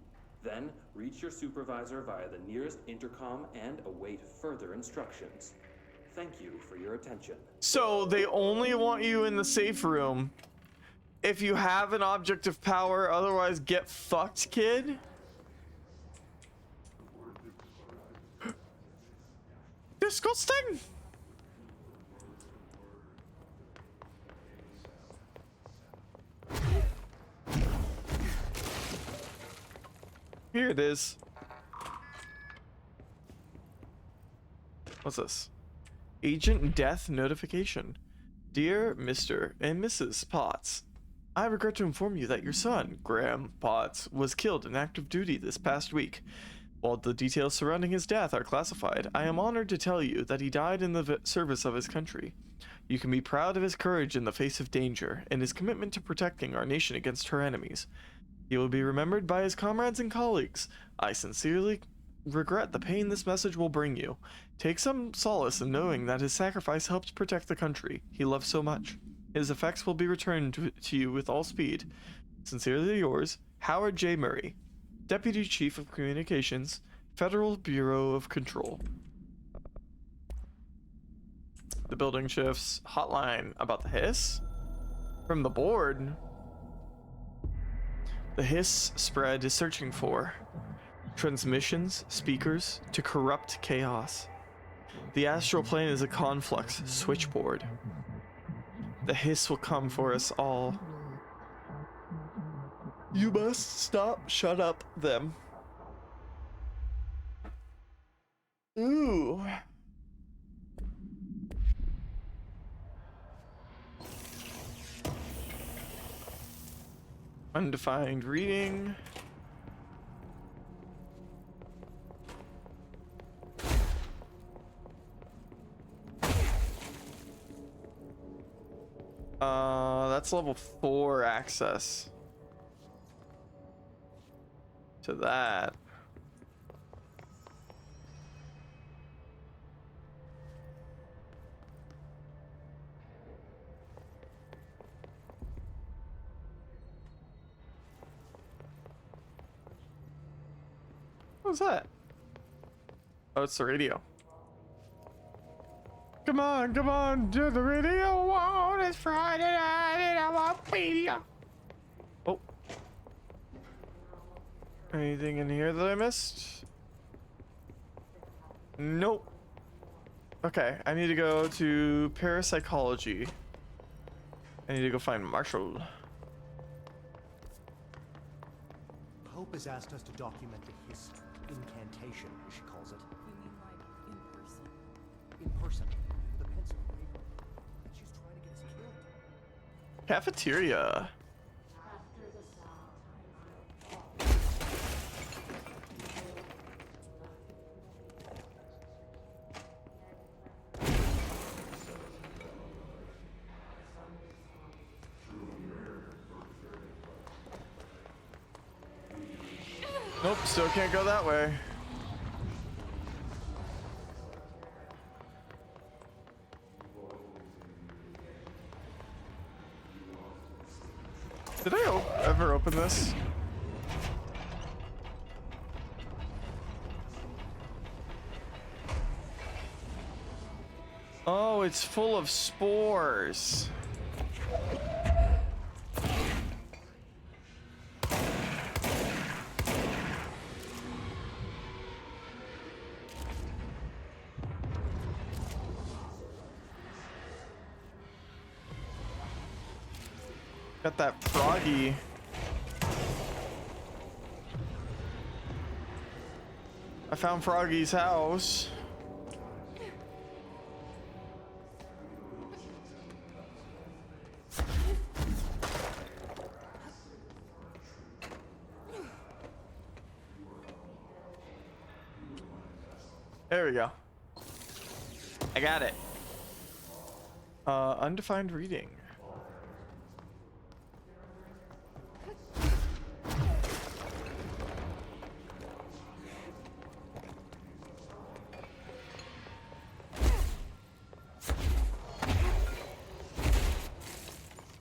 then reach your supervisor via the nearest intercom and await further instructions. Thank you for your attention. So they only want you in the safe room if you have an object of power, otherwise get fucked, kid. Disgusting! Here it is. What's this? Agent death notification. Dear Mr. and Mrs. Potts, I regret to inform you that your son, Graham Potts, was killed in active duty this past week. While the details surrounding his death are classified, I am honored to tell you that he died in the service of his country. You can be proud of his courage in the face of danger and his commitment to protecting our nation against her enemies. He will be remembered by his comrades and colleagues. I sincerely regret the pain this message will bring you. Take some solace in knowing that his sacrifice helped protect the country he loved so much. His effects will be returned to you with all speed. Sincerely yours, Howard J. Murray, Deputy Chief of Communications, Federal Bureau of Control. The building shifts. Hotline about the hiss? From the board. The hiss spread is searching for transmissions, speakers, to corrupt chaos. The astral plane is a conflux switchboard. The hiss will come for us all. You must stop, shut up them. Ooh. Undefined reading. That's level 4 access to that. What was that? Oh, it's the radio. Come on, to the radio on. It's Friday night and I want media. Oh. Anything in here that I missed? Nope. Okay, I need to go to parapsychology. I need to go find Marshall. Pope has asked us to document his incantation, as she calls it. You mean like in person? In person, with a pencil and paper. She's trying to get us killed. Cafeteria. Nope, still can't go that way. Did I ever open this? Oh, it's full of spores. Got that froggy. I found Froggy's house. There we go. I got it. Undefined reading.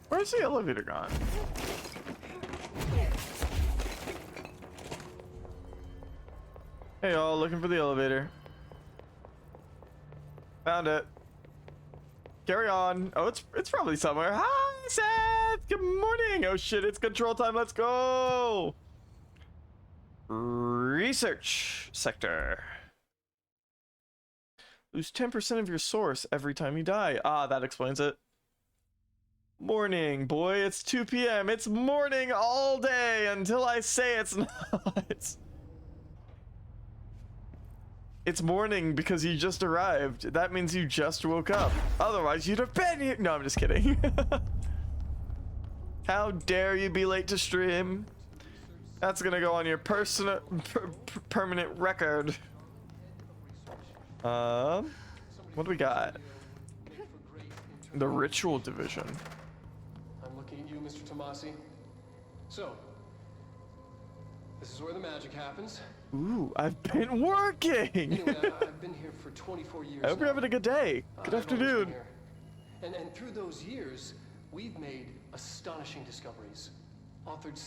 Where's the elevator gone? Hey y'all, looking for the elevator. Found it. Carry on. Oh, it's probably somewhere. Hi, Seth. Good morning. Oh shit, it's control time. Let's go. Research sector. Lose 10% of your source every time you die. Ah, that explains it. Morning, boy. It's 2 p.m. It's morning all day until I say it's not. It's morning because you just arrived. That means you just woke up. Otherwise, you'd have been here. No, I'm just kidding. How dare you be late to stream? That's gonna go on your personal permanent record. What do we got? The ritual division. I'm looking at you, Mr. Tomasi. So, this is where the magic happens. Ooh, I've been working. Anyway, I've been here for 24 years. I hope you're having a good day. Good afternoon. And through those years, we've made astonishing discoveries.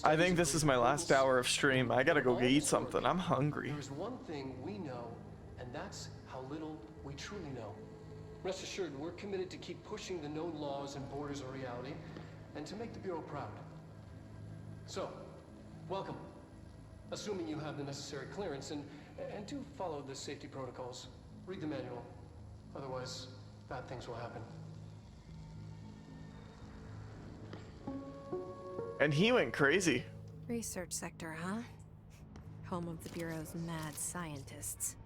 I think this is my last hour of stream. I gotta go eat something. I'm hungry. There's one thing we know, and that's how little we truly know. Rest assured, we're committed to keep pushing the known laws and borders of reality, and to make the Bureau proud. So, welcome. Assuming you have the necessary clearance, and do follow the safety protocols. Read the manual. Otherwise, bad things will happen. And he went crazy. Research sector, huh? Home of the Bureau's mad scientists.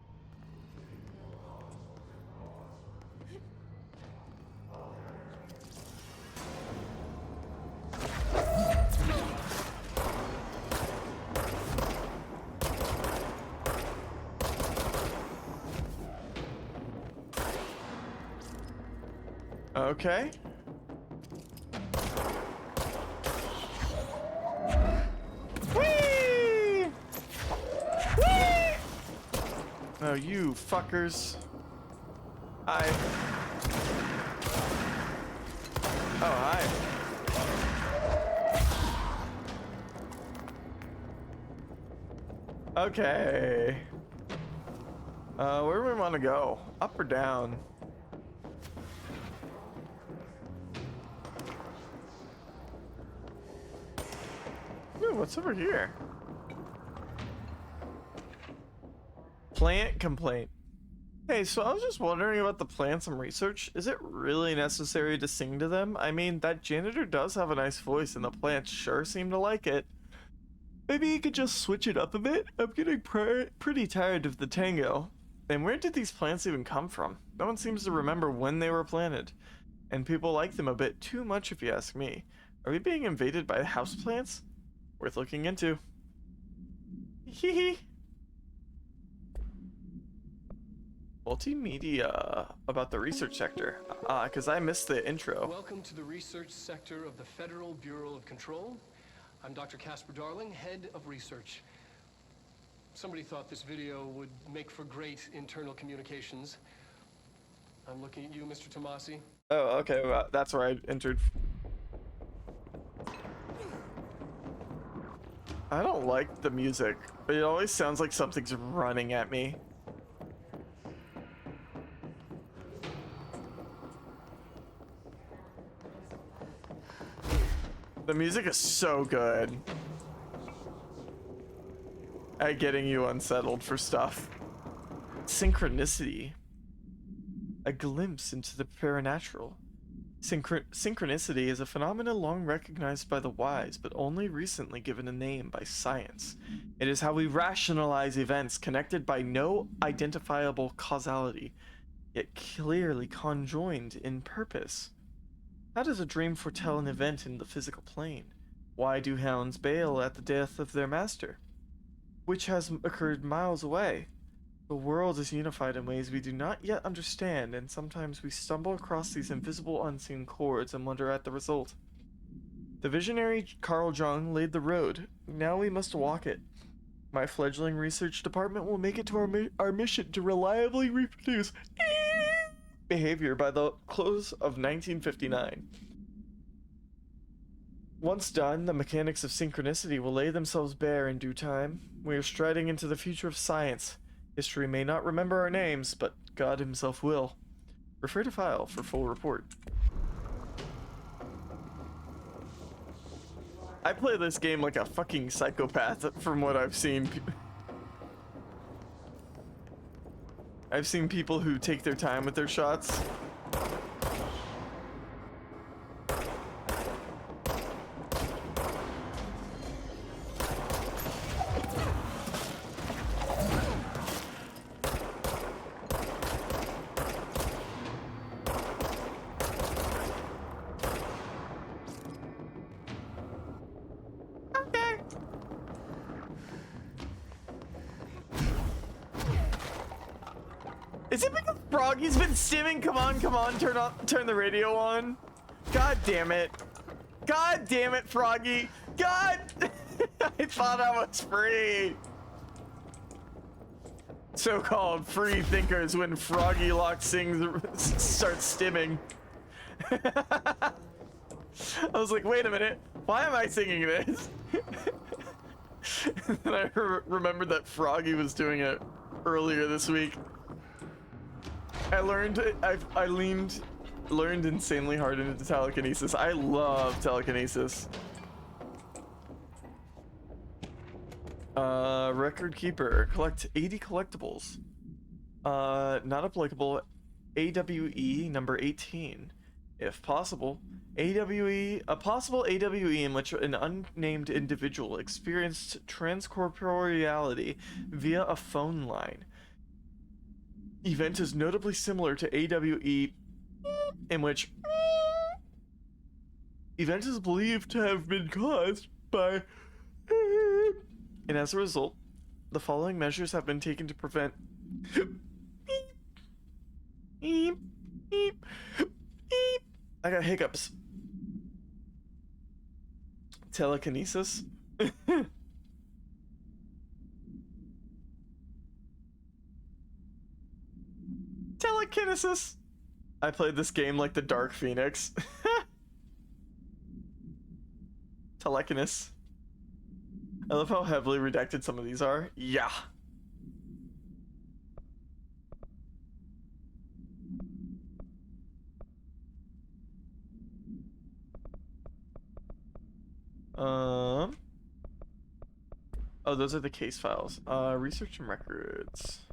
Okay. Whee! Whee! Oh, you fuckers. Hi. Oh, hi. Okay. Where do we want to go? Up or down? Ooh, what's over here? Plant complaint. Hey, so I was just wondering about the plants and research. Is it really necessary to sing to them? I mean, that janitor does have a nice voice and the plants sure seem to like it. Maybe you could just switch it up a bit? I'm getting pretty tired of the tango. And where did these plants even come from? No one seems to remember when they were planted. And people like them a bit too much if you ask me. Are we being invaded by houseplants? Worth looking into. Hee hee. Multimedia about the research sector. Because I missed the intro. Welcome to the research sector of the Federal Bureau of Control. I'm Dr. Casper Darling, head of research. Somebody thought this video would make for great internal communications. I'm looking at you, Mr. Tomasi. Oh, okay, well, that's where I entered. I don't like the music, but it always sounds like something's running at me. The music is so good at getting you unsettled for stuff. Synchronicity. A glimpse into the paranatural. Synchronicity is a phenomenon long recognized by the wise, but only recently given a name by science. It is how we rationalize events connected by no identifiable causality, yet clearly conjoined in purpose. How does a dream foretell an event in the physical plane? Why do hounds bail at the death of their master, which has occurred miles away? The world is unified in ways we do not yet understand, and sometimes we stumble across these invisible, unseen chords and wonder at the result. The visionary Carl Jung laid the road. Now we must walk it. My fledgling research department will make it to our mission to reliably reproduce behavior by the close of 1959. Once done, the mechanics of synchronicity will lay themselves bare in due time. We are striding into the future of science. History may not remember our names, but God himself will. Refer to file for full report. I play this game like a fucking psychopath from what I've seen. I've seen people who take their time with their shots. Is it because Froggy's been stimming? Come on, turn the radio on. God damn it. God damn it, Froggy. God! I thought I was free. So-called free thinkers when Froggy Lock starts stimming. I was like, wait a minute. Why am I singing this? And then I remembered that Froggy was doing it earlier this week. I learned insanely hard into telekinesis. I love telekinesis. Record keeper. Collect 80 collectibles. Not applicable. AWE number 18. If possible. A possible AWE in which an unnamed individual experienced transcorporeality via a phone line. Event is notably similar to AWE, in which event is believed to have been caused by, and as a result, the following measures have been taken to prevent. I got hiccups. Telekinesis. Telekinesis. I played this game like the Dark Phoenix. Telekinesis. I love how heavily redacted some of these are. Yeah. Oh, those are the case files. Research and records.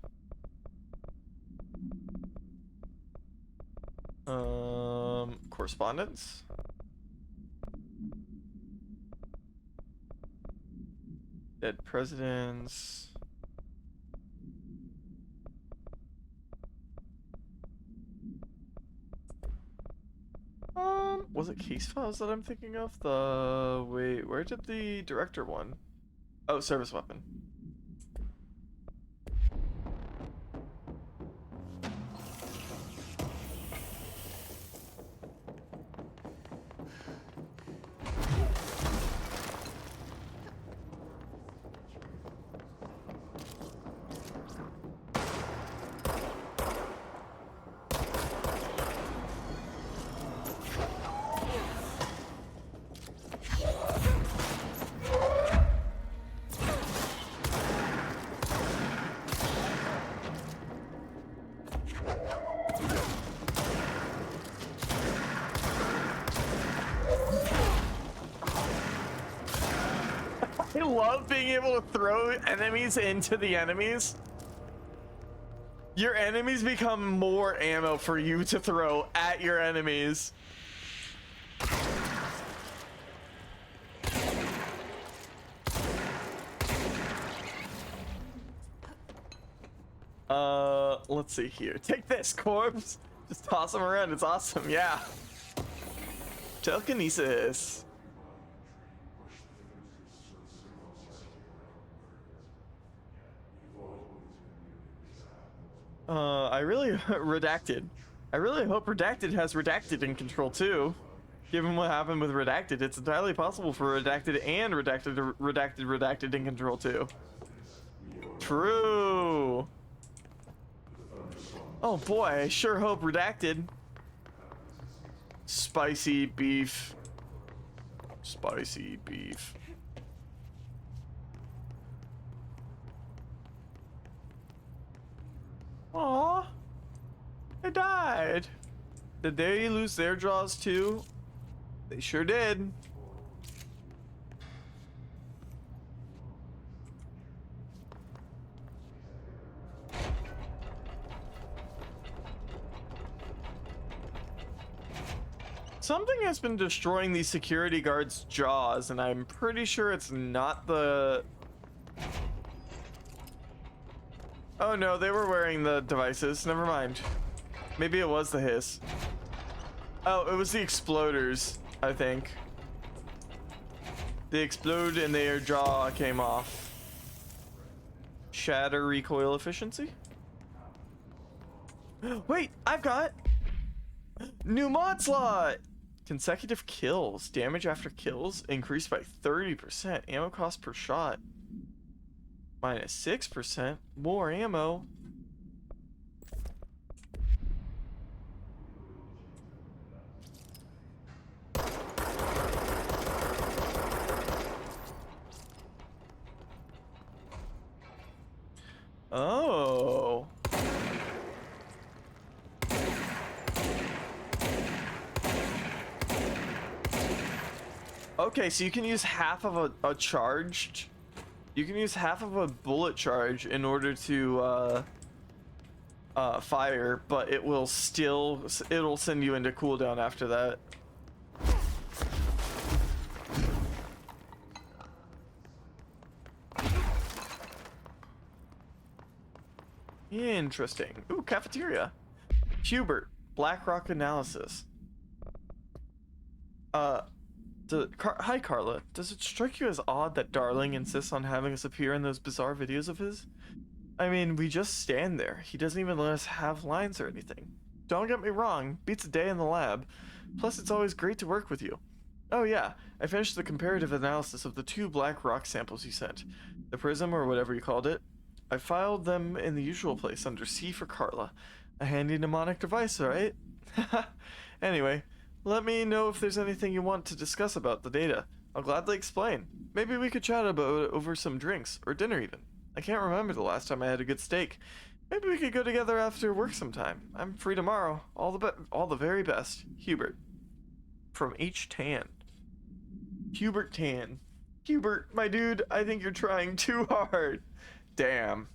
Correspondence. Dead presidents. Was it case files that I'm thinking of? Wait, where did the director one? Oh, service weapon. I love being able to throw enemies into the enemies. Your enemies become more ammo for you to throw at your enemies. Let's see here. Take this, corpse. Just toss them around. It's awesome. Yeah. Telekinesis. I really Redacted. I really hope Redacted has Redacted in control too. Given what happened with Redacted, it's entirely possible for Redacted and Redacted in control too. True. Oh boy, I sure hope Redacted. Spicy beef. Spicy beef. Aww. They died. Did they lose their jaws too? They sure did. Something has been destroying these security guards' jaws, and I'm pretty sure it's not the... Oh no, they were wearing the devices. Never mind. Maybe it was the hiss. Oh, it was the exploders, I think. They explode and their jaw came off. Shatter recoil efficiency? Wait, I've got new mod slot! Consecutive kills. Damage after kills increased by 30%. Ammo cost per shot minus 6%. More ammo. Oh. Okay, so you can use half of a charged... You can use half of a bullet charge in order to fire, but it will still... It'll send you into cooldown after that. Interesting. Ooh, cafeteria. Hubert, Blackrock analysis. Hi Carla, does it strike you as odd that Darling insists on having us appear in those bizarre videos of his? I mean, we just stand there. He doesn't even let us have lines or anything. Don't get me wrong, beats a day in the lab. Plus, it's always great to work with you. Oh yeah, I finished the comparative analysis of the 2 black rock samples you sent. The prism, or whatever you called it. I filed them in the usual place under C for Carla. A handy mnemonic device, right? Anyway, let me know if there's anything you want to discuss about the data. I'll gladly explain. Maybe we could chat about it over some drinks, or dinner even. I can't remember the last time I had a good steak. Maybe we could go together after work sometime. I'm free tomorrow. All the very best. Hubert. From H. Tan. Hubert Tan. Hubert, my dude, I think you're trying too hard. Damn.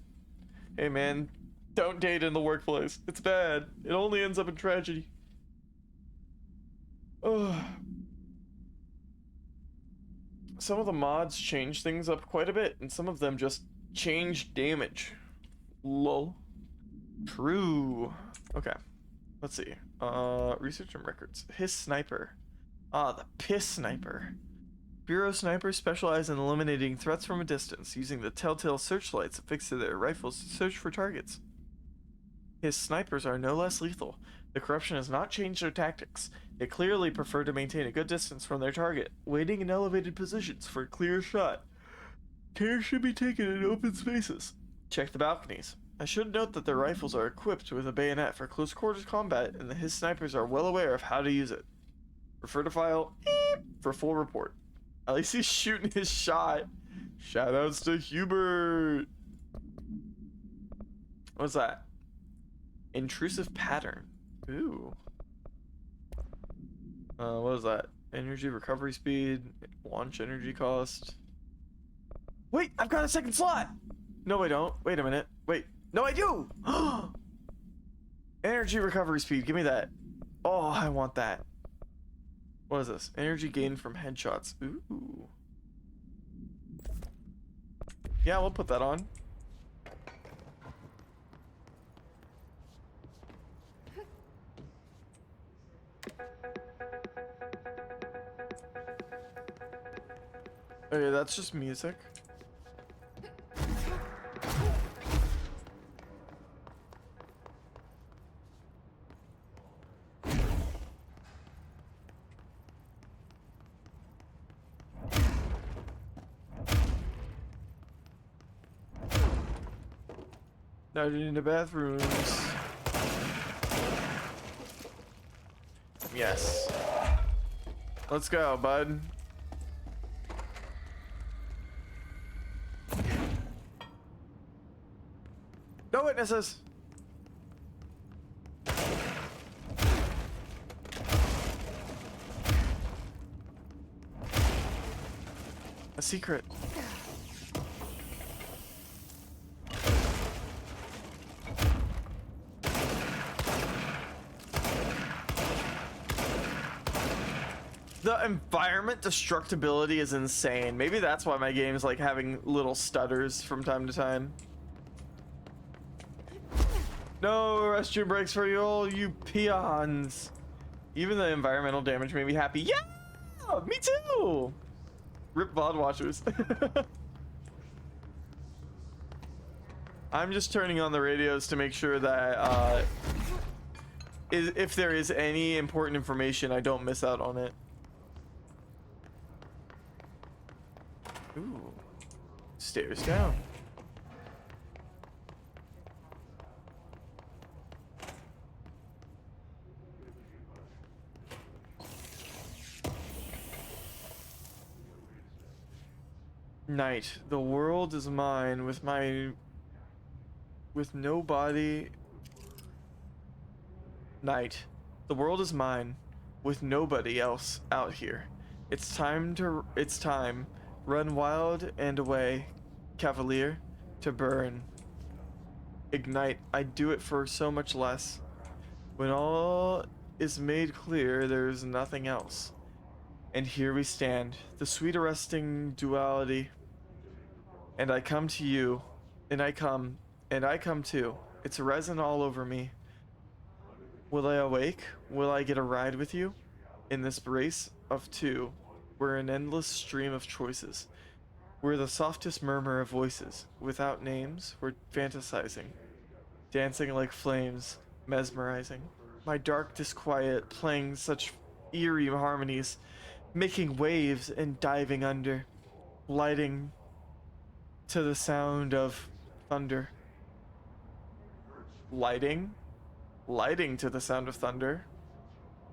Hey man, don't date in the workplace. It's bad. It only ends up in tragedy. Ugh. Some of the mods change things up quite a bit, and some of them just change damage. Lol. True. Okay. Let's see. Research and records. His sniper. Ah, the piss sniper. Bureau snipers specialize in eliminating threats from a distance, using the telltale searchlights affixed to their rifles to search for targets. His snipers are no less lethal. The corruption has not changed their tactics. They clearly prefer to maintain a good distance from their target, waiting in elevated positions for a clear shot. Care should be taken in open spaces. Check the balconies. I should note that their rifles are equipped with a bayonet for close quarters combat, and that his snipers are well aware of how to use it. Refer to file for full report. At least he's shooting his shot. Shoutouts to Hubert. What's that? Intrusive pattern. Ooh. What is that? Energy recovery speed, launch energy cost. Wait, I've got a second slot. No, I don't. Wait a minute. Wait. No, I do. Energy recovery speed. Give me that. Oh, I want that. What is this? Energy gain from headshots. Ooh. Yeah, we'll put that on. Okay, that's just music. Now you're in the bathrooms. Yes. Let's go, bud. No witnesses. A secret. The environment destructibility is insane. Maybe that's why my game's like having little stutters from time to time. No restroom breaks for you all, you peons. Even the environmental damage made me happy. Yeah, me too. Rip VOD watchers. I'm just turning on the radios to make sure that if there is any important information, I don't miss out on it. Ooh. Stairs down. Night. The world is mine with nobody. Night. The world is mine with nobody else out here. It's time. Run wild and away, Cavalier, to burn. Ignite. I'd do it for so much less. When all is made clear, there is nothing else. And here we stand, the sweet arresting duality. And I come to you, and I come too. It's resin all over me. Will I awake? Will I get a ride with you? In this race of two, we're an endless stream of choices. We're the softest murmur of voices. Without names, we're fantasizing. Dancing like flames, mesmerizing. My dark disquiet playing such eerie harmonies, making waves and diving under, lighting to the sound of thunder. Lighting to the sound of thunder.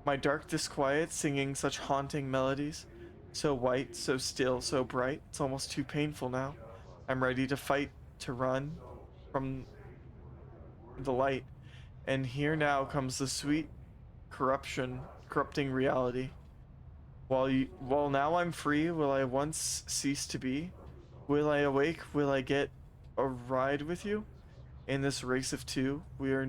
My dark disquiet singing such haunting melodies. So white, so still, so bright, it's almost too painful now. I'm ready to fight, to run from the light. And here now comes the sweet corrupting reality. While now I'm free, will I once cease to be? Will I awake? Will I get a ride with you? In this race of two, we are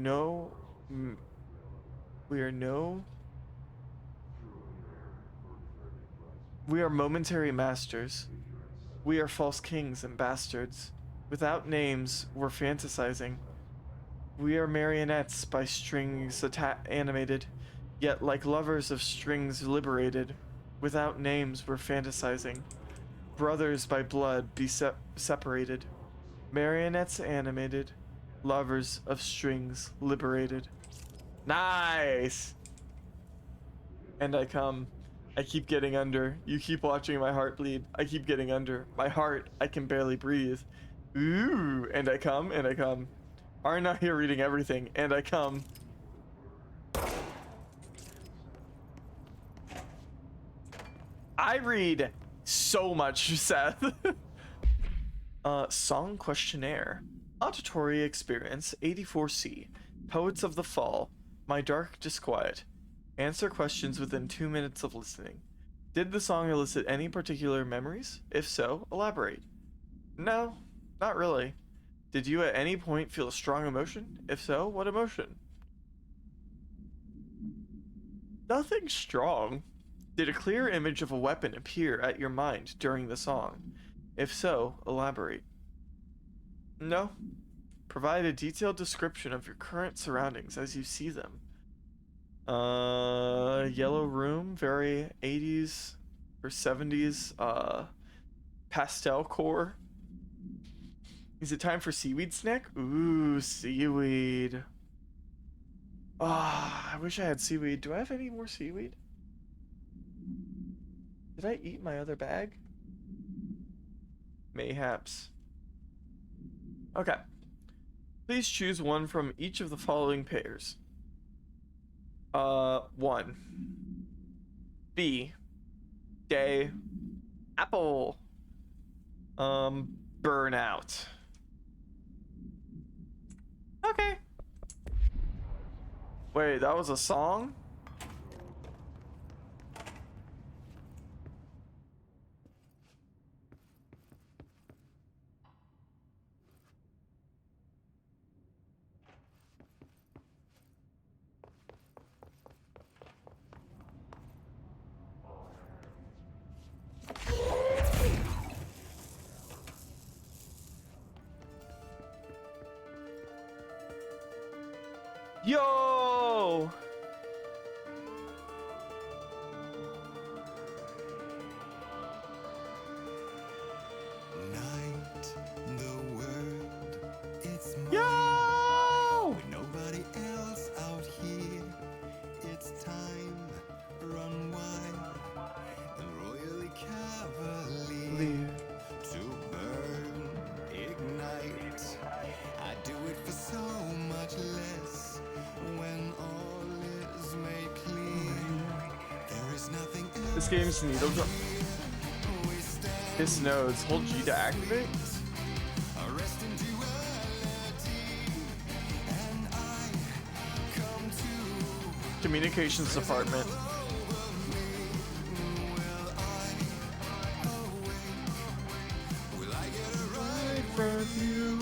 momentary masters. We are false kings and bastards. Without names, we're fantasizing. We are marionettes by strings animated, yet like lovers of strings liberated. Without names, we're fantasizing. Brothers by blood be separated. Marionettes animated. Lovers of strings liberated. Nice! And I come. I keep getting under. You keep watching my heart bleed. I keep getting under. My heart, I can barely breathe. Ooh, and I come, and I come. I'm not here reading everything, and I come. I read so much, Seth. Song questionnaire. Auditory experience 84C. Poets of the Fall. My Dark Disquiet. Answer questions within 2 minutes of listening. Did the song elicit any particular memories? If so, elaborate. No, not really. Did you at any point feel a strong emotion? If so, what emotion? Nothing strong. Did a clear image of a weapon appear at your mind during the song? If so, elaborate. No. Provide a detailed description of your current surroundings as you see them. Yellow room, very 80s or 70s, pastel core. Is it time for seaweed snack? Ooh, seaweed. I wish I had seaweed. Do I have any more seaweed? Did I eat my other bag? Mayhaps. Okay. Please choose one from each of the following pairs. 1. B. Day. Apple. Burnout. Okay. Wait, that was a song? Yo! Night, the world, it's mine. Yo! With nobody else out here, it's time, run wild and royally cavalier to burn, ignite. I do it for so much less. When all is made clear, there is nothing else. This game's needle drop. His nodes. Hold G to activate. Communications department. From you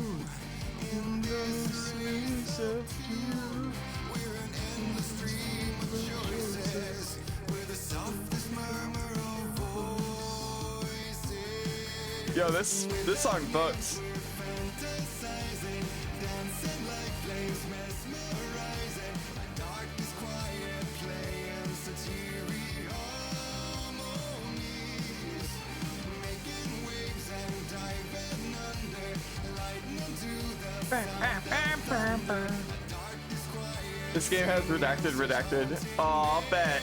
in the space of you. We're an endless stream of choices with the softest murmur of voices. Yo, this song books. Fantasizing, dancing like flames, mesmerizing. My darkness quiet, playing satiric harmonies, making waves and diving under, lightning to the This game has redacted. Aw, bet.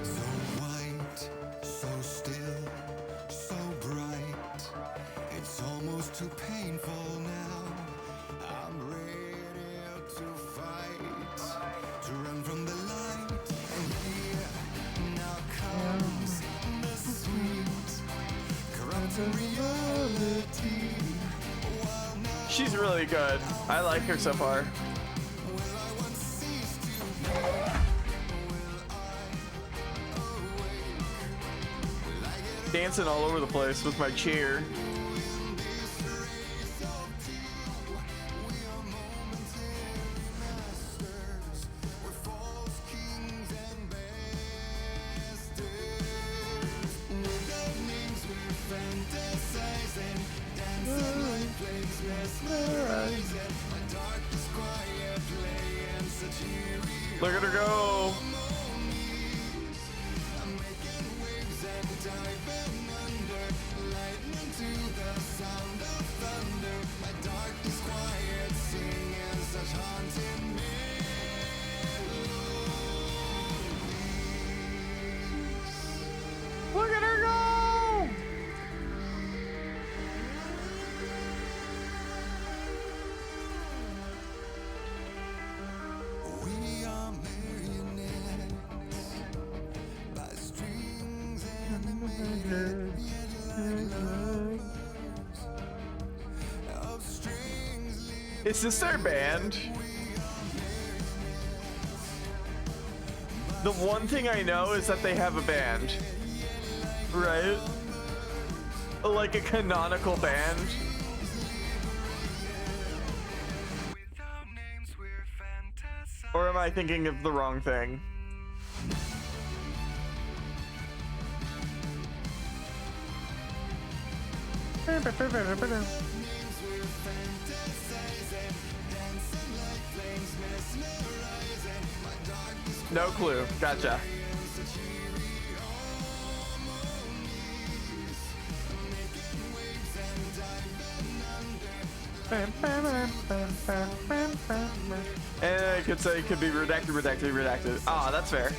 So white, so still, so bright. It's almost too painful now. I'm ready to fight, to run from the light. And here now comes the sweet, corrupting reality. She's really good. I like her so far. Will I once cease Dancing all over the place with my chair. Look at her go. Look at her go. We are marionettes by strings animated, yet like lovers of strings. Is this their band? The one thing I know is that they have a band, right? Like a canonical band. Or am I thinking of the wrong thing? No clue. Gotcha. And I could say it could be redacted. Ah, that's fair.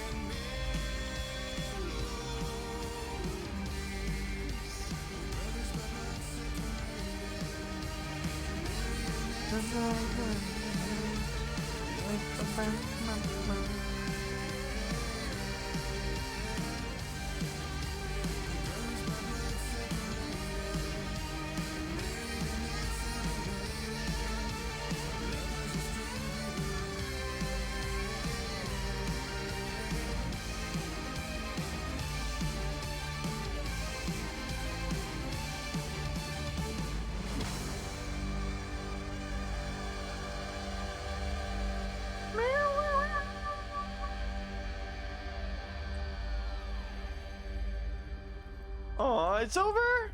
Oh, it's over?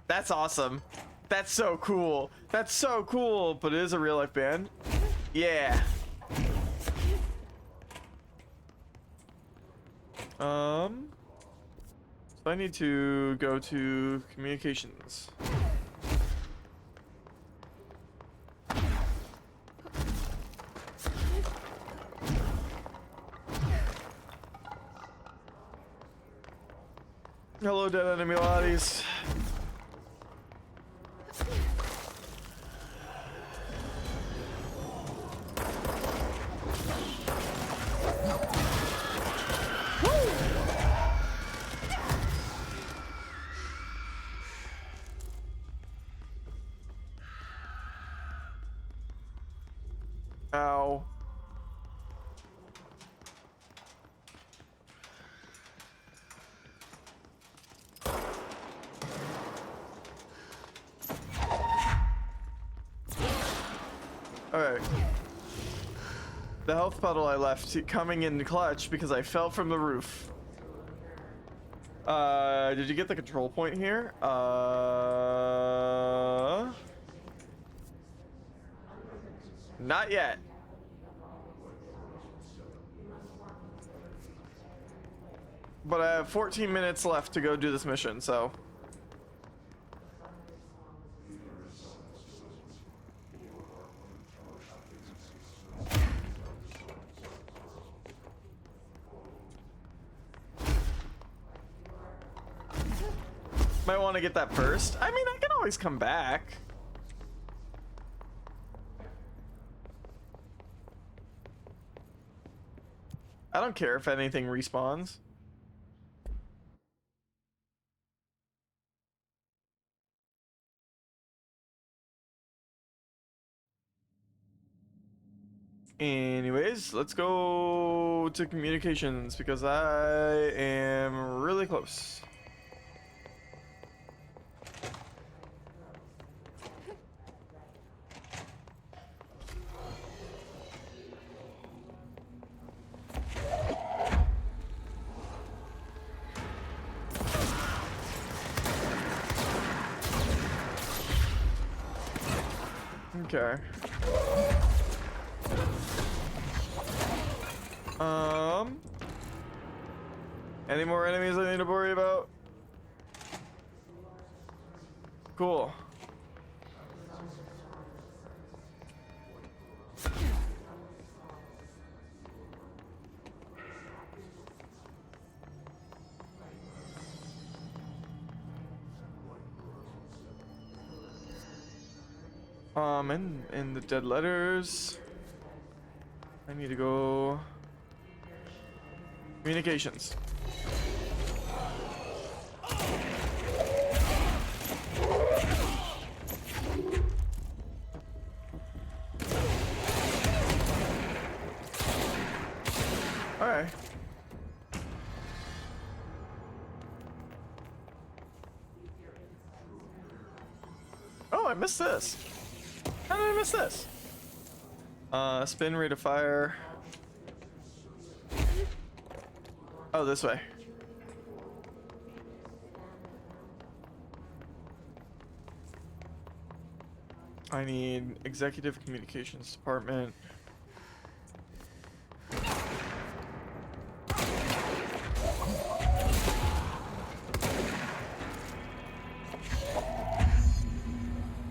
That's awesome. That's so cool. That's so cool. But it is a real life band. Yeah. So I need to go to communications. Hello, dead enemy bodies. Ow. Alright. The health puddle I left coming in clutch because I fell from the roof. Did you get the control point here? Not yet. But I have 14 minutes left to go do this mission, so. Might want to get that first. I mean, I can always come back. I don't care if anything respawns. Anyways, let's go to communications because I am really close. Okay. Any more enemies I need to worry about? Cool. And the dead letters. I need to go communications. All right. Oh, I missed this. How did I miss this? Spin, rate of fire. Oh, this way. I need executive communications department.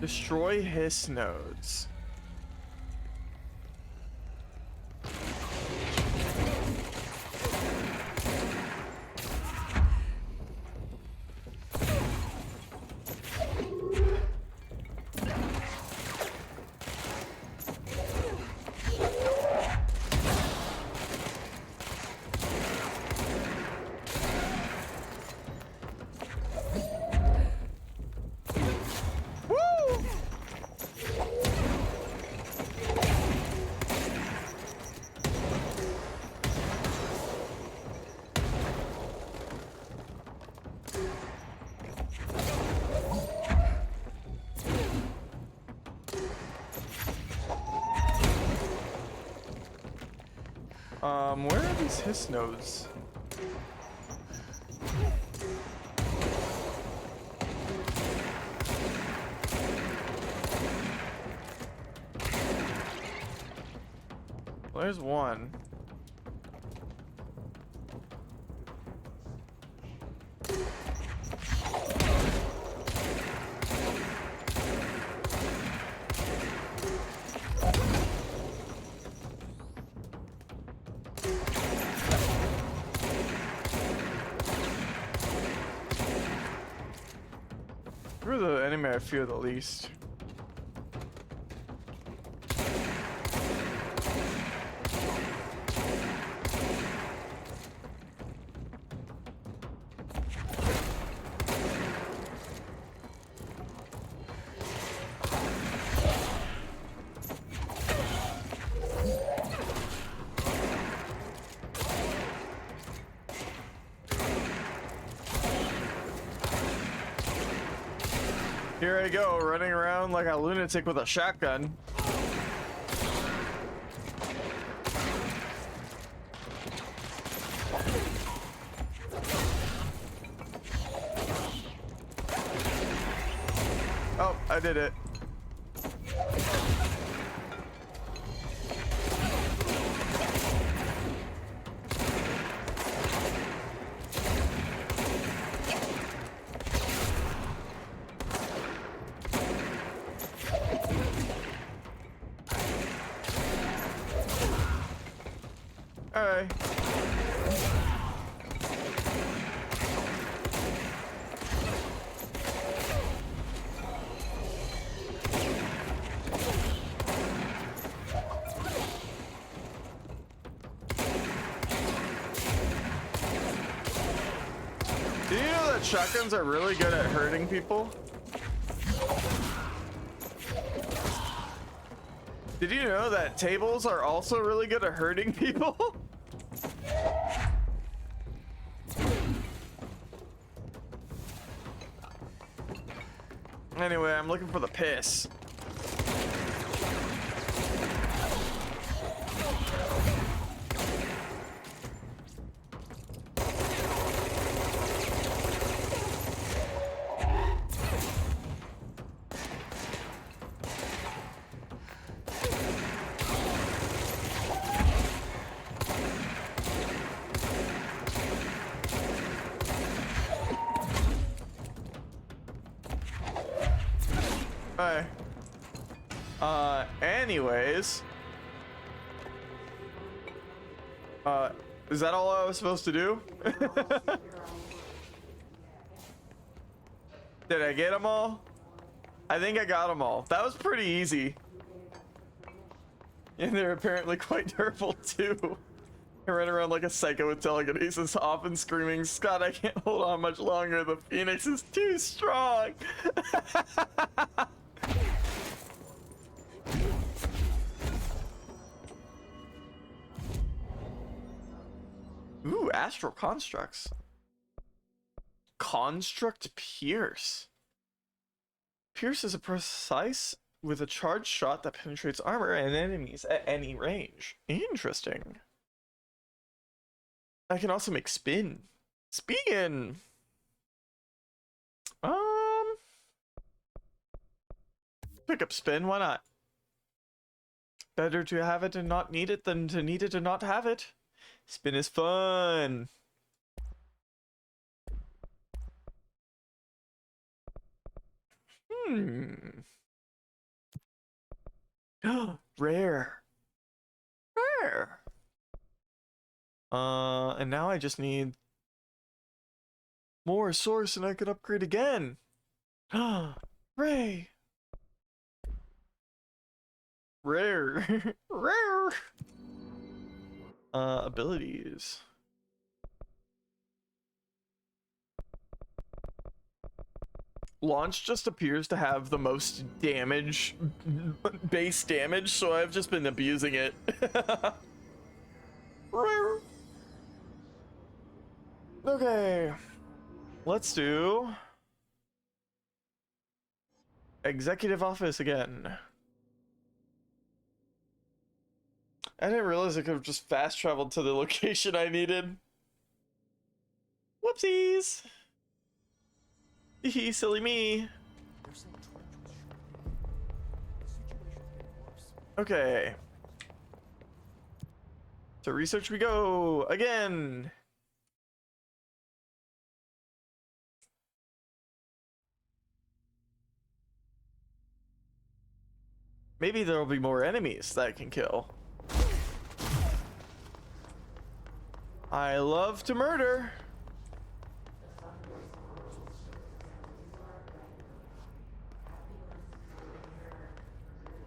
Destroy hiss nodes. Where are these hiss nodes? Well, there's one. You're the enemy I fear the least. Here I go, running around like a lunatic with a shotgun. Oh, I did it. Alright. Do you know that shotguns are really good at hurting people? Did you know that tables are also really good at hurting people? Anyway, I'm looking for the piss. Anyways. Is that all I was supposed to do? Did I get them all? I think I got them all. That was pretty easy. And they're apparently quite durable too. I ran around like a psycho with telekinesis, often screaming, "Scott, I can't hold on much longer. The Phoenix is too strong." Ooh, astral constructs. Construct Pierce. Pierce is a precise with a charged shot that penetrates armor and enemies at any range. Interesting. I can also make spin. Spin! Pick up spin, why not? Better to have it and not need it than to need it and not have it. Spin is fun. Rare. Rare. And now I just need more source and I could upgrade again. Ray. Rare. Rare. Abilities. Launch just appears to have the most damage, base damage, so I've just been abusing it. Rare. Okay. Let's do executive office again. I didn't realize I could have just fast traveled to the location I needed. Whoopsies! Hee, silly me. Okay. To research we go again. Maybe there will be more enemies that I can kill. I love to murder.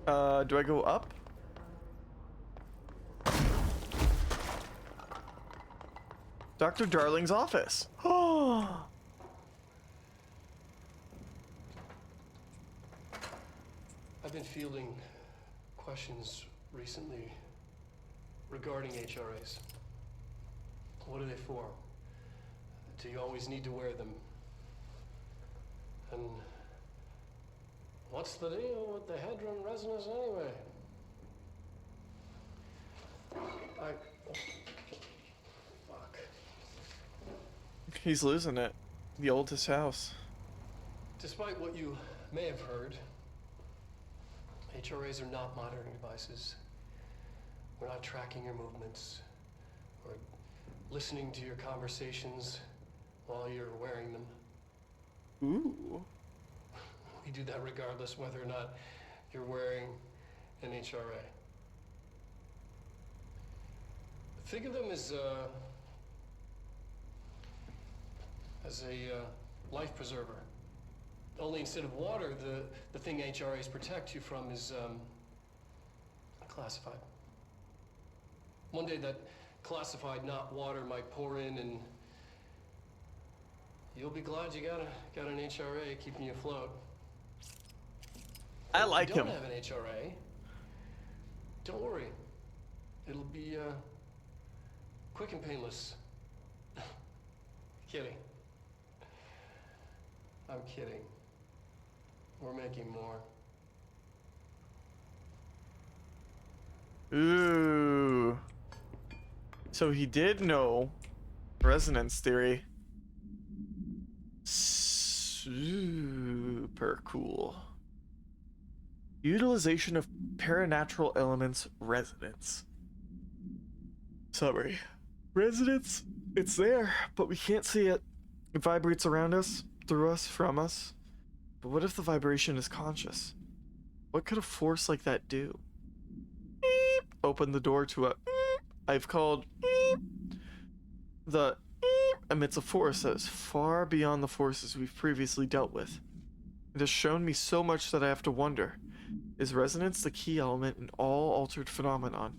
Do I go up? Dr. Darling's office. Oh. I've been fielding questions recently regarding HRAs. What are they for? Do you always need to wear them? And what's the deal with the Hedron resonance anyway? Fuck. He's losing it. The oldest house. Despite what you may have heard, HRAs are not monitoring devices. We're not tracking your movements or listening to your conversations while you're wearing them. Ooh. We do that regardless whether or not you're wearing an HRA. Think of them as a life preserver. Only instead of water, the thing HRAs protect you from is classified. One day that classified, not water, might pour in, and you'll be glad you got an HRA keeping you afloat. I like him. If you don't have an HRA, Don't worry. It'll be, quick and painless. Kidding. I'm kidding. We're making more. Ooh. So he did know resonance theory. Super cool. Utilization of paranatural elements resonance. Summary. Resonance, it's there, but we can't see it. It vibrates around us, through us, from us. But what if the vibration is conscious? What could a force like that do? Beep. Open the door to a I've called the emits a force that is far beyond the forces we've previously dealt with. It has shown me so much that I have to wonder, is resonance the key element in all altered phenomenon?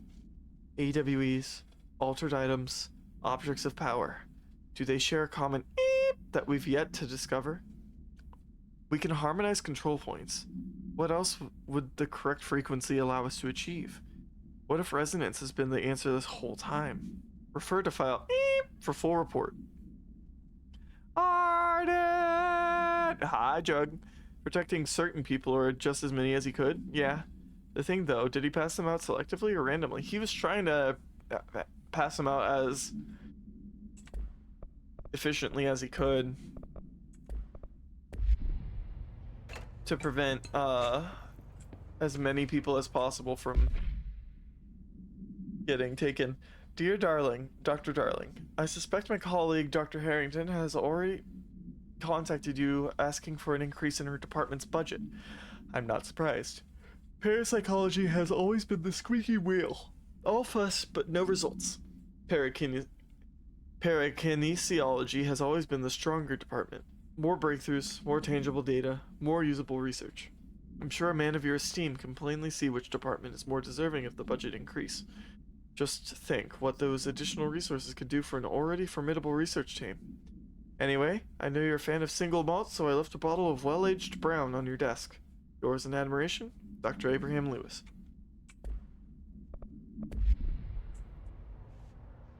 AWEs, altered items, objects of power. Do they share a common that we've yet to discover? We can harmonize control points. What else would the correct frequency allow us to achieve? What if resonance has been the answer this whole time? Refer to file for full report. Arden! Hi, Jug. Protecting certain people, or just as many as he could? Yeah. The thing, though, did he pass them out selectively or randomly? He was trying to pass them out as efficiently as he could to prevent as many people as possible from getting taken. Dear Darling, Dr. Darling, I suspect my colleague Dr. Harrington has already contacted you asking for an increase in her department's budget. I'm not surprised. Parapsychology has always been the squeaky wheel. All fuss, but no results. Parakinesiology has always been the stronger department. More breakthroughs, more tangible data, more usable research. I'm sure a man of your esteem can plainly see which department is more deserving of the budget increase. Just think what those additional resources could do for an already formidable research team. Anyway, I know you're a fan of single malt, so I left a bottle of well-aged brown on your desk. Yours in admiration, Dr. Abraham Lewis.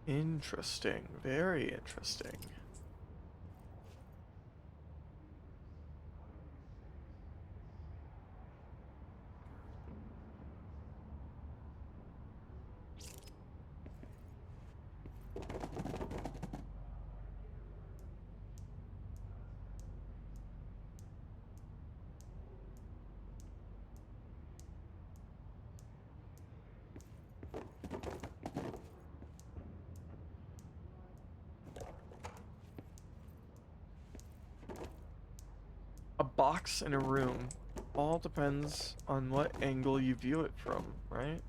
Interesting. Very interesting. A box in a room. All depends on what angle you view it from, right?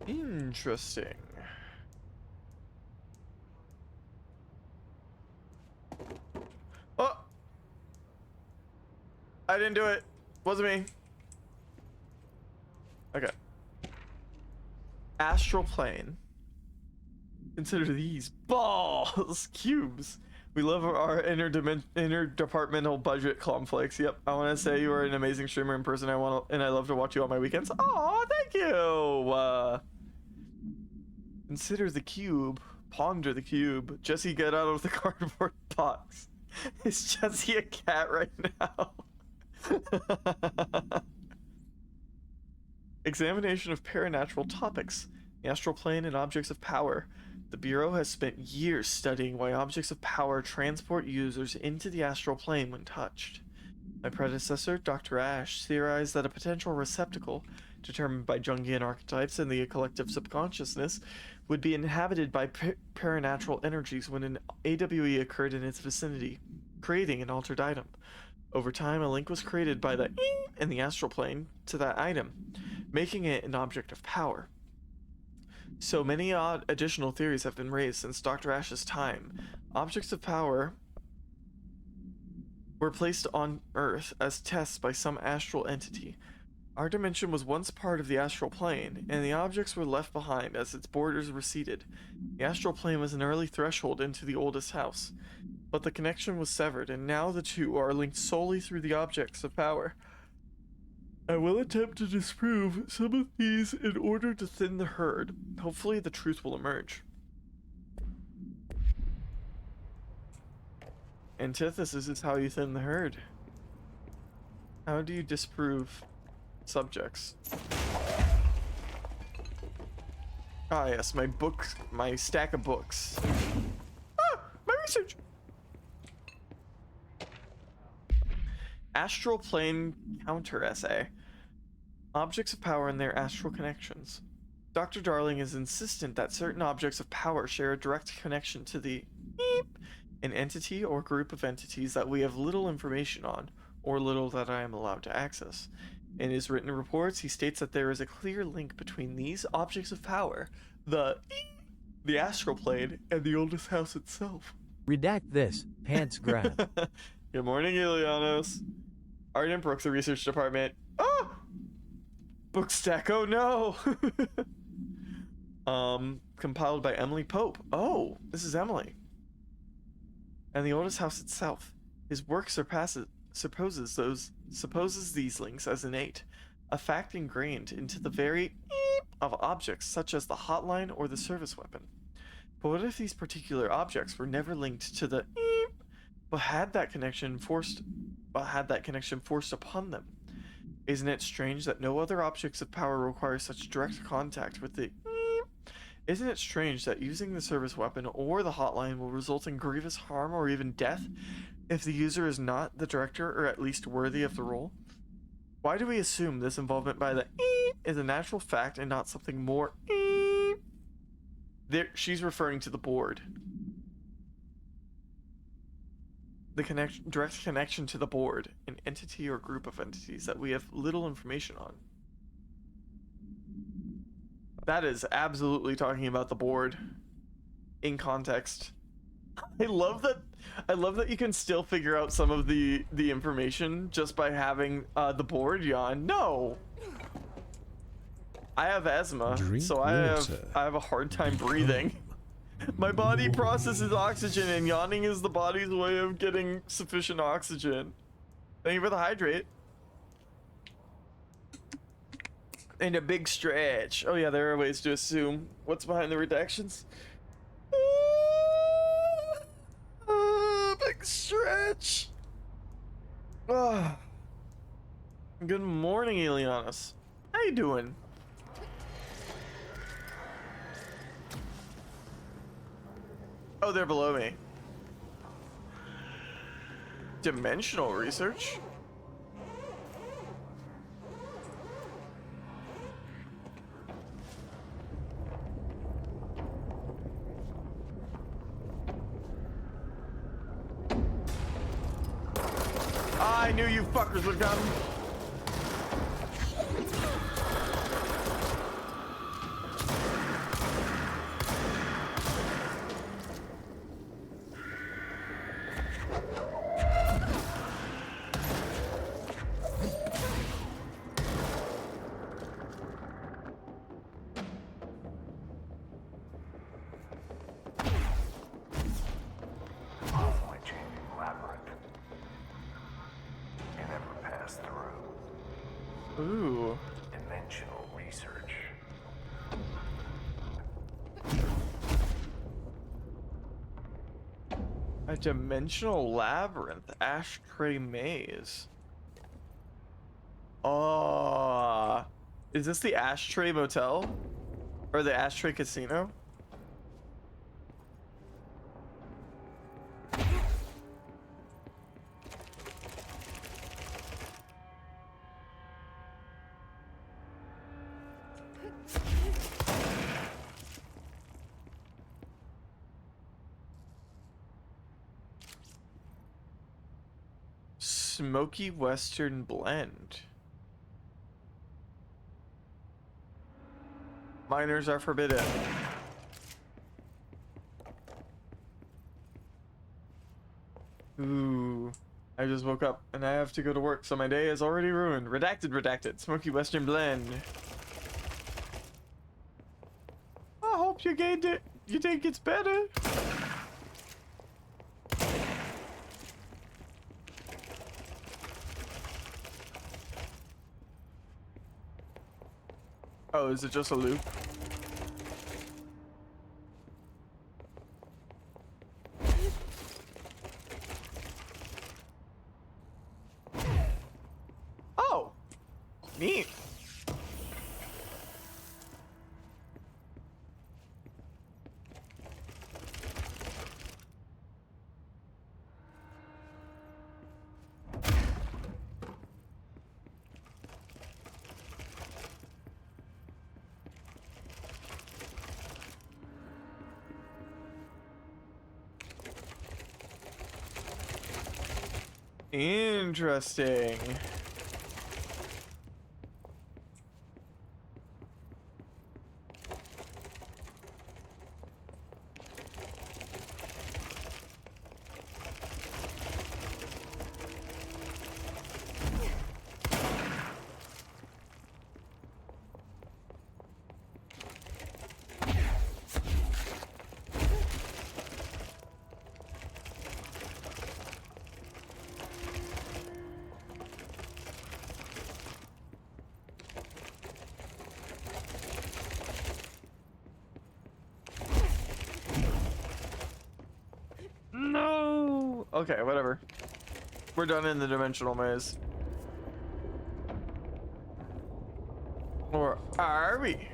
Interesting. Oh! I didn't do it. Wasn't me. Okay. Astral plane. Consider these balls. Cubes. We love our interdepartmental budget conflicts. Yep, I want to say you are an amazing streamer in person. I love to watch you on my weekends. Oh, thank you. Consider the cube. Ponder the cube. Jesse, get out of the cardboard box. Is Jesse a cat right now? Examination of paranatural topics. The astral plane and objects of power. The Bureau has spent years studying why objects of power transport users into the astral plane when touched. My predecessor, Dr. Ash, theorized that a potential receptacle, determined by Jungian archetypes and the collective subconsciousness, would be inhabited by paranatural energies when an AWE occurred in its vicinity, creating an altered item. Over time, a link was created by the in the astral plane to that item, making it an object of power. So many odd additional theories have been raised since Dr. Ash's time. Objects of power were placed on Earth as tests by some astral entity. Our dimension was once part of the astral plane, and the objects were left behind as its borders receded. The astral plane was an early threshold into the oldest house, but the connection was severed, and now the two are linked solely through the objects of power. I will attempt to disprove some of these in order to thin the herd. Hopefully the truth will emerge. Antithesis is how you thin the herd. How do you disprove subjects? Ah yes, my books, my stack of books. Ah, my research! Astral plane counter essay. Objects of power and their astral connections. Dr. Darling is insistent that certain objects of power share a direct connection to the an entity or group of entities that we have little information on, or little that I am allowed to access. In his written reports, he states that there is a clear link between these objects of power, the astral plane, and the oldest house itself. Redact this. Pants grab. Good morning, Ilianos. Arden Brooke, the research department. Oh! Book stack, oh no! Compiled by Emily Pope. Oh, this is Emily. And the oldest house itself. His work supposes these links as innate, a fact ingrained into the very of objects such as the hotline or the service weapon. But what if these particular objects were never linked to the but had that connection forced upon them? Isn't it strange that no other objects of power require such direct contact with the Isn't it strange that using the service weapon or the hotline will result in grievous harm or even death if the user is not the director or at least worthy of the role? Why do we assume this involvement by the is a natural fact and not something more there? She's referring to the board. The direct connection to the board, an entity or group of entities that we have little information on. That is absolutely talking about the board in context. I love that you can still figure out some of the information just by having the board yawn. No. I have asthma, so I have a hard time breathing. My body processes oxygen, and yawning is the body's way of getting sufficient oxygen. Thank you for the hydrate. And a big stretch. Oh yeah, there are ways to assume what's behind the redactions. Big stretch. Good morning, Ilianos. How you doing? Oh, they're below me. Dimensional research? I knew you fuckers would come. Ooh. Dimensional research. A dimensional labyrinth, ashtray maze. Oh, is this the Ashtray Motel? Or the Ashtray Casino? Smoky Western blend. Minors are forbidden. Ooh. I just woke up and I have to go to work, so my day is already ruined. Redacted, redacted. Smoky Western blend. I hope you gained it. You think it's better? Oh, is it just a loop? Oh, neat. Interesting. No. Okay, whatever. We're done in the dimensional maze. Or are we?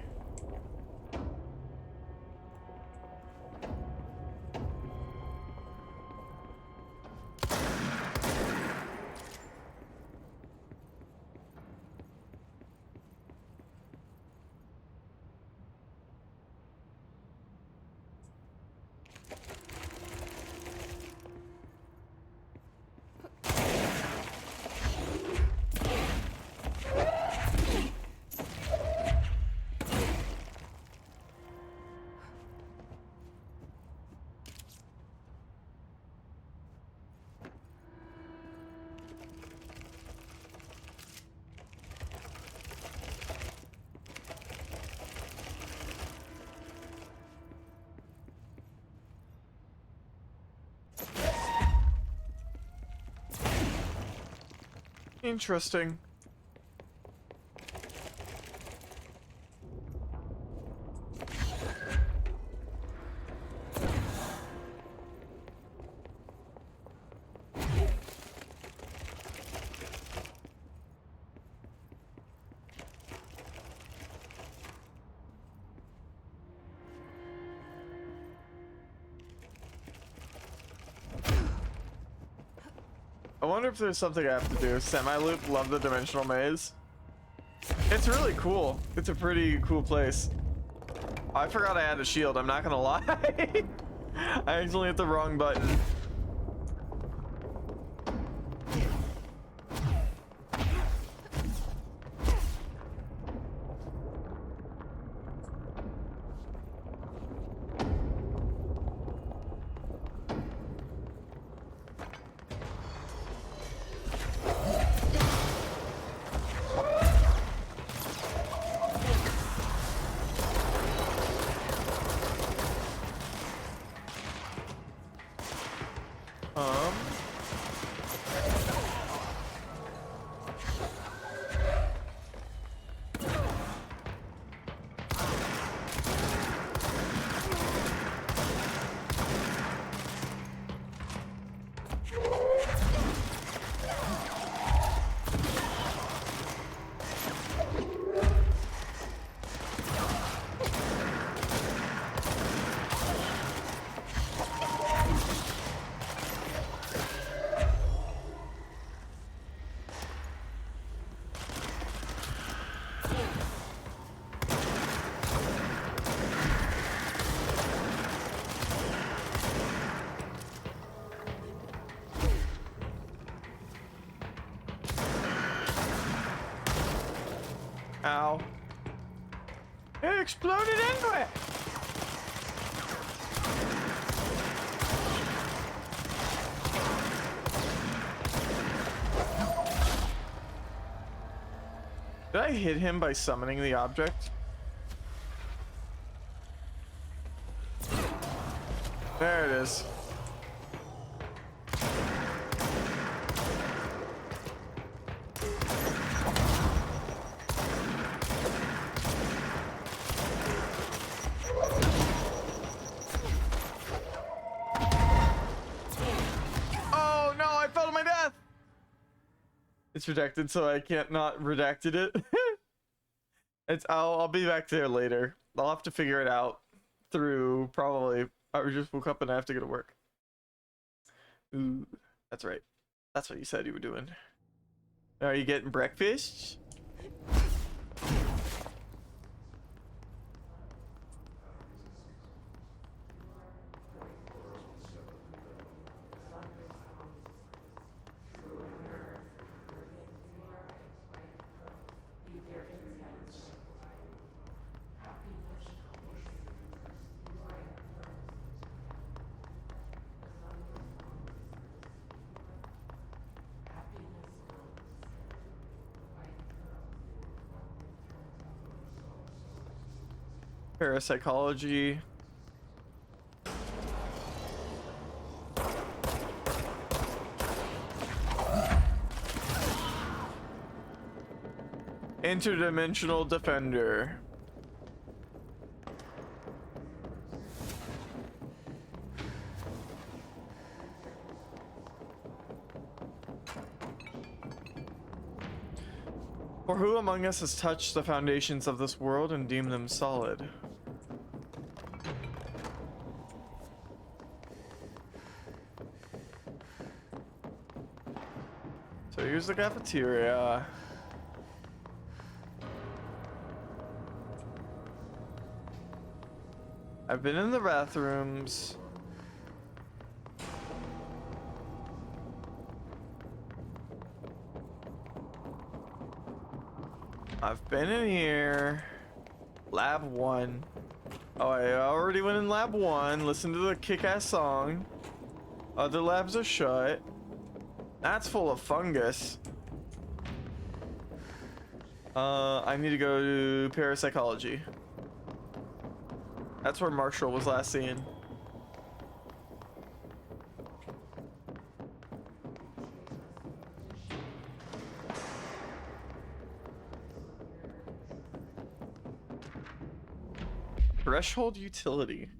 Interesting. I wonder if there's something I have to do. Semi-loop, love the dimensional maze. It's really cool. It's a pretty cool place. I forgot I had a shield, I'm not gonna lie. I accidentally hit the wrong button. exploded into it! Did I hit him by summoning the object? There it is. Oh no, I fell to my death! It's redacted, so I can't not redacted it. I'll be back there later. I'll have to figure it out through probably. I just woke up and I have to go to work. Ooh, that's right. That's what you said you were doing. Are you getting breakfast? Parapsychology. Interdimensional Defender. For who among us has touched the foundations of this world and deemed them solid? So here's the cafeteria. I've been in the bathrooms. I've been in here. Lab 1. Oh, I already went in lab 1. Listen to the kick-ass song. Other labs are shut. That's full of fungus. I need to go to parapsychology. That's where Marshall was last seen. Threshold utility.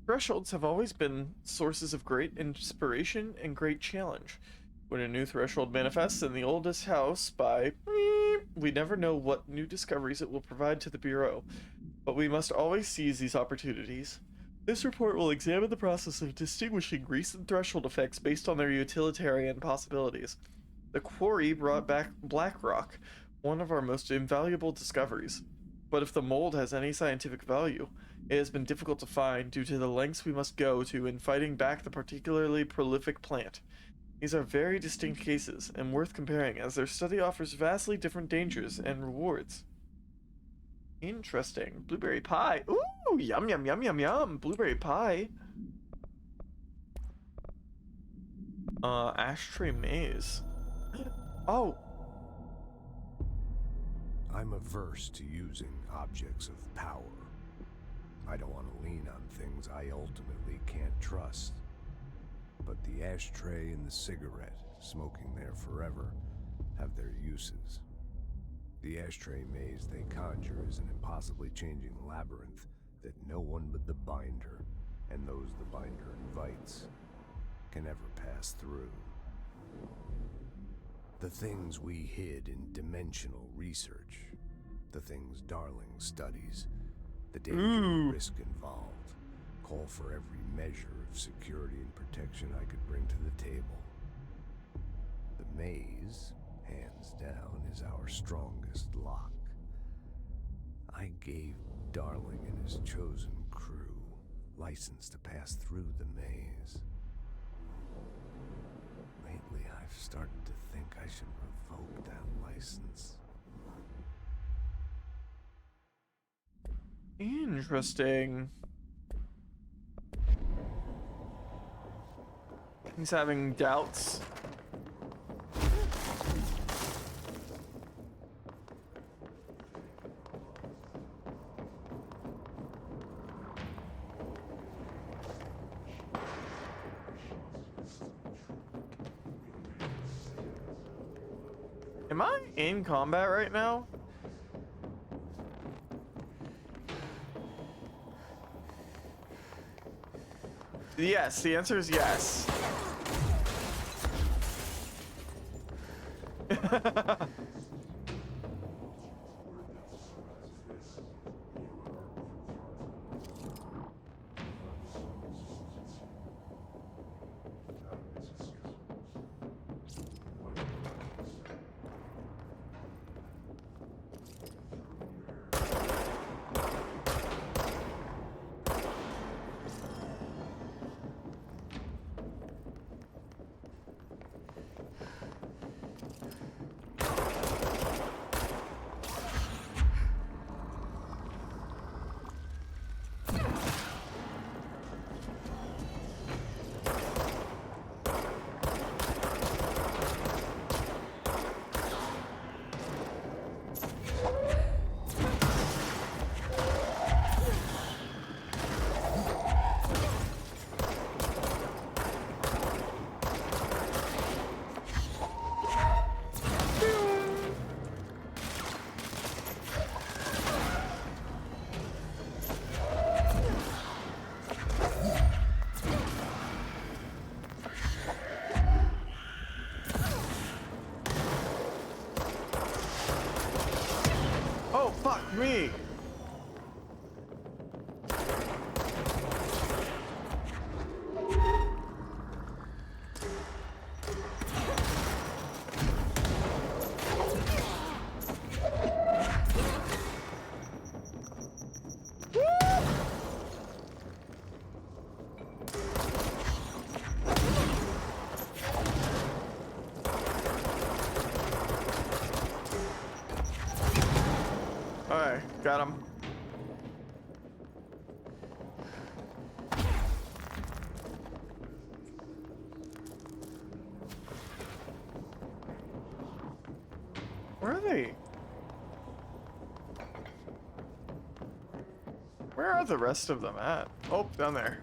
Thresholds have always been sources of great inspiration and great challenge. When a new threshold manifests in the oldest house by we never know what new discoveries it will provide to the Bureau, but we must always seize these opportunities. This report will examine the process of distinguishing recent threshold effects based on their utilitarian possibilities. The quarry brought back Blackrock, one of our most invaluable discoveries. But if the mold has any scientific value, it has been difficult to find due to the lengths we must go to in fighting back the particularly prolific plant. These are very distinct cases, and worth comparing, as their study offers vastly different dangers and rewards. Interesting. Blueberry pie. Ooh, yum, yum, yum, yum, yum. Blueberry pie. Ashtray maze. Oh! I'm averse to using objects of power. I don't want to lean on things I ultimately can't trust. But the ashtray and the cigarette, smoking there forever, have their uses. The ashtray maze they conjure is an impossibly changing labyrinth that no one but the Binder, and those the Binder invites, can ever pass through. The things we hid in dimensional research, the things Darling studies, the danger and risk involved, call for every measure of security and protection I could bring to the table. The maze, hands down, is our strongest lock. I gave Darling and his chosen crew license to pass through the maze. Lately, I've started to think I should revoke that license. Interesting. He's having doubts. Am I in combat right now? Yes, the answer is yes. Oh, fuck me! Alright, got him. Where are they? Where are the rest of them at? Oh, down there.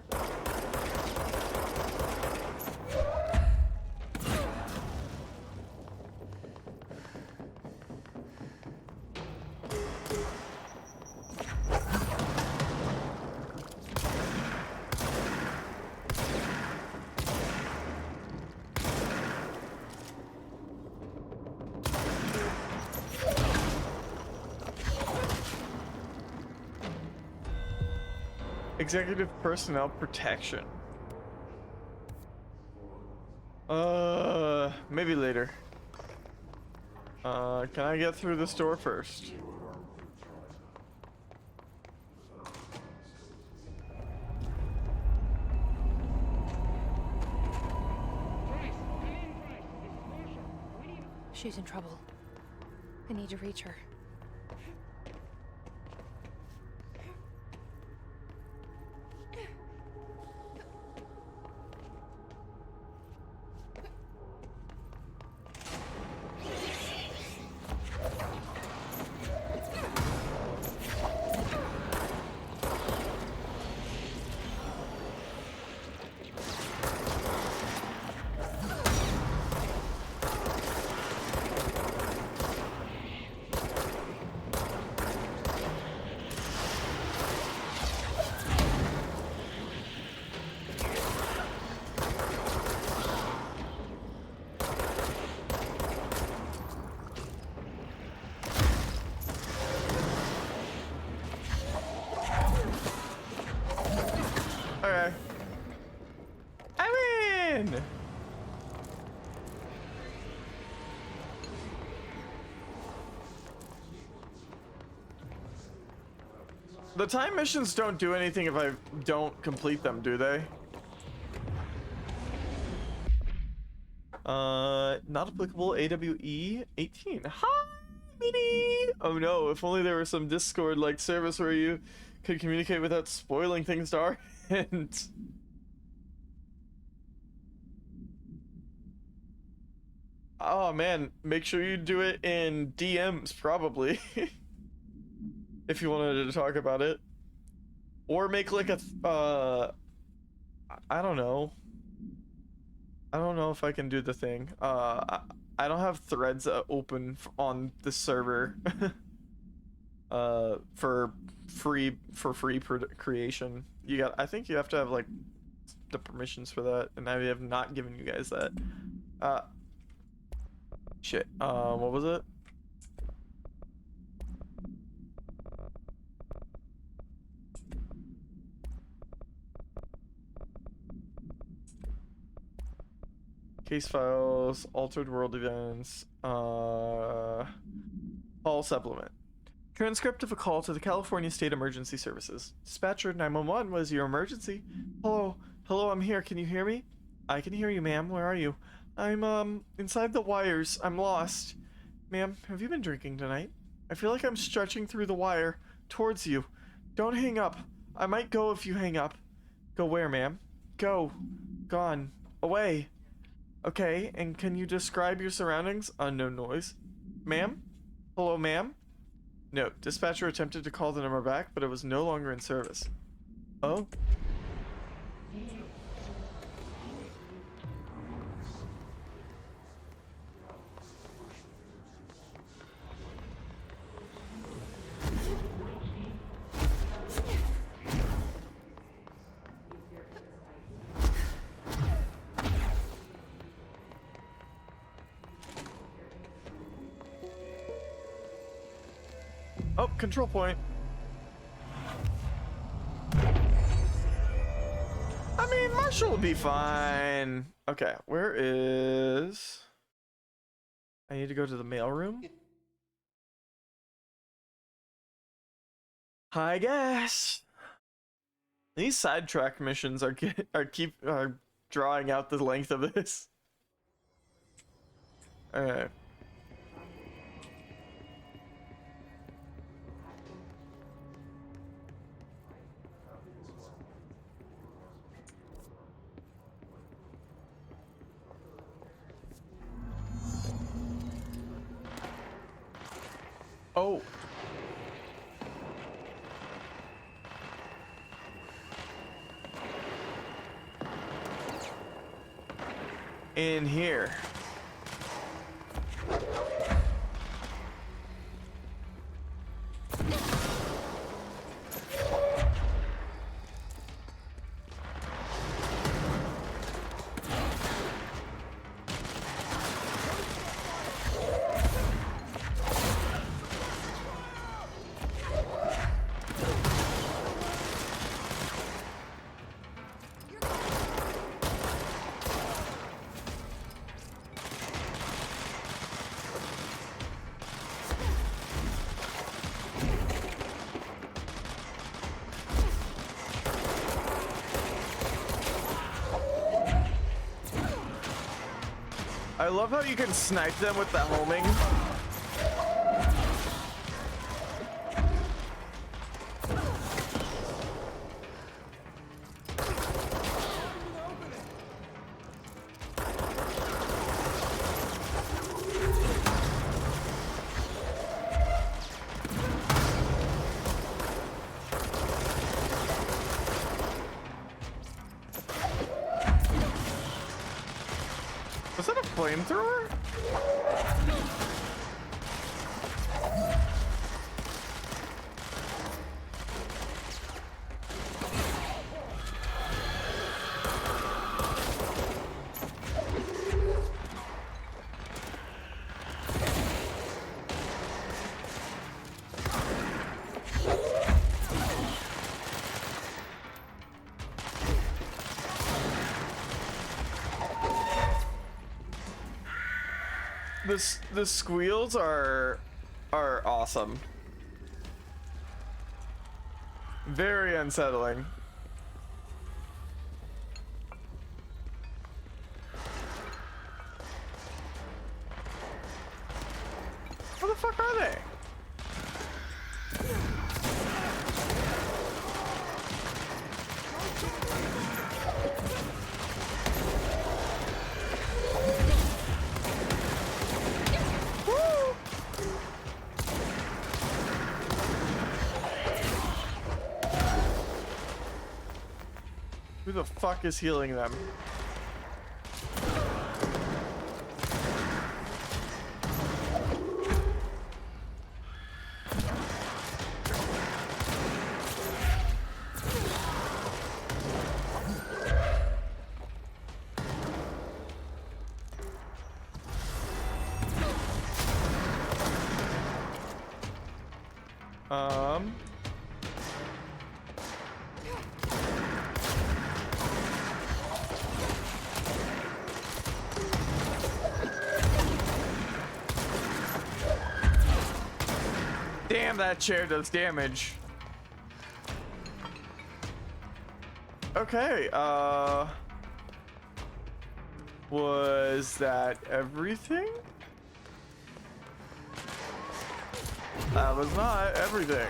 Executive personnel protection. Maybe later. Can I get through the store first? She's in trouble. I need to reach her. Okay. I'm in! The time missions don't do anything if I don't complete them, do they? Not applicable. AWE 18. Hi, Minnie! Oh no, if only there was some Discord-like service where you could communicate without spoiling things, Dar. And oh man, make sure you do it in DMs probably. If you wanted to talk about it. Or make like a I don't know. I don't know if I can do the thing. I don't have threads open on the server for free creation. I think you have to have like the permissions for that, and I have not given you guys that. Shit. What was it? Case files, altered world events, call supplement. Transcript of a call to the California State Emergency Services. Dispatcher 911, was your emergency? Hello, I'm here. Can you hear me? I can hear you, ma'am. Where are you? I'm, inside the wires. I'm lost. Ma'am, have you been drinking tonight? I feel like I'm stretching through the wire towards you. Don't hang up. I might go if you hang up. Go where, ma'am? Go. Gone. Away. Okay, and can you describe your surroundings? Unknown noise. Ma'am? Hello, ma'am? No, dispatcher attempted to call the number back, but it was no longer in service. Oh? Oh, control point. I mean, Marshall will be fine. Okay, where is... I need to go to the mailroom? I guess. These sidetrack missions are drawing out the length of this. Alright. Oh. In here. I love how you can snipe them with the homing. Was that a flamethrower? The squeals are awesome. Very unsettling. Where the fuck are they? Who the fuck is healing them? Damn, that chair does damage. Okay, was that everything? That was not everything.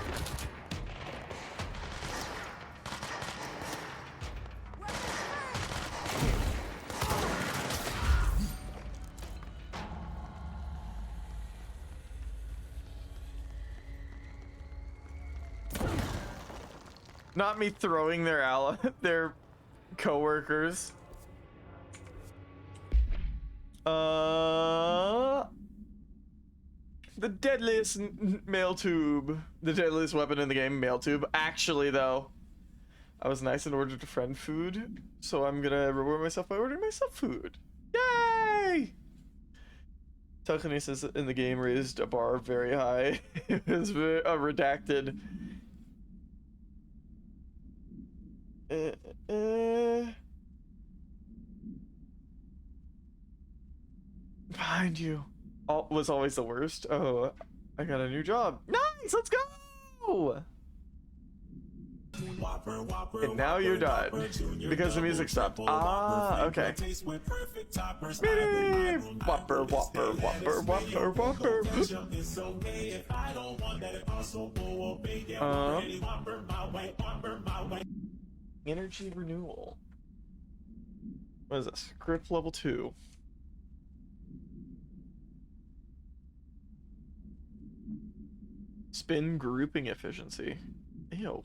Not me throwing their coworkers. The deadliest mail tube. The deadliest weapon in the game, mail tube. Actually, though, I was nice and ordered a friend food, so I'm gonna reward myself by ordering myself food. Yay! Telekinesis in the game raised a bar very high. It was redacted. Behind you. Was always the worst. Oh, I got a new job. Nice, let's go! And now you're done because the music stopped. Ah, okay. Whopper, whopper, whopper, whopper, whopper. Energy renewal. What is this? Grip level 2. Spin grouping efficiency. Ew.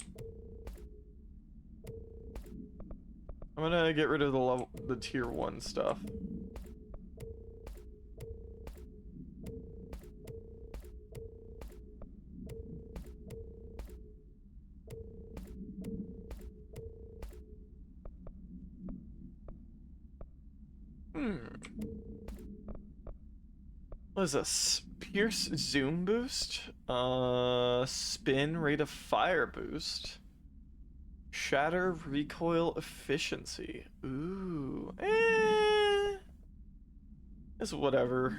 I'm gonna get rid of the tier 1 stuff. What is this? Pierce zoom boost? Spin rate of fire boost. Shatter recoil efficiency. Ooh. It's whatever.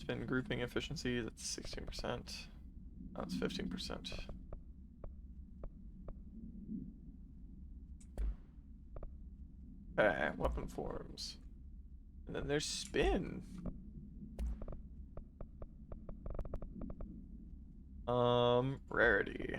Spin grouping efficiency, that's 16%. That's 15%. Okay, weapon forms. And then there's spin. Rarity.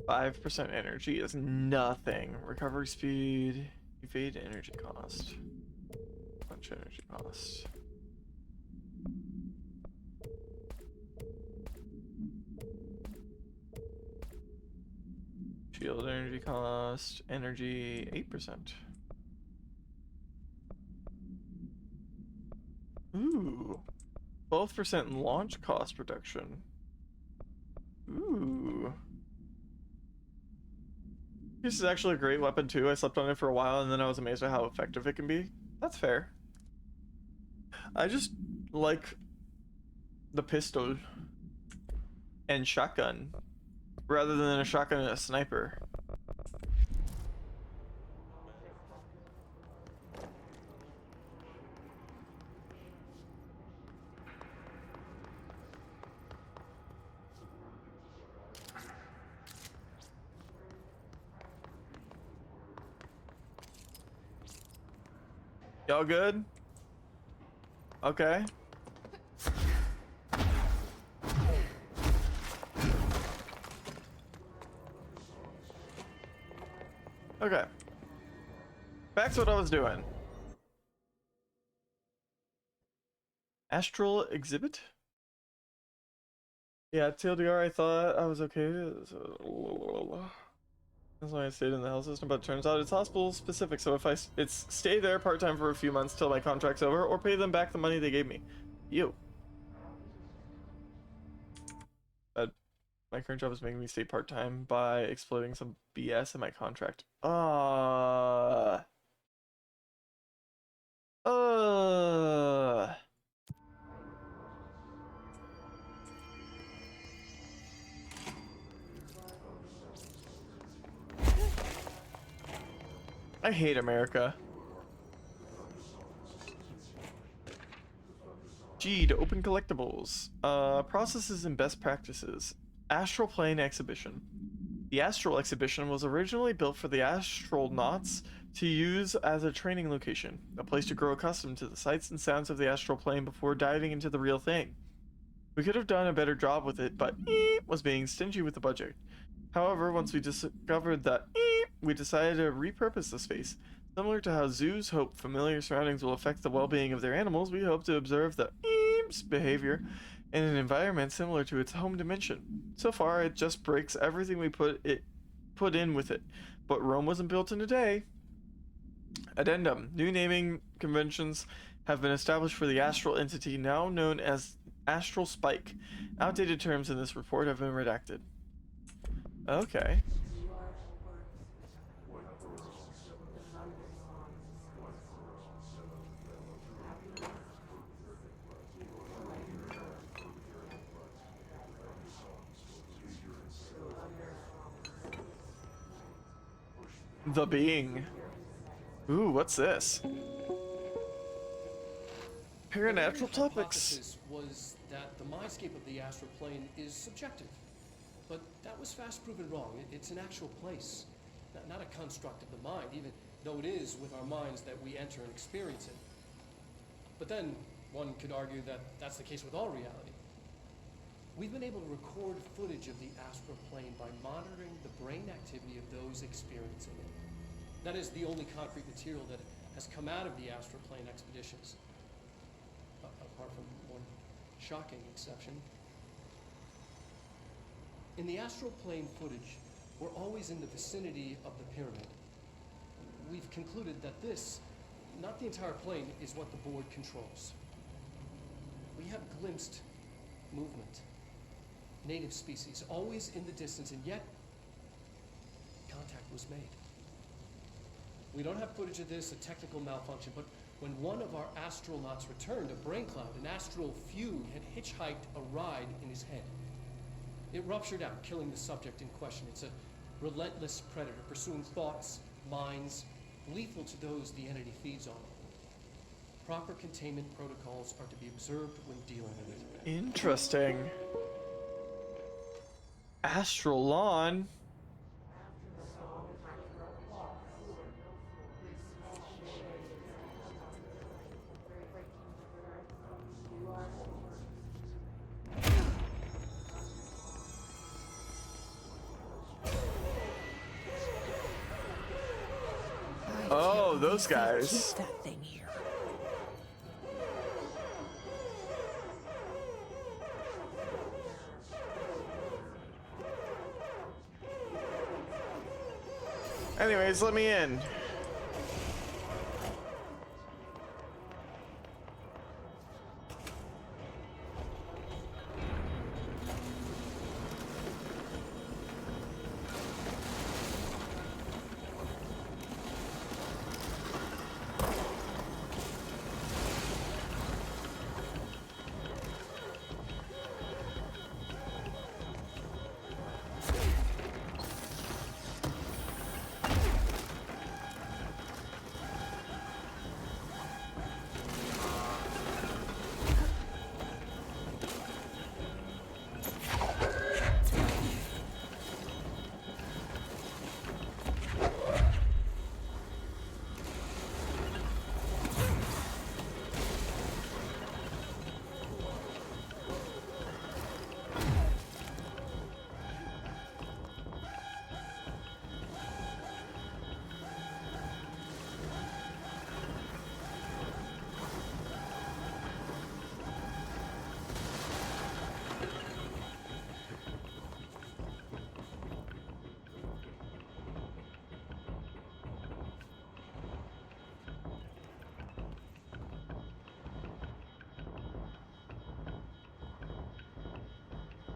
%5 energy is nothing. Recovery speed, evade energy cost. Bunch of energy cost. Shield energy cost, energy 8%. Ooh. 12% launch cost reduction. Ooh. This is actually a great weapon too. I slept on it for a while and then I was amazed at how effective it can be. That's fair. I just like the pistol and shotgun rather than a shotgun and a sniper. Y'all good? Okay. Okay. Back to what I was doing. Astral exhibit? Yeah, TLDR, I thought I was okay. That's why I stayed in the health system, but it turns out it's hospital specific, so if it's stay there part-time for a few months till my contract's over, or pay them back the money they gave me. You. My current job is making me stay part-time by exploiting some BS in my contract. I hate America. G to open collectibles. Processes and best practices. Astral Plane Exhibition. The Astral Exhibition was originally built for the astronauts to use as a training location, a place to grow accustomed to the sights and sounds of the astral plane before diving into the real thing. We could have done a better job with it, but was being stingy with the budget. However, once we discovered that we decided to repurpose the space. Similar to how zoos hope familiar surroundings will affect the well-being of their animals, we hope to observe the behavior in an environment similar to its home dimension. So far, it just breaks everything we put in with it. But Rome wasn't built in a day. Addendum. New naming conventions have been established for the astral entity now known as Astral Spike. Outdated terms in this report have been redacted. Okay. The Being. Ooh, what's this? Paranatural topics. Was that the mindscape of the astral plane is subjective, but that was fast proven wrong. It's an actual place, not a construct of the mind, even though it is with our minds that we enter and experience it. But then one could argue that that's the case with all reality. We've been able to record footage of the astral plane by monitoring the brain activity of those experiencing it. That is the only concrete material that has come out of the astral plane expeditions. Apart from one shocking exception. In the astral plane footage, we're always in the vicinity of the pyramid. We've concluded that this, not the entire plane, is what the board controls. We have glimpsed movement. Native species, always in the distance, and yet contact was made. We don't have footage of this, a technical malfunction, but when one of our astronauts returned, a brain cloud, an astral fugue, had hitchhiked a ride in his head. It ruptured out, killing the subject in question. It's a relentless predator, pursuing thoughts, minds, lethal to those the entity feeds on. Proper containment protocols are to be observed when dealing with it. Interesting. Astral Lawn. Oh, those guys. Keep that thing here. Anyways, let me in.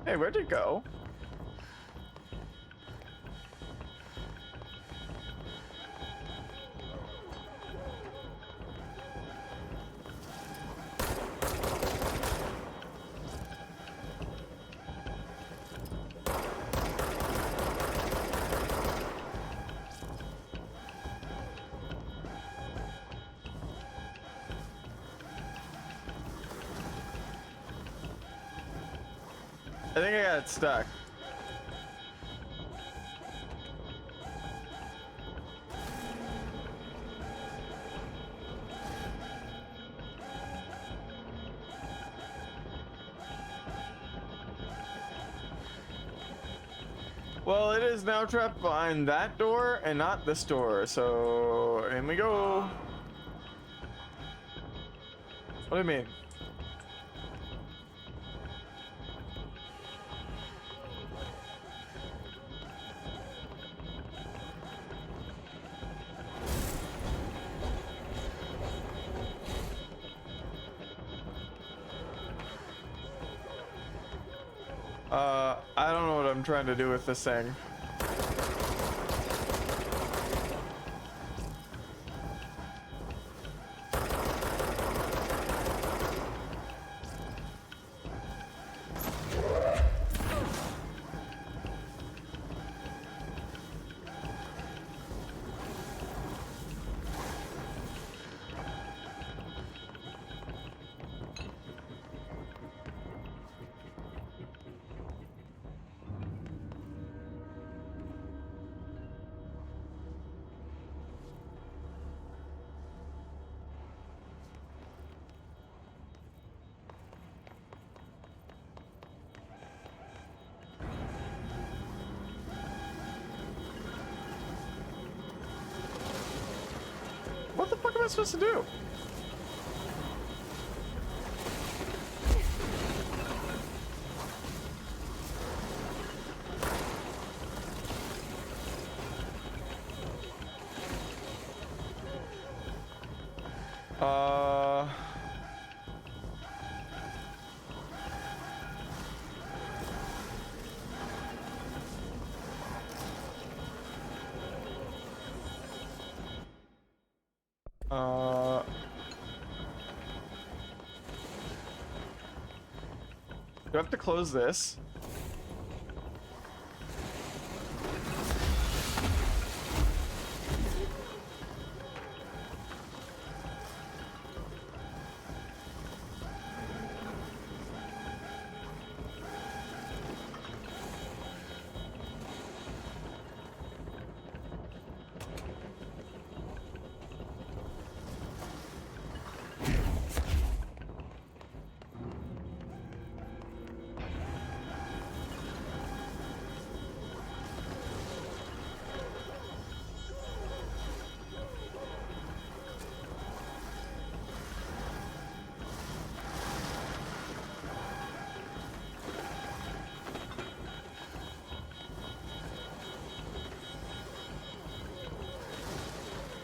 Hey, where'd it go? I think I got stuck. Well, it is now trapped behind that door and not this door, so in we go. What do you mean? I don't know what I'm trying to do with this thing. What the fuck am I supposed to do? Do I have to close this?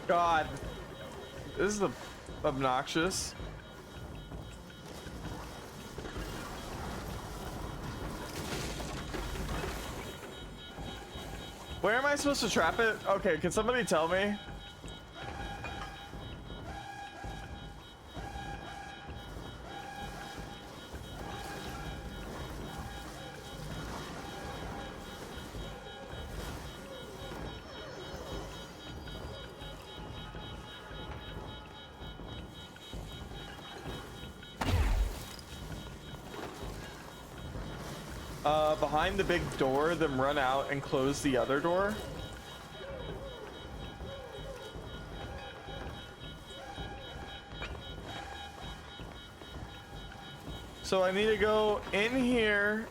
God, this is obnoxious. Where am I supposed to trap it? Okay, can somebody tell me? Behind the big door, then run out and close the other door. So I need to go in here.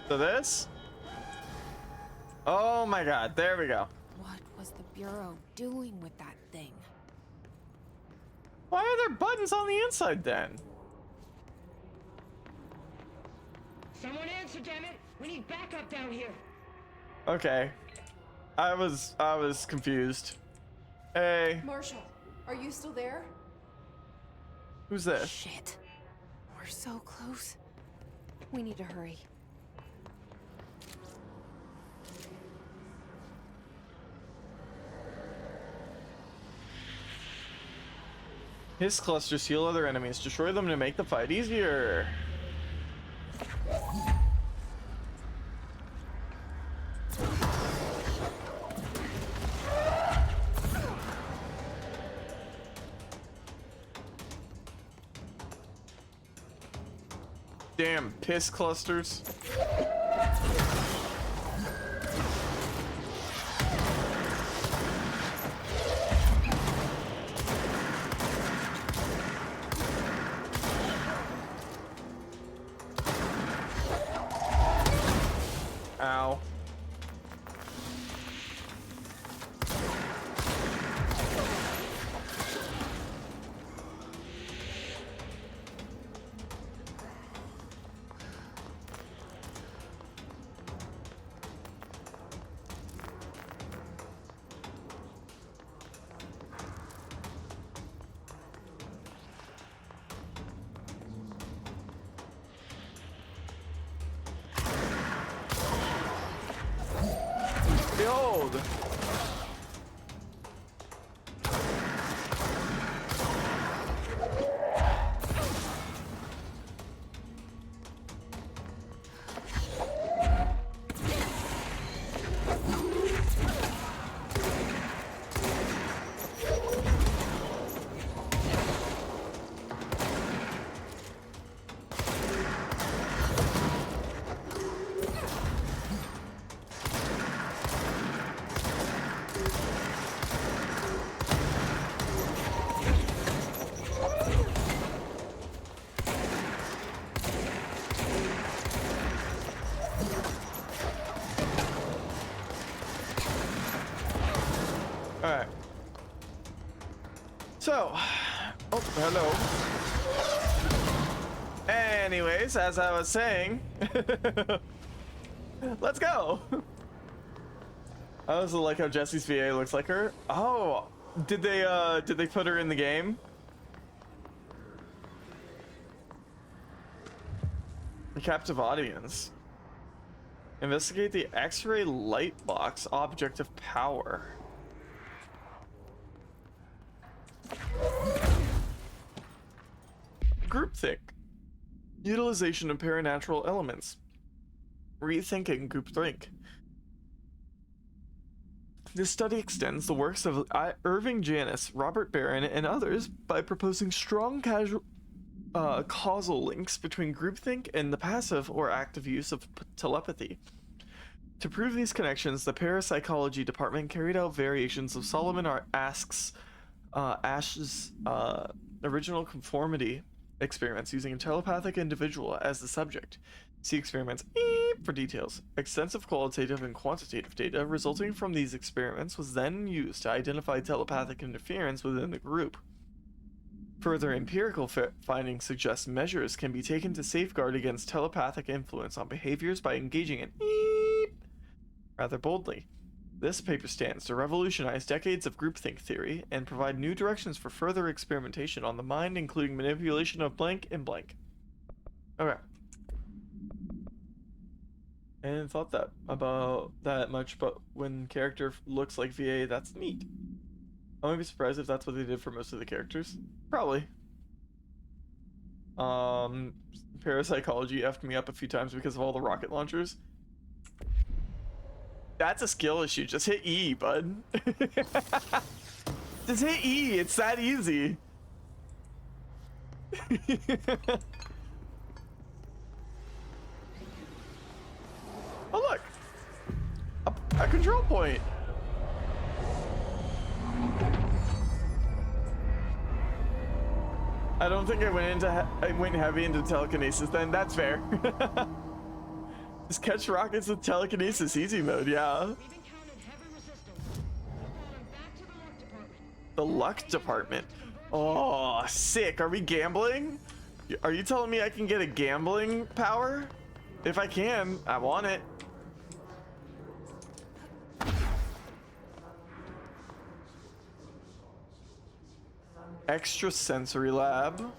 So this? Oh my god, there we go. What was the Bureau doing with that thing? Why are there buttons on the inside then? Someone answer, damn it! We need backup down here. Okay. I was confused. Hey. Marshall, are you still there? Who's this? Shit. We're so close. We need to hurry. His clusters heal other enemies. Destroy them to make the fight easier. Damn piss clusters. Ow. Behold! Alright. So, oh, hello. Anyways, as I was saying, let's go. I also like how Jessie's VA looks like her. Oh, did they put her in the game? The captive audience. Investigate the X-ray light box object of power. Groupthink. Utilization of paranatural elements. Rethinking groupthink. This study extends the works of Irving Janis, Robert Barron, and others by proposing strong causal links between groupthink and the passive or active use of telepathy. To prove these connections, the parapsychology department carried out variations of Solomon Ash's original conformity experiments using a telepathic individual as the subject. See experiments for details. Extensive qualitative and quantitative data resulting from these experiments was then used to identify telepathic interference within the group. Further empirical findings suggest measures can be taken to safeguard against telepathic influence on behaviors by engaging in rather boldly. This paper stands to revolutionize decades of groupthink theory and provide new directions for further experimentation on the mind, including manipulation of blank and blank. Okay. I hadn't thought that about that much, but when character looks like VA, that's neat. I wouldn't be surprised if that's what they did for most of the characters. Probably. Parapsychology effed me up a few times because of all the rocket launchers. That's a skill issue. Just hit E, bud. Just hit E. It's that easy. Oh, look. A control point. I don't think I went heavy into telekinesis then. That's fair. Just catch rockets with telekinesis, easy mode, yeah. The luck department. Oh, sick. Are we gambling? Are you telling me I can get a gambling power? If I can, I want it. Extrasensory lab.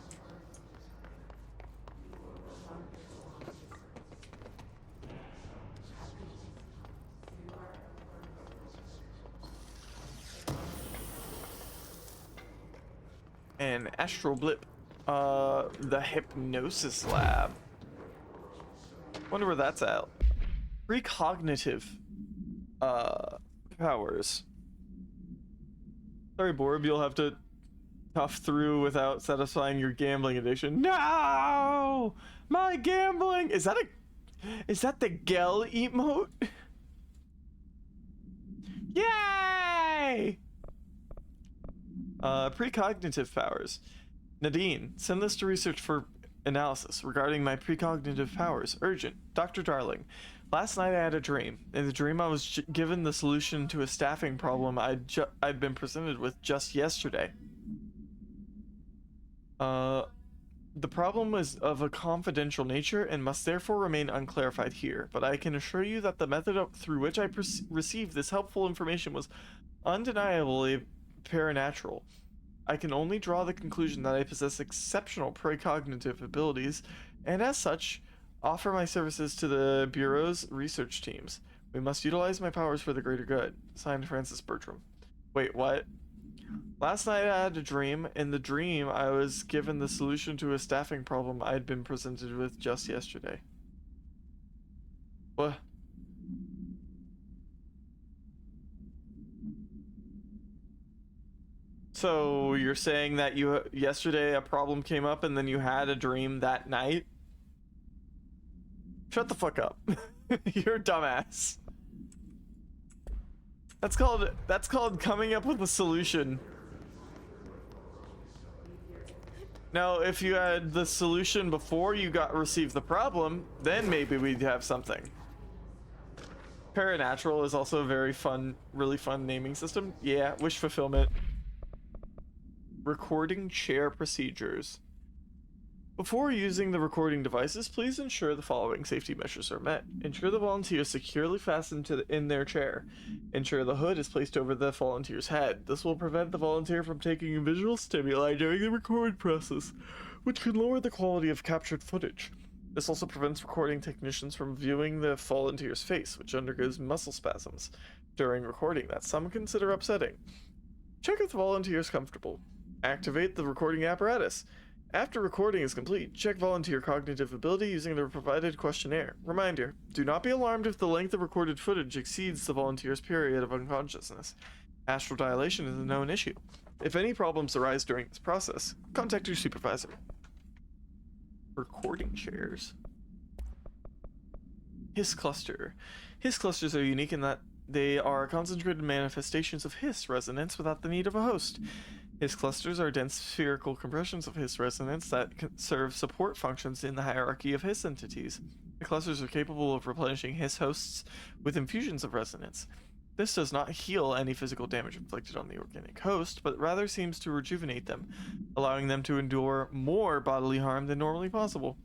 And astral blip. The hypnosis lab. Wonder where that's at. Precognitive powers. Sorry, Borb, you'll have to tough through without satisfying your gambling addiction. No! My gambling! Is that the Gel emote? Yay! Precognitive powers. Nadine, send this to research for analysis regarding my precognitive powers. Urgent. Dr. Darling, last night I had a dream. In the dream I was given the solution to a staffing problem I'd been presented with just yesterday. The problem is of a confidential nature and must therefore remain unclarified here, but I can assure you that the method through which I received this helpful information was undeniably paranatural. I can only draw the conclusion that I possess exceptional precognitive abilities, and as such, offer my services to the Bureau's research teams. We must utilize my powers for the greater good. Signed, Francis Bertram. Wait, what? Last night I had a dream. In the dream, I was given the solution to a staffing problem I had been presented with just yesterday. What? So you're saying that yesterday a problem came up and then you had a dream that night? Shut the fuck up. You're a dumbass. That's called coming up with a solution. Now, if you had the solution before you received the problem, then maybe we'd have something. Paranatural is also a very fun, really fun naming system. Yeah, wish fulfillment. Recording chair procedures. Before using the recording devices, please ensure the following safety measures are met. Ensure the volunteer is securely fastened in their chair. Ensure the hood is placed over the volunteer's head. This will prevent the volunteer from taking in visual stimuli during the record process, which can lower the quality of captured footage. This also prevents recording technicians from viewing the volunteer's face, which undergoes muscle spasms during recording that some consider upsetting. Check if the volunteer is comfortable. Activate the recording apparatus. After recording is complete, check volunteer cognitive ability using the provided questionnaire. Reminder, do not be alarmed if the length of recorded footage exceeds the volunteer's period of unconsciousness. Astral dilation is a known issue. If any problems arise during this process, contact your supervisor. Recording chairs. Hiss cluster. Hiss clusters are unique in that they are concentrated manifestations of hiss resonance without the need of a host. Hiss clusters are dense spherical compressions of hiss resonance that serve support functions in the hierarchy of hiss entities. The clusters are capable of replenishing hiss hosts with infusions of resonance. This does not heal any physical damage inflicted on the organic host, but rather seems to rejuvenate them, allowing them to endure more bodily harm than normally possible.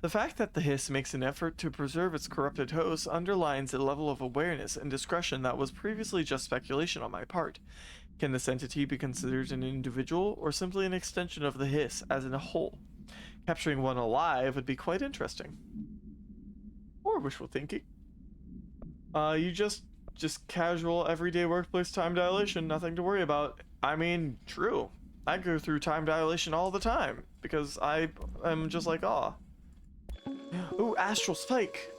The fact that the hiss makes an effort to preserve its corrupted host underlines a level of awareness and discretion that was previously just speculation on my part. Can this entity be considered an individual, or simply an extension of the hiss as in a whole? Capturing one alive would be quite interesting. Or wishful thinking. You just casual, everyday workplace time dilation, nothing to worry about. I mean, true. I go through time dilation all the time, because I am just like, aw. Ooh, astral spike.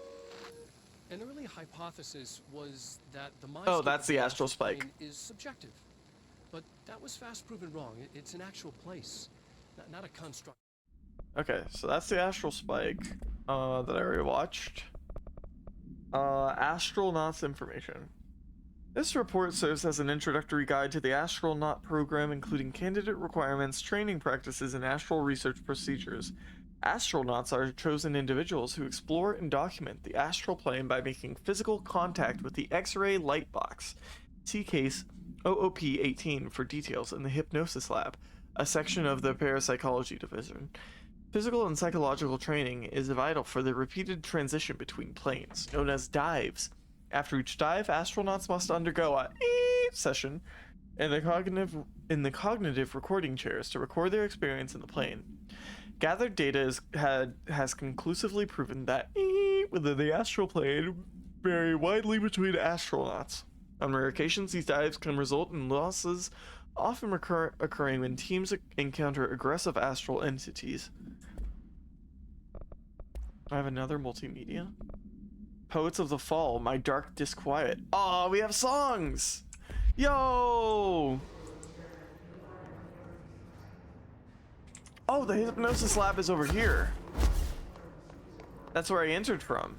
An early hypothesis was that the mind that's the astral spike. Is subjective. But that was fast proven wrong. It's an actual place, not a construct. Okay, so that's the astral spike that I already watched. Astronauts information. This report serves as an introductory guide to the Astronaut program, including candidate requirements, training practices, and astral research procedures. Astronauts are chosen individuals who explore and document the astral plane by making physical contact with the X-ray light box. See case OOP-18 for details in the Hypnosis Lab, a section of the Parapsychology Division. Physical and psychological training is vital for the repeated transition between planes, known as dives. After each dive, astronauts must undergo a session in the cognitive recording chairs to record their experience in the plane. Gathered data has conclusively proven that within the astral plane vary widely between astronauts. On rare occasions, these dives can result in losses, often occurring when teams encounter aggressive astral entities. I have another multimedia. Poets of the Fall, My Dark Disquiet. Oh, we have songs! Yo! Oh, the Hypnosis Lab is over here. That's where I entered from.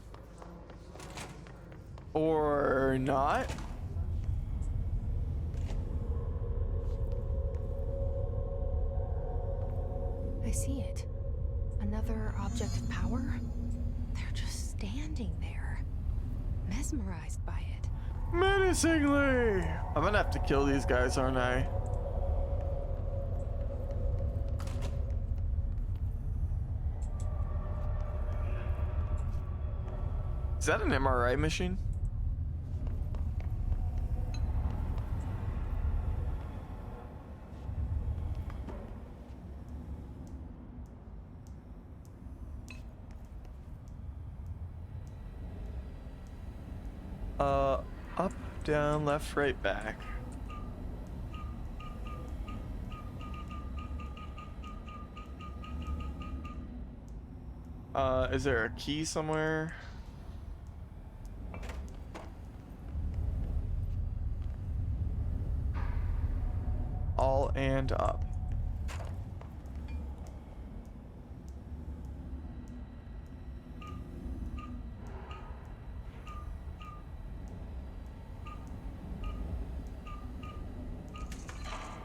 Or not? I see it. Another object of power? They're just standing there, mesmerized by it. Menacingly! I'm gonna have to kill these guys, aren't I? Is that an MRI machine? Up, down, left, right, back. Is there a key somewhere? All and up.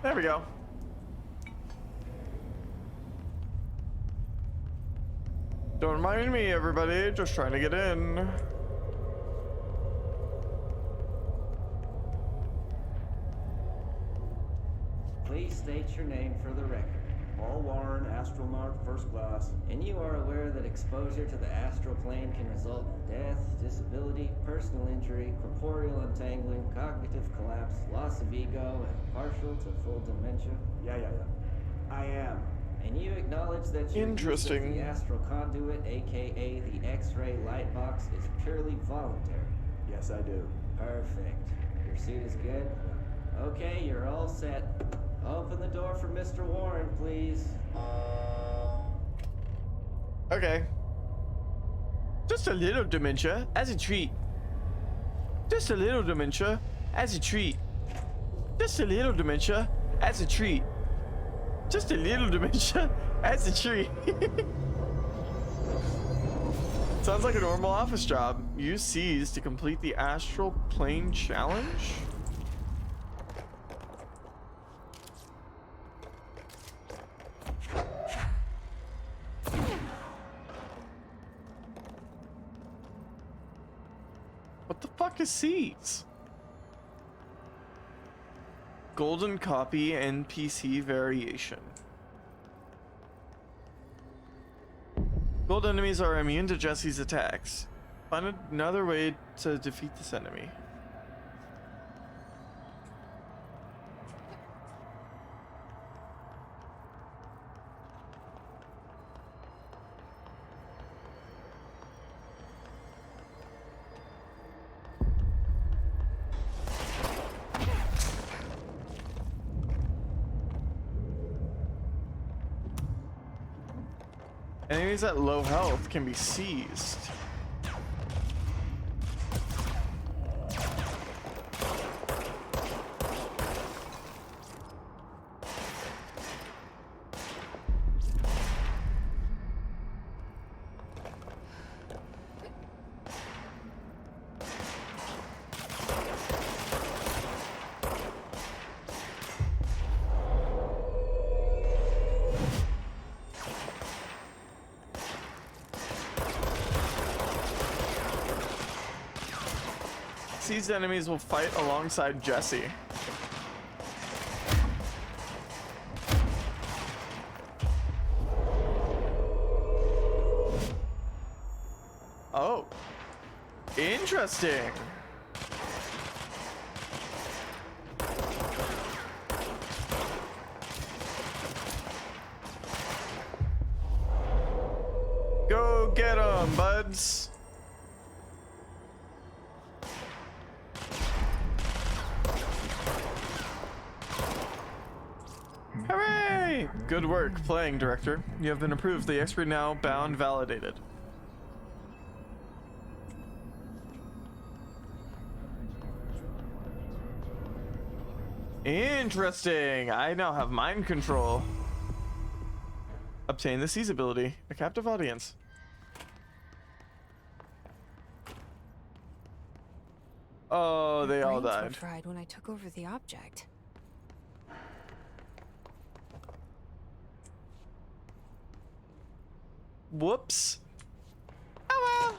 There we go. Don't mind me, everybody. Just trying to get in. Please state your name for the record. Paul Warren, astronaut, first class. And you are aware that exposure to the astral plane can result in death, disability, personal injury, corporeal untangling, cognitive collapse, loss of ego, and partial to full dementia? Yeah. I am. And you acknowledge that your use of the astral conduit, aka the X-ray light box, is purely voluntary? Yes, I do. Perfect. Your suit is good? Okay, you're all set. Open the door for Mr. Warren, please. Okay. Just a little dementia as a treat. Just a little dementia as a treat. Just a little dementia as a treat. Just a little dementia as a treat. Sounds like a normal office job. Use C's to complete the astral plane challenge. What the fuck is C's? Golden copy NPC variation. Gold enemies are immune to Jesse's attacks. Find another way to defeat this enemy. Enemies at low health can be seized. seized enemies will fight alongside Jesse. Oh, interesting. Go get 'em, buds. Hooray! Good work, playing director. You have been approved. The expert now bound validated. Interesting. I now have mind control. Obtain the seize ability. A captive audience. Oh, they all Brains were died. fried when I took over the object. Whoops. Oh well.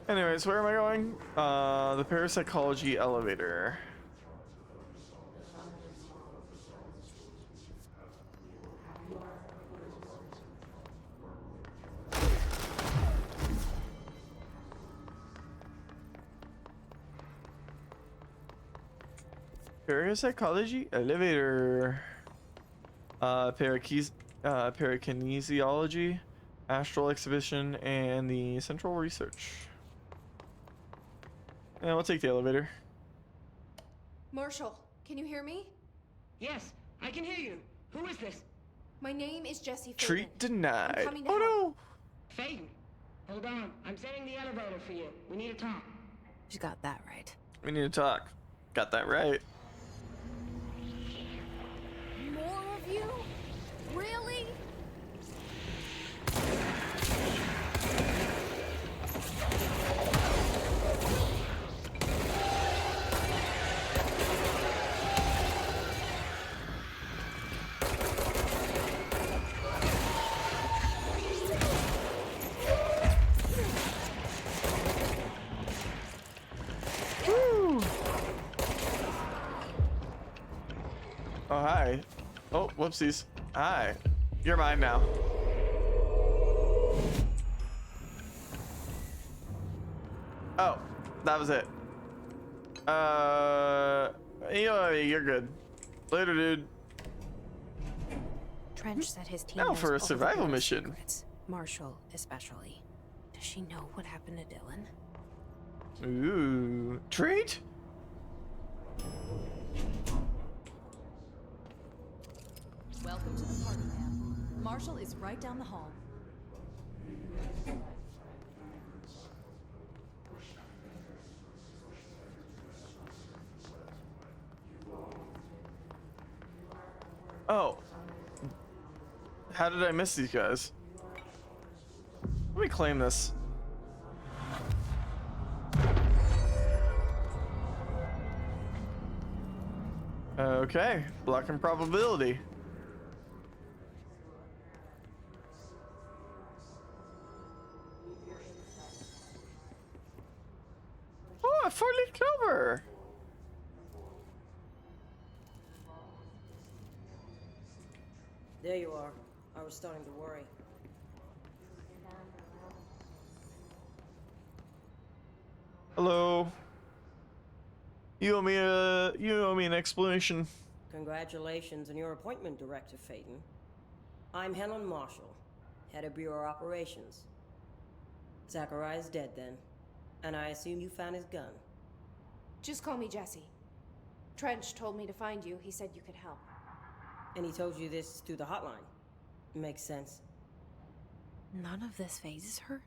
Anyways, where am I going? The parapsychology elevator. Parapsychology elevator. Parakinesiology, astral exhibition, and the central research. Yeah, we'll take the elevator. Marshall, can you hear me? Yes, I can hear you. Who is this? My name is Jesse Faden. Treat denied. I'm coming to Oh help. no! Faden. Hold on. I'm setting the elevator for you. We need to talk. She got that right. We need to talk. Got that right. More of you? Really? Woo! Oh, hi. Oh, whoopsies. Hi. You're mine now. Oh, that was it. You're good. Later, dude. Trench said his team Now knows for a all the survival Bureau's mission. secrets. Marshall, especially. Does she know what happened to Dylan? Ooh. Treat? Welcome to the party, ma'am. Marshall is right down the hall. Oh. How did I miss these guys? Let me claim this. Okay, blocking probability. Oh, a 4-leaf clover. There you are. I was starting to worry. Hello. You owe me an explanation. Congratulations on your appointment, Director Faden. I'm Helen Marshall, head of Bureau Operations. Zachariah's dead then, and I assume you found his gun. Just call me Jesse. Trench told me to find you. He said you could help. And he told you this through the hotline. Makes sense. None of this phases her?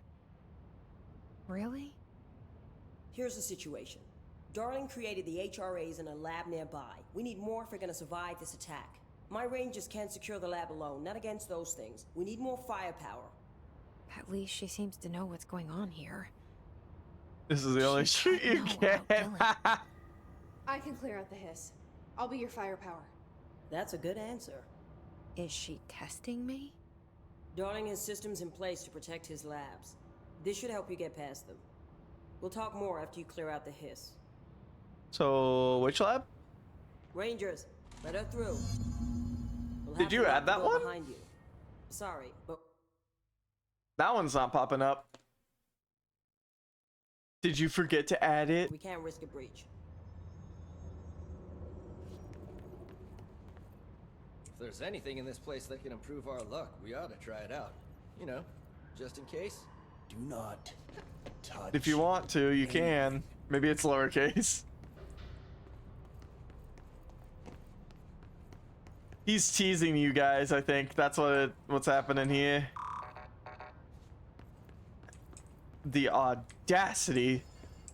Really? Here's the situation. Darling created the HRAs in a lab nearby. We need more if we're gonna survive this attack. My rangers can't secure the lab alone, not against those things. We need more firepower. At least she seems to know what's going on here. This is the only shoot you get. I can clear out the hiss. I'll be your firepower. That's a good answer. Is she testing me? Darling has systems in place to protect his labs. This should help you get past them. We'll talk more after you clear out the hiss. So, which lab? Rangers, let her through. We'll Did you add that one? Behind you. Sorry, but that one's not popping up. Did you forget to add it? we can't risk a breach. If there's anything in this place that can improve our luck, we ought to try it out. You know, just in case. Do not touch. If you want to, you can. Maybe it's lowercase. He's teasing you guys, I think. That's what's happening here. The audacity.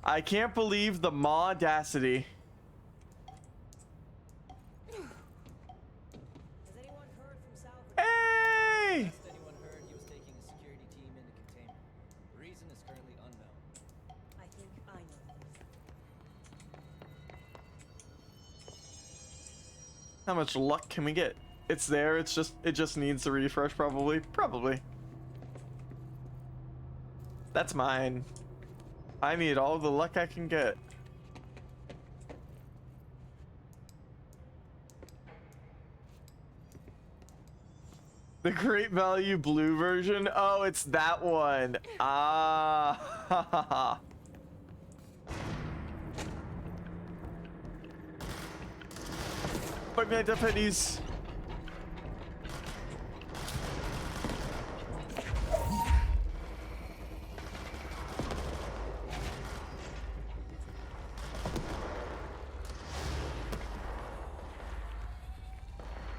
I can't believe the audacity. Hey! Has anyone heard he was taking a security team into containment? The reason is currently unknown. I think I know. How much luck can we get? It's there, it just needs a refresh probably. Probably. That's mine. I need all the luck I can get. The Great Value Blue version? Oh, it's that one. Ah. Five Nights at Freddy's.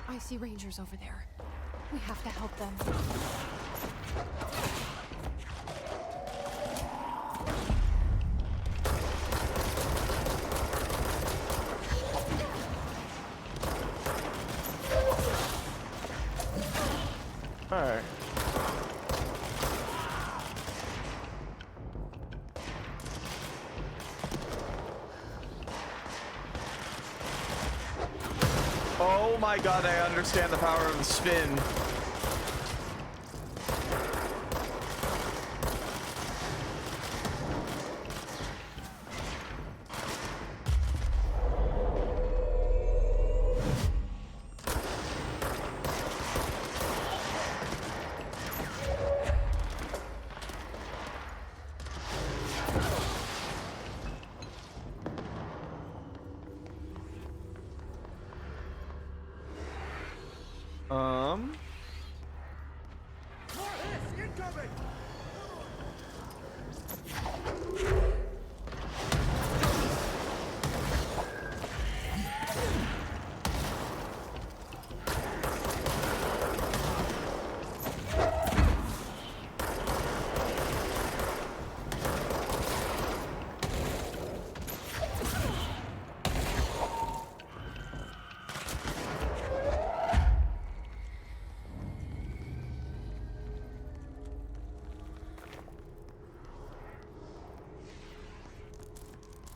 I see Rangers over there. We have to help them. Alright. Oh my god, I understand the power of the spin.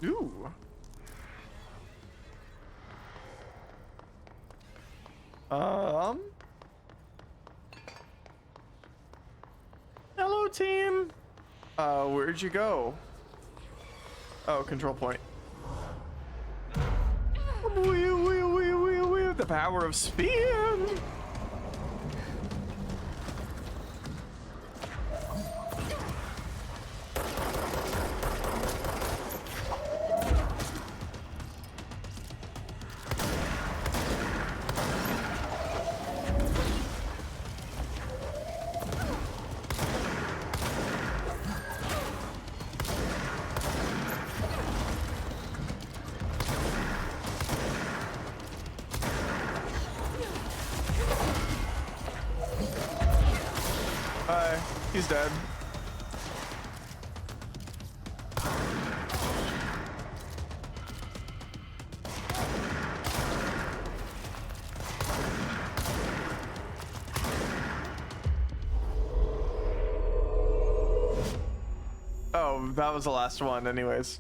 Ooh. Hello, team. Where'd you go? Oh, control point. The power of spin. He's dead. Oh, that was the last one anyways.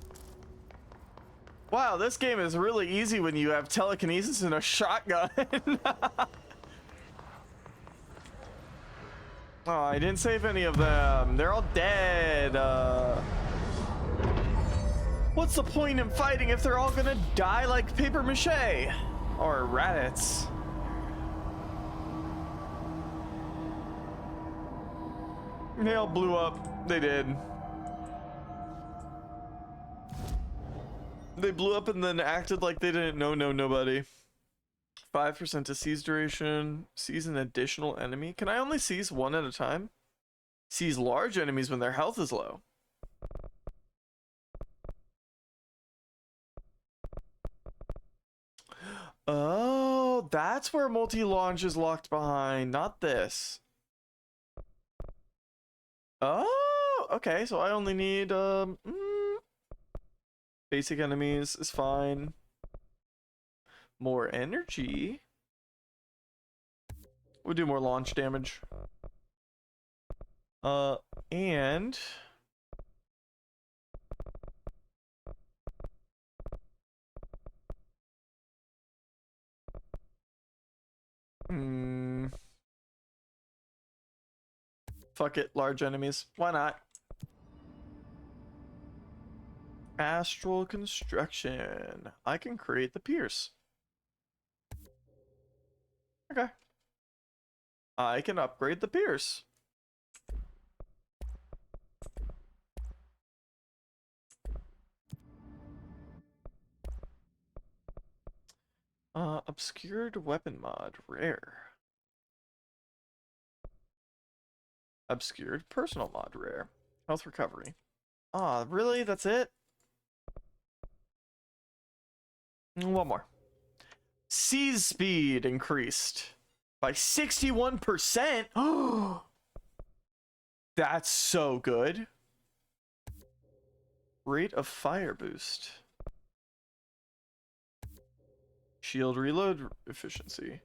Wow, this game is really easy when you have telekinesis and a shotgun. Oh, I didn't save any of them. They're all dead. What's the point in fighting if they're all gonna die like paper mache? Or rabbits? They all blew up. They did. They blew up and then acted like they didn't know nobody. 5% to seize duration. Seize an additional enemy. Can I only seize one at a time? Seize large enemies when their health is low. Oh, that's where multi-launch is locked behind, not this. Oh, okay, so I only need basic enemies is fine. More energy. We'll do more launch damage. And fuck it, large enemies. Why not? Astral construction. I can create the pierce. Okay. I can upgrade the pierce. Obscured weapon mod, rare. Obscured personal mod, rare. Health recovery. Ah, really? That's it? One more. Seize speed increased by 61%. Oh, that's so good. Rate of fire boost. Shield reload efficiency.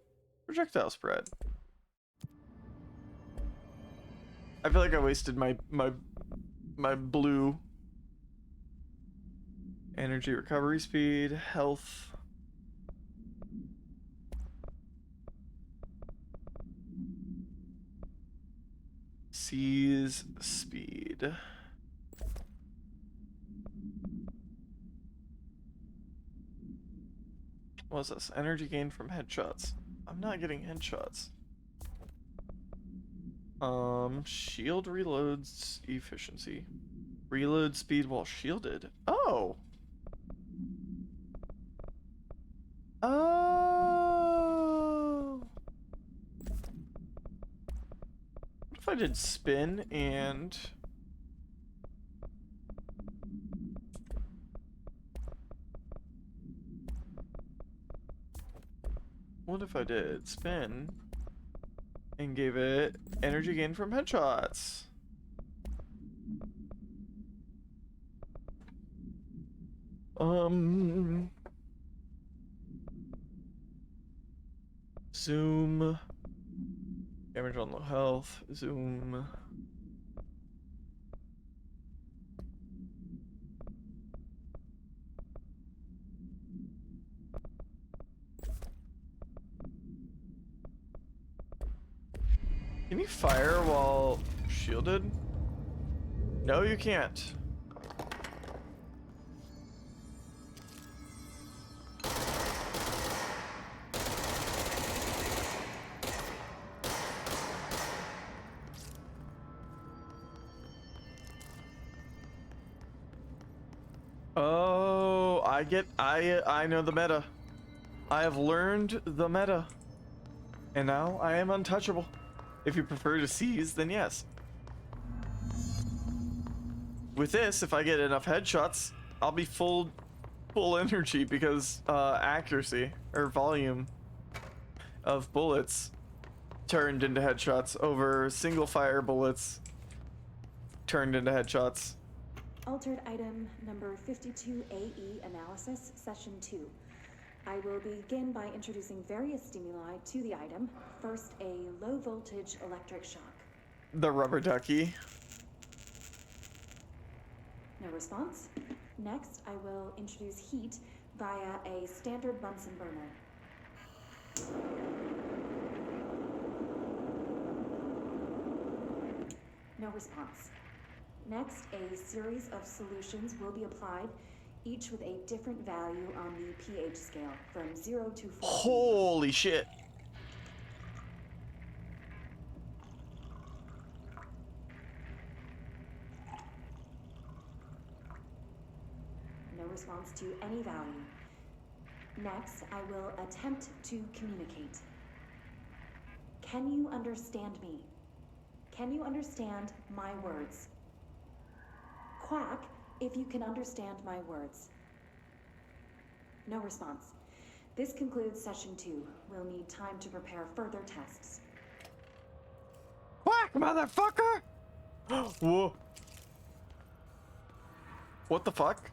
Projectile spread. I feel like I wasted my blue. Energy recovery speed, health. Seize speed. What's this? Energy gain from headshots. I'm not getting headshots. Shield reloads efficiency. Reload speed while shielded. Oh! Oh! What if I did spin and... What if I did spin and gave it energy gain from headshots? Zoom. Damage on low health. Zoom. Can you fire while shielded? No, you can't. Oh, I know the meta. I have learned the meta. And now I am untouchable. If you prefer to seize, then yes. With this, if I get enough headshots, I'll be full energy because accuracy or volume of bullets turned into headshots over single fire bullets turned into headshots. Altered item number 52AE analysis, session 2. I will begin by introducing various stimuli to the item. First, a low voltage electric shock. The rubber ducky. No response. Next, I will introduce heat via a standard Bunsen burner. No response. Next, a series of solutions will be applied, each with a different value on the pH scale, from 0 to 14. Holy shit. No response to any value. Next, I will attempt to communicate. Can you understand me? Can you understand my words? Quack, if you can understand my words. No response. This concludes session 2. We'll need time to prepare further tests. Quack, motherfucker! Whoa. What the fuck?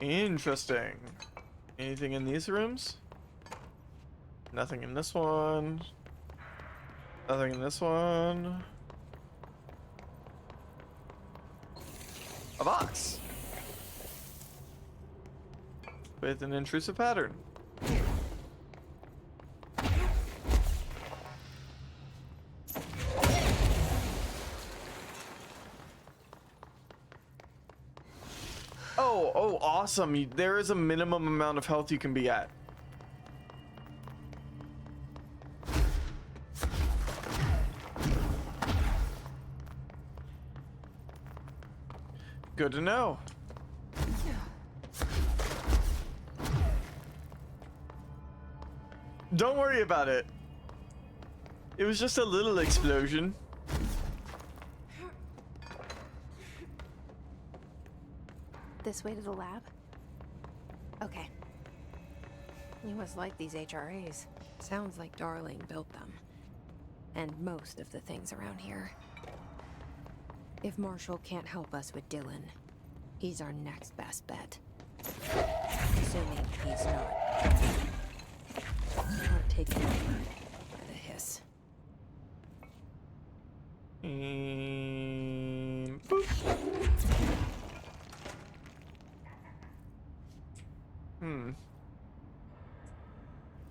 Interesting. Anything in these rooms? Nothing in this one. Nothing in this one. A box with an intrusive pattern. Oh, awesome. There is a minimum amount of health you can be at. Good to know. Don't worry about it. It was just a little explosion. This way to the lab? Okay. You must like these HRAs. Sounds like Darling built them. And most of the things around here. If Marshall can't help us with Dylan, he's our next best bet. Assuming he's not. Not taking over by the hiss. Boop.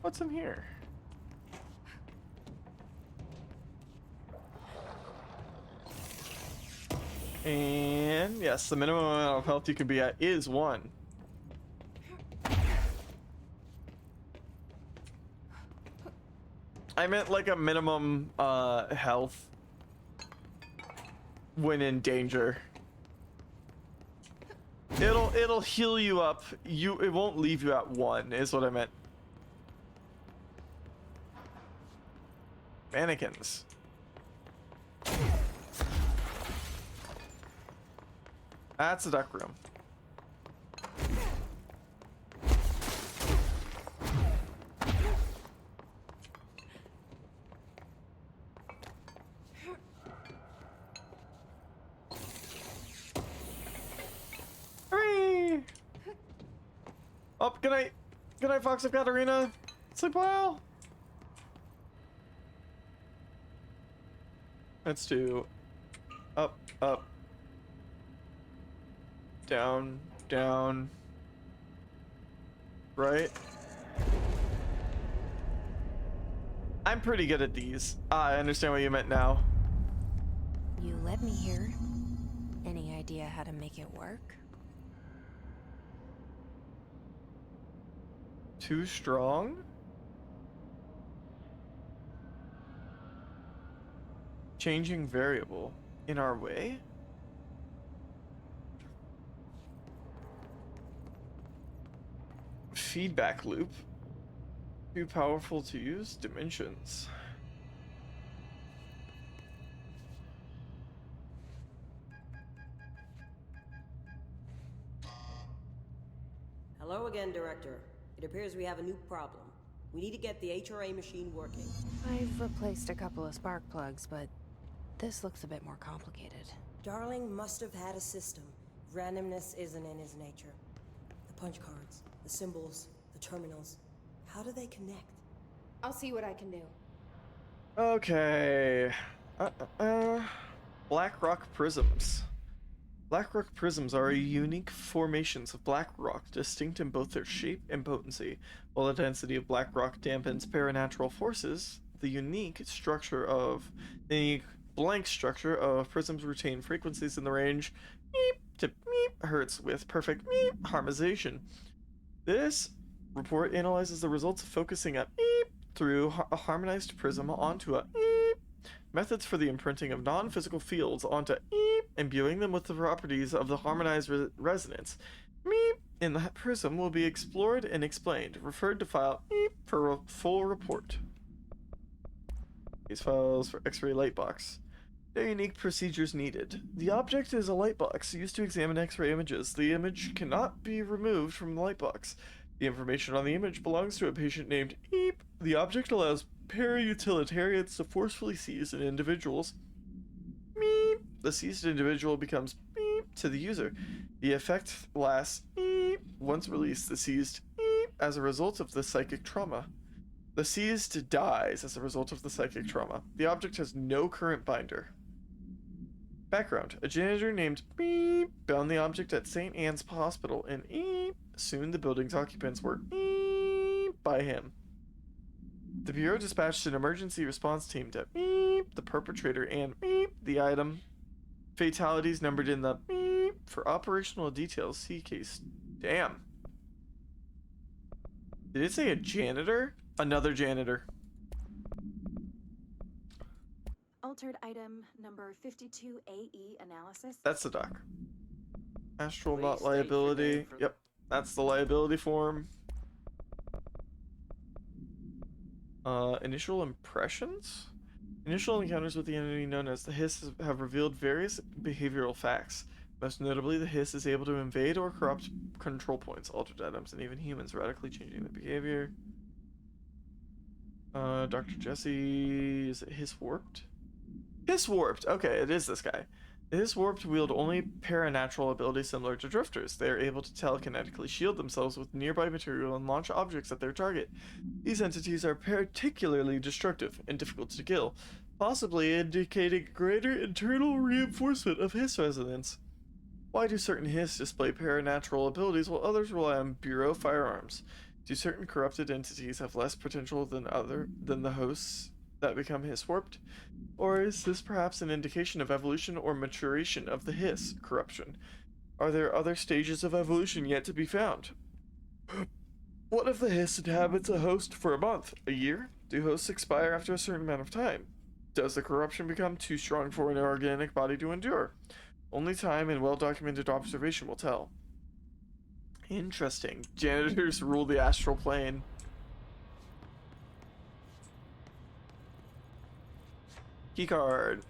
What's in here? And yes, the minimum amount of health you can be at is 1. I meant like a minimum health when in danger. It'll heal you up. It won't leave you at 1 is what I meant. Mannequins. That's the duck room. Hooray! Oh, good night. Good night, Fox of Katarina. Sleep well. Let's do up, up, down, down, right. I'm pretty good at these. I understand what you meant now. You led me here. Any idea how to make it work? Too strong? Changing variable in our way? Feedback loop. Too powerful to use? Dimensions. Hello again, Director. It appears we have a new problem. We need to get the HRA machine working. I've replaced a couple of spark plugs, but this looks a bit more complicated. Darling must have had a system. Randomness isn't in his nature. The punch cards, the symbols, the terminals. How do they connect? I'll see what I can do. Okay. Black rock prisms. Black rock prisms are unique formations of black rock, distinct in both their shape and potency. While the density of black rock dampens paranatural forces, the unique blank structure of prisms retain frequencies in the range meep to meep hertz with perfect meep harmonization. This report analyzes the results of focusing a meep through a harmonized prism onto a meep. Methods for the imprinting of non-physical fields onto meep, imbuing them with the properties of the harmonized resonance meep in the prism will be explored and explained. Referred to file meep for a full report. These files for X-ray lightbox. No unique procedures needed. The object is a lightbox used to examine X-ray images. The image cannot be removed from the lightbox. The information on the image belongs to a patient named Eep. The object allows para-utilitarians to forcefully seize an individual's meep. The seized individual becomes meep to the user. The effect lasts meep. Once released, the seized meep as a result of the psychic trauma. The seized dies as a result of the psychic trauma. The object has no current binder. Background. A janitor named Beep bound the object at St. Anne's Hospital in Eep. Soon the building's occupants were Eep by him. The Bureau dispatched an emergency response team to Beep, the perpetrator, and Beep, the item. Fatalities numbered in the Beep. For operational details, see case. Damn. Did it say a janitor? Another janitor. Altered item number 52AE analysis. That's the doc. Astral not liability. Yep, that's the liability form. Initial impressions? Initial encounters with the entity known as the Hiss have revealed various behavioral facts. Most notably, the Hiss is able to invade or corrupt control points, altered items, and even humans, radically changing their behavior. Dr. Jesse... is it Hiss Warped? Hiss Warped! Okay, it is this guy. The Hiss Warped wield only paranatural abilities similar to drifters. They are able to telekinetically shield themselves with nearby material and launch objects at their target. These entities are particularly destructive and difficult to kill, possibly indicating greater internal reinforcement of Hiss resonance. Why do certain Hiss display paranatural abilities while others rely on Bureau firearms? Do certain corrupted entities have less potential than the hosts that become Hiss Warped? Or is this perhaps an indication of evolution or maturation of the Hiss corruption? Are there other stages of evolution yet to be found? What if the Hiss inhabits a host for a month, a year? Do hosts expire after a certain amount of time? Does the corruption become too strong for an organic body to endure? Only time and well-documented observation will tell. Interesting. Janitors rule the astral plane. Keycard.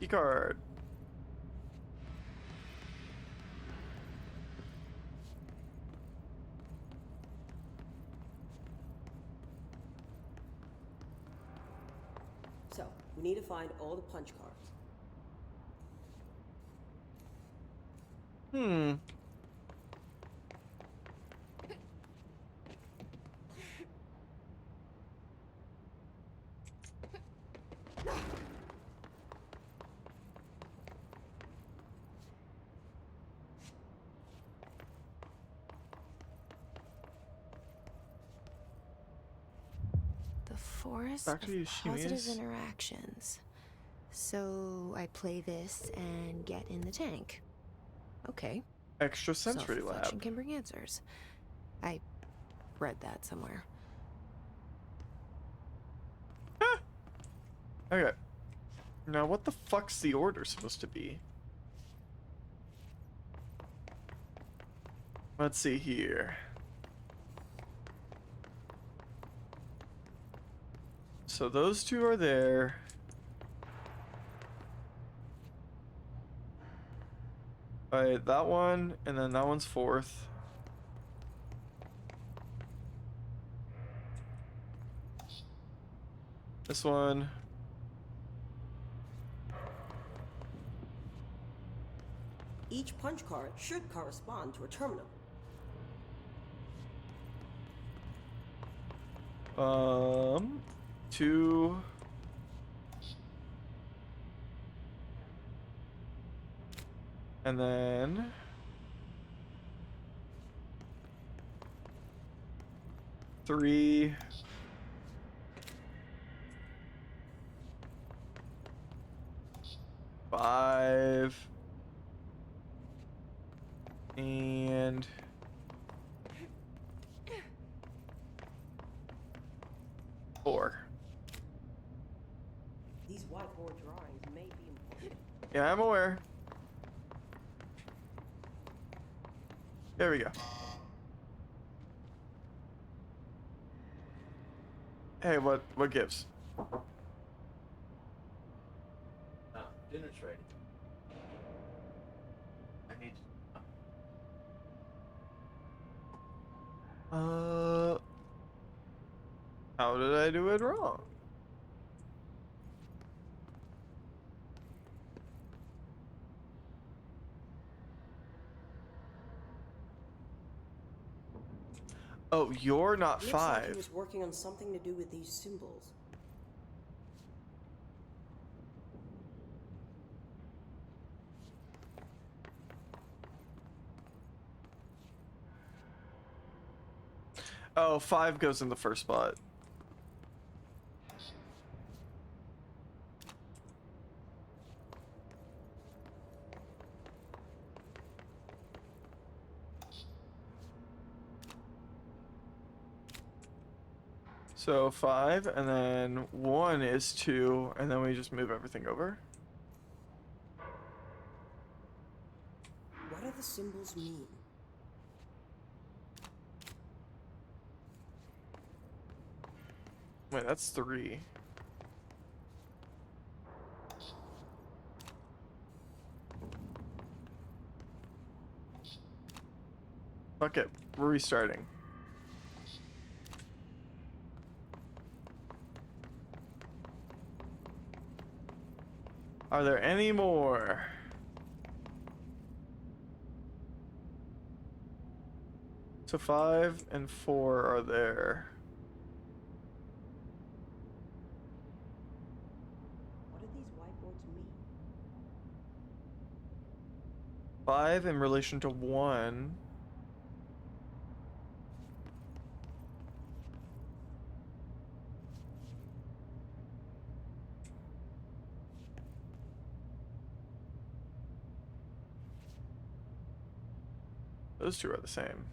Keycard. So, we need to find all the punch cards. Forest Dr. of positive Yoshimi's- interactions. So I play this and get in the tank. Okay. Extrasensory Self-reflection lab. can bring answers. I read that somewhere. Okay. Now what the fuck's the order supposed to be? Let's see here. So those two are there. Alright, that one, and then that one's fourth. This one. Each punch card should correspond to a terminal. 2. And then 3. 5. And 4. These whiteboard drawings may be important. Yeah, I'm aware. There we go. Hey, what gives? Dinner's ready. I need How did I do it wrong? Oh, you're not Looks like 5. he was working on something to do with these symbols. Oh, 5 goes in the first spot. So 5, and then 1 is 2, and then we just move everything over. What do the symbols mean? Wait, that's 3. Fuck it, we're restarting. Are there any more? So 5 and 4 are there. What do these whiteboards mean? 5 in relation to 1. Those two are the same.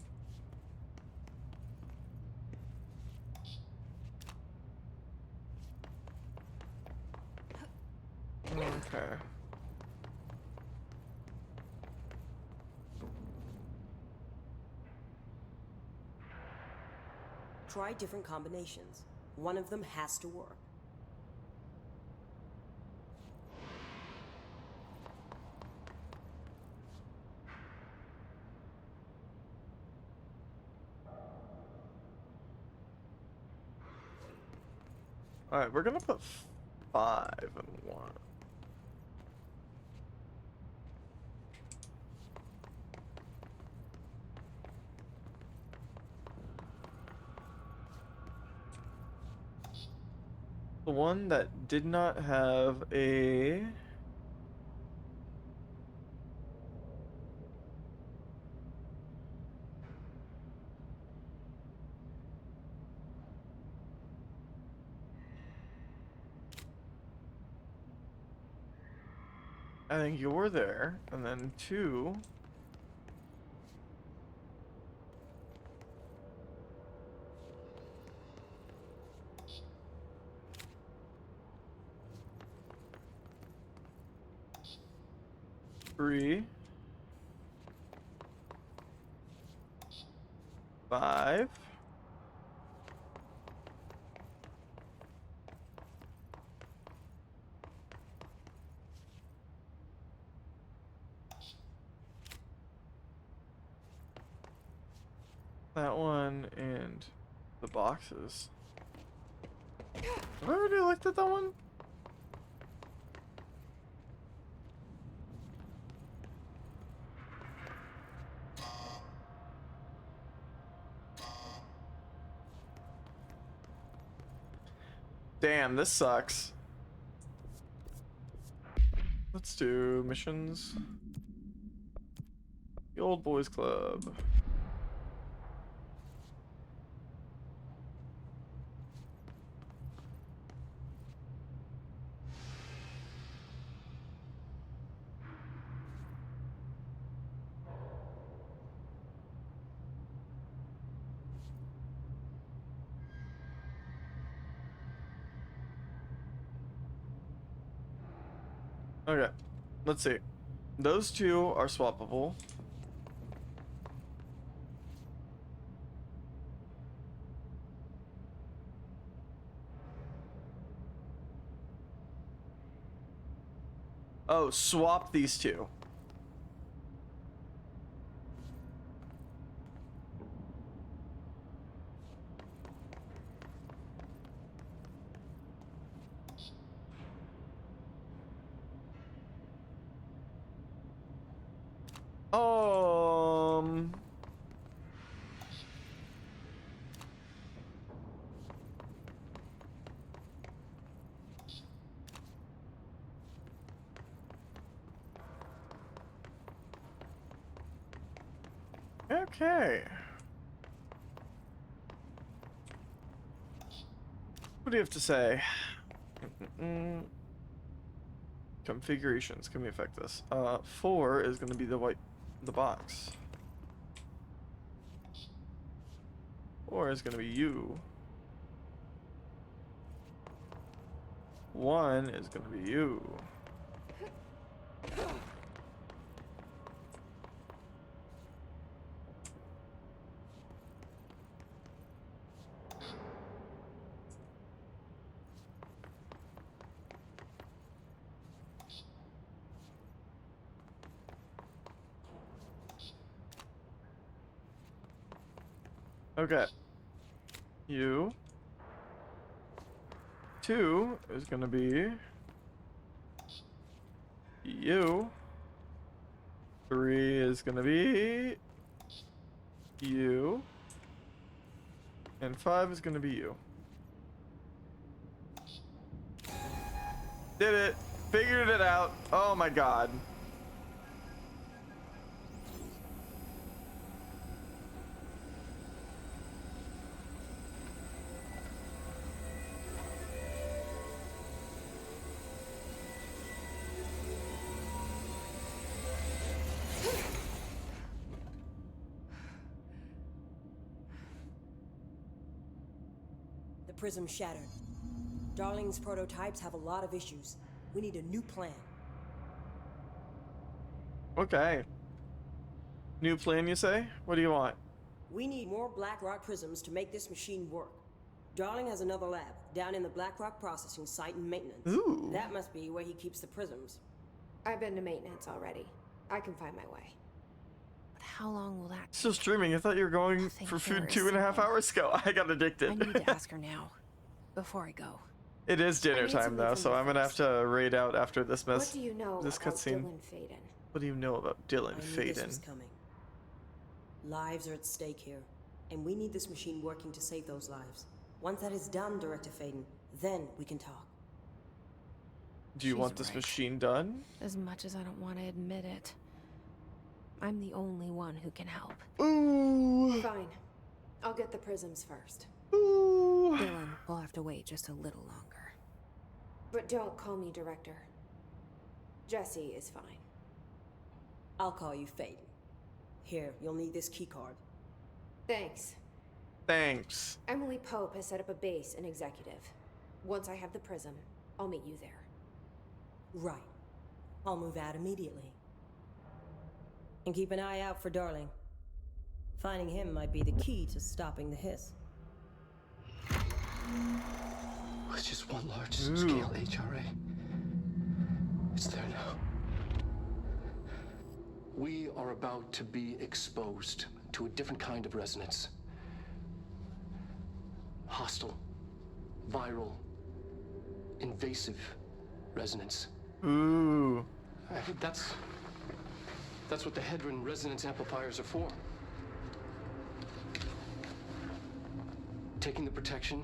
Okay. Try different combinations. One of them has to work. Alright, we're gonna put 5 and 1. The one that did not have a... I think you're there, and then 2. Three. 5. That one and the boxes. Have I already looked at that one? Damn, this sucks. Let's do missions. The Old Boys Club. Okay, let's see. Those two are swappable. Oh, swap these two. Okay. What do you have to say? Configurations. Can we affect this? 4 is going to be the box. 4 is going to be you. 1 is going to be you. Okay. You. 2 is gonna be you. 3 is gonna be you. And 5 is gonna be you. Did it! Figured it out! Oh my god. Prism shattered. Darling's prototypes have a lot of issues. We need a new plan. Okay. New plan, you say? What do you want? We need more Blackrock prisms to make this machine work. Darling has another lab down in the Blackrock processing site and maintenance. Ooh. That must be where he keeps the prisms. I've been to maintenance already. I can find my way. But how long will that Still streaming. I thought you were going for food 2.5 hours ago. I got addicted. I need to ask her now, before I go. It is dinner time though, so I'm gonna have to raid out after this mess. What do you know this about cutscene. Dylan Faden? What do you know about Dylan I knew Faden? this was coming. Lives are at stake here, and we need this machine working to save those lives. Once that is done, Director Faden, then we can talk. Do you want this machine done? As much as I don't want to admit it, I'm the only one who can help. Ooh. Fine. I'll get the prisms first. Ooh. Dylan will have to wait just a little longer. But don't call me Director. Jesse is fine. I'll call you Faden. Here, you'll need this keycard. Thanks. Thanks. Emily Pope has set up a base in Executive. Once I have the prism, I'll meet you there. Right. I'll move out immediately. And keep an eye out for Darling. Finding him might be the key to stopping the hiss. It's just one large-scale HRA. It's there now. We are about to be exposed to a different kind of resonance. Hostile, viral, invasive resonance. Ooh. That's what the Hedron resonance amplifiers are for. Taking the protection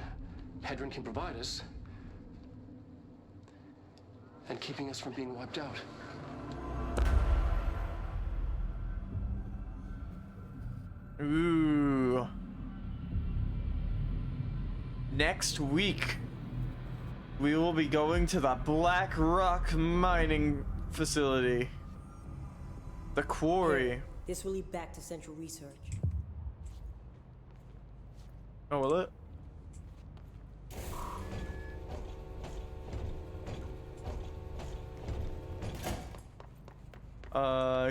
Hedron can provide us, and keeping us from being wiped out. Ooh. Next week, we will be going to the Black Rock mining facility. The quarry. This will lead back to Central Research. Oh, will it?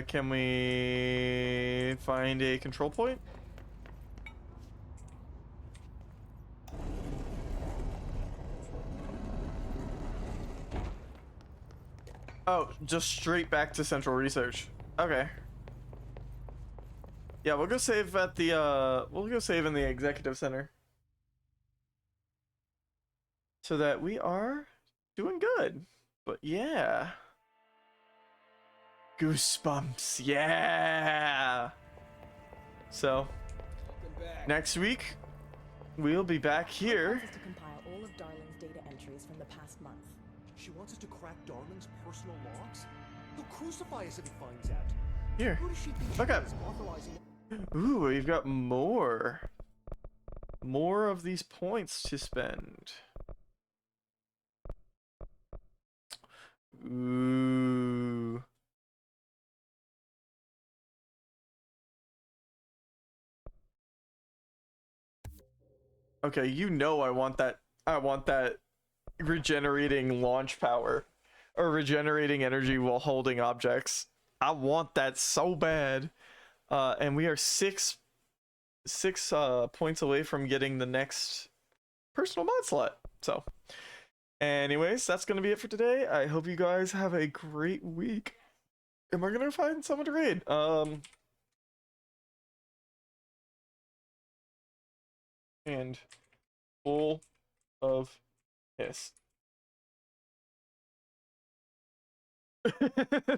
Can we find a control point? Oh, just straight back to Central Research. Okay. Yeah, we'll go save at the, we'll go save in the Executive Center. So that we are doing good. But yeah. Goosebumps, yeah! So, next week, we'll be back here. To compile all of Darling's data entries from the past month. She wants us to crack Darling's personal logs? He'll crucify us if he finds out. Here, Who does she think she look up. is, authorizing? Ooh, we've got more. More of these points to spend. Ooh. Okay, you know I want that regenerating launch power or regenerating energy while holding objects. I want that so bad. And we are six points away from getting the next personal mod slot. So anyways, that's gonna be it for today. I hope you guys have a great week. Am I gonna find someone to raid? And full of piss.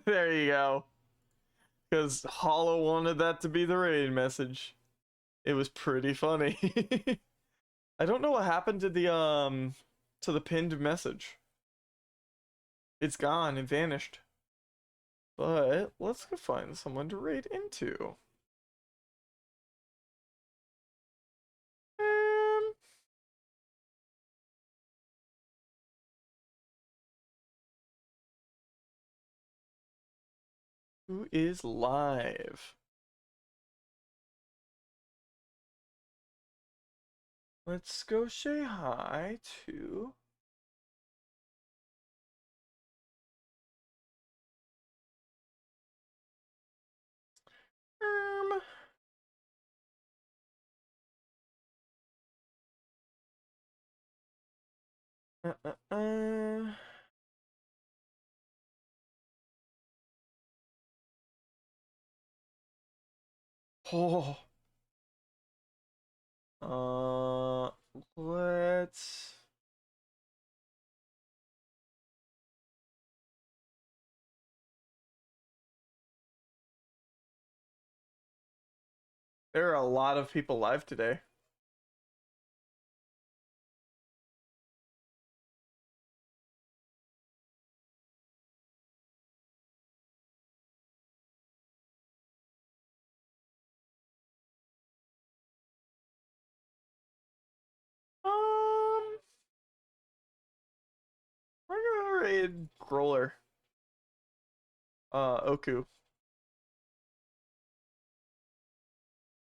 There you go. Because Hollow wanted that to be the raid message. It was pretty funny. I don't know what happened to the pinned message. It's gone, it vanished. But let's go find someone to raid into. Who is live? Let's go say hi to Oh. Let's. There are a lot of people live today. We're gonna raid Growler. Oku.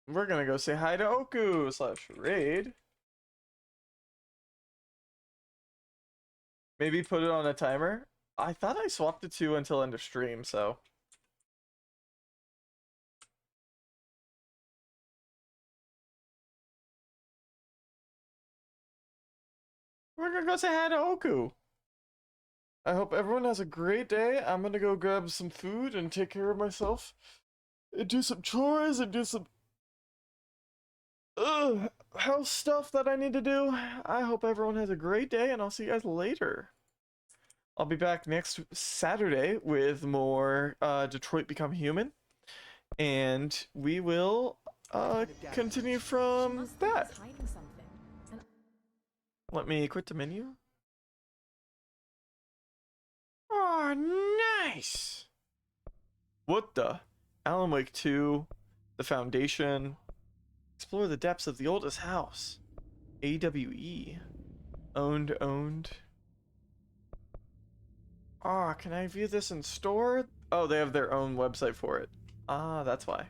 We're gonna go say hi to Oku / raid. Maybe put it on a timer. I thought I swapped it to until end of stream, so. We're gonna go say hi to Oku. I hope everyone has a great day. I'm gonna go grab some food and take care of myself. And do some chores and do some house stuff that I need to do. I hope everyone has a great day, and I'll see you guys later. I'll be back next Saturday with more Detroit Become Human. And we will continue from that. Let me quit the menu. Oh, nice. What the? Alan Wake 2, The Foundation. Explore the depths of the oldest house. AWE. Owned. Ah, can I view this in store? Oh, they have their own website for it. Ah, that's why.